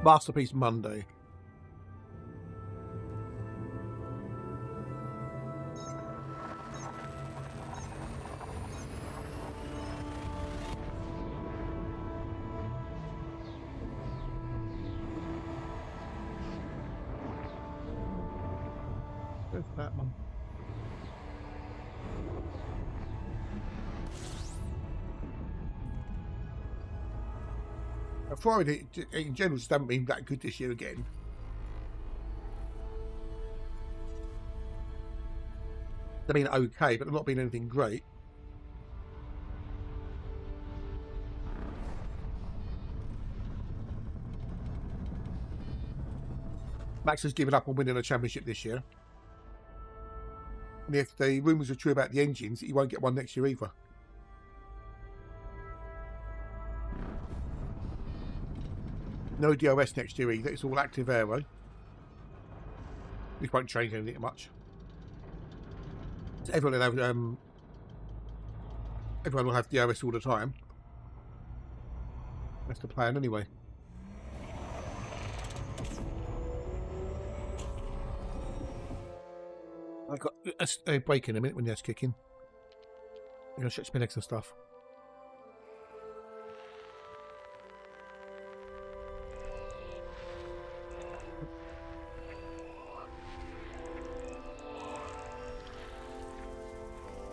Masterpiece Monday. There's that one. Ferrari in general just haven't been that good this year again. They've been okay, but they've not been anything great. Max has given up on winning a championship this year. And if the rumours are true about the engines, he won't get one next year either. No DRS next year either. It's all active aero. This won't change anything much. So everyone will have DRS all the time. That's the plan anyway. I've got a break in a minute when that's kicking. I'm going to check Spinnex and stuff.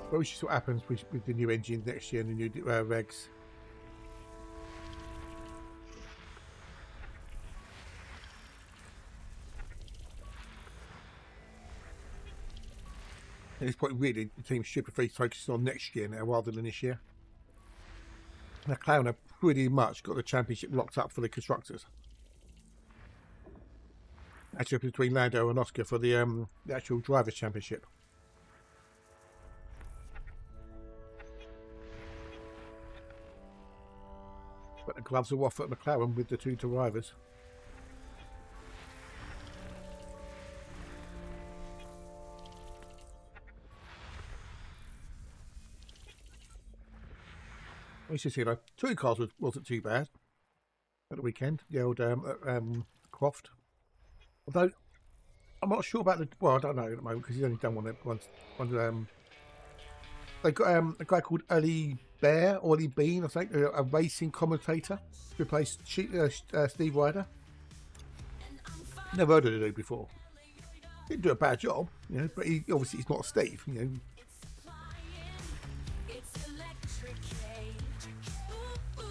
Well, we should see what happens with the new engine next year and the new regs. At this point, really, the team should be focusing on next year now rather than this year. McLaren have pretty much got the championship locked up for the constructors. Actually, between Lando and Oscar for the actual drivers' championship. But the gloves are off at McLaren with the two drivers. We should see, two cars wasn't too bad at the weekend. The old Croft. Although I'm not sure about the. Well, I don't know at the moment because he's only done one once. They got a guy called Ollie Bean, I think, a racing commentator, replaced Steve Ryder. Never heard of the dude before. Didn't do a bad job, you know, but he obviously he's not Steve, you know.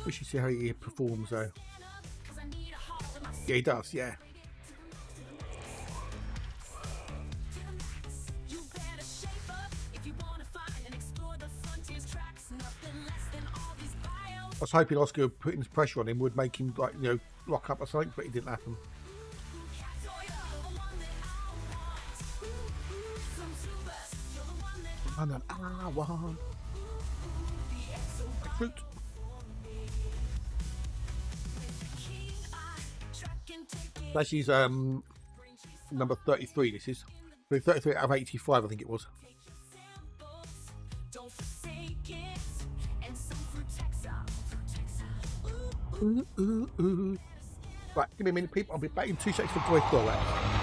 We should see how he performs though. Yeah, he does, yeah. I was hoping Oscar putting his pressure on him would make him, like, you know, lock up or something, but it didn't happen. And then fruit. That's his number 33. This is 33 out of 85, I think it was. Ooh, ooh, ooh. Right, give me a minute, people. I'll be back in 2 seconds for Void Penetrator.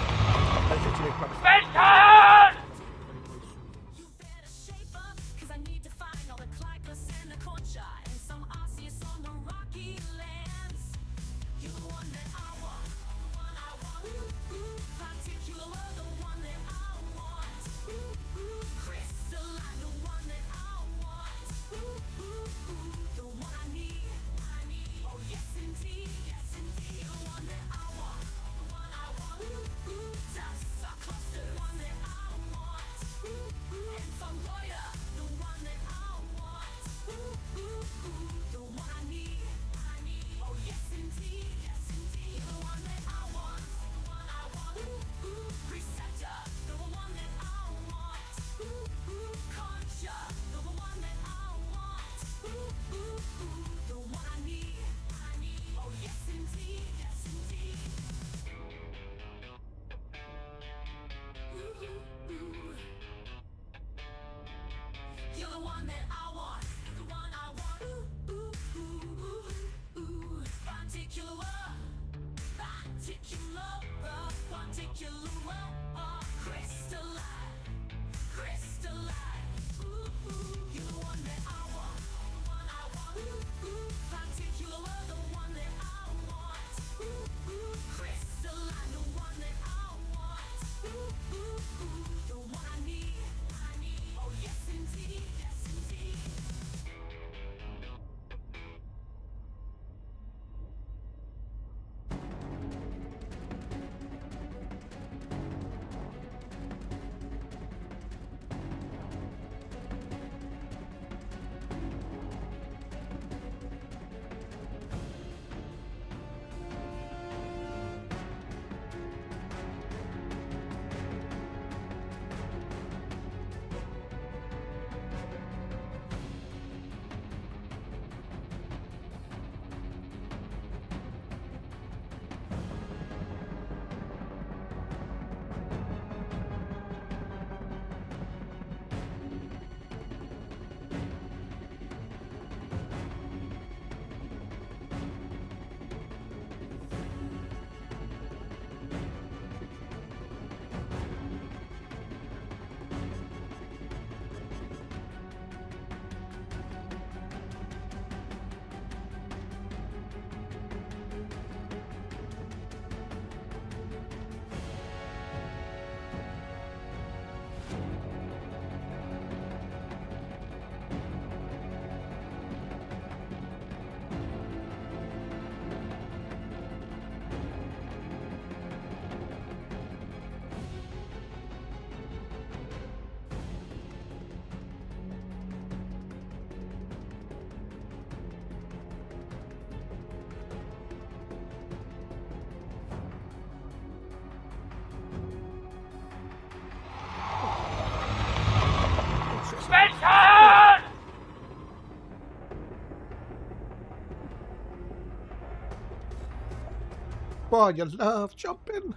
Oh, you love jumping.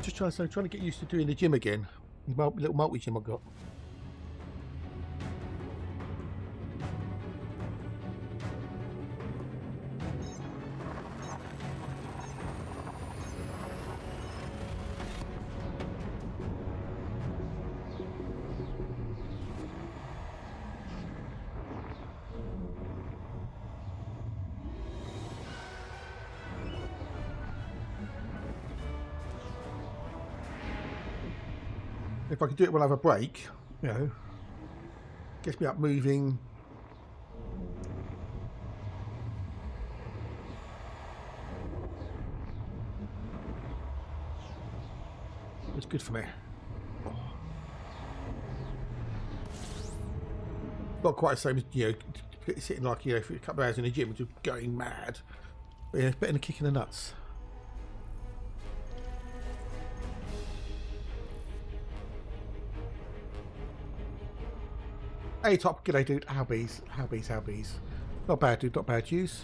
Just trying to get used to doing the gym again. The little multi gym I got. If I could do it when I have a break, you know, gets me up moving. It's good for me. Not quite the same as, you know, sitting like, you know, for a couple of hours in the gym and just going mad. But yeah, it's better than a kick in the nuts. Hey Top, g'day dude. How bees? Not bad dude, not bad use.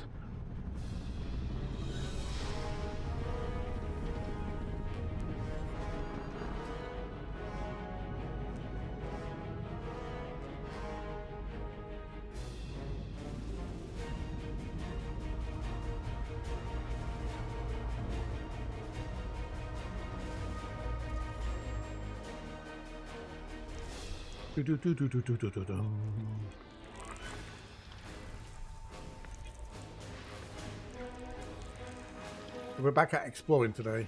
We're back at exploring today.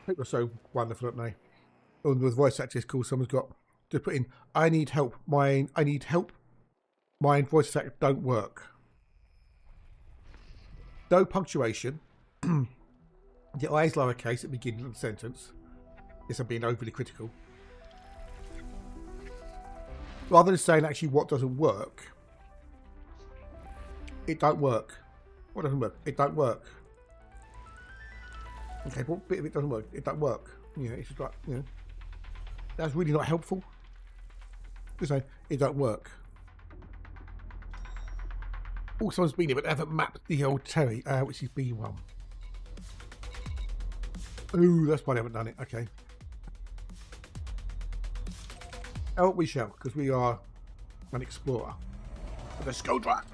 People are so wonderful, aren't they? Oh, and with voice actors, cool. Someone's got to put in, I need help. Mine voice actor don't work. No punctuation. The I is lowercase at the beginning of the sentence. Yes, I'm being overly critical. Rather than saying actually what doesn't work, it don't work. What doesn't work? It don't work. Okay, what bit of it doesn't work? It don't work. You know, it's just like, you know, that's really not helpful. Just saying, it don't work. Oh, someone's been here, but they haven't mapped the old Terry, which is B1. Ooh, that's why they haven't done it. Okay. Oh, we shall, because we are an explorer. With a skull drive.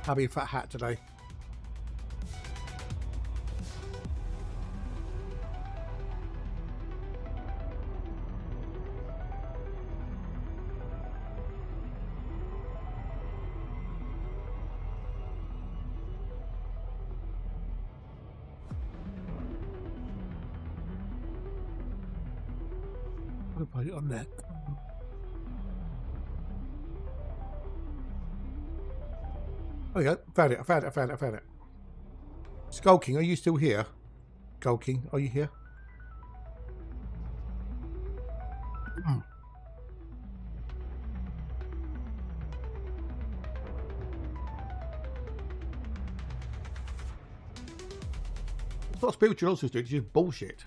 Having a fat hat today. I'll put it on there. There we go. Found it. I found it. Skull King, are you still here? Skull King, are you here? It's not spiritual nonsense, dude. It's just bullshit.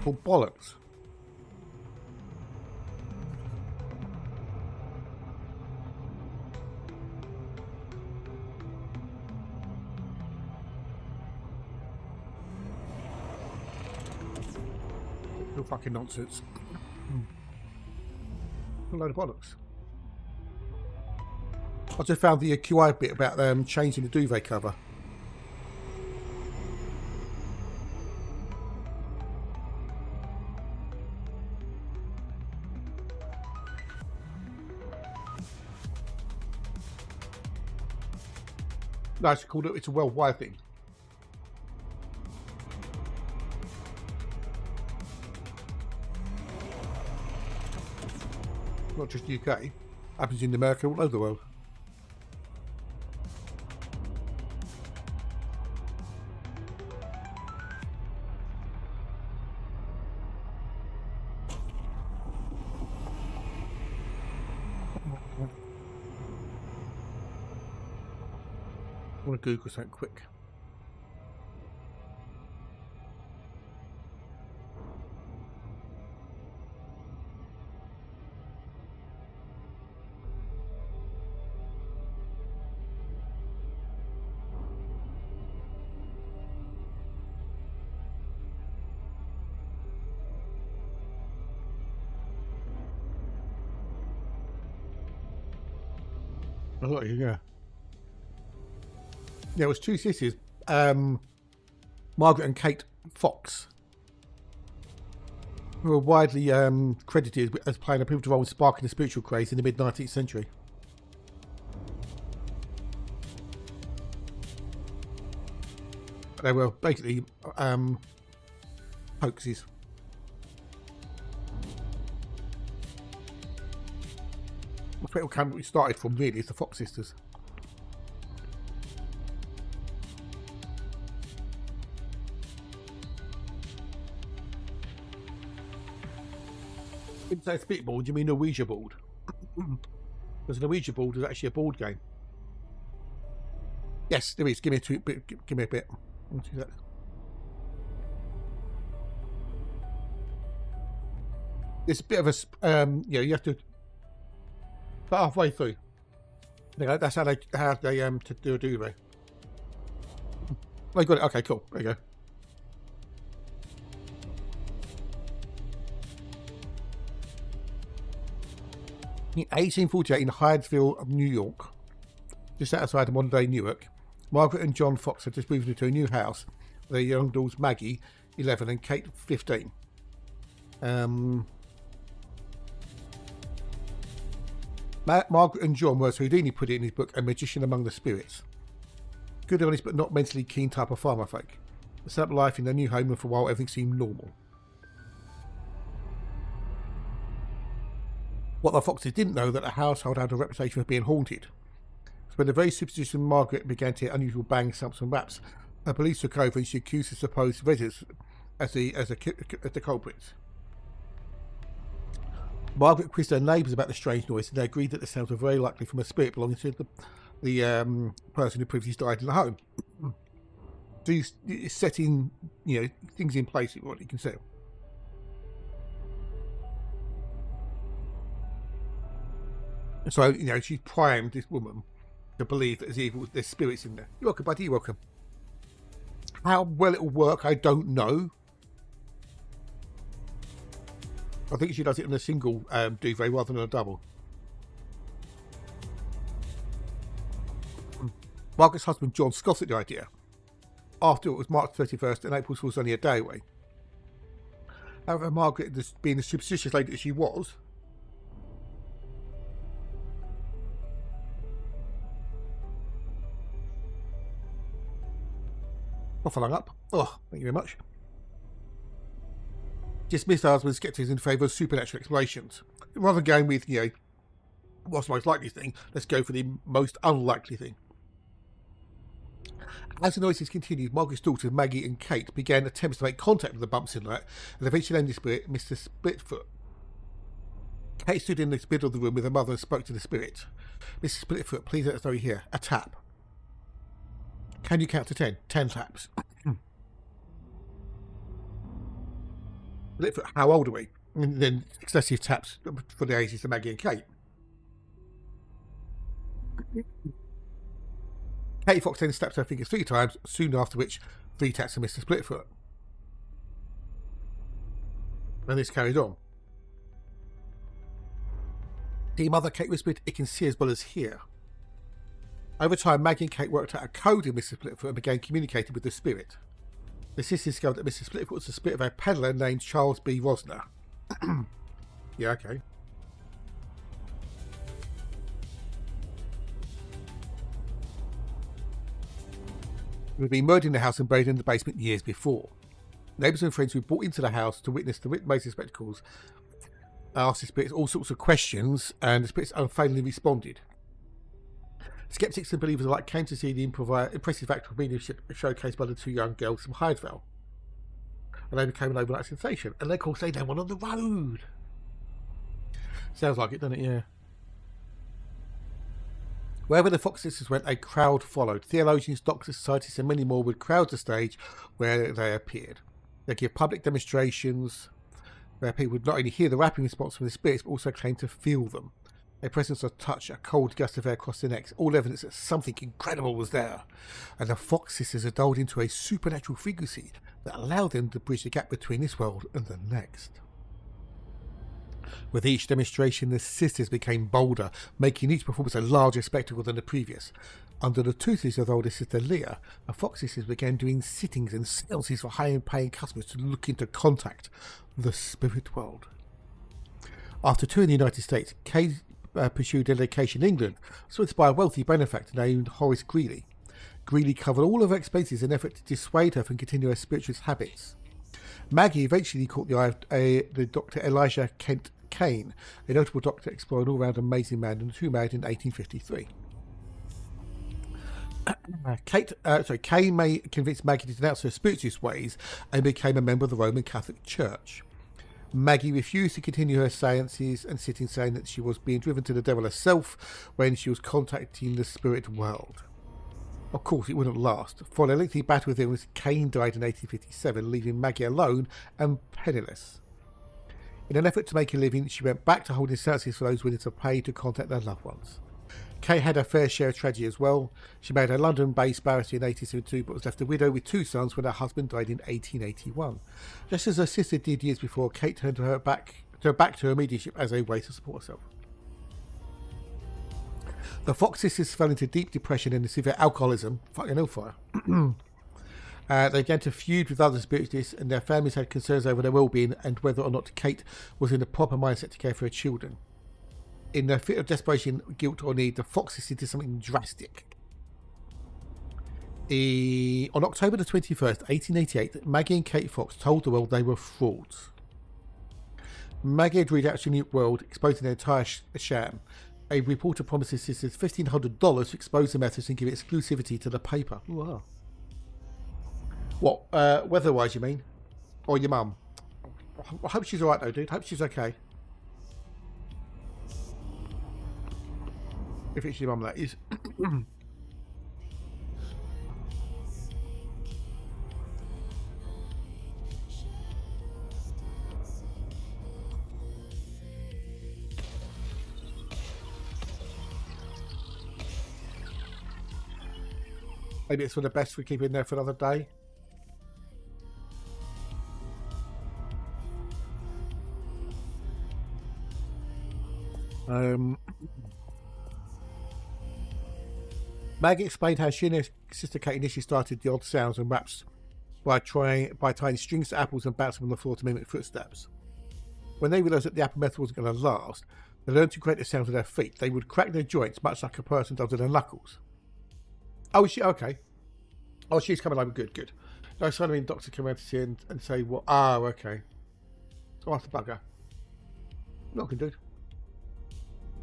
Well, bollocks. No fucking nonsense. A load of bollocks. I just found the QI bit about changing the duvet cover. No, it's called it's a worldwide thing. Not just UK. Happens in America, all over the world. want to Google something quick. Oh, yeah. Yeah, it was two sisters, Margaret and Kate Fox, who were widely credited as playing a pivotal role in sparking the spiritual craze in the mid-19th century. They were basically hoaxes. That's where it started from, really, is the Fox sisters. When you say spit board, do you mean a Ouija board? Because an Ouija board is actually a board game. Yes, there is. Give me a bit. It's a bit of a, you have to start halfway through. That's how they to do a duvet. Oh, you got it. Okay, cool. There you go. In 1848, in Hyattsville, New York, just outside of modern-day Newark, Margaret and John Fox had just moved into a new house with their young daughters Maggie, 11, and Kate, 15. Margaret and John were, as Houdini put it in his book, a magician among the spirits. Good, honest, but not mentally keen type of farmer folk. They set up life in their new home, and for a while everything seemed normal. What the Foxes didn't know that the household had a reputation for being haunted. So when the very superstitious Margaret began to hear unusual bangs, thumps and raps, the police took over and she accused the supposed residents as the culprits. Margaret quizzed her neighbours about the strange noise, and they agreed that the sounds were very likely from a spirit belonging to the person who previously died in the home. So he's setting, things in place, what you can see. So, she primed this woman to believe that there's spirits in there. You're welcome, buddy, you're welcome. How well it'll work, I don't know. I think she does it in a single duvet rather than a double. Margaret's husband John scoffed at the idea. After it was March 31st and April Fool's only a day away. However, Margaret, being the superstitious lady that she was, off and hung up. Oh, thank you very much. Dismissed her husband's scepticism in favour of supernatural explanations. Rather than going with, what's the most likely thing, let's go for the most unlikely thing. As the noises continued, Margaret's daughters Maggie and Kate began attempts to make contact with the bumps in the night, and eventually named the spirit Mr. Splitfoot. Kate stood in the middle of the room with her mother and spoke to the spirit. Mr. Splitfoot, please let us know you're here. A tap. Can you count to 10? 10 taps. Splitfoot, how old are we? And then successive taps for the ages of Maggie and Kate. Kate Fox then snapped her fingers 3 times, soon after which 3 taps to Mr. Splitfoot. And this carried on. Dear Mother, Kate whispered, it can see as well as hear. Over time, Maggie and Kate worked out a code in Mr. Splitfoot and began communicating with the spirit. The sisters discovered that Mr. Splitfoot was the spirit of a peddler named Charles B. Rosner. Yeah, okay. Who had been murdered in the house and buried in the basement years before. Neighbours and friends who brought into the house to witness the amazing spectacles asked the spirits all sorts of questions, and the spirits unfailingly responded. Skeptics and believers alike came to see the impressive act of mediumship showcased by the 2 young girls from Hyattsville. And they became an overnight sensation. And of course, they then went on the road. Sounds like it, doesn't it? Yeah. Wherever the Fox sisters went, a crowd followed. Theologians, doctors, scientists, and many more would crowd the stage where they appeared. They give public demonstrations where people would not only hear the rapping response from the spirits, but also claim to feel them. A presence of touch, a cold gust of air across their necks, all evidence that something incredible was there. And the Fox sisters are dulled into a supernatural frequency that allowed them to bridge the gap between this world and the next. With each demonstration, the sisters became bolder, making each performance a larger spectacle than the previous. Under the tutelage of their older sister Leah, the Fox sisters began doing sittings and seances for high-end paying customers to look into contact the spirit world. After touring the United States, Kay pursued education in England, sponsored by a wealthy benefactor named Horace Greeley. Greeley covered all of her expenses in an effort to dissuade her from continuing her spiritualist habits. Maggie eventually caught the eye of the Dr. Elijah Kent Kane, a notable doctor, explorer, and all-round amazing man, and who married in 1853. Kane convinced Maggie to denounce her spiritualist ways and became a member of the Roman Catholic Church. Maggie refused to continue her seances and sittings, saying that she was being driven to the devil herself when she was contacting the spirit world. Of course, it wouldn't last. For a lengthy battle with him, Kane died in 1857, leaving Maggie alone and penniless. In an effort to make a living, she went back to holding seances for those willing to pay to contact their loved ones. Kay had her fair share of tragedy as well. She married a London-based barrister in 1872, but was left a widow with 2 sons when her husband died in 1881. Just as her sister did years before, Kate turned back to her mediumship as a way to support herself. The Fox sisters fell into deep depression and severe alcoholism. Fucking hellfire. They began to feud with other spiritualists, and their families had concerns over their well-being and whether or not Kate was in the proper mindset to care for her children. In their fit of desperation, guilt, or need, the Fox sisters did something drastic. On October the 21st, 1888, Maggie and Kate Fox told the world they were frauds. Maggie had read out to the New World, exposing their entire sham. A reporter promised his sisters $1,500 to expose the methods and give exclusivity to the paper. Wow. What, weather-wise, you mean? Or your mum? I hope she's alright though, dude. Hope she's okay. If it's your mum, that is. Maybe it's for the best we keep in there for another day. Maggie explained how she and her sister Kate initially started the odd sounds and raps by tying strings to apples and bouncing on the floor to mimic footsteps. When they realised that the apple method wasn't going to last, they learned to create the sound with their feet. They would crack their joints much like a person does with their knuckles. Oh, is she okay? Oh, she's coming over. Good, good. No, so I mean, doctor come around to see and say, "What? Oh, okay." So I have to bugger. Not good, dude.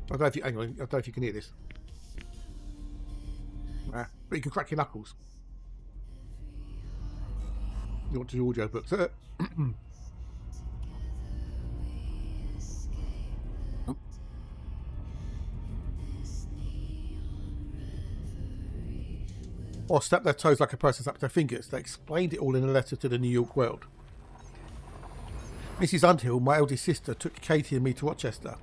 I don't know if you hang on. I don't know if you can hear this. But you can crack your knuckles. You want to do audio books? Or snap their toes like a person snaps their fingers. They explained it all in a letter to the New York World. Mrs. Underhill, my eldest sister, took Katie and me to Rochester.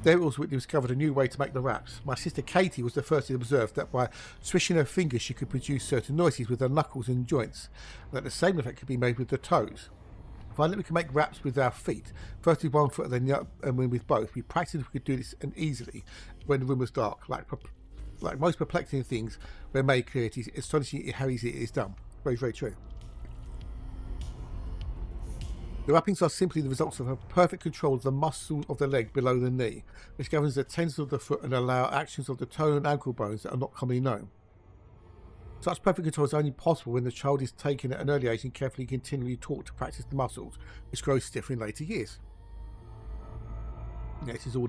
There also we discovered a new way to make the raps. My sister Katie was the first to observe that by swishing her fingers she could produce certain noises with her knuckles and joints, and that the same effect could be made with the toes. Finally, we can make raps with our feet, first with one foot and then the other, and then with both. We practiced we could do this and easily when the room was dark. Like most perplexing things, when made clear, it is astonishing how easy it is done. Very, very true. The wrappings are simply the results of a perfect control of the muscle of the leg below the knee, which governs the tendons of the foot and allow actions of the toe and ankle bones that are not commonly known. Such perfect control is only possible when the child is taken at an early age and carefully continually taught to practice the muscles, which grow stiffer in later years. Yeah, this is all.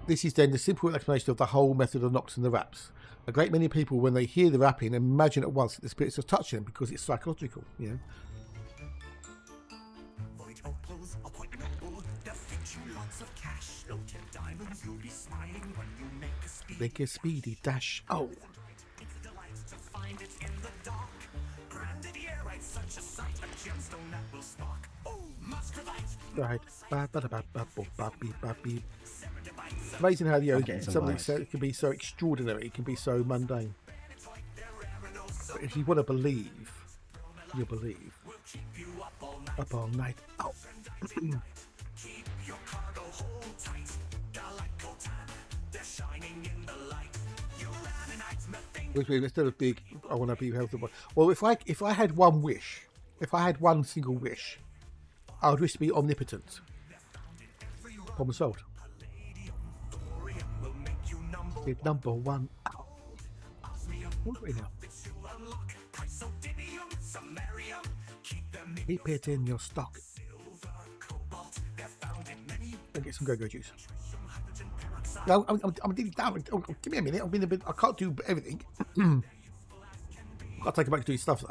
This is then the simple explanation of the whole method of knocks and the raps. A great many people, when they hear the rapping, imagine at once that the spirits are touching them because it's psychological, you know. Make a speedy dash. Oh. Right. Amazing how something can be so extraordinary, it can be so mundane. But if you want to believe, you'll believe. Up all night. Oh. Instead of big, I want to be healthy. Well, if I had one wish, if I had one single wish, I would wish to be omnipotent. Problem solved. It's number one. What are we now? Keep it in your stock. And get some go-go juice. No, I'm dealing down. Oh, give me a minute. I can't do everything. I'll take it back to do stuff.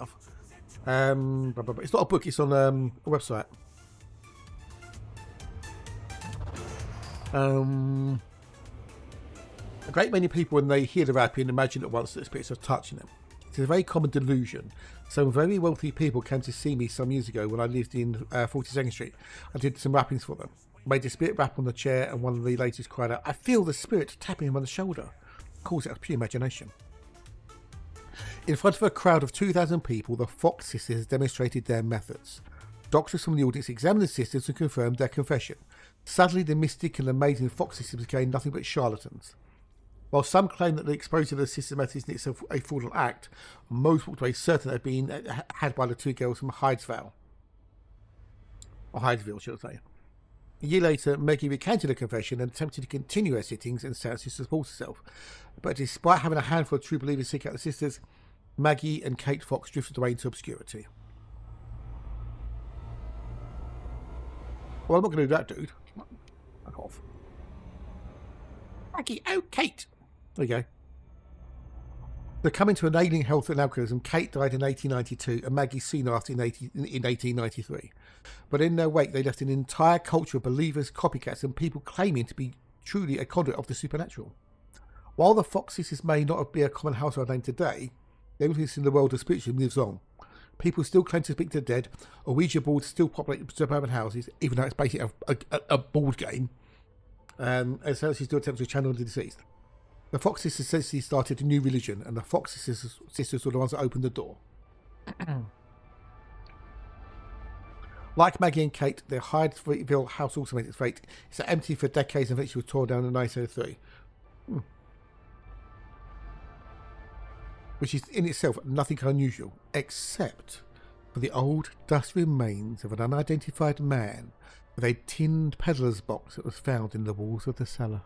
But it's not a book. It's on a website. A great many people, when they hear the rapping, imagine at once that the spirits are touching them. It's a very common delusion. Some very wealthy people came to see me some years ago when I lived in 42nd Street. I did some rappings for them. Made the spirit rap on the chair, and one of the ladies cried out, "I feel the spirit tapping him on the shoulder." Of course, it was pure imagination. In front of a crowd of 2,000 people, the Fox sisters demonstrated their methods. Doctors from the audience examined the sisters and confirmed their confession. Suddenly, the mystic and amazing Fox sisters became nothing but charlatans. While some claim that the exposure of the sister method is in itself a fraudulent act, most walked away certain they had been had by the two girls from Hydesville. Or Hydesville, shall I say. A year later, Maggie recanted her confession and attempted to continue her sittings and seances to support herself. But despite having a handful of true believers seek out the sisters, Maggie and Kate Fox drifted away into obscurity. Well, I'm not going to do that, dude. Fuck off. Maggie, oh, Kate. There you go. Succumbing to an ailing health and alcoholism, Kate died in 1892 and Maggie soon after in 1893. But in their wake, they left an entire culture of believers, copycats, and people claiming to be truly a conduit of the supernatural. While the Fox sisters may not be a common household name today, their influence in the world of spiritualism lives on. People still claim to speak to the dead, or Ouija boards still populate suburban houses, even though it's basically a board game. And celebrities still attempt to channel the deceased. The Fox sisters essentially started a new religion, and the Fox sisters were the ones that opened the door. Like Maggie and Kate, their Hydesville house also made its fate. It's empty for decades and eventually was torn down in 1903. Which is in itself nothing unusual, except for the old dust remains of an unidentified man with a tinned peddler's box that was found in the walls of the cellar.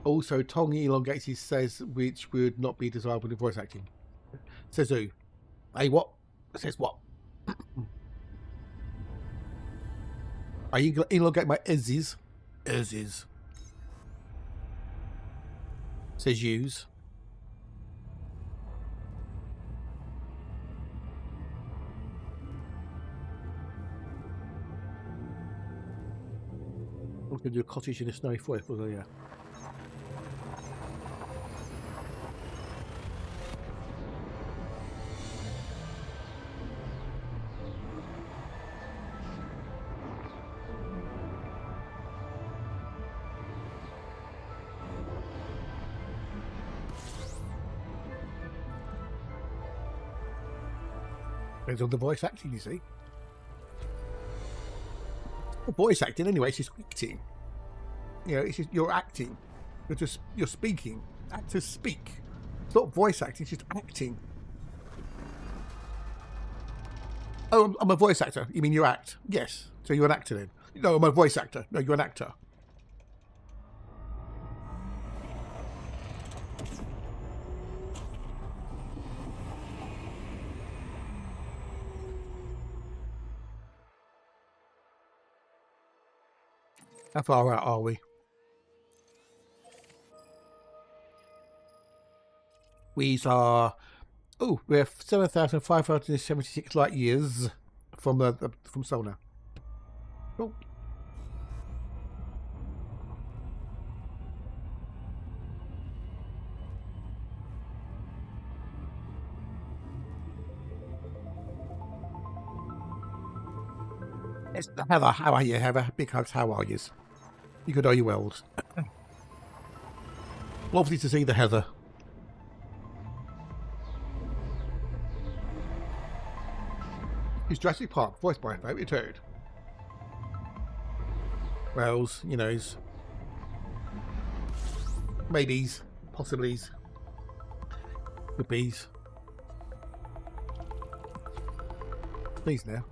Also, tongue elongates says which would not be desirable in voice acting. Says who? Hey, what? Says what? I elongate my S's. S's. Says use. I'm going to do a cottage in a snowy forest, was I? Yeah. Depends on the voice acting, you see. Well, voice acting, anyway, it's just acting. You know, it's just you're acting. You're speaking. Actors speak. It's not voice acting, it's just acting. Oh, I'm a voice actor. You mean you act? Yes. So you're an actor then? No, I'm a voice actor. No, you're an actor. How far out are we? We are, we're 7,576 light years from from Sol now. Cool. It's Heather. How are you, Heather? Big hugs. How are you? You good? Are you well? Lovely to see the Heather. It's Jurassic Park, voiced by my Toad. Wells, you know, he's maybes, possiblies, could be's. Please now.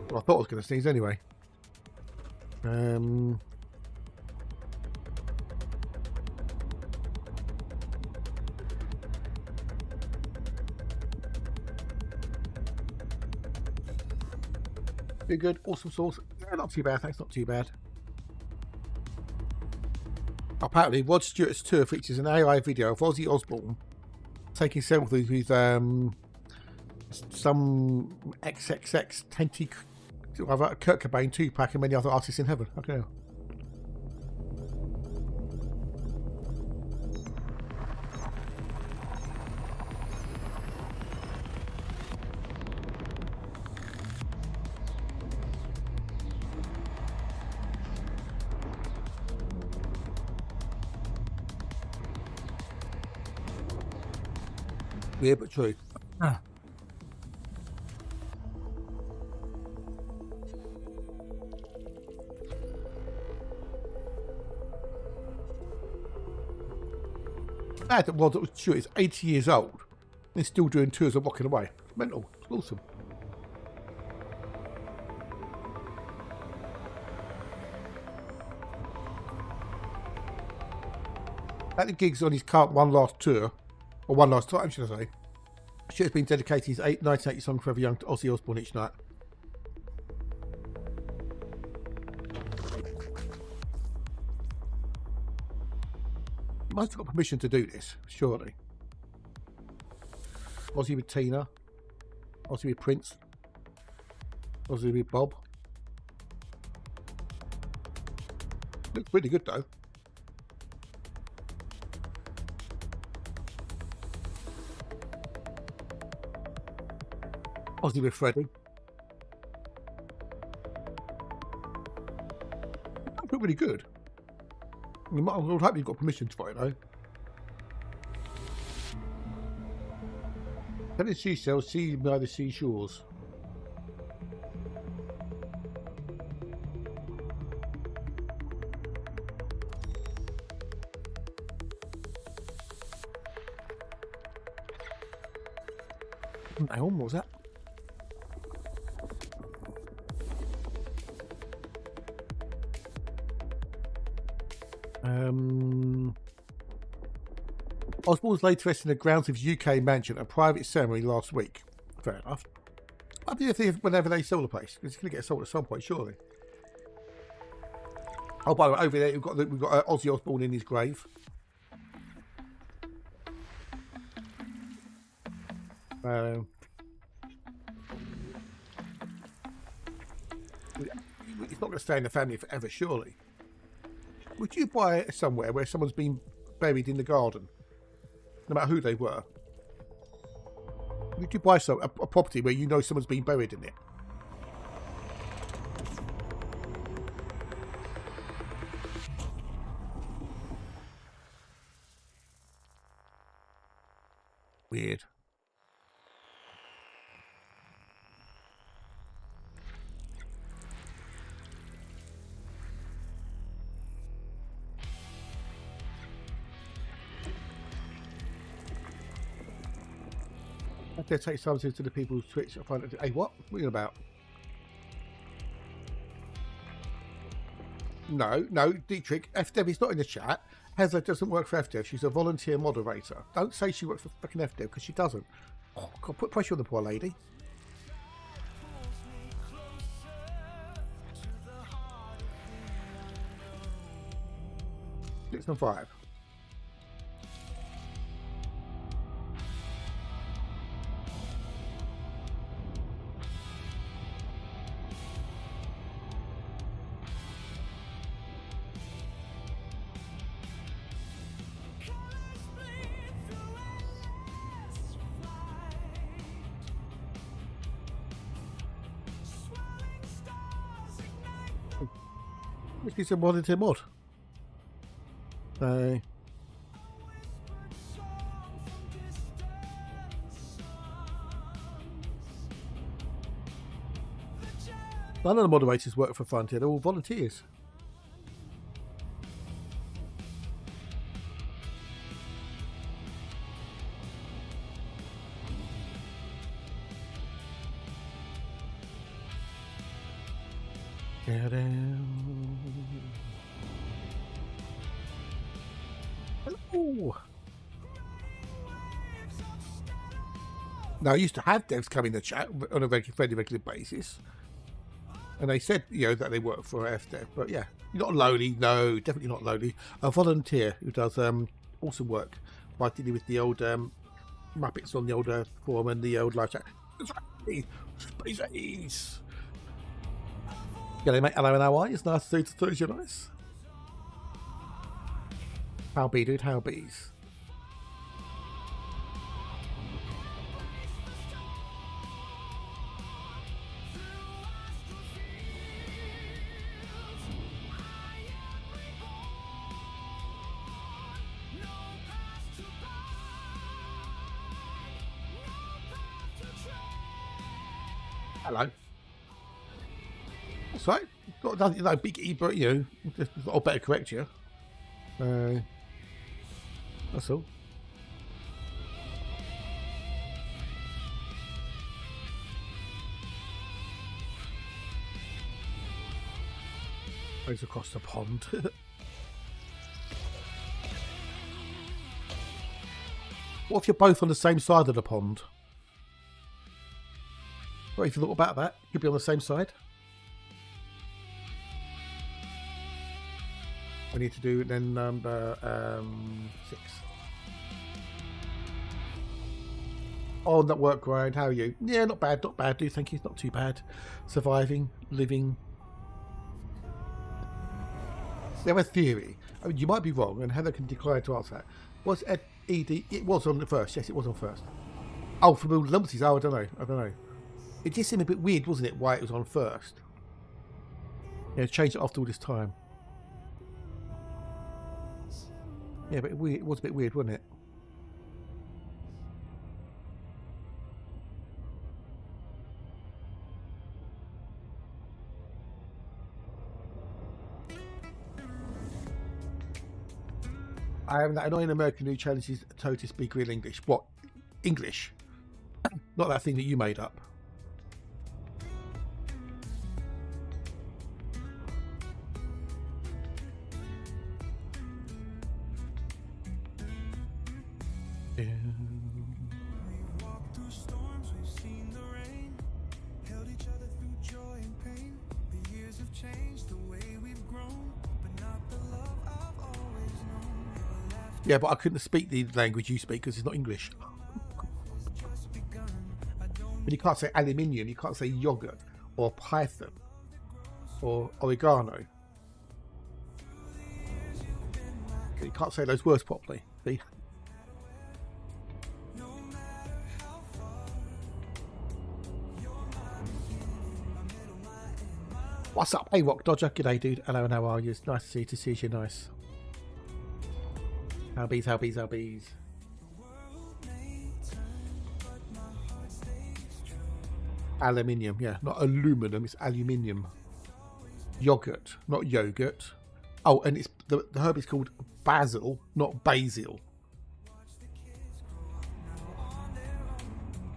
Well, I thought I was going to sneeze anyway. Be good, awesome sauce. Yeah, not too bad, thanks, not too bad. Apparently, Rod Stewart's tour features an AI video of Ozzy Osbourne taking selfies with some XXX Tenty, Kurt Cobain, Tupac, and many other artists in heaven. I don't know. Weird but true. Mad that Rod Stewart is 80 years old and still doing tours of Walking Away. Mental. It's awesome. At the gigs on his current one last tour, or one last time, should I say, Stewart's been dedicating his 1980 song Forever Young to Ozzy Osbourne each night. He must have got permission to do this, surely. Ozzy with Tina, Ozzy with Prince, Ozzy with Bob. Looks pretty good though. Ozzy with Freddie. That looked really good. I would hope you've got permission for it though. Tennis seashells, sea by the seashores. Hang on, what was that? Osborne was laid to rest in the grounds of his UK mansion at a private ceremony last week. Fair enough. I mean, if whenever they sell the place, it's going to get sold at some point, surely. Oh, by the way, over there we've got Ozzy Osbourne in his grave. It's not going to stay in the family forever, surely. Would you buy it somewhere where someone's been buried in the garden, no matter who they were? Would you buy a property where you know someone's been buried in it? Weird. I have to take something to the people's Twitch. I find it. Hey, what? What are you about? No, Dietrich. FDev is not in the chat. Heather doesn't work for FDev. She's a volunteer moderator. Don't say she works for fucking FDev because she doesn't. Oh, God, put pressure on the poor lady. 6 and 5. Which is a mod into mod. So none of the moderators work for Frontier, they're all volunteers. Hello. Now, I used to have devs come in the chat on a fairly regular basis, and they said, you know, that they work for FDev. But yeah, not lonely. No, definitely not lonely. A volunteer who does awesome work by dealing with the old Muppets on the old forum and the old live chat. Spaces. G'day, mate. Hello, and how are you? It's nice to see you. Nice. How be, dude? How bees? Hello. That's right. Got nothing like big E, but you know, I'll better correct you. That's all. Goes across the pond. What if you're both on the same side of the pond? What if you thought about that? You'd be on the same side. I need to do then number 6. Oh, that work grind. How are you? Yeah, not bad, dude. Thank you. Not too bad. Surviving, living. They have a theory. I mean, you might be wrong, and Heather can declare to answer that. Was ED? It was on the first. Yes, it was on first. Oh, from all the numbers. Oh, I don't know. It just seemed a bit weird, wasn't it? Why it was on first? Yeah, changed it after all this time. Yeah, but it was a bit weird, wasn't it? I am that annoying American who challenges Toe to speak real English. What? English? Not that thing that you made up. Yeah, but I couldn't speak the language you speak because it's not English. But you can't say aluminium, you can't say yogurt or python or oregano. You can't say those words properly. See? What's up? Hey, Rock Dodger. G'day, dude. Hello, and how are you? It's nice to see you. Nice. How bees? Aluminium, yeah, not aluminum, it's aluminium. Yogurt, not yogurt. Oh, and it's the herb is called basil, not basil.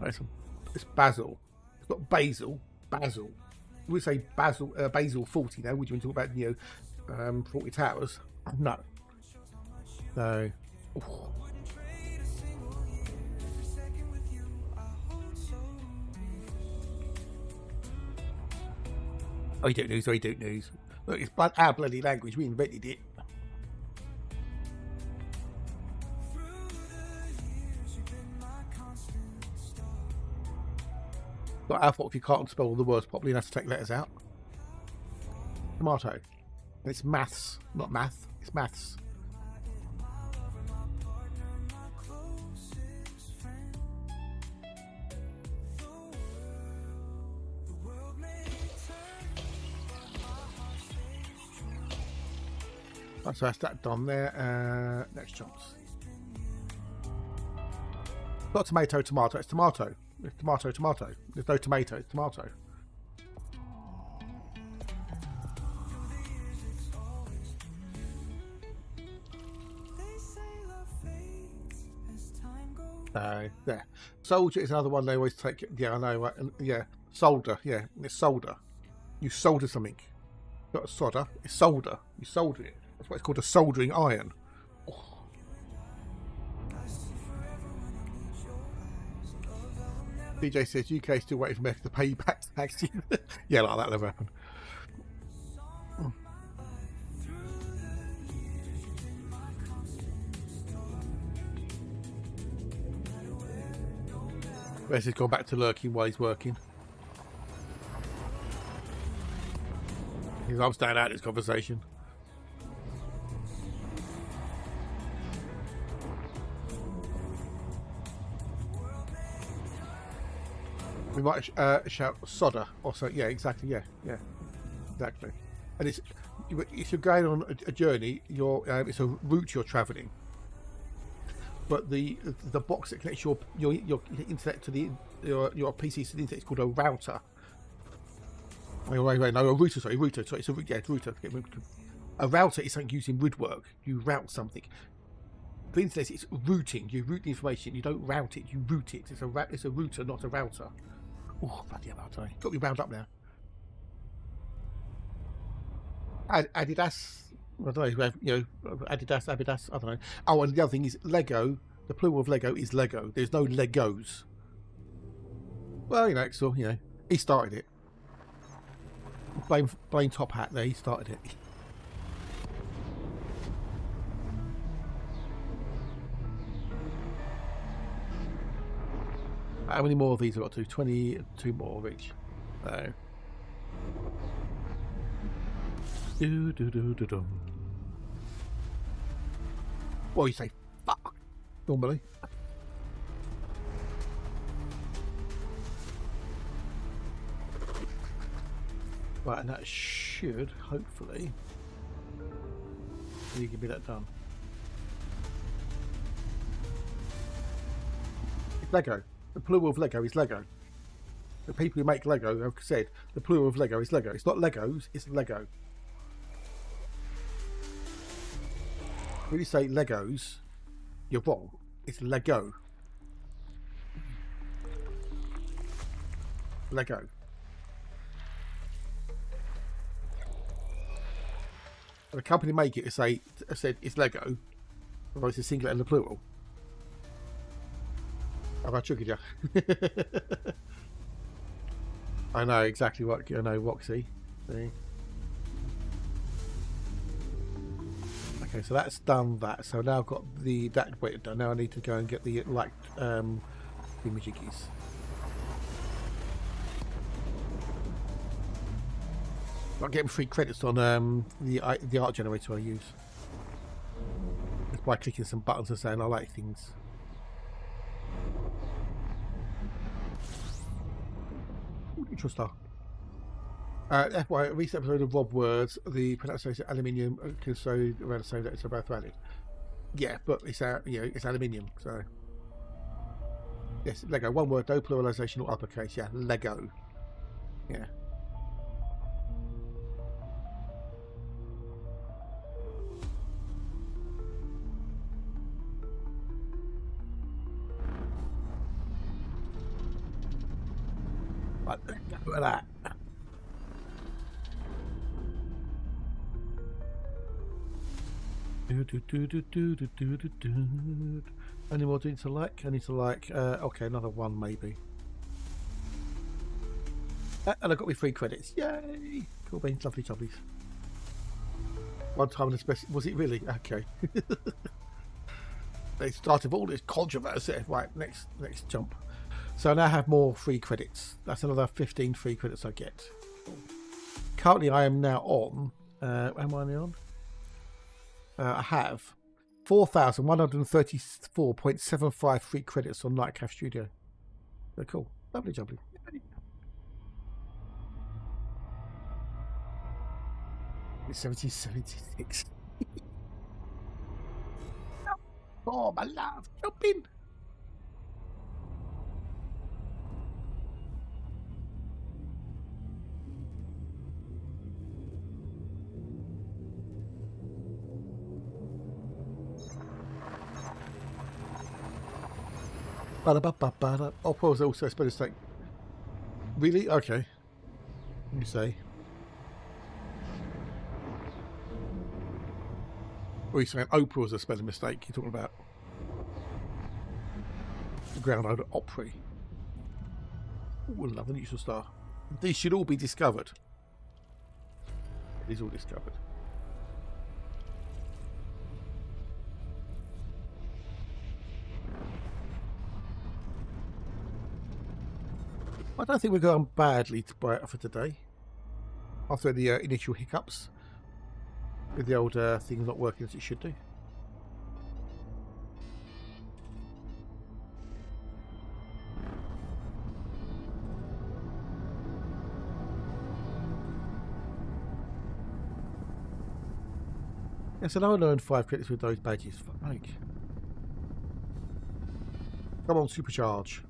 It's basil. It's not basil, basil. We would say basil 40 now. Would you want to talk about, you know, 40 Towers? No. So, oh, you don't news. Look, it's our bloody language. We invented it. But I thought if you can't spell all the words properly, you have to take letters out. Tomato. It's maths, not math. It's maths. Right, so that's that done there. Next jumps. Not tomato, tomato. It's tomato. It's tomato, tomato. There's no tomato. It's tomato. There. Soldier is another one they always take. Yeah, I know. Right? And, yeah, solder. Yeah, it's solder. You solder something. Not a solder. It's solder. You solder it. That's what it's called, a soldering iron. Oh. DJ says UK still waiting for America to pay you back tax. Yeah, like that'll never happen. Wes has gone back to lurking while he's working. I'm staying out of this conversation. We might shout "Sodder" or so. Yeah, exactly. Yeah, exactly. And it's if you're going on a journey, it's a route you're travelling. But the box that connects your internet to your PC to the internet is called a router. No, a router. Sorry, router. Sorry, it's router. A router is something used in woodwork. You route something. For internet, it's routing. You route the information. You don't route it. You route it. It's a router, not a router. Oh, bloody hell! Got me wound up now. Adidas. I don't know. Adidas, Abidas. I don't know. Oh, and the other thing is Lego. The plural of Lego is Lego. There's no Legos. Well, so he started it. Blame Top Hat there. He started it. How many more of these have I got to? 22 more of each. So. Well, you say fuck normally. Right, and that should hopefully you can be that done. It's Lego. The plural of Lego is Lego. The people who make Lego have said the plural of Lego is Lego. It's not Legos, it's Lego. When you say Legos, you're wrong. It's Lego. Lego. And the company make it said it's Lego, otherwise it's singular and the plural. Have I triggered you? I know exactly what I know, Roxy. See? Okay, so that's done that. So now I've got that bit done. Now I need to go and get the thingamajiggies. I'm getting free credits on the art generator I use. Just by clicking some buttons and saying I like things. Neutral star. FYI, a recent episode of Rob Words, the pronunciation aluminium, so around the same that it's both valid. Yeah, but it's it's aluminium, so yes, Lego. One word, no pluralization or uppercase. Yeah, Lego. Yeah. Right, look at that. Any more doing to like? I need to like. Okay, another one maybe. And I got me free credits. Yay! Cool beans, lovely jobbies. One time in a special. Was it really? Okay. They started all this controversy. Right, next jump. So I now have more free credits. That's another 15 free credits I get. Currently, I am now on. Am I on? I have 4,134.75 free credits on Nightcap Studio. So cool. Lovely jubbly. It's 1776. Oh, my love. Jump in. Opera was also a spell mistake. Really? Okay. You say. Or you're saying Oprah was a spelling mistake? You're talking about the ground over Opry. Ooh, love a neutral star. These should all be discovered. It is all discovered. I don't think we're going badly for today. After the initial hiccups with the old things not working as it should do. Yeah, so now I learned 5 credits with those badges. Fuck me. Come on, supercharge.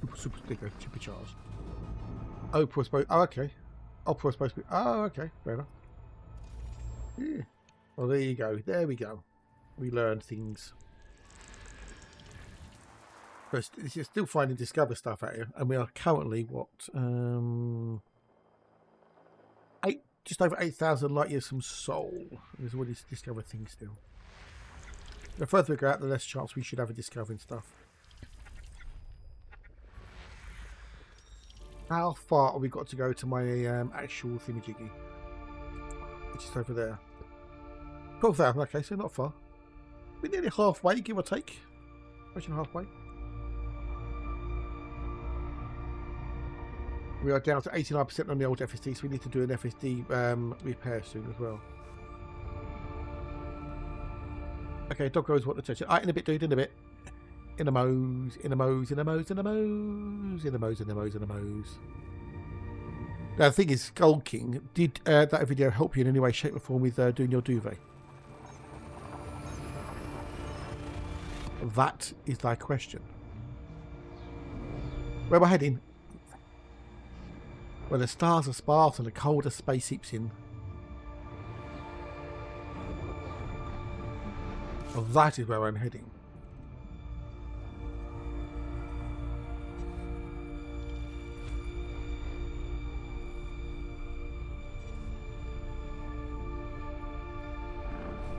Supercharge. Oprah was supposed. Oh, okay. Opera was supposed to be. Oh, okay. Fair enough. Yeah. Well, there you go. There we go. We learned things. But you're still finding discover stuff out here, and we are currently what? Just over 8,000 light years from Sol. There's already discovered things still. The further we go out, the less chance we should have of discovering stuff. How far have we got to go to my actual thingamajiggy? Which is over there. 12,000, okay, so not far. We're nearly halfway, give or take. Pushing halfway. We are down to 89% on the old FSD, so we need to do an FSD repair soon as well. Okay, dog goes what the touch. Alright, in a bit, dude, in a bit. In a Mose, in a Mose, in a Mose, in a Mose, in a Mose, in a Mose, in a Mose. Now, the thing is, Skull King, did that video help you in any way, shape, or form with doing your duvet? That is thy question. Where we're heading? Where the stars are sparse and the colder space seeps in. Well, that is where I'm heading.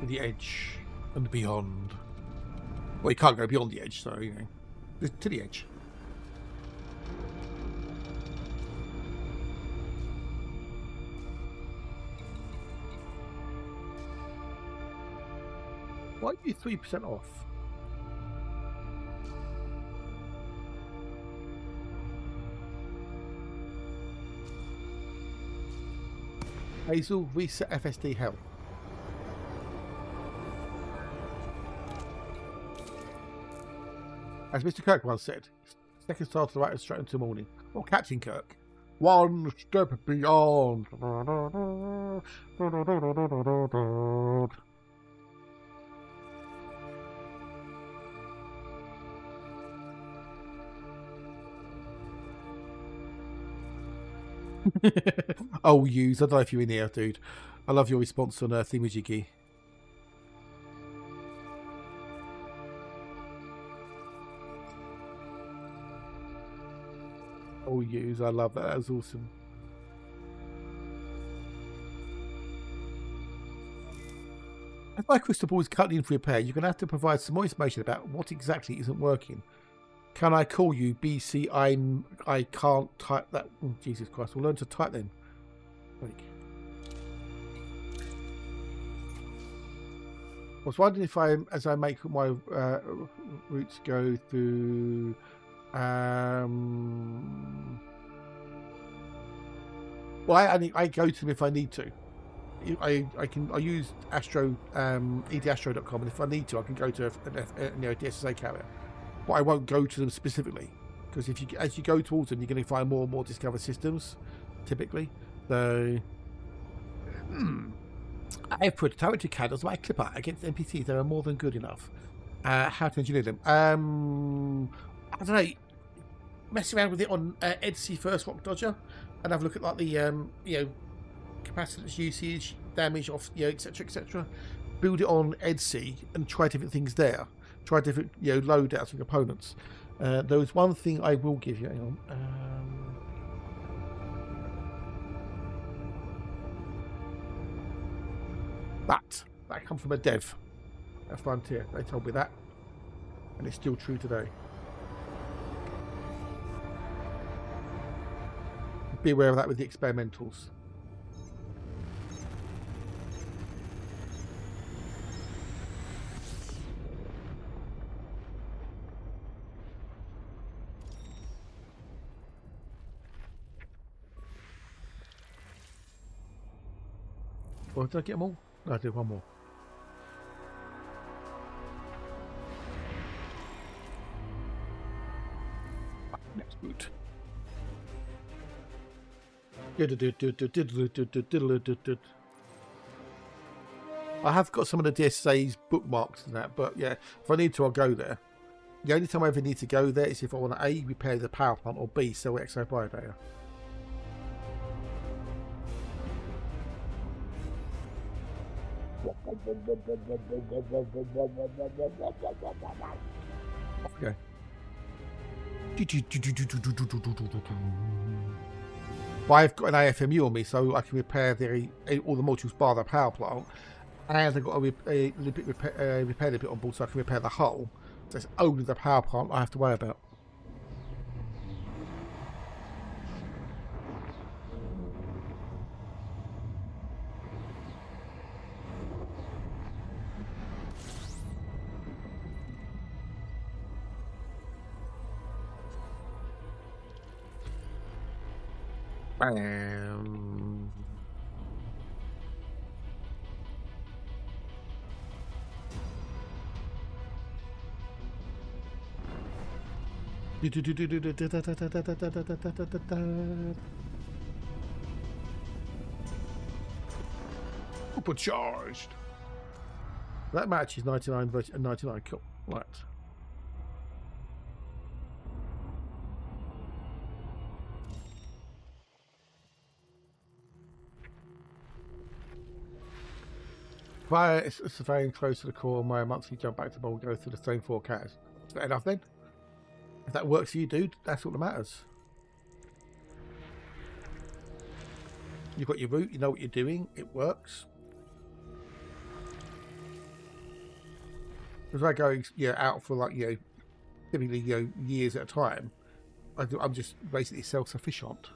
The edge and beyond. Well, you can't go beyond the edge, so you know, to the edge. Why are you 3% off? Hazel, reset FSD health. As Mr. Kirk once said, second star to the right and straight into the morning. Or Captain Kirk. One step beyond. Oh, Hughes, I don't know if you're in here, dude. I love your response on Thingamajiggy. Oh, Hughes, I love that. That was awesome. If my crystal ball is currently in for repair, you're going to have to provide some more information about what exactly isn't working. Can I call you BC? I can't type that. Oh, Jesus Christ, we'll learn to type then. Like. I was wondering if as I make my routes go through Well, I go to them if I need to. I use Astro edastro.com, and if I need to, I can go to a DSSA carrier. But I won't go to them specifically, because as you go towards them, you're going to find more and more discovered systems, typically. So I've put character CAD as my clipper against NPCs. They are more than good enough. How to engineer them? I don't know. Mess around with it on EDC first, Rock Dodger, and have a look at like the capacitance usage, damage off, etc., etc. Build it on EDC and try different things there. Try different, loadouts and components. There was one thing I will give you. Hang on. That comes from a dev at Frontier. They told me that, and it's still true today. Be aware of that with the experimentals. Or did I get them all? No, I did one more. Next boot. I have got some of the DSA's bookmarks and that, but yeah, if I need to, I'll go there. The only time I ever need to go there is if I want to A, repair the power plant, or B, sell exo biodata. Okay. But I've got an AFMU on me, so I can repair all the modules bar the power plant, and I've got a repair bit on board, so I can repair the hull. So it's only the power plant I have to worry about. Supercharged. That match is 99 versus 99. Cool. Right. It's very close to the core of my monthly jump back to bowl, go through the same 4 cats. Is that enough then? If that works for you, dude, that's all that matters. You've got your route, you know what you're doing, it works. Because I go out for like typically years at a time, I'm just basically self-sufficient.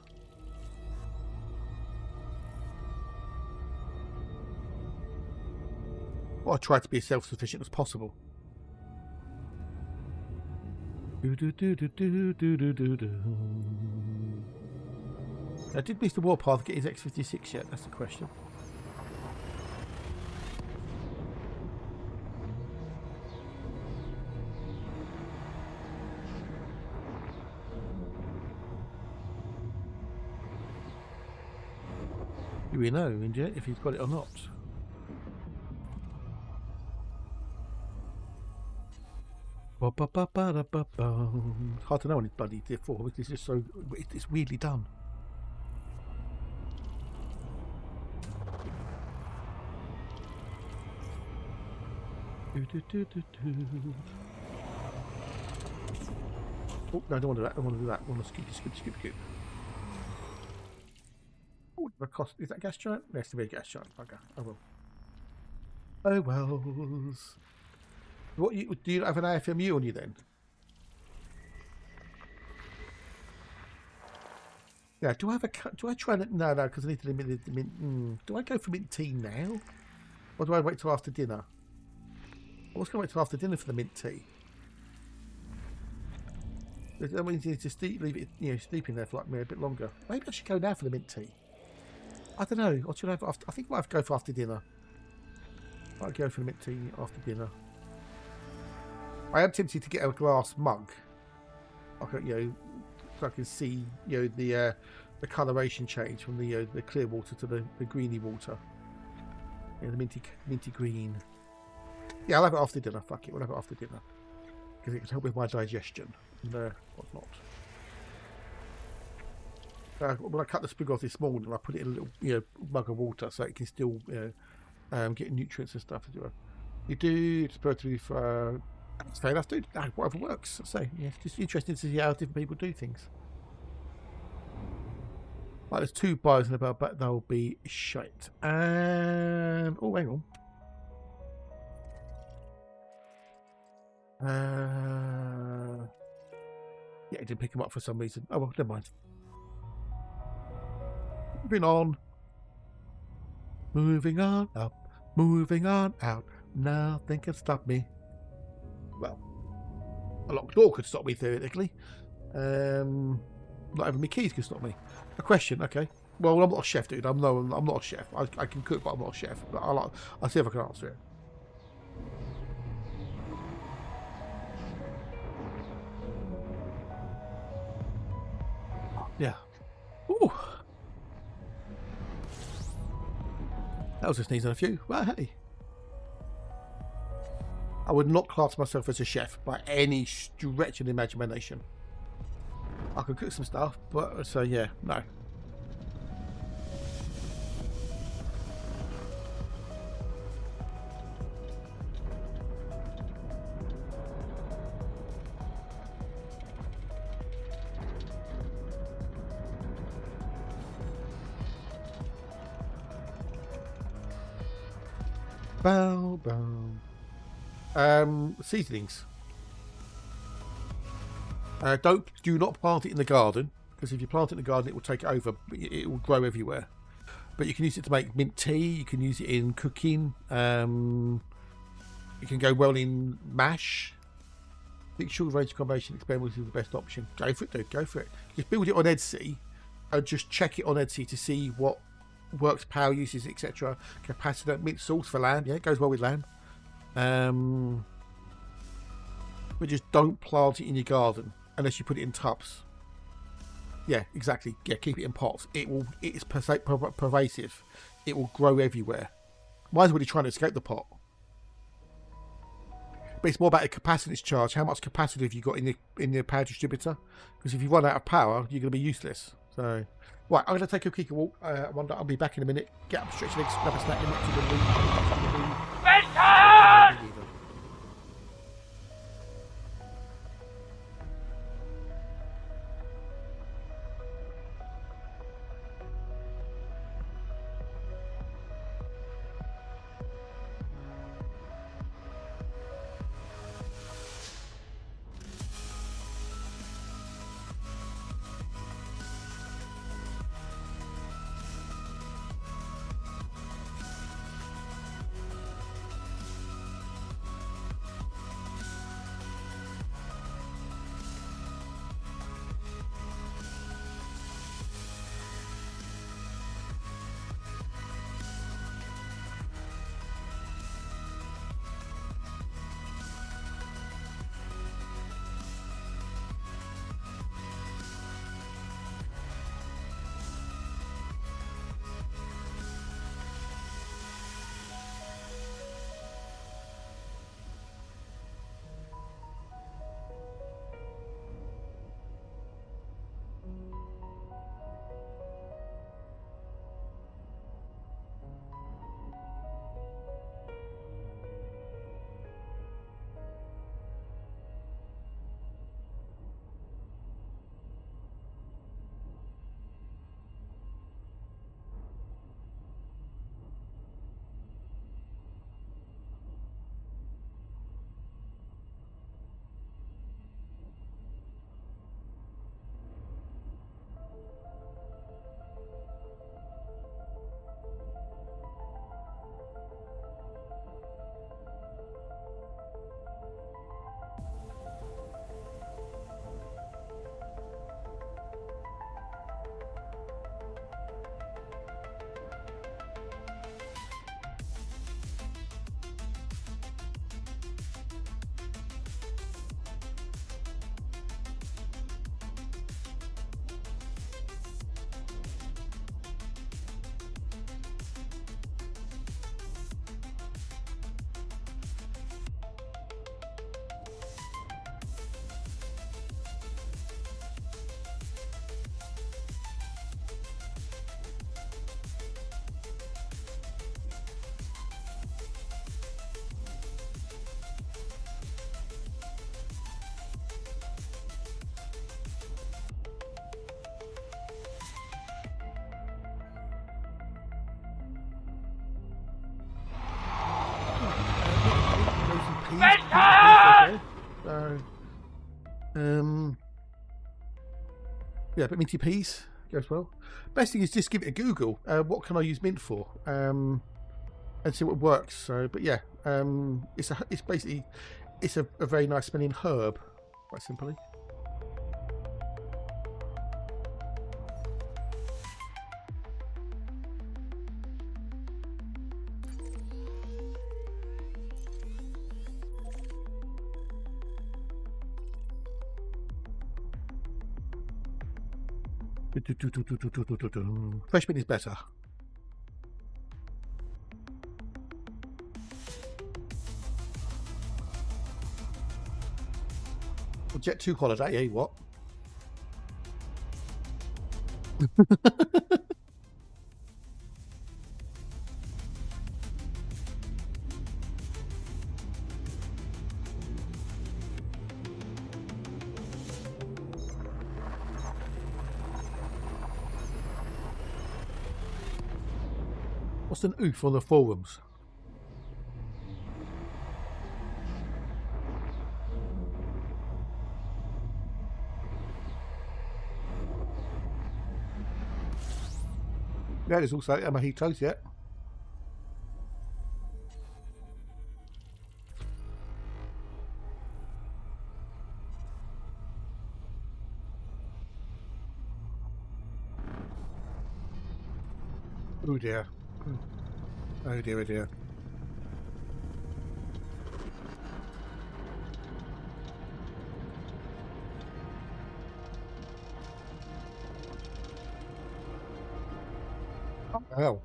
Well, I try to be as self-sufficient as possible. Now, did Mr. Warpath get his X56 yet? That's the question. Do we know, India, if he's got it or not? It's hard to know when it's bloody tier 4 because it's just so it's weirdly done. Oh no, I don't want to do that. I want to do that. I want to scoop. Oh, the cost is that gas giant? There has to be a gas giant. Okay, I will. Oh well. What do you have an AFMU on you then? Yeah. Do I try that? No, because I need to limit the mint. Do I go for mint tea now, or do I wait till after dinner? I was going to wait till after dinner for the mint tea. That means you need to leave it, steep in there for like maybe a bit longer. Maybe I should go now for the mint tea. I don't know. What should I have after? I think I might have to go for after dinner. I'll go for the mint tea after dinner. I am tempted to get a glass mug. Okay, so I can see, the coloration change from the clear water to the greeny water. Yeah, the minty green. Yeah, I'll have it after dinner. Fuck it, we'll have it after dinner because it can help with my digestion and whatnot. When I cut the sprig off this morning, I put it in a little mug of water so it can still get nutrients and stuff as well. You do. It's supposed to be for. That's fair enough, dude. Whatever works. So yeah, it's just interesting to see how different people do things. Right, there's 2 buyers in the bell, but they'll be shite. And oh, hang on. Yeah, it didn't pick him up for some reason. Oh well, never mind. Moving on up, moving on out. Nothing can stop me. Well, a locked door could stop me theoretically. Not even my keys can stop me. A question, okay. Well, I'm not a chef, dude. I'm not a chef. I can cook, but I'm not a chef. But I'll see if I can answer it. Yeah. Ooh. That was a sneeze on a few. Well, hey. I would not class myself as a chef by any stretch of the imagination. I could cook some stuff, but so yeah, no. Bow, bow. Seasonings. Do not plant it in the garden, because if you plant it in the garden, it will take it over. It will grow everywhere. But you can use it to make mint tea. You can use it in cooking. It can go well in mash. I think short range combination experiment is the best option. Go for it, dude. Go for it. Just build it on Etsy and just check it on Etsy to see what works, power uses, etc. Capacitor, mint sauce for lamb. Yeah, it goes well with lamb. But just don't plant it in your garden unless you put it in tubs. Yeah, exactly. Yeah, keep it in pots. It's pervasive. It will grow everywhere. Mine's already trying to escape the pot. But it's more about a capacitance charge. How much capacitor have you got in the power distributor? Because if you run out of power, you're going to be useless. So, right, I'm going to take a quick walk. I'll be back in a minute. Get up, stretch legs, grab a snack, and to the peas. Okay. So, yeah, but minty peas goes well. Best thing is just give it a Google. What can I use mint for? And see what works. So, but yeah, it's basically a very nice smelling herb, quite simply. Fresh mint is better. Jet 2 holiday, eh? What? What's an oof on the forums? Yeah, there's also mojitos, yeah. Oh dear. Oh dear, oh dear. What the hell?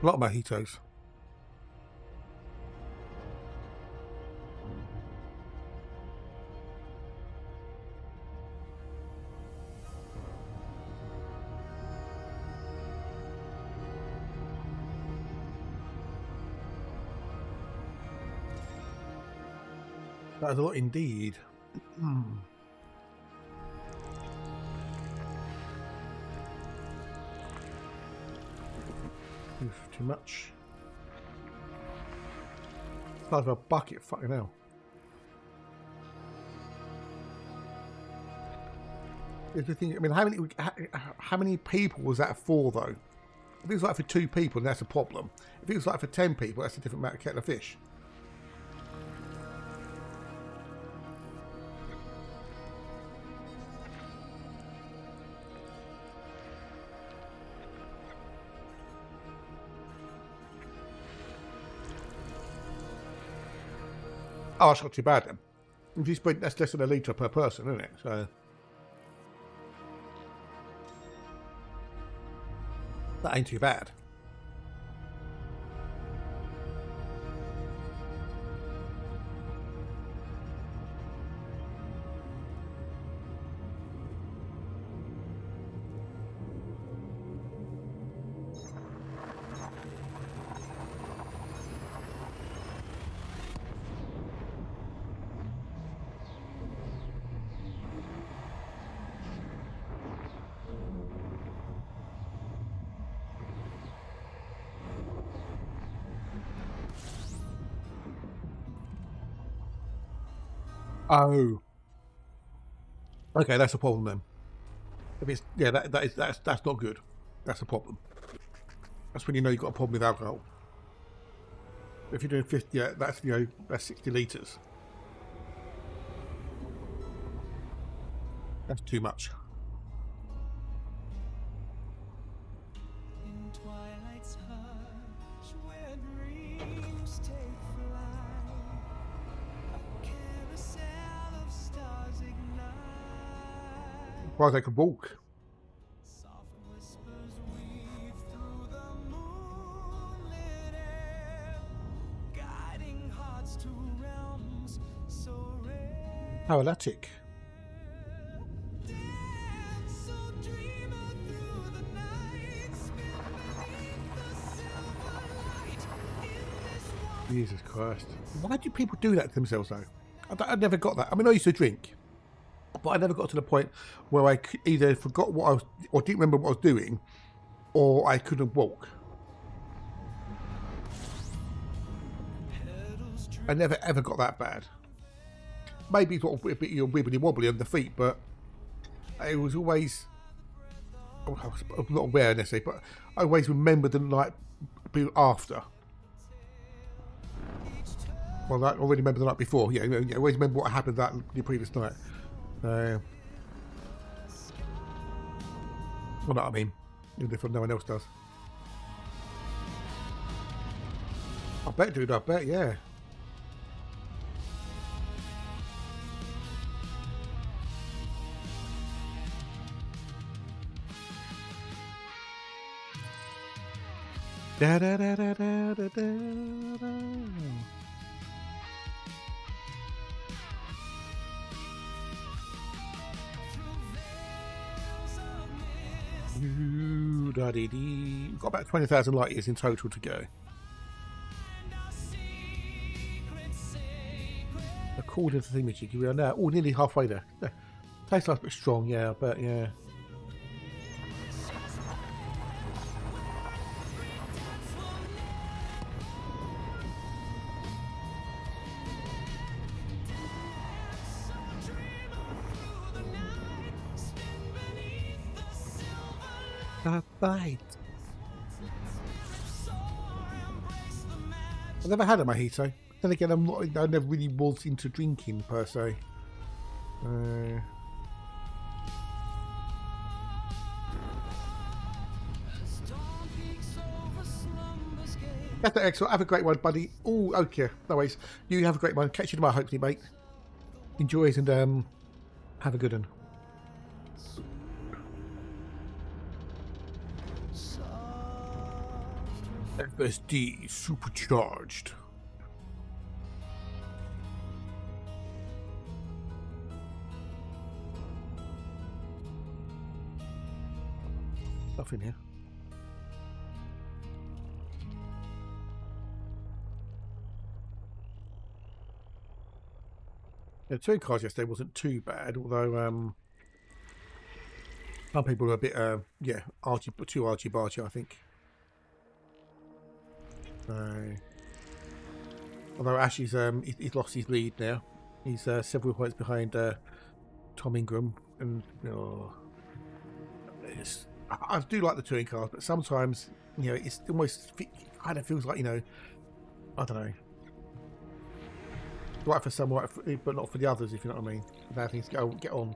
A lot of mojitos. That is a lot indeed. Oof, too much. Size of a bucket, fucking hell. Here's the thing, I mean, how many people was that for, though? If it was like for 2 people, then that's a problem. If it was like for 10 people, that's a different kettle of fish. Oh, that's not too bad then. If you spend, that's less than a litre per person, isn't it? So that ain't too bad. Oh, okay, that's a problem then. If it's that's not good. That's a problem. That's when you know you've got a problem with alcohol. If you're doing 50, yeah, that's that's 60 litres. That's too much. In twilight's hush, where dreams take flight, a carousel of stars ignite. Why they could walk. Soft whispers weave through the moonlit air, guiding hearts to realms so rare. Paralytic. Dance, so dreamer through the night, spin beneath the silver light. In this world Jesus Christ. Why do people do that to themselves though? I never got that. I mean, I used to drink, but I never got to the point where I either forgot what I was, or didn't remember what I was doing, or I couldn't walk. I never ever got that bad. Maybe sort of a bit wibbly wobbly on the feet, but it was always. I'm not aware necessarily, but I always remember the night after. Well, I already remember the night before. Yeah, I always remember what happened the previous night. Well, know what I mean, even if no one else does. I bet, dude. I bet, yeah. Da da da da da da da. We've got about 20,000 light years in total to go. According to the thingamajig, we are now nearly halfway there. Tastes like a bit strong, yeah, but yeah. Bite. I've never had a mojito. Then again, I never really was into drinking per se. That's excellent. Have a great one, buddy. Oh, okay. No worries. You have a great one. Catch you tomorrow, hopefully, mate. Enjoy it and have a good one. FSD supercharged. Nothing here. Yeah, touring cars yesterday wasn't too bad, although some people were a bit yeah, too argy-bargy, I think. Although Ash is he's lost his lead now. He's several points behind Tom Ingram, and I do like the touring cars, but sometimes it's almost kind of feels like I don't know, right for some, right but not for the others, if you know what I mean. Bad things get on.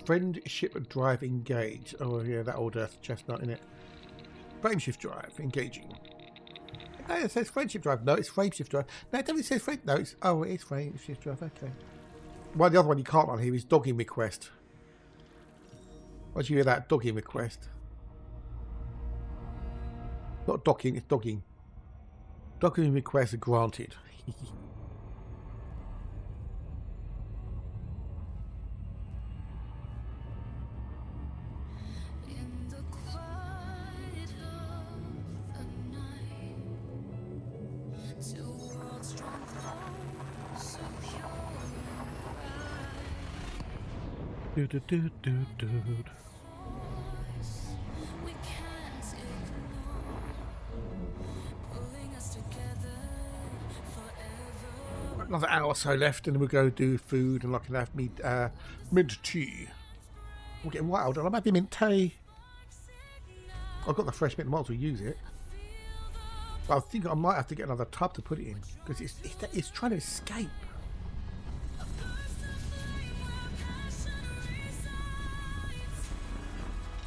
Friendship drive engage. Oh yeah, that old chestnut in it. Frame shift drive engaging. No, it says friendship drive. No, it's frame shift drive. No, it definitely says frame. No, it is frame shift drive. Okay. Well, the other one you can't run here is dogging request. Why'd you hear that? Dogging request. Not docking, it's dogging. Dogging requests are granted. Another hour or so left, and then we'll go do food, and I can have mint tea. We're getting wild, and I'm having mint tea. I've got the fresh mint, might as well use it. But I think I might have to get another tub to put it in, because it's trying to escape.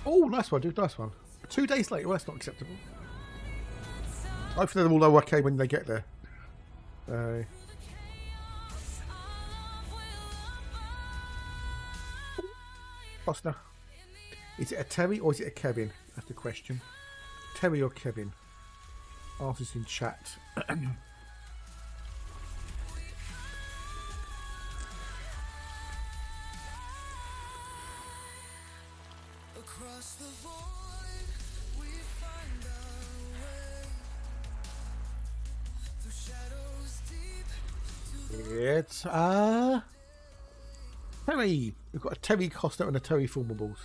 Oh, nice one, dude, nice one. 2 days later, well, that's not acceptable. Hopefully they'll all know okay when they get there. Bosner. Is it a Terry or is it a Kevin? That's the question. Terry or Kevin? Ask us in chat. Across the void, we find our way through shadows deep. It's Terry. We've got a Terry Costa and a Terry Formables.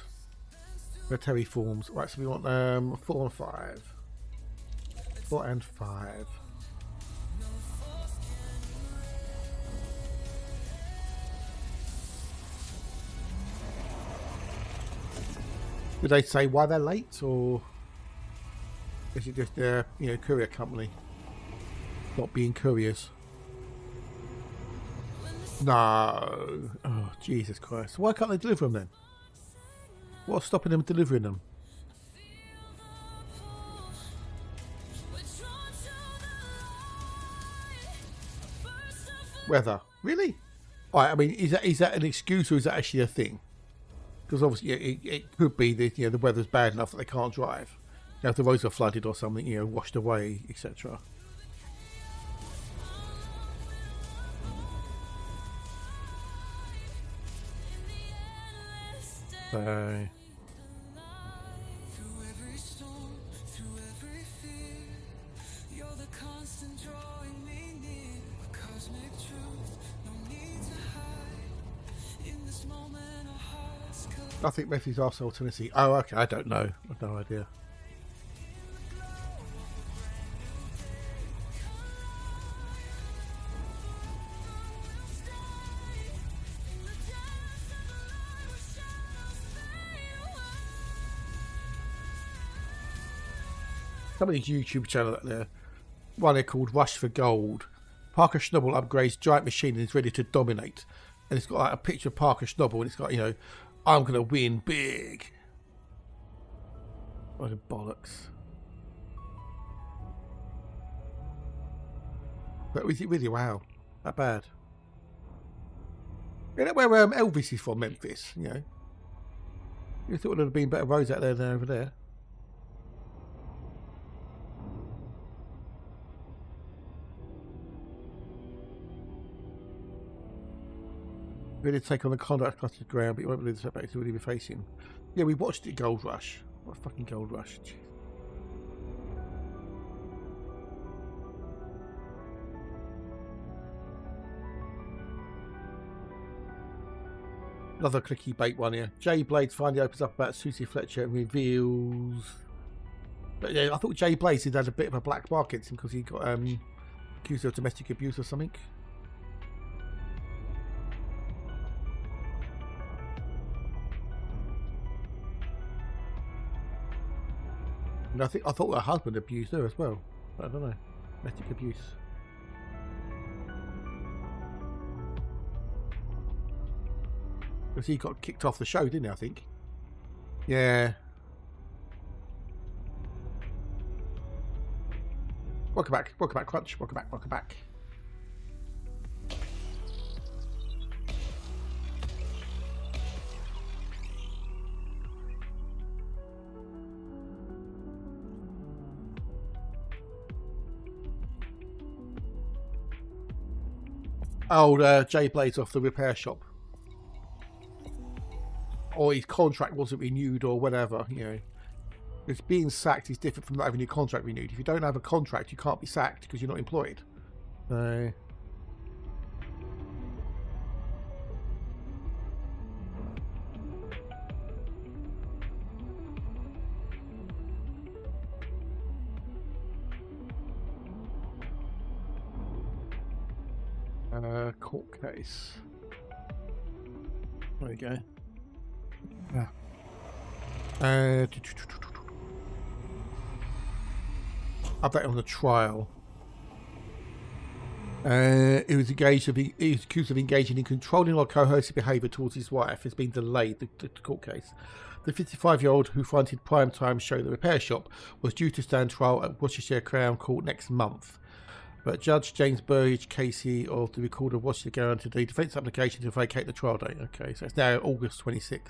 The Terry Forms. Right, so we want 4 and 5. 4 and 5. Did they say why they're late, or is it just their courier company not being couriers? No. Oh, Jesus Christ. Why can't they deliver them then? What's stopping them delivering them? Weather. Really? I mean, is that an excuse, or is that actually a thing? Because obviously it could be that the weather's bad enough that they can't drive. If the roads are flooded or something, washed away, etc. So I think Messi's arsehole Tennessee. Oh, okay. I don't know. I've no idea. Somebody's YouTube channel out there. One they're called Rush for Gold. Parker Schnubble upgrades giant machine and is ready to dominate. And it's got like a picture of Parker Schnubble, and it's got, I'm going to win big. What a bollocks. But is it really? Wow. That bad. You know where Elvis is from, Memphis, You thought there would have been better roads out there than over there. Ready to take on the conduct across the ground, but you won't believe the setbacks you'll really be facing. Yeah, we watched it, Gold Rush. What a fucking Gold Rush. Jeez. Another clicky bait one here. Jay Blades finally opens up about Susie Fletcher and reveals. But yeah, I thought Jay Blades had a bit of a black mark against him because he got accused of domestic abuse or something. And I thought her husband abused her as well. But I don't know. Domestic abuse. Because he got kicked off the show, didn't he, I think? Yeah. Welcome back, Crunch. Welcome back. Old Jay Blades off the repair shop. Or his contract wasn't renewed or whatever, Because being sacked is different from not having your contract renewed. If you don't have a contract, you can't be sacked because you're not employed. So... court case. There we go. Yeah. Update on the trial. He was accused of engaging in controlling or coercive behaviour towards his wife. Has been delayed, the court case. The 55-year-old who fronted primetime show The Repair Shop was due to stand trial at Worcestershire Crown Court next month. But Judge James Burridge Casey of the Recorder of Worcestershire granted the defence application to vacate the trial date. Okay, so it's now August 26th.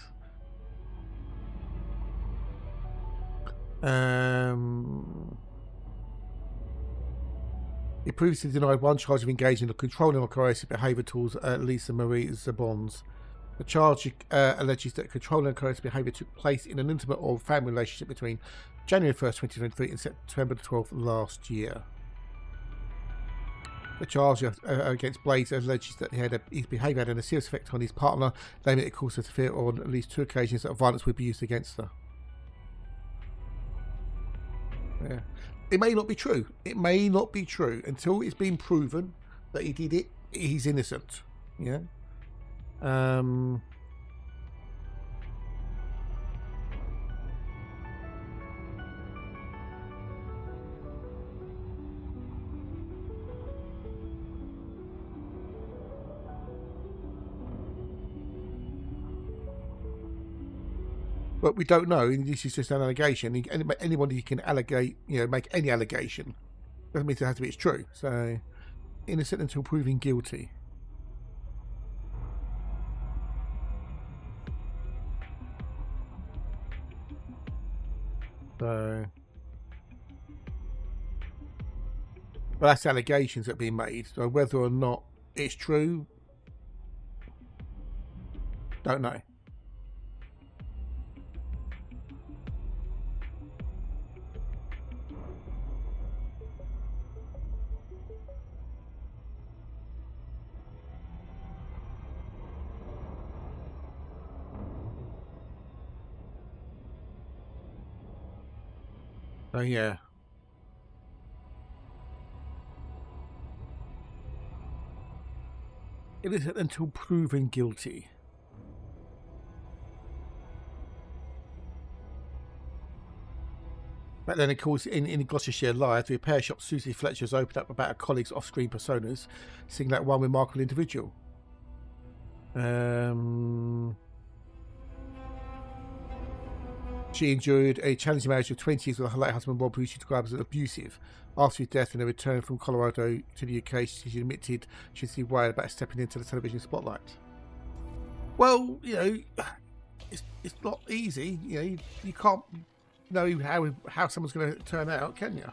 He previously denied one charge of engaging in controlling or coercive behaviour towards Lisa Marie Zabons. The charge alleges that controlling and coercive behaviour took place in an intimate or family relationship between January 1st, 2023 and September 12th last year. The charge against Blades alleges that his behaviour had a serious effect on his partner, namely it caused her to fear on at least 2 occasions that violence would be used against her. Yeah. It may not be true. It may not be true until it's been proven that he did it. He's innocent. Yeah. But we don't know. And this is just an allegation. Anybody can allegate, make any allegation. Doesn't mean it has to be it's true. So, innocent until proven guilty. So, but that's allegations that are being made. So whether or not it's true, don't know. So yeah. It isn't until proven guilty. But then, of course, in Gloucestershire Live, the repair shop Susie Fletcher's opened up about her colleagues' off-screen personas, seeing that one remarkable individual. She endured a challenging marriage of 20 years with her late husband Rob, who she described as abusive. After his death and a return from Colorado to the UK, she admitted she'd been worried about stepping into the television spotlight. Well, it's not easy. You can't know how someone's going to turn out, can you?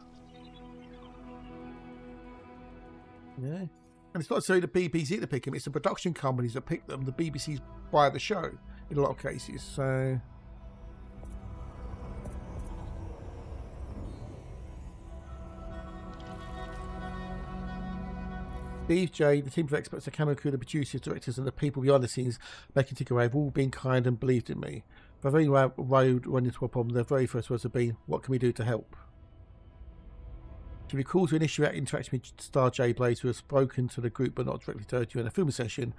Yeah. And it's not necessarily the BBC that pick them, it's the production companies that pick them. The BBC's buy the show in a lot of cases, so... Steve, Jay, the team of experts, the camera crew, the producers, directors, and the people behind the scenes making Tick Away have all been kind and believed in me. If I've any road run into a problem, their very first words have been, "What can we do to help?" To recall to initial interaction with star Jay Blaze, who has spoken to the group but not directly to her during a filming session,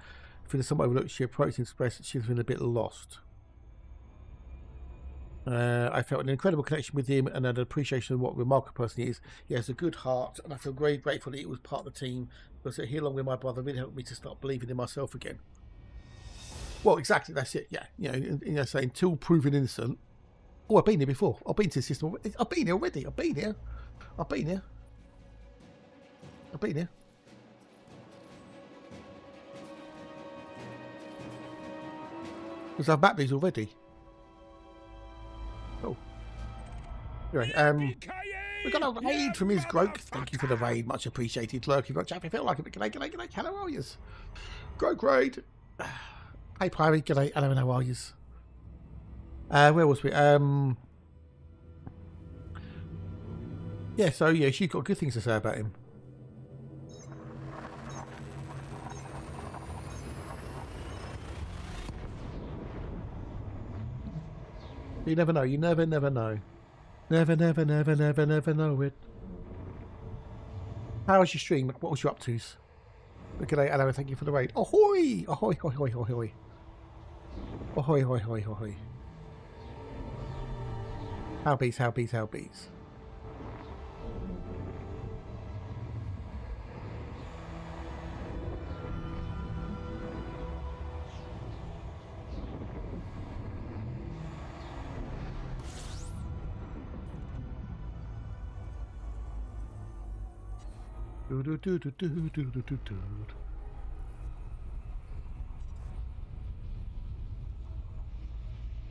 feeling somewhat overlooked, she approached and expressed that she's been a bit lost. I felt an incredible connection with him and an appreciation of what a remarkable person he is. He has a good heart, and I feel very grateful that he was part of the team, because he, along with my brother, really helped me to start believing in myself again. Well, exactly, that's it, yeah. Saying, until proven innocent. Oh, I've been here before. I've been to the system. I've been here already. I've been here. Because I've mapped these already. Oh. Anyway, we got a raid from his Grok. Thank you for the raid, much appreciated. Lurking, not chappy, feel like it. G'day. Hello, how are yous? Grok raid. Hey, Pirate. G'day. Hello, how are yous? Where was we? Yeah. So yeah, she's got good things to say about him. You never know. You never know. Never know it. How was your stream? What was your up-tos? Look at that. Hello, thank you for the raid. Ahoy! Ahoy, hoy, hoy, hoy, hoy. Ahoy, hoy, hoy, hoy. How bees.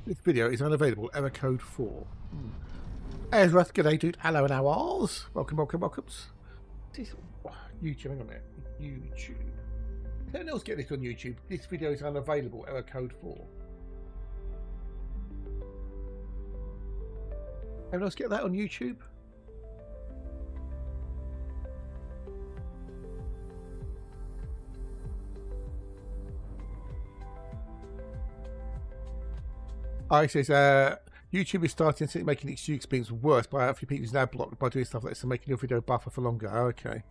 This video is unavailable. Error code 4. Ezra, g'day, dude. Hello and hours. Welcome. This YouTube, hang on a minute. YouTube. No one else get this on YouTube. This video is unavailable. Error code 4. Anyone else get that on YouTube? It says YouTube is starting to making the XU experience worse by a few people now blocked by doing stuff like this and making your video buffer for longer. Okay.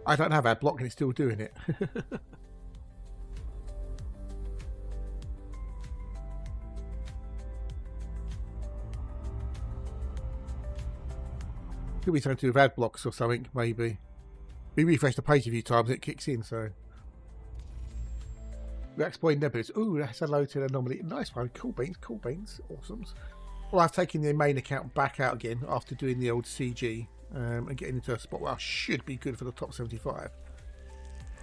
I don't have ad block and it's still doing it. Could be something to do with ad blocks or something, maybe. We refresh the page a few times, it kicks in, so. We're exploring nebulas. Ooh, that's a low to the anomaly. Nice one. Cool beans. Cool beans. Awesome. Well, I've taken the main account back out again after doing the old CG and getting into a spot where I should be good for the top 75.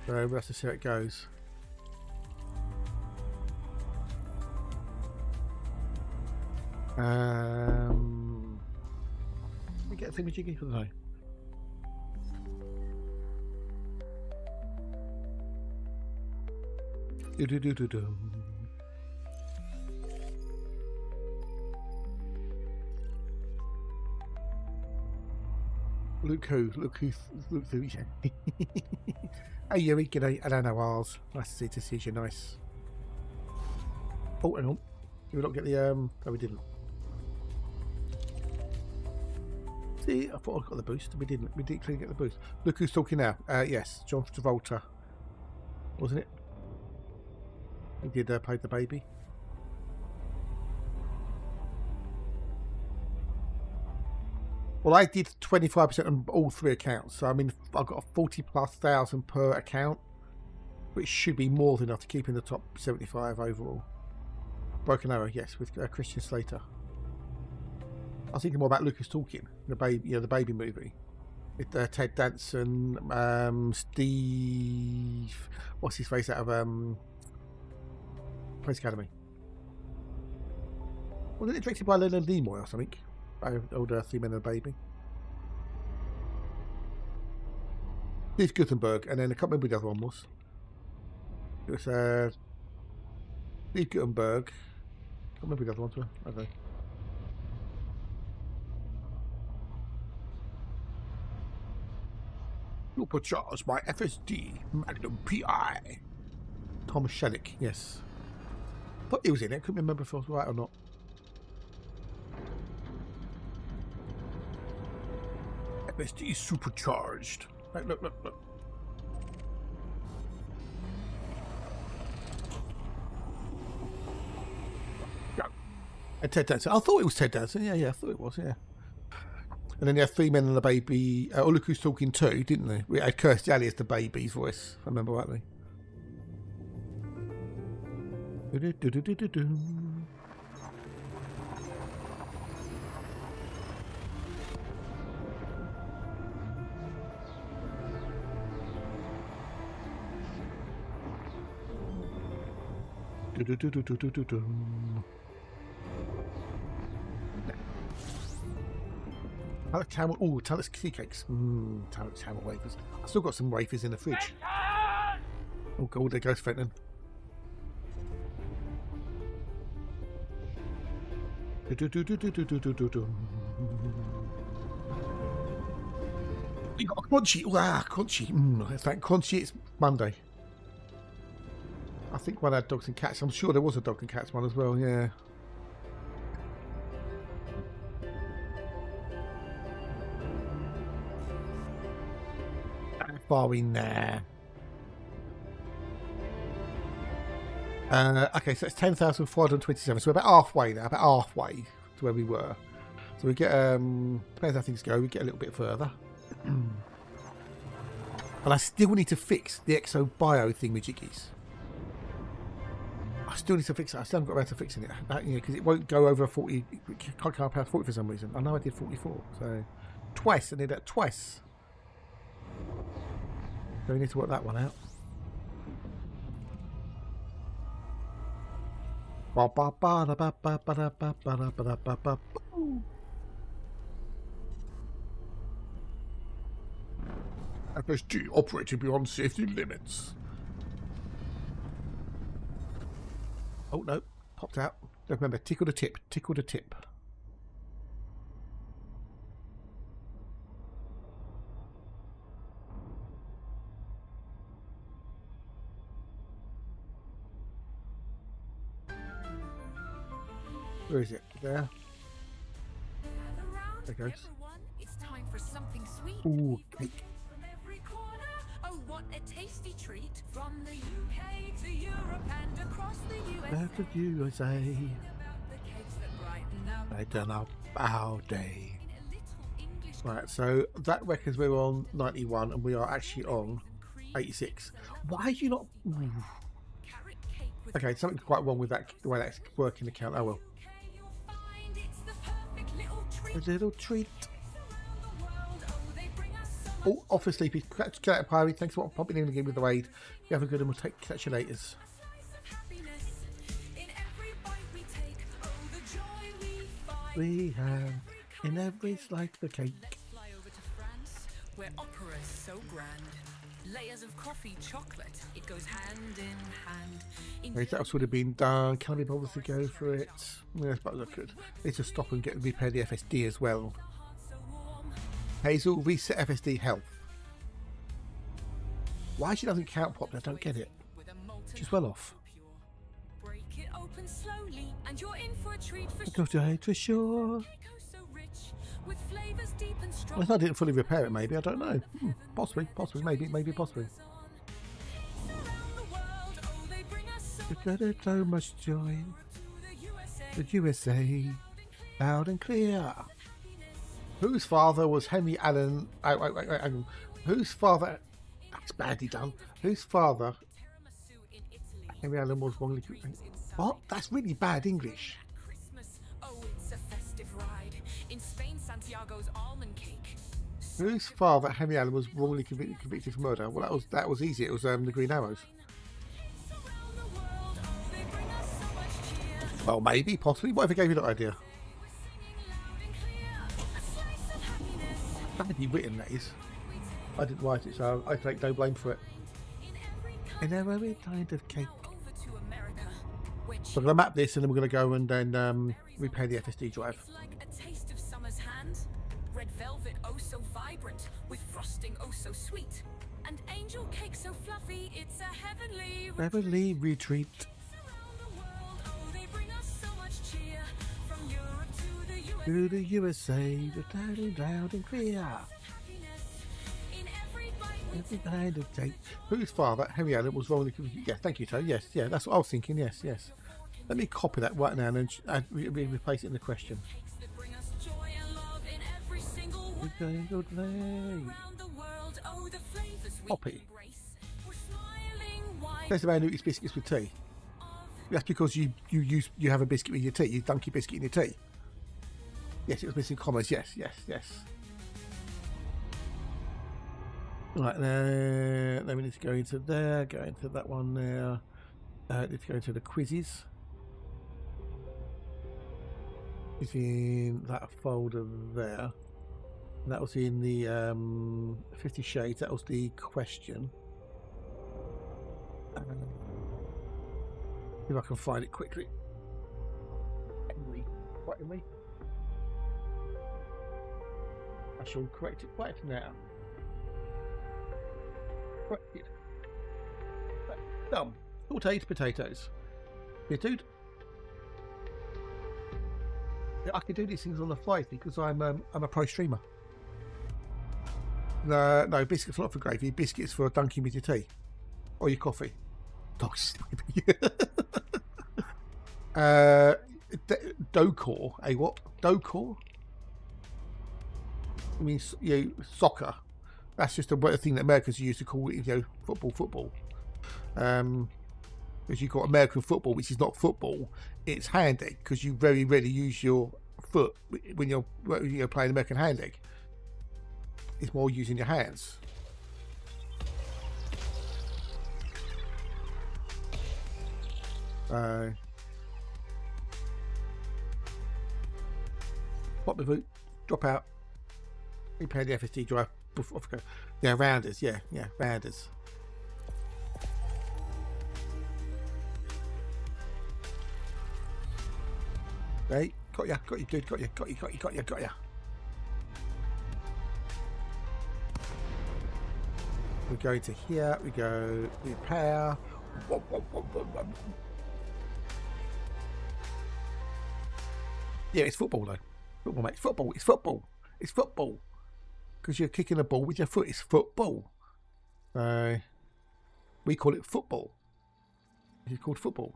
So we'll have to see how it goes. We get a thing with Jiggy for the day. Look who. Hey Yuri, g'day. Hello Nawals. Nice to see you. Nice. Oh, hang on. Did we not get the no, we didn't. See, I thought I got the boost. We didn't. We didn't clearly get the boost. Look who's talking now. Yes, John Travolta, wasn't it? He did play the baby. Well, I did 25% on all 3 accounts, so I mean, I've got a 40,000+ per account, which should be more than enough to keep in the top 75 overall. Broken Arrow, yes, with Christian Slater. I was thinking more about Lucas Talking, the baby, the baby movie, with Ted Danson, Steve, what's his face out of Police Academy. Wasn't it directed by Leonard Nimoy or something? Older 3 Men and a Baby. Steve Guttenberg, and then I can't remember what the other one was. It was Steve Guttenberg. I can't remember what the other ones were. I don't know. Supercharged by FSD Magnum PI. Thomas Shellick, yes. Thought he was in it. Couldn't remember if I was right or not. FSD supercharged. Look. Go. And Ted Danson. I thought it was Ted Danson. Yeah, I thought it was. Yeah. And then you have 3 Men and a Baby. Oh, look who's talking too, didn't they? We had Kirstie Alley as the baby's voice, if I remember rightly. Camel, oh, Talix tea cakes. Talix camel wafers. I've still got some wafers in the fridge. Oh god, there goes Fenton. We got a crunchy. Crunchy. In fact, crunchy, it's Monday. I think one had dogs and cats. I'm sure there was a dog and cats one as well, yeah. How far are we now? Okay, so it's 10,427. So we're about halfway now, about halfway to where we were. So we get, depends how things go, we get a little bit further. And I still need to fix the Exo Bio thingamajiggies. I still need to fix it. I still haven't got around to fixing it. Because it won't go over 40. It can't come past 40 for some reason. I know I did 44. So twice. I need that twice. So we need to work that one out. FSG operating beyond safety limits. Oh no, popped out. Don't remember, tickle the tip, tickle the tip. Where is it? There. There goes. It's time for something sweet. Ooh, cake. From every corner. Oh, what a tasty treat. From the UK to Europe and across the USA. Back to USA. About the cakes that brighten up. I done up our day. Right, so that reckons we're on 91 and we are actually on 86. Why are you not... Carrot cake Okay, something's quite wrong with that, the way that's working the count. Oh well. A little treat. Oh, Office Sleepy. Pirate, thanks for popping in again with the raid. You have a good one. We'll catch you later. We have in every slice of cake. Fly over to France, where opera is so grand. Layers of coffee, chocolate, it goes hand in hand. That else would have been done. Can I be bothered to go for it? Yes, but I could. Need to stop and repair the FSD as well. Hazel, reset FSD health. Why she doesn't count properly? I don't get it. She's well off. Break it open slowly, and you're in for a treat for Go to sure. Well, I didn't fully repair it, maybe. I don't know. Possibly, maybe, possibly. We've got it so much joy. The USA, loud and clear. Whose father was Henry Allen? Wait. Whose father? That's badly done. Whose father? Henry Allen was wrongly. What? That's really bad English. Whose father, Henry Allen, was wrongly convicted for murder? Well, that was easy. It was the Green Arrows. Well, maybe, possibly. Whatever gave you that idea. Badly written, that is. I didn't write it, so I take no blame for it. In every kind of cake. So I'm going to map this, and then we're going to go and then repair the FSD drive. Red velvet, oh so vibrant, with frosting, oh so sweet, and angel cake so fluffy, it's a heavenly retreat. To the USA, the loud and clear. Every kind of cake. Whose father, Henry Allen, was wrongly convicted? Yeah, thank you, Toe. Yes, yeah, that's what I was thinking. Yes. Let me copy that right now and replace it in the question. Poppy. That's about Newt's biscuits with tea. That's because you have a biscuit with your tea. You dunk your biscuit in your tea. Yes, it was missing commas. Yes. Right, then we need to go into there. Go into that one there. Need to go into the quizzes. It's in that folder there. That was in the 50 Shades. That was the question. If I can find it quickly. Henry. I shall correct it right now. Correct it. Dumb. Sauteed potatoes. Yeah, dude. I can do these things on the fly because I'm a pro streamer. No, biscuits not for gravy. Biscuits for dunking with your tea or your coffee. Docor, what? Docor? I mean, soccer. That's just a thing that Americans use to call it, football. Because you've got American football, which is not football. It's hand egg because you very rarely use your foot when you're playing American hand egg. It's more using your hands. Pop the boot, drop out, repair the FSD drive. Off we go. Yeah, rounders. Yeah, rounders. Hey, got you, dude, got you. We go to here, we go repair. Yeah, it's football though. Football, mate. It's football. Because you're kicking a ball with your foot. It's football. We call it football. It's called football.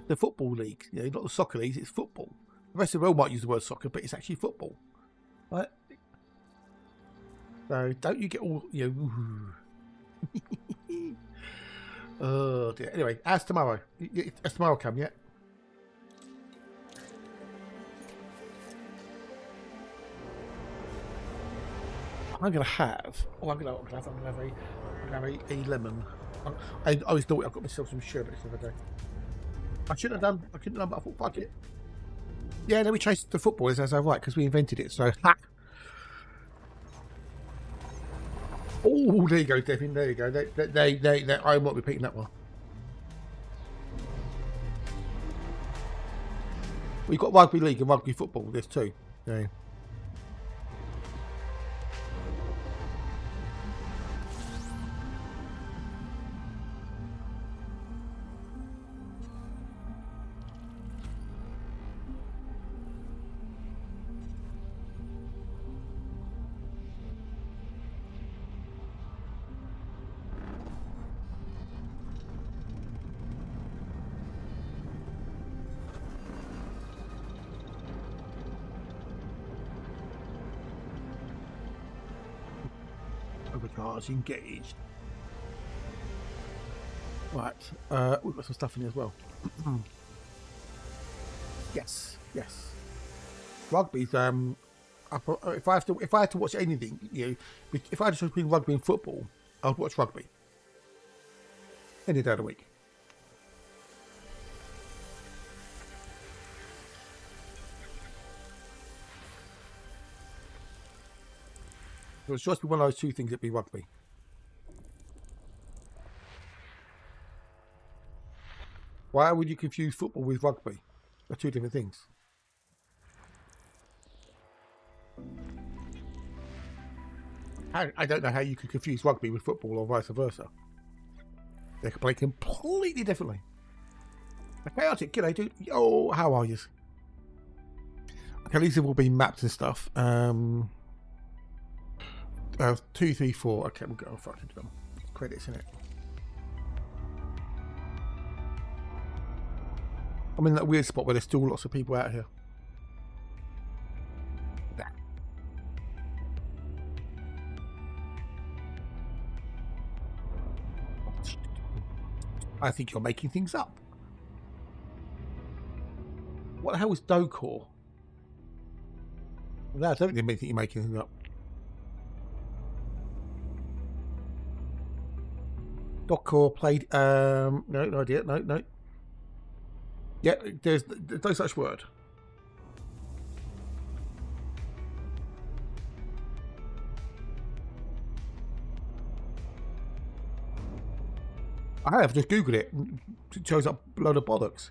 The football league, not the soccer leagues, it's football. The rest of the world might use the word soccer, but it's actually football. Right? So don't you get all, Oh dear. Anyway, as tomorrow. Has tomorrow come yet? I'm gonna have. Oh, I'm gonna have a lemon. I always thought I've got myself some sherbet the other day. I shouldn't have done. I couldn't have done, but I thought, fuck it. Yeah, then we chased the footballers as I right because we invented it. So. Ha. Oh, there you go, Devin. There you go. I won't be picking that one. We've got rugby league and rugby football. There's two. Yeah. Overcharge engaged. Right, we've got some stuff in here as well. Yes. Rugby's if I had to watch anything, if I had to choose between rugby and football, I'd watch rugby any day of the week. It was just one of those two things that'd be rugby. Why would you confuse football with rugby? They're two different things. I don't know how you could confuse rugby with football or vice versa. They could play completely differently. Chaotic, g'day dude. Oh, how are you? Okay, these have all been mapped and stuff. 2, 3, 4. Okay, we'll go fucking them. Credits in it. I'm in that weird spot where there's still lots of people out here. Nah. I think you're making things up. What the hell is Dokor? No, I don't think you're making things up. Dokor played. No idea. No. Yeah, there's no such word. I have just Googled it. It shows up a load of bollocks.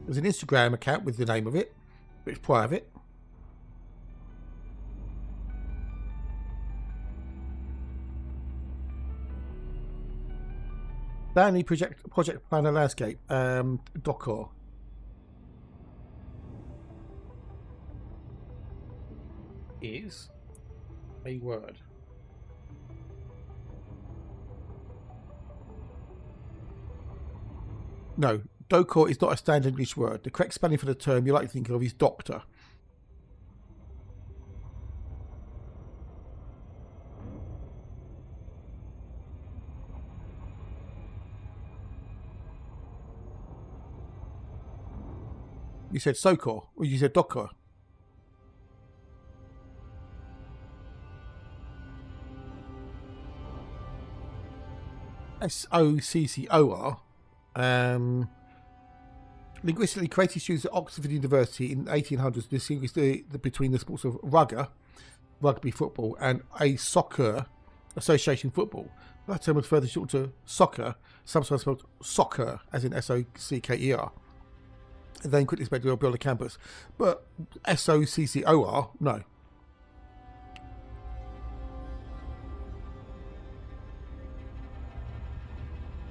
There's an Instagram account with the name of it, but it's private. Stanley Project Planner Landscape, Dokor. Is a word. No, Dokor is not a standard English word. The correct spelling for the term you like to think of is doctor. You said Sokor, or you said Dokor. Soccor. Linguistically, created students at Oxford University in the 1800s distinguished between the sports of rugby football, and a soccer association football. That term was further shortened to soccer, sometimes spelled soccer, as in Soccer, and then quickly spread to build a campus. But Soccor, no.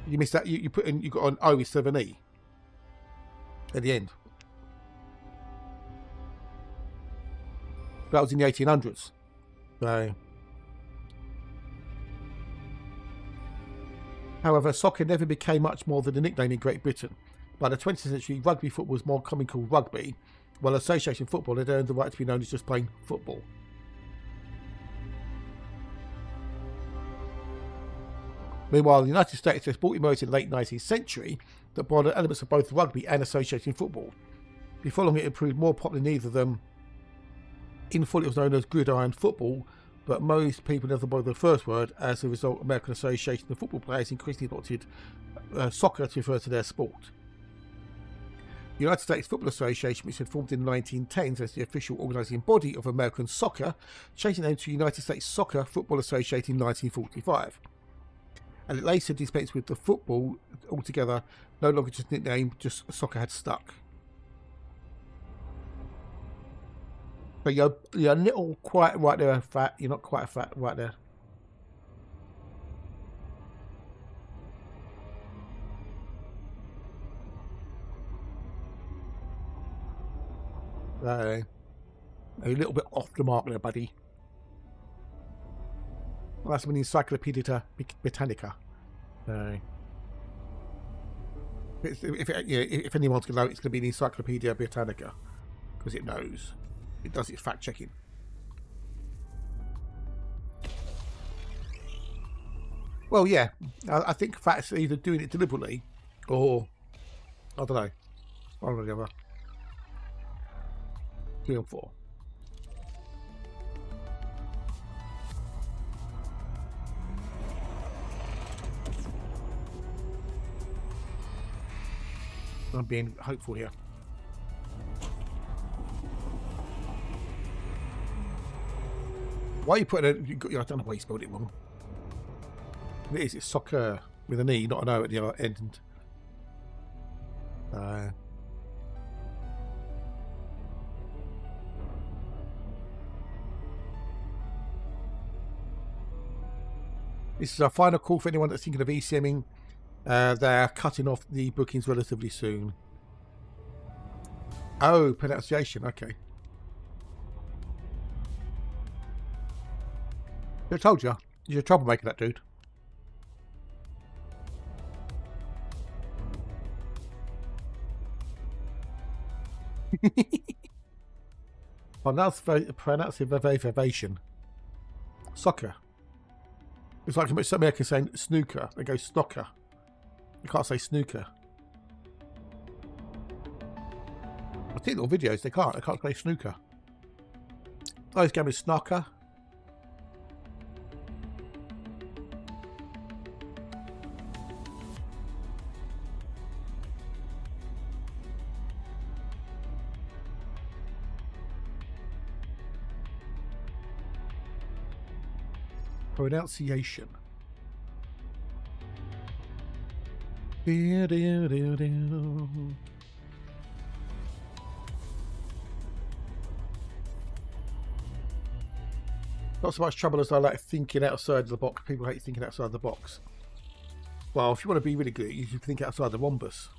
You missed that. You put in. You got an O instead of an E at the end. That was in the 1800s. So, however, soccer never became much more than a nickname in Great Britain. By the 20th century, rugby football was more commonly called rugby, While association football had earned the right to be known as just plain football. Meanwhile, the United States, where sport emerged in the late 19th century that borrowed elements of both rugby and association football. Before long, it proved more popular than either of them. In full, it was known as gridiron football, but most people never bothered the first word. As a result, American Association of Football Players increasingly adopted soccer to refer to their sport. The United States Football Association, which had formed in the 1910s as the official organising body of American soccer, changed its name to United States Soccer Football Association in 1945. And it later dispensed with the football altogether, no longer just nickname, just soccer had stuck. But you're a little quite right there, fat. You're not quite fat right there. A little bit off the mark there, buddy. Well, that's an Encyclopedia Britannica. If anyone's going to know, it's going to be an Encyclopedia Britannica. Because it knows. It does its fact checking. Well, yeah. I think Fat's either doing it deliberately or, I don't know, one or the other. 3 and 4. I'm being hopeful here. Why are you putting I don't know why you spelled it wrong. It's soccer with an E, not an O at the other end. This is our final call for anyone that's thinking of eSIMing. They're cutting off the bookings relatively soon. Oh, pronunciation, okay. I told you, you're a troublemaker, that dude. Pronunciation. Soccer. It's like some Americans saying snooker. They go snocker. You can't say snooker. I think little videos, they can't say snooker. Oh, this game is snocker. Pronunciation. Not so much trouble as I like thinking outside the box. People hate thinking outside the box. Well, if you want to be really good, you should think outside the rhombus.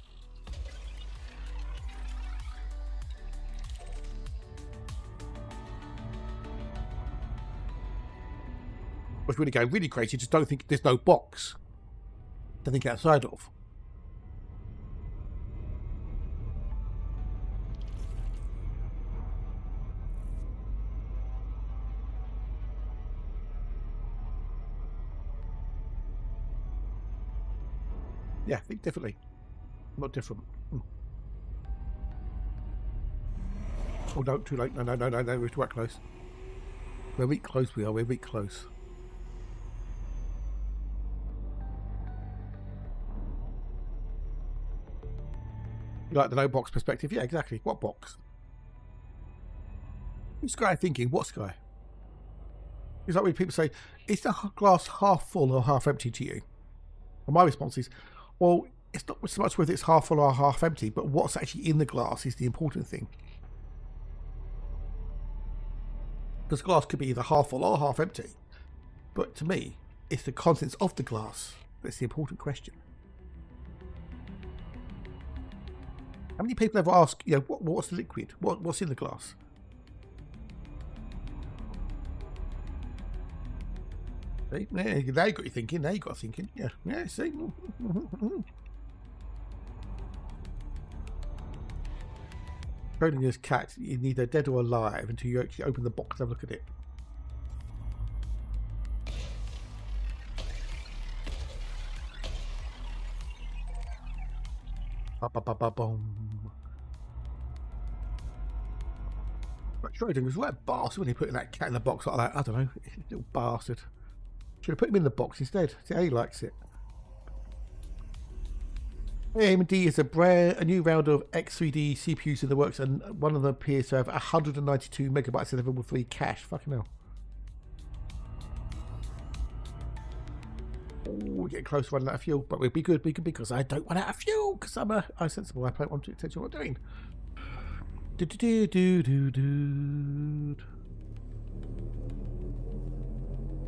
Or if you want to go really crazy, just don't think there's no box to think outside of. Yeah, think differently. Not different. Oh no, too late. No, we're too close. We're weak close, we're weak close. You like the no box perspective? Yeah, exactly. What box? Who's Sky thinking? What Sky? It's like when people say, is the glass half full or half empty to you? And my response is, well, it's not so much whether it's half full or half empty, but what's actually in the glass is the important thing. Because glass could be either half full or half empty. But to me, it's the contents of the glass that's the important question. How many people ever ask, you know, what's the liquid? What's in the glass? See? Yeah, now you got you thinking. Now you got thinking. Yeah. See. Schrodinger's cat is neither dead or alive until you actually open the box and have a look at it. Ba-ba-ba-ba-boom. But Schrodinger's right bastard when he put that cat in the box like that. I don't know, little bastard. Should have put him in the box instead. See how he likes it. AMD is a new round of X3D CPUs in the works, and one of them appears to have 192 megabytes of level 3 cache. Fucking hell. Oh, we're getting close to running out of fuel, but we'll be good because I don't run out of fuel because I'm sensible. I don't want to attention what I'm doing.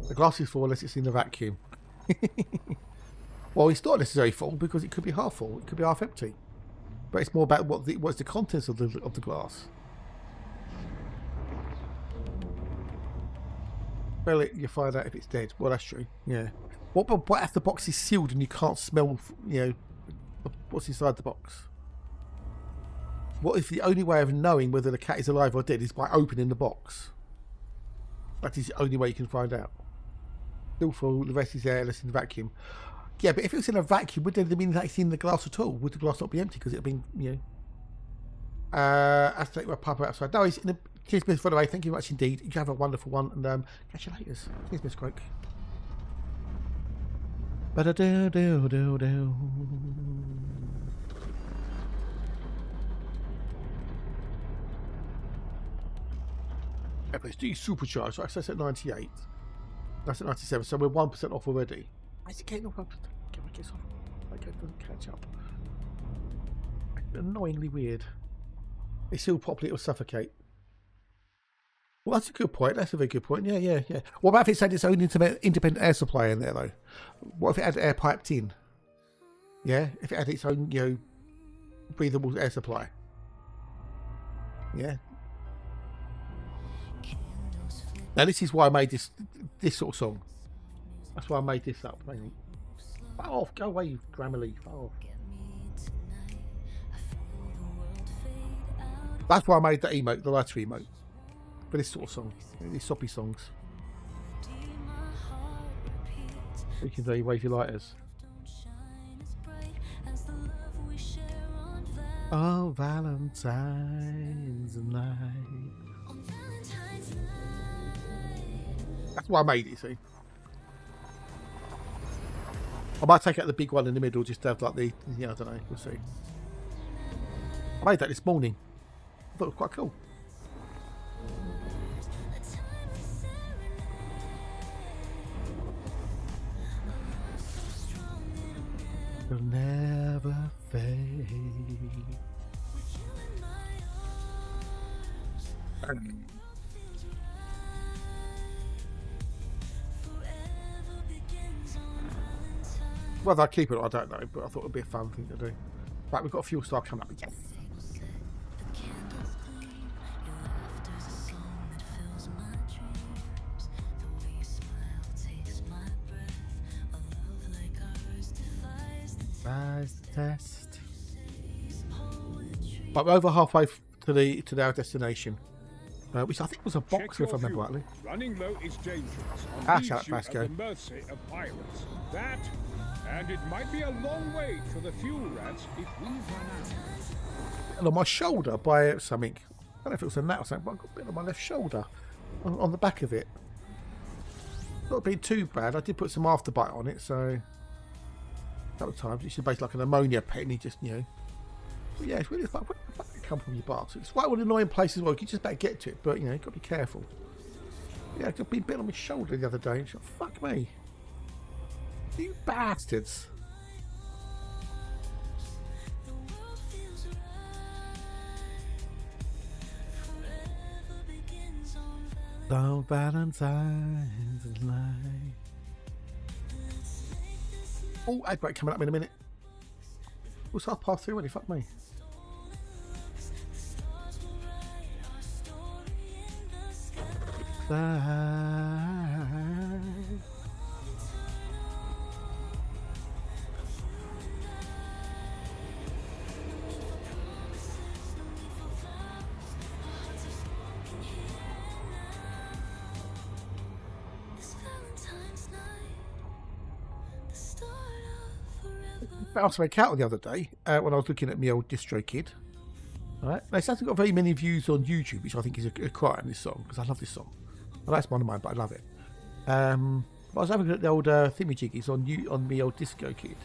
The glass is full unless it's in the vacuum. Well, it's not necessarily full because it could be half full. It could be half empty. But it's more about what's the contents of the glass. Smell it, you find out if it's dead. Well, that's true. Yeah. What if the box is sealed and you can't smell? You know, what's inside the box? What if the only way of knowing whether the cat is alive or dead is by opening the box? That is the only way you can find out. Still full. The rest is airless in the vacuum. Yeah, but if it was in a vacuum, would that mean that it's in the glass at all? Would the glass not be empty because it had been, you know? I have to take my pipe outside. No, it's in a... Cheers, Miss, by the way. Thank you very much indeed. You have a wonderful one, and catch you later. Cheers, Miss Croak. Ba-da-do-do-do-do. FSD supercharged. So that's at 98. That's at 97. So we're 1% off already. Why is it getting off? Get my kiss off. Like it doesn't catch up. Annoyingly weird. It's still properly, it'll suffocate. Well, that's a good point. That's a very good point. Yeah. What about if it had its own independent air supply in there, though? What if it had air piped in? Yeah, if it had its own, you know, breathable air supply. Yeah. Now this is why I made this sort of song. That's why I made this up. Hang on. Fuck off, go away, you Grammarly. Fuck off. That's why I made that emote, the lighter emote. For this sort of song. These soppy songs. You can say wave your lighters. Oh, Valentine's night. That's why I made it, see. I might take out the big one in the middle, just to have like the, yeah, I don't know, we'll see. I made that this morning. I thought it was quite cool. Will never fade. Whether I keep it, I don't know, but I thought it would be a fun thing to do. Right, we've got a fuel star coming up. Yes. Rise the test. But we're over halfway to our destination, which I think was a box, if I remember rightly. Running low is dangerous. And shut up, leaves you Vasco. at the mercy of pirates. That, and it might be a long wait for the fuel rats if we run out. And on my shoulder by something. I don't know if it was a gnat or something, but I got a bit on my left shoulder, on the back of it. Not being too bad. I did put some afterbite on it, so. A couple of times. It's basically like an ammonia pen. He just, you know. But yeah, it's really like, where the fuck did it come from, you bastard? It's right one annoying place as well. You just better get to it, but you know, you've got to be careful. Yeah, I've been bit on my shoulder the other day. And fuck me. You bastards. On Valentine's night. Oh, ad break coming up in a minute. It's 3:30 already, fuck me. found something out the other day when I was looking at my old DistroKid. All right, now, it hasn't got very many views on YouTube, which I think is a crime. This song, because I love this song. Well, that's one of mine, but I love it. But I was having a look at the old thingamajiggies on my old DistroKid.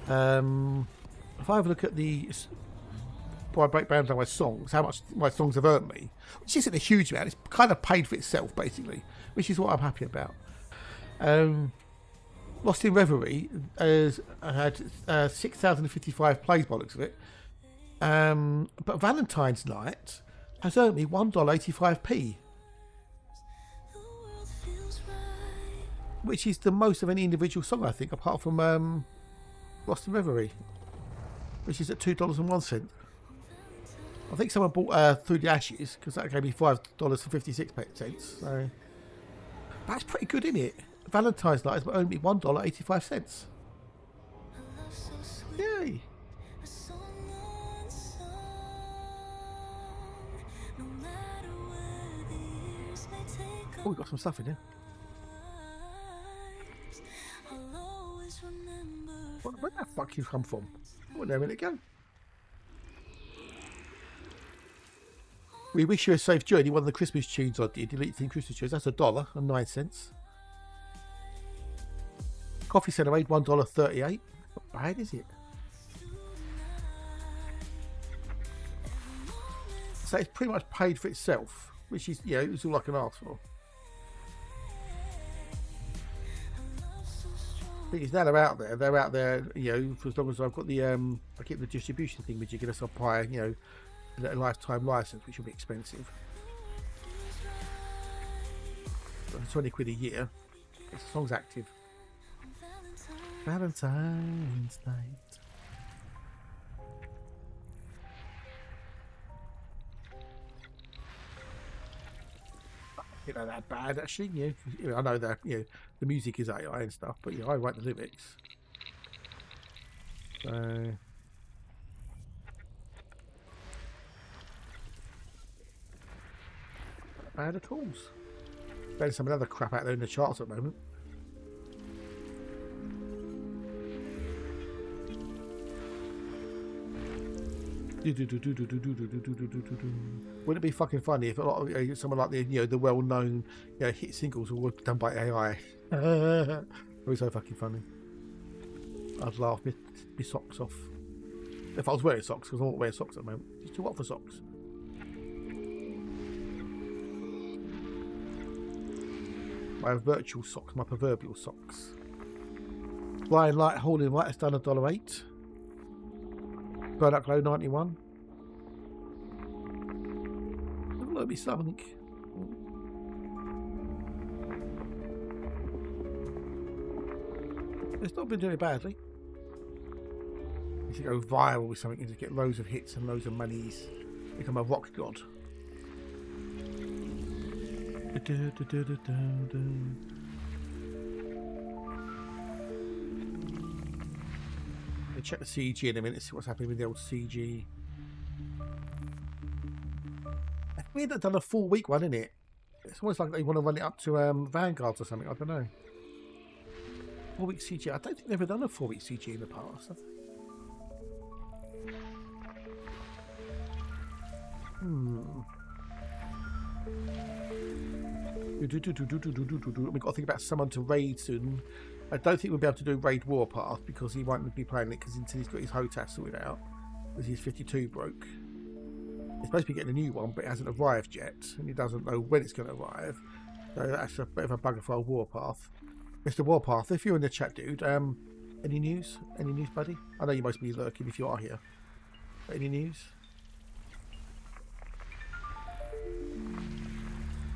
If I have a look at the before I break down my songs, how much my songs have earned me, which isn't a huge amount. It's kind of paid for itself, basically, which is what I'm happy about. Lost in Reverie has had 6,055 plays by the looks of it. But Valentine's Night has earned me $1.85p, which is the most of any individual song, I think, apart from Lost in Reverie, which is at $2.01. I think someone bought Through the Ashes, because that gave me $5.56. So that's pretty good, isn't it? Valentine's Night has earned me $1.85. Yay! Oh, we've got some stuff in here. Where the fuck you come from? Where did it go? We wish you a safe journey. One of the Christmas tunes I did, Elite Theme Christmas tunes. That's $1.09. Coffee Centre Aid, $1.38. Not bad, is it? So it's pretty much paid for itself, which is, you know, it's all I can ask for. Because now they're out there, you know, for as long as I've got the, I keep the distribution thing, which you get us up by, you know, a lifetime license, which will be expensive. But 20 quid a year, the song's active. Valentine's Night. You know, that bad actually. You know, I know that, you know, the music is AI and stuff, but you know, I write the lyrics. So not bad at all. There's some other crap out there in the charts at the moment. Wouldn't it be fucking funny if a lot of someone like the, you know, the well-known, you know, hit singles were done by AI? It was so fucking funny. I'd laugh my socks off if I was wearing socks, because I don't wear socks at the moment. It's too hot for socks. My virtual socks, my proverbial socks. Flying Light, Holding Light has done $1.08. Burn Up Glow 91. Let me something. It's not been doing badly. You should go viral with something to get loads of hits and loads of monies. Become a rock god. Check the CG in a minute, see what's happening with the old CG. We had done a 4-week one, isn't it? It's almost like they want to run it up to Vanguard or something, I don't know. 4-week CG. I don't think they've ever done a 4-week CG in the past, have they? We've got to think about someone to raid soon. I don't think we'll be able to do Raid Warpath because he won't be playing it because until he's got his HOTAS sorted out, because his 52 broke. He's supposed to be getting a new one, but it hasn't arrived yet, and he doesn't know when it's going to arrive. So that's a bit of a bugger for old Warpath. Mr. Warpath, if you're in the chat, dude, any news? Any news, buddy? I know you must be lurking if you are here. But any news?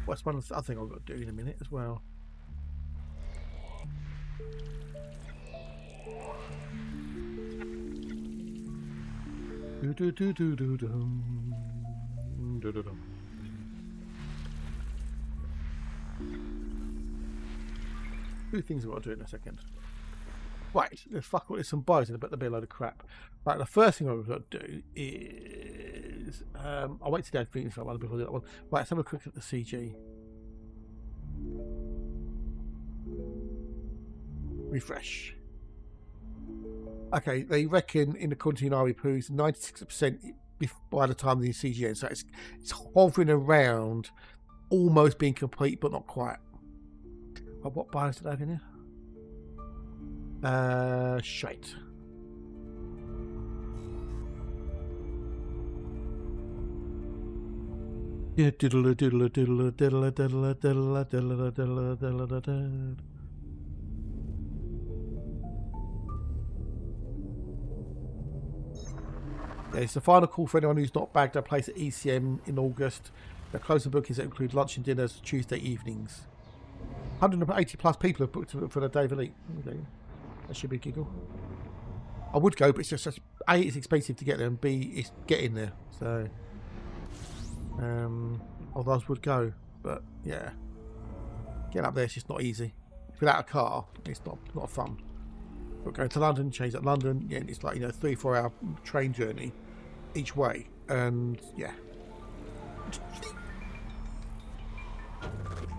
What's one other thing I've got to do in a minute as well? Two things I've got to do in a second. Right, there's some buys in it, but there'll be a load of crap. Right, the first thing I've got to do is I'll wait till I finish that one before I do that one. Right, let's have a quick look at the CG. Refresh. Okay, they reckon in the Continental Poos 96% by the time of the CGN, so it's hovering around, almost being complete, but not quite. Oh, what bios did I have in here? Shite. Yeah, it's the final call for anyone who's not bagged a place at ECM in August. The closing bookings that include lunch and dinners Tuesday evenings. 180 plus people have booked for the day of Elite. Okay. That should be a giggle. I would go, but it's just A, it's expensive to get there, and B, it's getting there. So, others would go, but yeah, getting up there is just not easy. Without a car, it's not fun. But going to London, change at London, yeah, it's like 3-4 hour train journey each way, and yeah.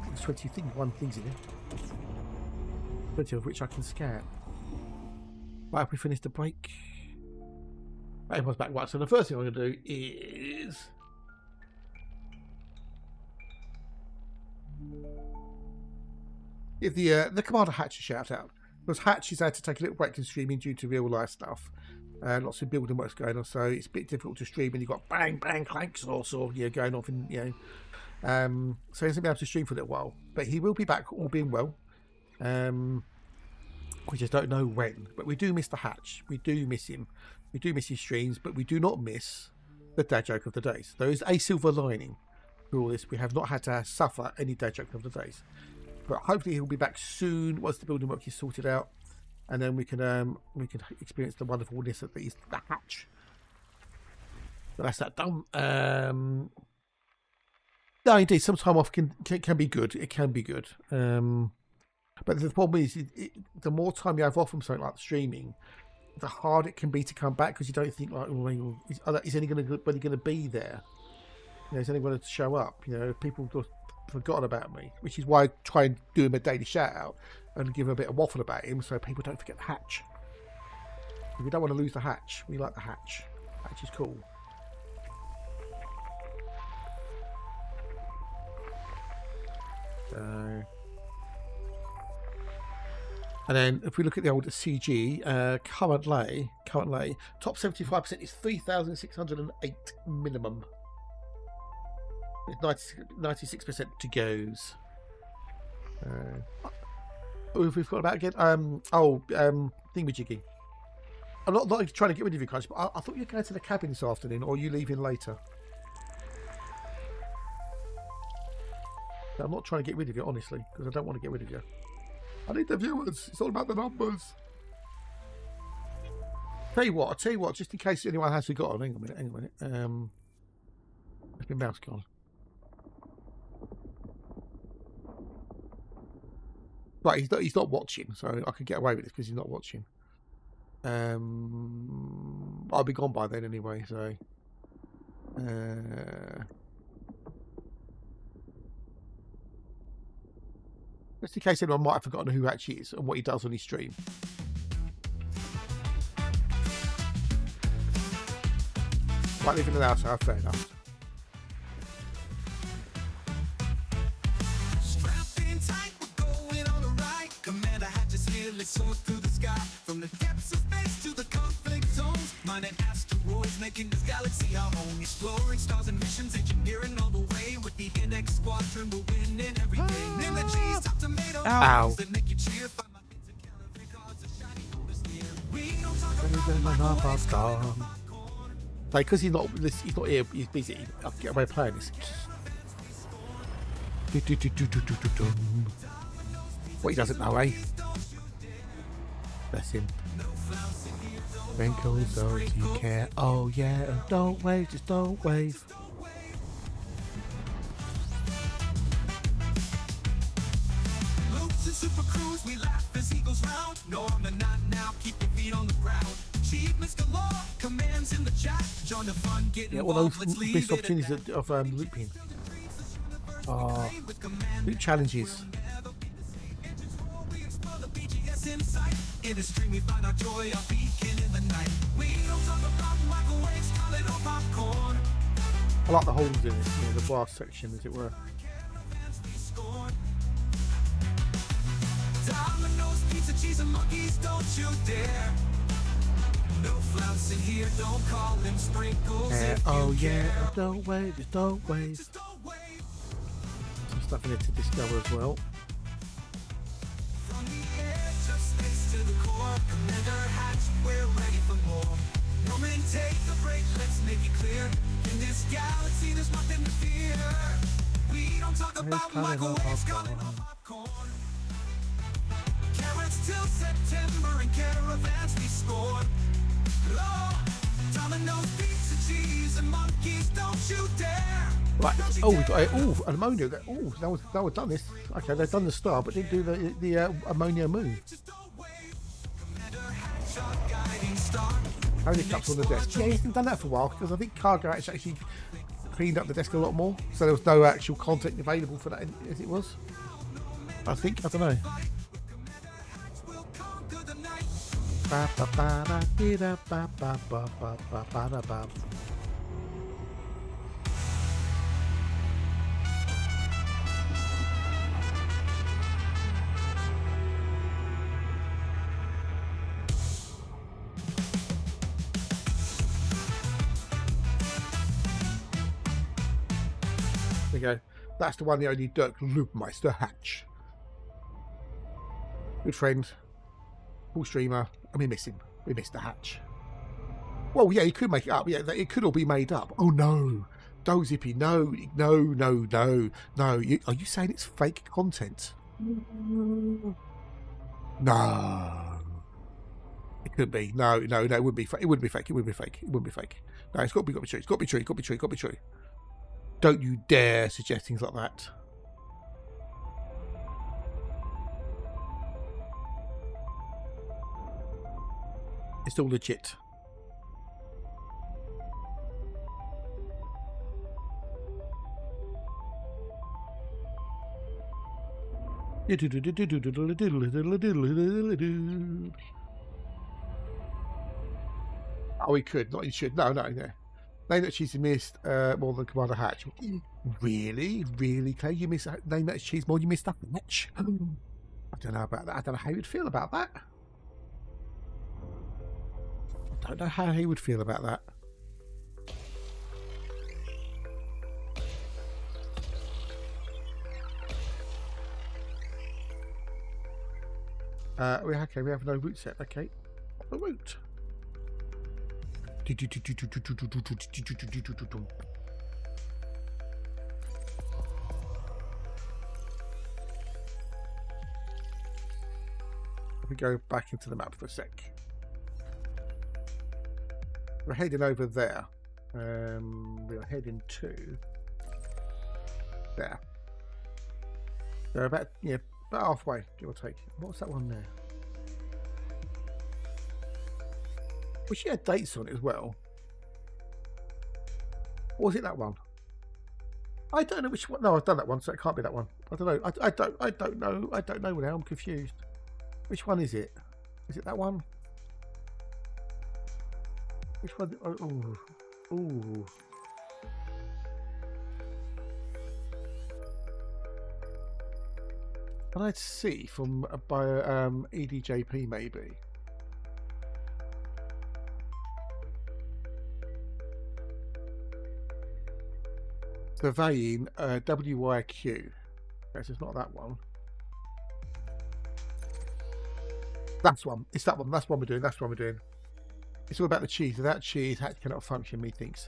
There's 21 things in it, 20 of which I can scan. Right, have we finished the break? Everyone's back. Right, so the first thing I'm going to do is give the Commander Hatch a shout out. Because Hatch has had to take a little break from streaming due to real life stuff. Lots of building work's going on, so it's a bit difficult to stream when you've got bang, bang, clanks or sort of going off in, so he hasn't been able to stream for a little while. But he will be back, all being well. We just don't know when. But we do miss the Hatch. We do miss him. We do miss his streams, but we do not miss the dad joke of the days. There is a silver lining for all this. We have not had to suffer any dad joke of the days. But hopefully he'll be back soon once the building work is sorted out, and then we can experience the wonderfulness that is the Hatch. But that's that done. No, indeed, some time off can be good. It can be good. But the problem is, the more time you have off from something like streaming, the harder it can be to come back, because you don't think like, is anybody going to be there? Is anyone going to show up? People just forgotten about me, which is why I try and do him a daily shout out and give him a bit of waffle about him, so people don't forget the Hatch. We don't want to lose the Hatch. We like the Hatch. Hatch is cool. And then if we look at the old CG, currently top 75% is 3,608 minimum. With 96% to goes. Who we've got about again? Thingamajiggy. I'm not trying to get rid of you guys, but I thought you were going to the cabin this afternoon, or are you leaving later? I'm not trying to get rid of you, honestly, because I don't want to get rid of you. I need the viewers. It's all about the numbers. I'll tell you what, just in case anyone has forgotten. Hang on a minute. Has my mouse gone? Right, he's not watching, so I can get away with this because he's not watching. I'll be gone by then anyway, so just in case anyone might have forgotten who actually is and what he does on his stream. Right, living in the house, fair enough. Soar through the sky, from the depths of space to the conflict zones, mining asteroids, making this galaxy our home, exploring stars and missions, engineering all the way with the NX squadron. We're winning every day. Name the G's, top tomato that make you cheer. Find my kids and caliber cards, a shiny gold is near. We don't talk about like, because he's not here, he's busy. I'll get away playing this. What he doesn't know, eh? Bless him. Wrinkles, those you care. Oh yeah, and don't wave, just don't wave. Loops and super cruise, we laugh as he goes round. No, I'm the not now, keep your feet on the ground. Achievements galore, commands in the chat. Join the fun, get involved, all those missed opportunities of looping. Loop challenges. In the stream we find our joy, our beacon I like the holes in it, you know, the brass section, as it were. Domino's, pizza, cheese, and monkeys, don't you dare. No flounce in here, don't call them sprinkles. Oh yeah, don't wait, just don't wait. Some stuff in it to discover as well. From the edge of space to the core, Commander Hatch, we're ready for more. No man, take a break, let's make it clear. In this galaxy, there's nothing to fear. We don't talk about microwaves, calling on popcorn. Carrots till September and caravans we score. Oh, Domino's, pizza, cheese, and monkeys, don't you dare. Right. Oh, we've got ammonia. Oh, that was done this. Okay, they've done the star, but didn't do the ammonia move. Only cups on the desk. Yeah, he hasn't done that for a while because I think Cargo actually cleaned up the desk a lot more, so there was no actual content available for that as it was. I think, I don't know. There we go. That's the one, the only Dirk Loopmeister Hatch. Good friend. Full streamer. And we miss him. We miss the Hatch. Well, yeah, he could make it up. Yeah, it could all be made up. Oh, no. No, Zippy. No. No. Are you saying it's fake content? No. It could be. No. It wouldn't be fake. It wouldn't be fake. No, it's got to be true. It's got to be true. Don't you dare suggest things like that. It's all legit. Oh, he could. Not he should. No. Name that cheese you missed more than Commander Hatch. Really, Clay? You missed name that cheese more than you missed that Hatch? I don't know about that. I don't know how you'd feel about that. I don't know how he would feel about that. Okay, we have no route set. Okay, the route. Let me go back into the map for a sec. We're heading over there. We're heading to there. They're about halfway, give or take. What's that one there? Well, she had dates on it as well. Or was it that one? I don't know which one. No, I've done that one, so it can't be that one. I don't know. I don't know. I don't know now. I'm confused. Which one is it? Is it that one? Which one? Oh. Can I see from by EDJP maybe? Surveying WYQ. Okay, so it's not that one. That's one. It's that one. That's what we're doing. It's all about the cheese. Without cheese, Hatch cannot function, methinks.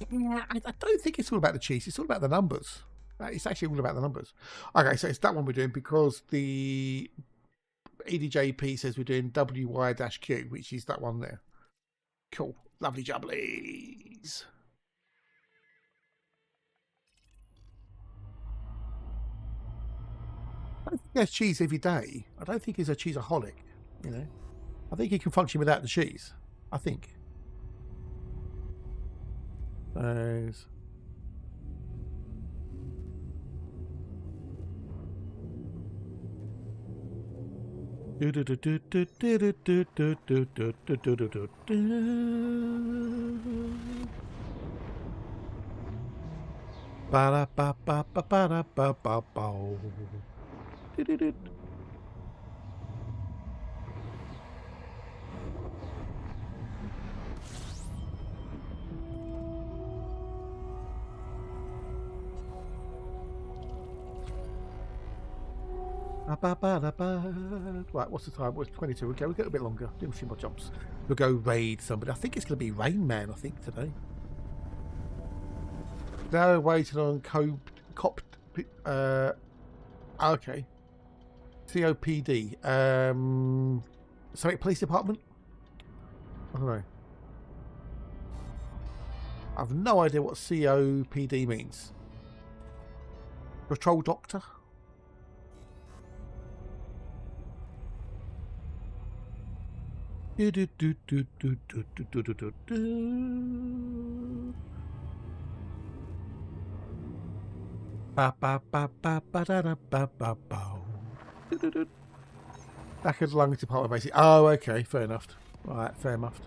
Yeah, I don't think it's all about the cheese. It's all about the numbers. It's actually all about the numbers. Okay, so it's that one we're doing because the EDJP says we're doing WY-Q, which is that one there. Cool. Lovely jubblies. I don't think he has cheese every day. I don't think he's a cheeseaholic, you know. I think he can function without the cheese. I think. Those. Ba-da-ba-ba-ba-ba-da-ba-ba-bow. Do-do-do. Ba-ba-ba-da-ba. Right, what's the time? What's 22? Okay, we'll get a bit longer. Do a few more jumps. We'll go raid somebody. I think it's going to be Rain Man, I think, today. Now waiting on okay. COPD. Sorry, police department? I don't know. I've no idea what COPD means. Patrol doctor? Do, do, do, do, do, do, do, do, do, do. Ba ba ba ba ba da da ba ba ba. Do, do, do. Back of the lungs department, basically. Oh, okay, fair enough. Right, fair enough.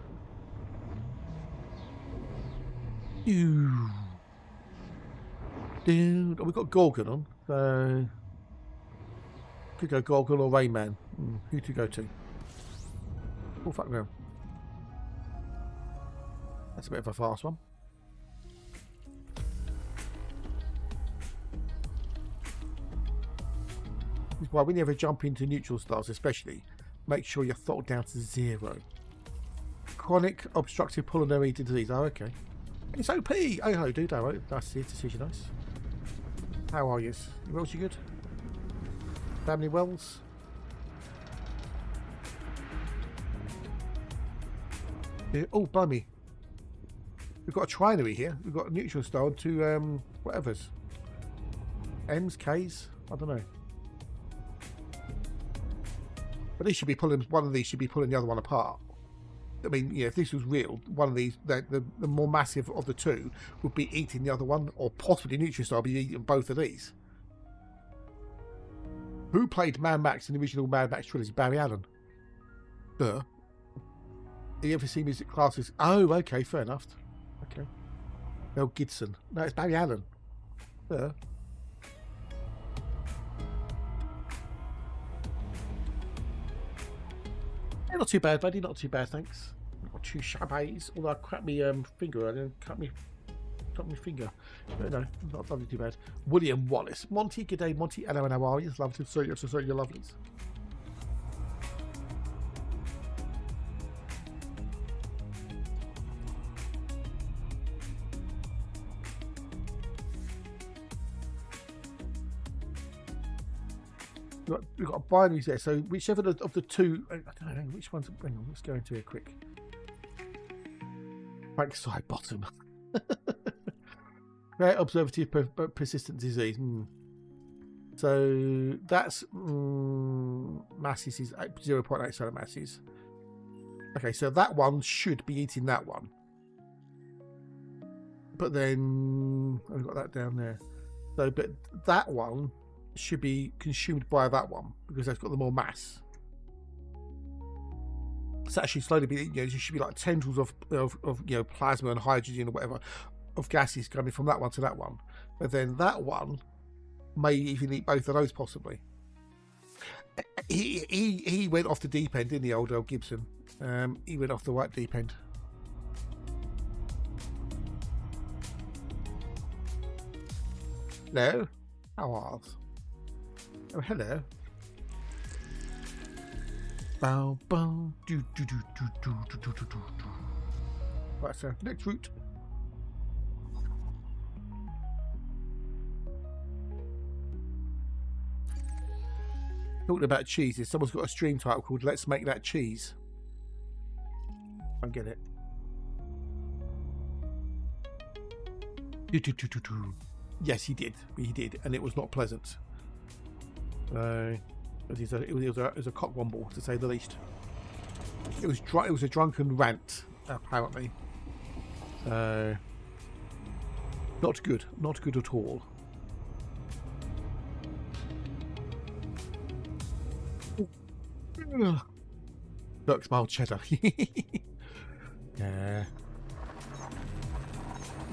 Dude, oh, we've got Gorgon on, so could go Gorgon or Rain Man. Who to go to? Oh fuck no. That's a bit of a fast one. This is why when you ever jump into neutral stars, especially, make sure you're throttled down to 0. Chronic obstructive pulmonary disease. Oh, okay. It's OP. Oh, hello, dude. All right. Nice to see you. Nice. How are you? You well? You good? Family wells? Yeah. Oh, blimey. We've got a trinary here. We've got a neutral star to whatever's. M's, K's? I don't know. But these should be pulling, one of these should be pulling the other one apart. I mean, yeah, if this was real, one of these, the more massive of the two would be eating the other one, or possibly neutral star be eating both of these. Who played Mad Max in the original Mad Max trilogy? Barry Allen. Have you ever seen music classes? Oh, okay, fair enough. Okay. Mel Gibson. No, it's Barry Allen. Yeah, not too bad, buddy. Not too bad, thanks. Not too shabby. Although I cracked me finger. I didn't cut me finger. But no, not too bad. William Wallace. Monty, good day, Monty. Hello, and how are you? It's lovely to see you. So you're lovelies. We've got binaries there, so whichever of the two, I don't know which one's. Hang on, let's go into it quick. Right side bottom. Very observative persistent disease. So that's masses is 0.8 solar masses. Okay, so that one should be eating that one, but then I've got that down there. So, but that one should be consumed by that one because that's got the more mass. It's actually slowly be, it should be like tendrils of plasma and hydrogen or whatever of gases coming from that one to that one. But then that one may even eat both of those possibly. He went off the deep end, didn't he, old Gibson? He went off the right deep end. Hello, how are you? Oh, hello. Bow, bow, do, do, do, do, do, do, do, do, do. Right, so next route. Talking about cheeses, someone's got a stream title called Let's Make That Cheese. I get it. Do, do, do, do, do. Yes, he did. He did, and it was not pleasant. It was a cockwomble, to say the least. It was a drunken rant, apparently. Not good. Not good at all. Look, mild cheddar. Yeah.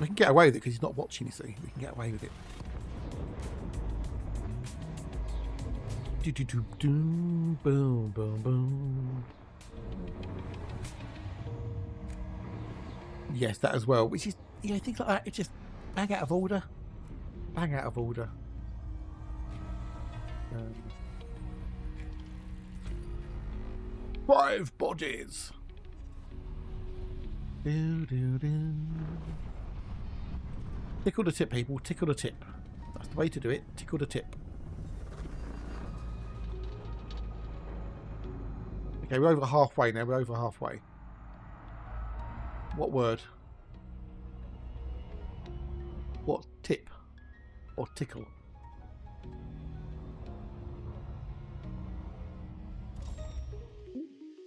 We can get away with it because he's not watching, you see. We can get away with it. Boom, boom, boom. Yes, that as well. Which is, you know, things like that. It's just bang out of order. Bang out of order. 5 bodies. Tickle the tip, people. Tickle the tip. That's the way to do it. Tickle the tip. Okay, we're over halfway now. We're over halfway. What word? What tip? Or tickle?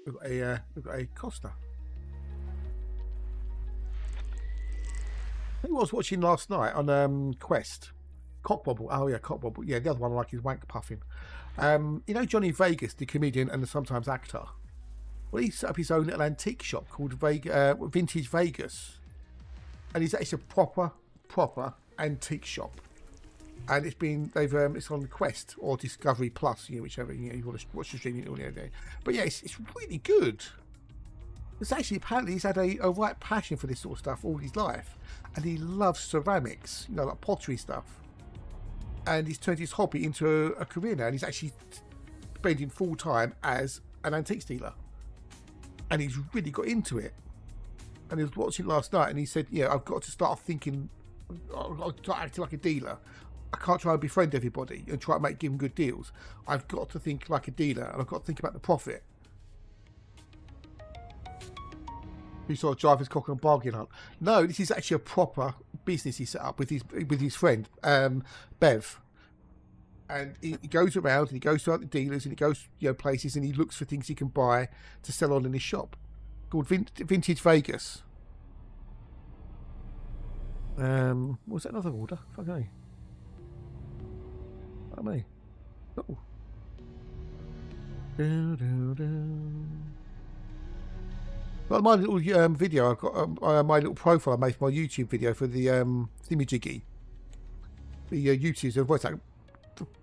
We've got a Costa. I think I was watching last night on Quest. Cockbobble. Oh yeah, Cockbobble. Yeah, the other one I like is Wank Puffin. You know Johnny Vegas, the comedian and sometimes actor? Well, he set up his own little antique shop called Vintage Vegas. And it's a proper antique shop. And it's on Quest or Discovery Plus, you know, whichever you want to watch the streaming audio there. But yeah, it's really good. It's actually, apparently he's had a right passion for this sort of stuff all his life, and he loves ceramics, you know, like pottery stuff. And he's turned his hobby into a career now, and he's actually spending full time as an antiques dealer. And he's really got into it. And he was watching last night, and he said, "Yeah, I've got to start thinking, I've got to start acting like a dealer. I can't try and befriend everybody and try and give them good deals. I've got to think like a dealer, and I've got to think about the profit." He sort of drive his cock and bargain hunt. No, this is actually a proper business he set up with his friend Bev, and he goes around and he goes to other dealers and he goes, you know, places, and he looks for things he can buy to sell on in his shop called Vintage Vegas. Was that another order? Okay. Oh me. Oh. Well, my little video I've got, my little profile I made for my YouTube video for the thingamajiggy. The YouTubers and voice acting.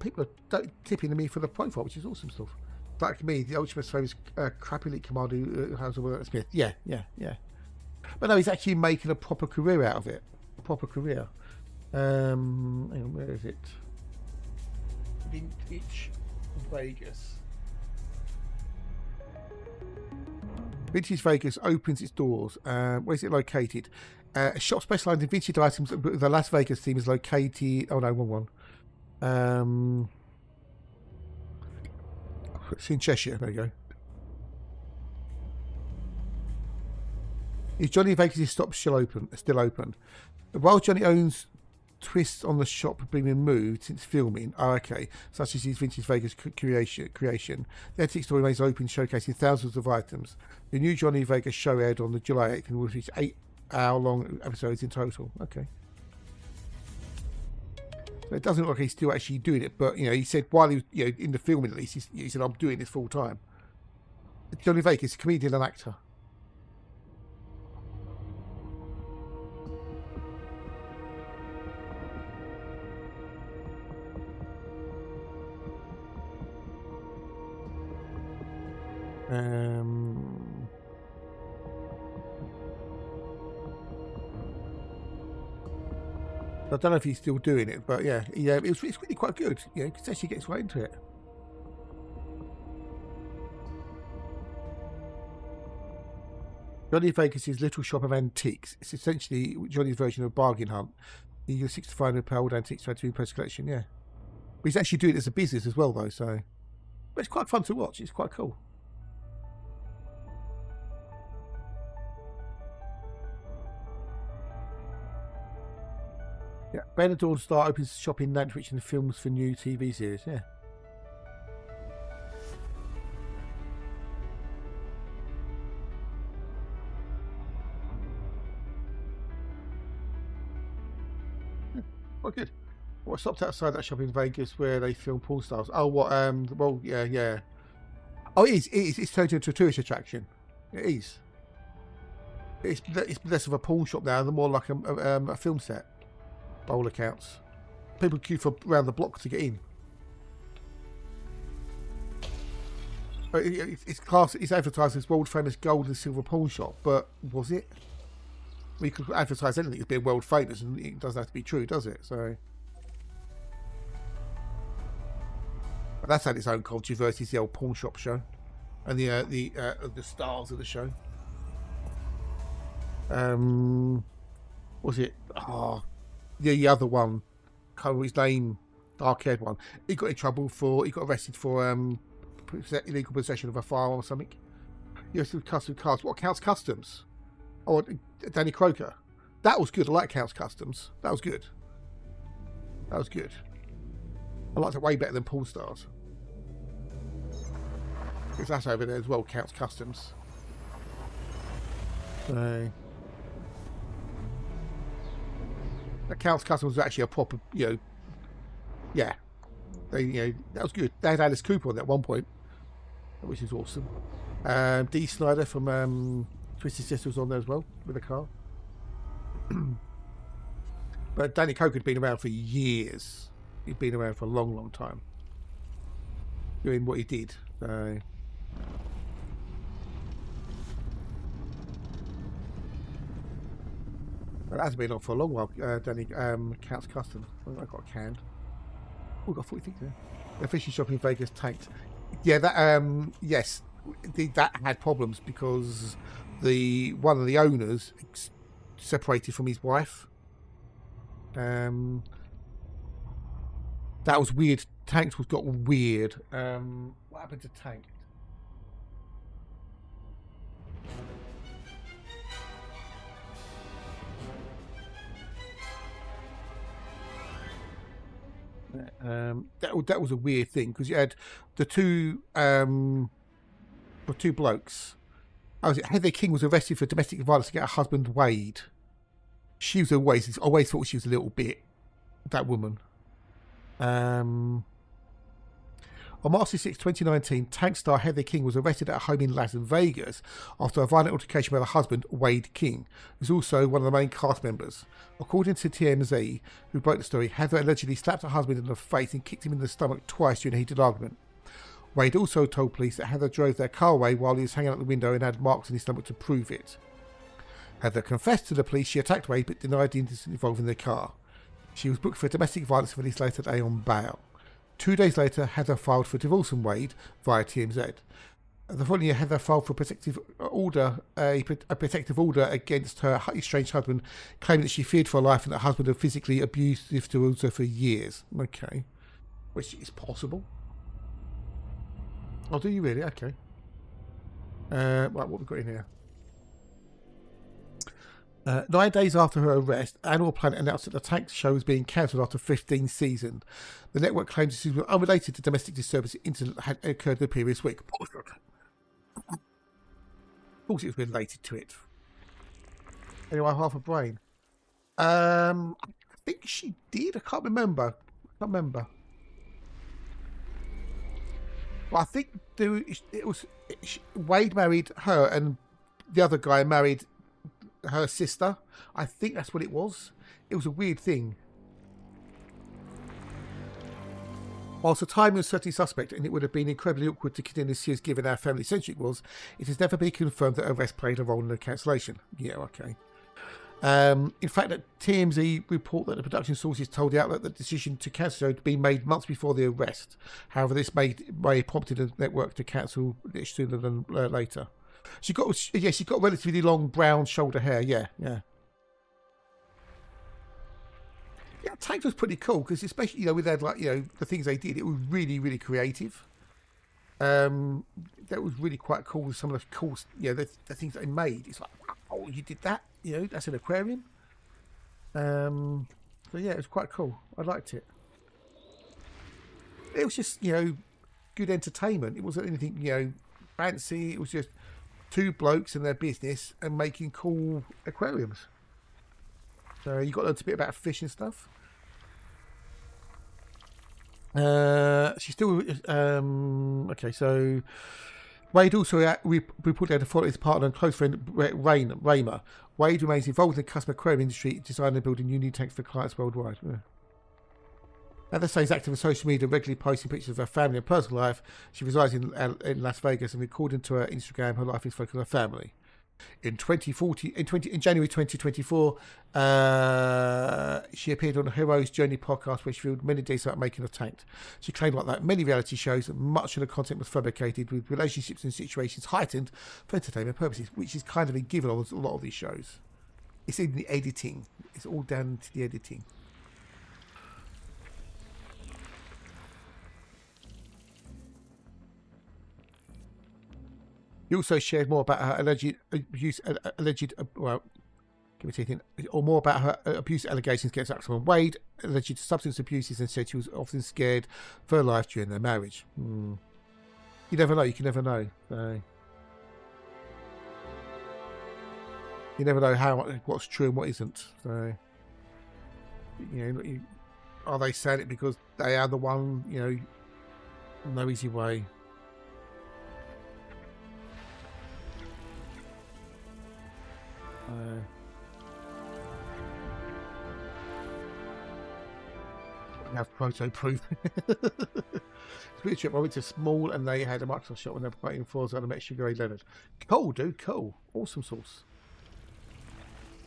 People are tipping to me for the profile, which is awesome stuff. Like me, the ultimate famous crap elite commander who has a word at Smith. Yeah. But no, he's actually making a proper career out of it. A proper career. Hang on, where is it? Vintage Vegas. Vintage Vegas opens its doors. Where is it located? A shop specialising in vintage items. The Las Vegas theme is located. Oh no, wrong one. It's in Cheshire. There you go. Is Johnny Vegas' shop still open? While Johnny owns twists on the shop being removed since filming, such as his Vintage Vegas creation, the antique store remains open, showcasing thousands of items. The new Johnny Vegas show aired on the July 8th and will feature 8-hour-long episodes in total. Okay. So it doesn't look like he's still actually doing it, but, you know, he said while he was, you know, in the filming at least, he said, "I'm doing this full time." Johnny Vegas, a comedian and actor. I don't know if he's still doing it, but yeah, it's really quite good. You know, he actually gets right into it. Johnny Vegas' little shop of antiques. It's essentially Johnny's version of bargain hunt. He uses 6 to 500 pound antiques to add to his press collection. Yeah, but he's actually doing it as a business as well, though. So, but it's quite fun to watch. It's quite cool. Yeah, Benidorm Star opens shop in Nantwich and films for new TV series. Yeah. Well, good. Well, I stopped outside that shop in Vegas where they film porn stars. Oh, what? Well, yeah. Oh, it is. It's turned into a tourist attraction. It is. It's less of a pawn shop now, and more like a film set. By all accounts, people queue for around the block to get in. But it's advertised as world famous gold and silver pawn shop, but was it? We could advertise anything as being world famous, and it doesn't have to be true, does it? So but that's had its own controversy. The old pawn shop show, and the stars of the show. Was it? Oh, the other one. Can't remember his name. Dark-haired one. He got in trouble for. He got arrested for illegal possession of a firearm or something. Yes, custom cars. What counts customs? Oh, Danny Croker. That was good. I like counts customs. That was good. That was good. I liked it way better than Pawn Stars. Because that's over there as well. Counts customs. So. Accounts Customs was actually a proper, yeah. They, that was good. They had Alice Cooper on that at one point, which is awesome. Dee Snider from Twisted Sister was on there as well with a car. But Danny Coke had been around for years. He'd been around for a long, long time doing what he did. So. Well, that hasn't been on for a long while, Danny. Counts Custom. I got a can. Oh, got 40 things there. The fishing shop in Vegas tanked. Yeah, that yes, that had problems because one of the owners separated from his wife. That was weird. Tanked got weird. What happened to Tanked? That was a weird thing because you had the two blokes. Heather King was arrested for domestic violence against her husband Wade. She was always thought she was a little bit that woman. On March 6, 2019, Tank star Heather King was arrested at a home in Las Vegas after a violent altercation with her husband, Wade King, who's also one of the main cast members. According to TMZ, who broke the story, Heather allegedly slapped her husband in the face and kicked him in the stomach twice during a heated argument. Wade also told police that Heather drove their car away while he was hanging out the window and had marks on his stomach to prove it. Heather confessed to the police she attacked Wade but denied the incident involving the car. She was booked for domestic violence and released later today on bail. 2 days later, Heather filed for divorce from Wade via TMZ. The following year, Heather filed for a protective order against her estranged husband, claiming that she feared for her life and that her husband had physically abused towards her for years. Okay. Which is possible. Oh, do you really? Okay. Right, what have we got in here? 9 days after her arrest, Animal Planet announced that the Tank show was being cancelled after 15th season. The network claims this was unrelated to domestic disturbance incident that had occurred the previous week. Of course it was related to it. Anyway, half a brain. I think she did. I can't remember. Well, I think Wade married her and the other guy married her sister. I think that's what it was. It was a weird thing. Whilst the timing was certainly suspect and it would have been incredibly awkward to continue this series given how family centric it was, it has never been confirmed that arrest played a role in the cancellation. Yeah, okay. In fact, at TMZ report that the production sources told the outlet that the decision to cancel had been made months before the arrest. However, this may prompted the network to cancel it sooner than later. She got relatively long brown shoulder hair. Yeah. Tank was pretty cool because especially with that the things they did, it was really really creative. That was really quite cool with some of the cool the things they made. It's like, wow, you did that. That's an aquarium. So yeah, it was quite cool. I liked it. It was just good entertainment. It wasn't anything fancy. It was just two blokes and their business and making cool aquariums. So you got to learn a bit about fish and stuff. She's still okay. So Wade also reportedly had to follow his partner and close friend Raymer. Wade remains involved in the custom aquarium industry, designing and building new tanks for clients worldwide. Yeah. Heather is active on social media, regularly posting pictures of her family and personal life. She resides in Las Vegas, and according to her Instagram, her life is focused on her family. In January 2024, she appeared on the Hero's Journey podcast, where she revealed many days about making a tank. She claimed, like many reality shows, that much of the content was fabricated, with relationships and situations heightened for entertainment purposes, which is kind of been given on a lot of these shows. It's in the editing. It's all down to the editing. He also shared more about her alleged abuse, more about her abuse allegations against Axel and Wade, alleged substance abuses, and said she was often scared for her life during their marriage. You never know. You can never know. So, you never know what's true and what isn't. So, are they saying it because they are the one? No easy way. Have photo proof. Trip. I went to Small and they had a Microsoft shop when they were playing Forza and I met Sugar Ray Leonard. Cool, dude. Cool. Awesome sauce.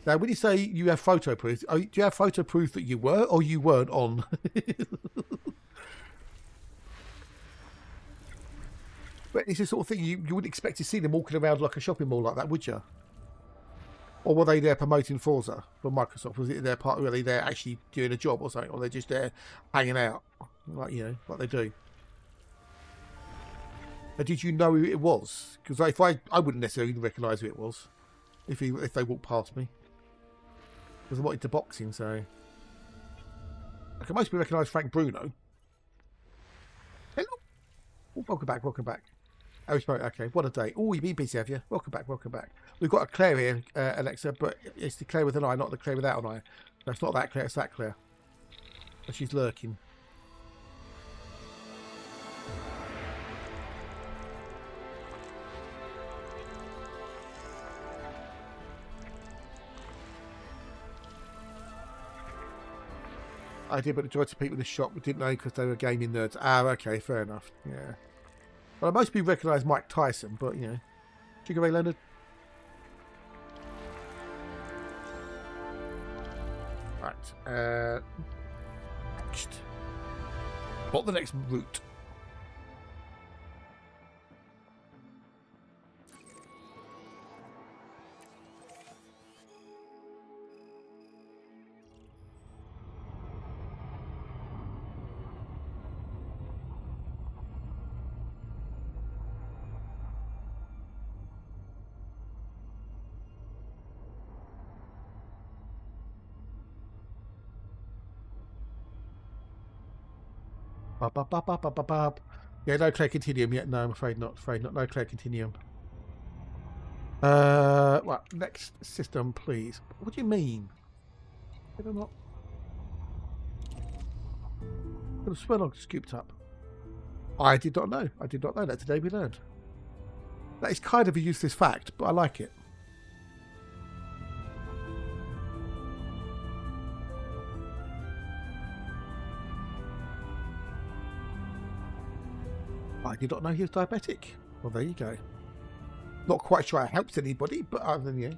Now, when you say you have photo proof, do you have photo proof that you were or you weren't on? But it's the sort of thing you wouldn't expect to see them walking around like a shopping mall like that, would you? Or were they there promoting Forza for Microsoft? Was it their part? Were they there actually doing a job or something? Or they're just there hanging out, like like they do? But did you know who it was? Because I wouldn't necessarily recognise who it was if they walked past me. Because I'm not into boxing, so I can mostly recognise Frank Bruno. Hello. Oh, welcome back. Welcome back. Oh, okay, what a day. Oh, you've been busy, have you? Welcome back, welcome back. We've got a Claire here, Alexa, but it's the Claire with an eye, not the Claire without an eye. No, it's not that Claire, it's that Claire. But she's lurking. I did, but enjoyed to people in the shop. We didn't know because they were gaming nerds. Ah, okay, fair enough. Yeah. Well, most people recognise Mike Tyson, but, Sugar Ray Leonard. Right. Next. What the next route? Yeah, no clear continuum yet. No, I'm afraid not. No clear continuum. Right, next system, please. What do you mean? Did I not? I could have sworn I scooped up. I did not know. I did not know that. Today we learned. That is kind of a useless fact, but I like it. I did not know he was diabetic. Well, there you go. Not quite sure it helps anybody, but other than you.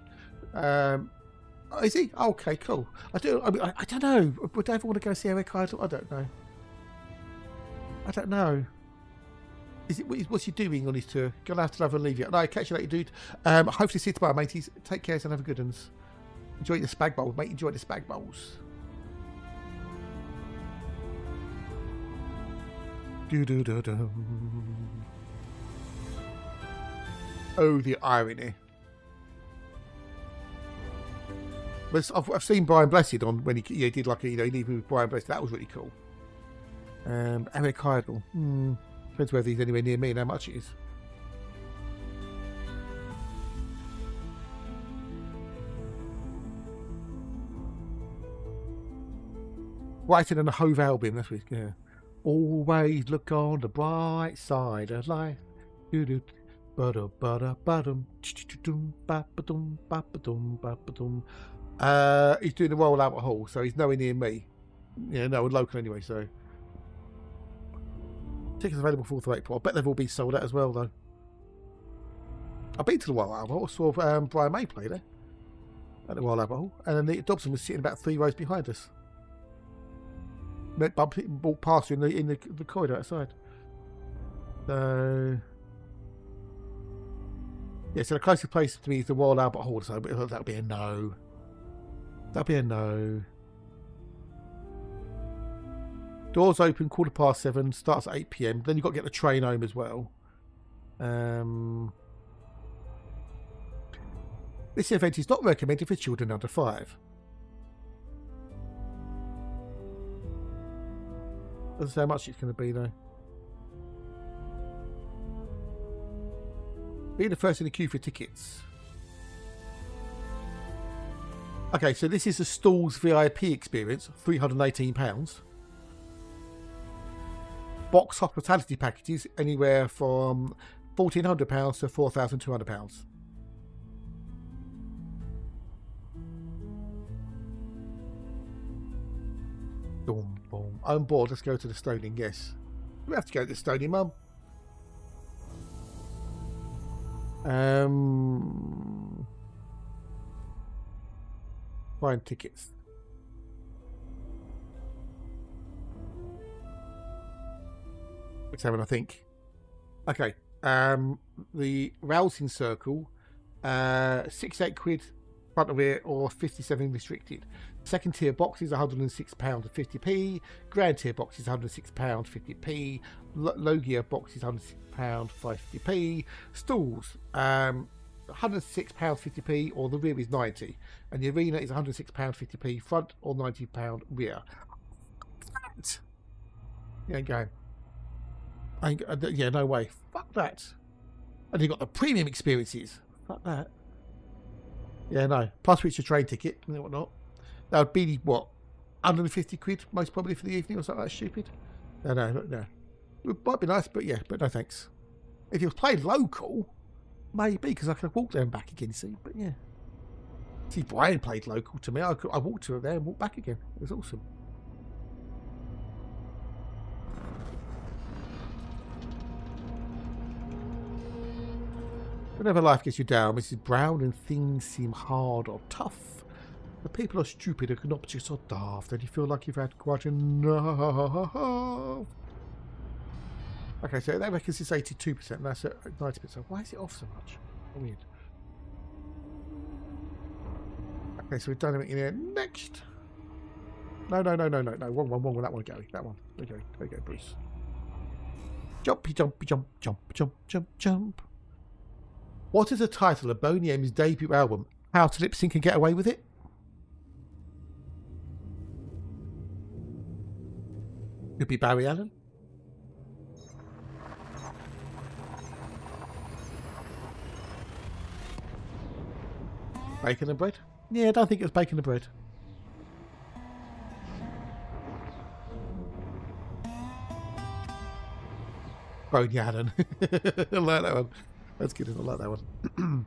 Is he? Okay, cool. I don't know. Would I ever want to go see Eric Idle? I don't know. What's he doing on his tour? Gonna have to love and leave you. No, catch you later, dude. Hopefully see you tomorrow, mateys. Take care and have a good ones. Enjoy the spag bowls, mate. Enjoy the spag bowls. Oh, the irony. But I've seen Brian Blessed on when he did like an evening with Brian Blessed. That was really cool. Eric Idle. Depends whether he's anywhere near me and how much it is. Writing on a Hove album. That's what yeah. Always look on the bright side of life. He's doing the Royal Albert Hall, so he's nowhere near me. Yeah, no, we're local anyway, so. Tickets available 4th of April. I bet they've all been sold out as well, though. I've been to the Royal Albert Hall. I saw Brian May play there at the Royal Albert Hall, and then Dobson was sitting about 3 rows behind us. Walked past you in the corridor outside. So yeah, so the closest place to me is the Royal Albert Hall, so that'll be a no. That'll be a no. Doors open 7:15, starts at 8 PM. Then you've got to get the train home as well. This event is not recommended for children under 5. Doesn't say how much it's going to be though. Be the first in the queue for tickets. Okay, so this is the Stalls VIP experience, £318. Box hospitality packages anywhere from £1,400 to £4,200. Boom, boom. I'm bored. Let's go to the Stoning. Yes, we have to go to the Stoning, Mum. Buying tickets. Let's have a think. Okay. The Rousing Circle, 68 quid front of it, or 57 restricted. Second tier box is £106.50p. Grand tier box is £106.50p. Low gear box is £106.50p. Stalls, £106.50p, or the rear is 90, and the arena is £106.50p front, or £90 rear. Yeah, going. Yeah, no way. Fuck that. And you've got the premium experiences. Fuck that. Yeah, no. Plus, it's a train ticket and whatnot. That would be what, 150 quid most probably for the evening or something like that stupid. No. It might be nice, but yeah, but no thanks. If it was played local, maybe, because I could walk there and back again, see. But yeah. See, Brian played local to me. I walked to there and walked back again. It was awesome. Whenever life gets you down, Mrs. Brown, and things seem hard or tough, the people are stupid, obnoxious or daft, and you feel like you've had quite enough. Okay, so that reckons it's 82%, and that's at 90%. Why is it off so much? Weird. Okay, so we've done everything there. Next. No. Wrong one. That one, Gary. That one. There you go, Bruce. Jump. What is the title of Boney M's debut album? How to Lip Sync and Get Away with It? Could be Barry Allen. Bacon and bread? Yeah, I don't think it was bacon and bread. Boney Allen. I like that one. That's good. I like that one.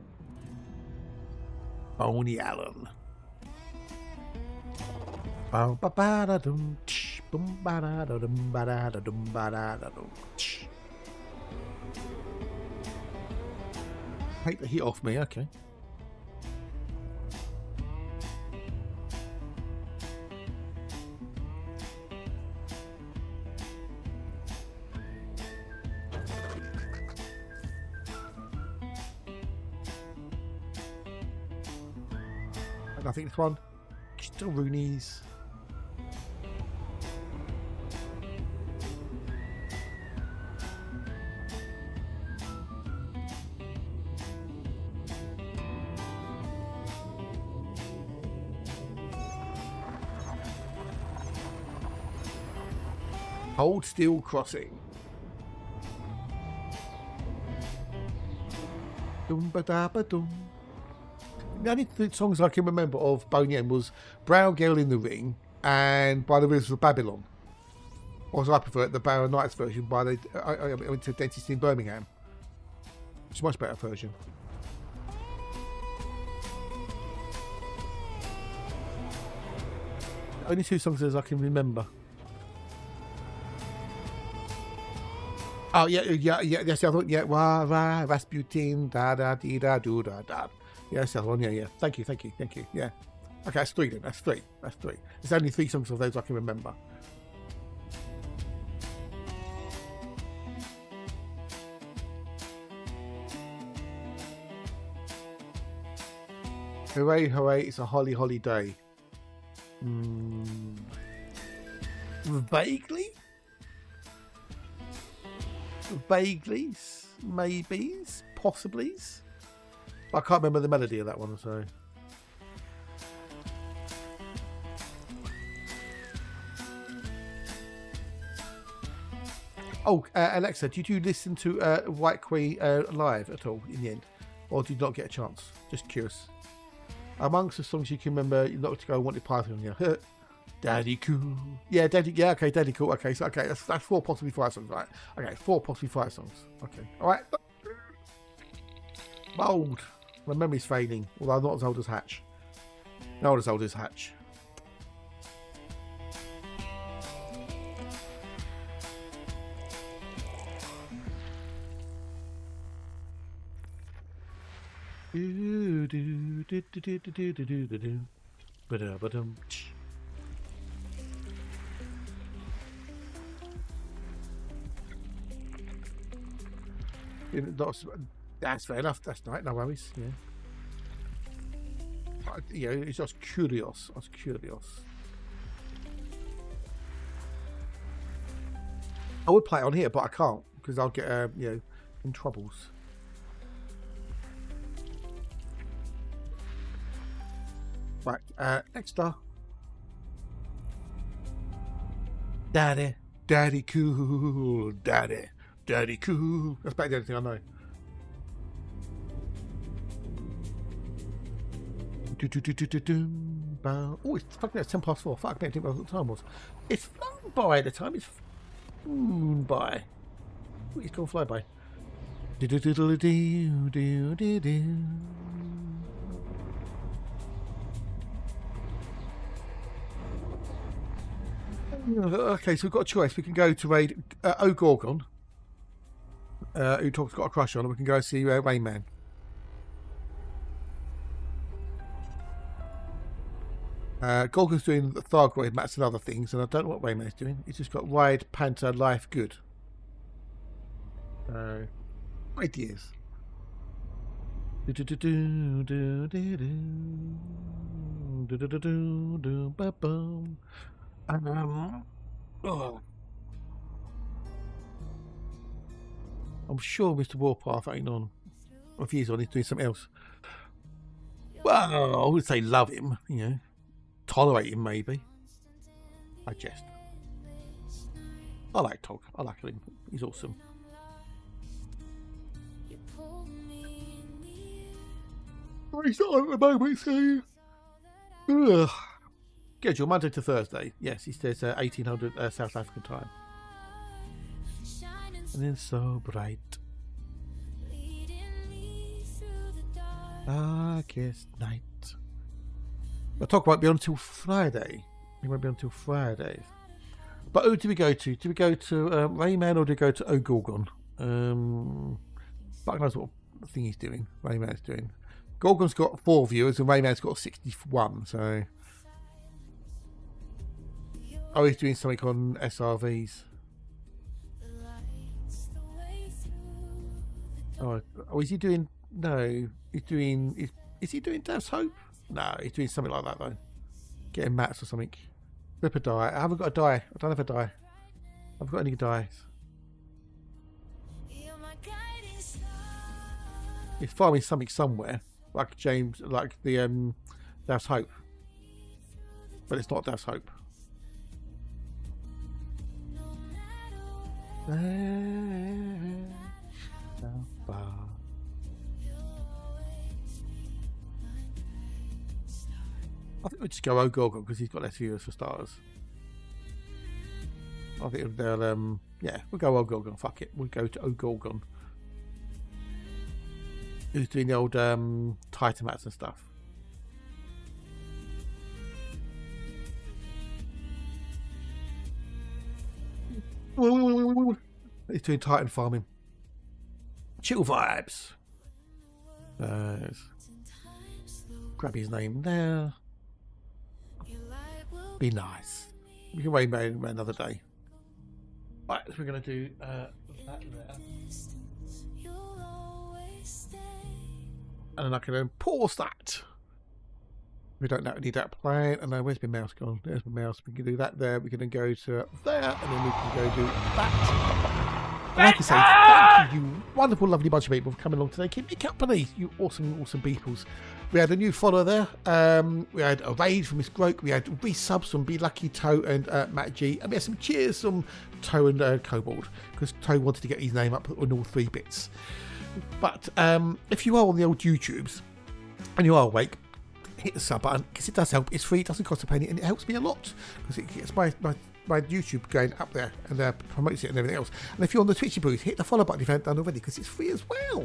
Boney Allen. Take the heat off me, okay. I think this one, still Rooney's. Hold Still Crossing. Dum-ba-da-ba-dum. The only songs I can remember of Boney M was Brown Girl in the Ring and By the Rivers of Babylon. Or as I prefer it, the Barrow Nights version by I went to a dentist in Birmingham. It's a much better version. Only 2 songs as I can remember. Oh yeah. That's the other one. Yeah, wah wah Rasputin, da da dee da do da da. Yeah, that's the other one. Yeah. Thank you. Yeah. Okay, that's 3 then. That's 3. There's only 3 songs of those I can remember. Hooray, hooray! It's a holly, holly day. Vaguely, maybes, possiblies. I can't remember the melody of that one, so. Oh, Alexa, did you listen to White Queen live at all in the end, or did you not get a chance? Just curious. Amongst the songs you can remember, you're not to go Wanted Python. Yeah, Daddy Cool. Yeah, Daddy. Yeah, okay, Daddy Cool. Okay, so okay, that's 4, possibly 5 songs, right? Okay, 4, possibly 5 songs. Okay, all right. Bold. My memory's fading, although I'm not as old as Hatch. Not as old as Hatch. That's fair enough. That's right. No worries. Yeah. Yeah, it's just curious. I was curious. I would play it on here, but I can't because I'll get in troubles. Right, next star. Daddy cool, daddy cool. That's better than anything I know. Oh, it's fucking 4:10. Fuck, I didn't think what the time was. It's flown by the time. It's flown by. Oh, it's gone fly by. Okay, so we've got a choice. We can go to raid O'Gorgon, who Talk's got a crush on, and we can go see Rayman. Gorgon's doing the Thargoid mats and other things, and I don't know what Rayman's doing. He's just got Ride, Panther, Life, Good. Ideas. Oh. I'm sure Mr. Warpath ain't on. Or if he is on, he's doing something else. Well, I would say love him, tolerate him maybe. I jest. I like Tog. I like him. He's awesome. He's not at the moment, so. Ugh. Schedule Monday to Thursday. Yes, he says 1800 South African time. And then so bright. Darkest night. The talk won't be on until Friday. It won't be on until Friday. But who do we go to? Do we go to Rayman or do we go to O'Gorgon? Fuck knows what thing he's doing. Rayman's doing. Gorgon's got 4 viewers and Rayman's got 61. So. Oh, he's doing something on SRVs. Oh, is he doing? No, he's doing. Is he doing Death's Hope? No, he's doing something like that though. Getting mats or something. Rip a die. I haven't got a die. I don't have a die. I've got any dice. He's farming something somewhere, like James, like the Death's Hope, but it's not Death's Hope. I think we'll just go O'Gorgon because he's got less viewers for starters. I think they'll we'll go O'Gorgon. Fuck it, we'll go to O'Gorgon. who's doing the old Titan mats and stuff. He's doing Titan farming. Chill vibes. Grab his name there. Be nice. We can wait another day. Right, so we're going to do that there. And then I can then pause that. We don't need that playing. And then where's my mouse gone? There's my mouse. We can do that there. We can then go to there. And then we can go do that. And like I say, thank you, wonderful, lovely bunch of people for coming along today. Keep me company, you awesome, awesome peoples. We had a new follower there. We had a raid from Miss Groke. We had resubs from Be Lucky, Toe and Matt G. And we had some cheers from Toe and Kobold. Because Toe wanted to get his name up on all 3 bits. But if you are on the old YouTubes and you are awake, hit the sub button because it does help. It's free, it doesn't cost a penny, and it helps me a lot because it gets my YouTube going up there and promotes it and everything else. And if you're on the Twitchy booth, hit the follow button if you haven't done already because it's free as well.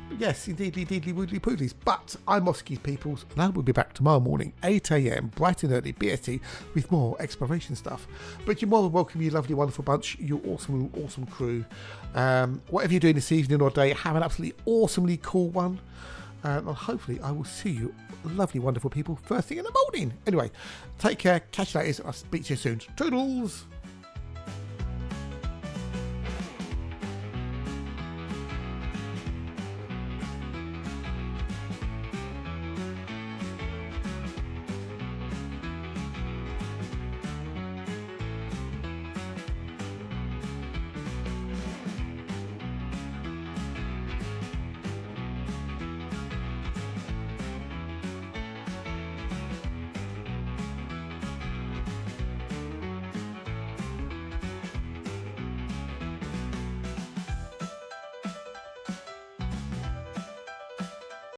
But yes, indeedly, woodly poodlies. But I'm Oskies peoples, and I will be back tomorrow morning, 8 a.m, bright and early, BST, with more exploration stuff. But you're more than welcome, you lovely, wonderful bunch, you awesome, awesome crew. Whatever you're doing this evening or day, have an absolutely awesomely cool one. And hopefully I will see you, lovely, wonderful people, first thing in the morning. Anyway, take care, catch you later, I'll speak to you soon. Toodles!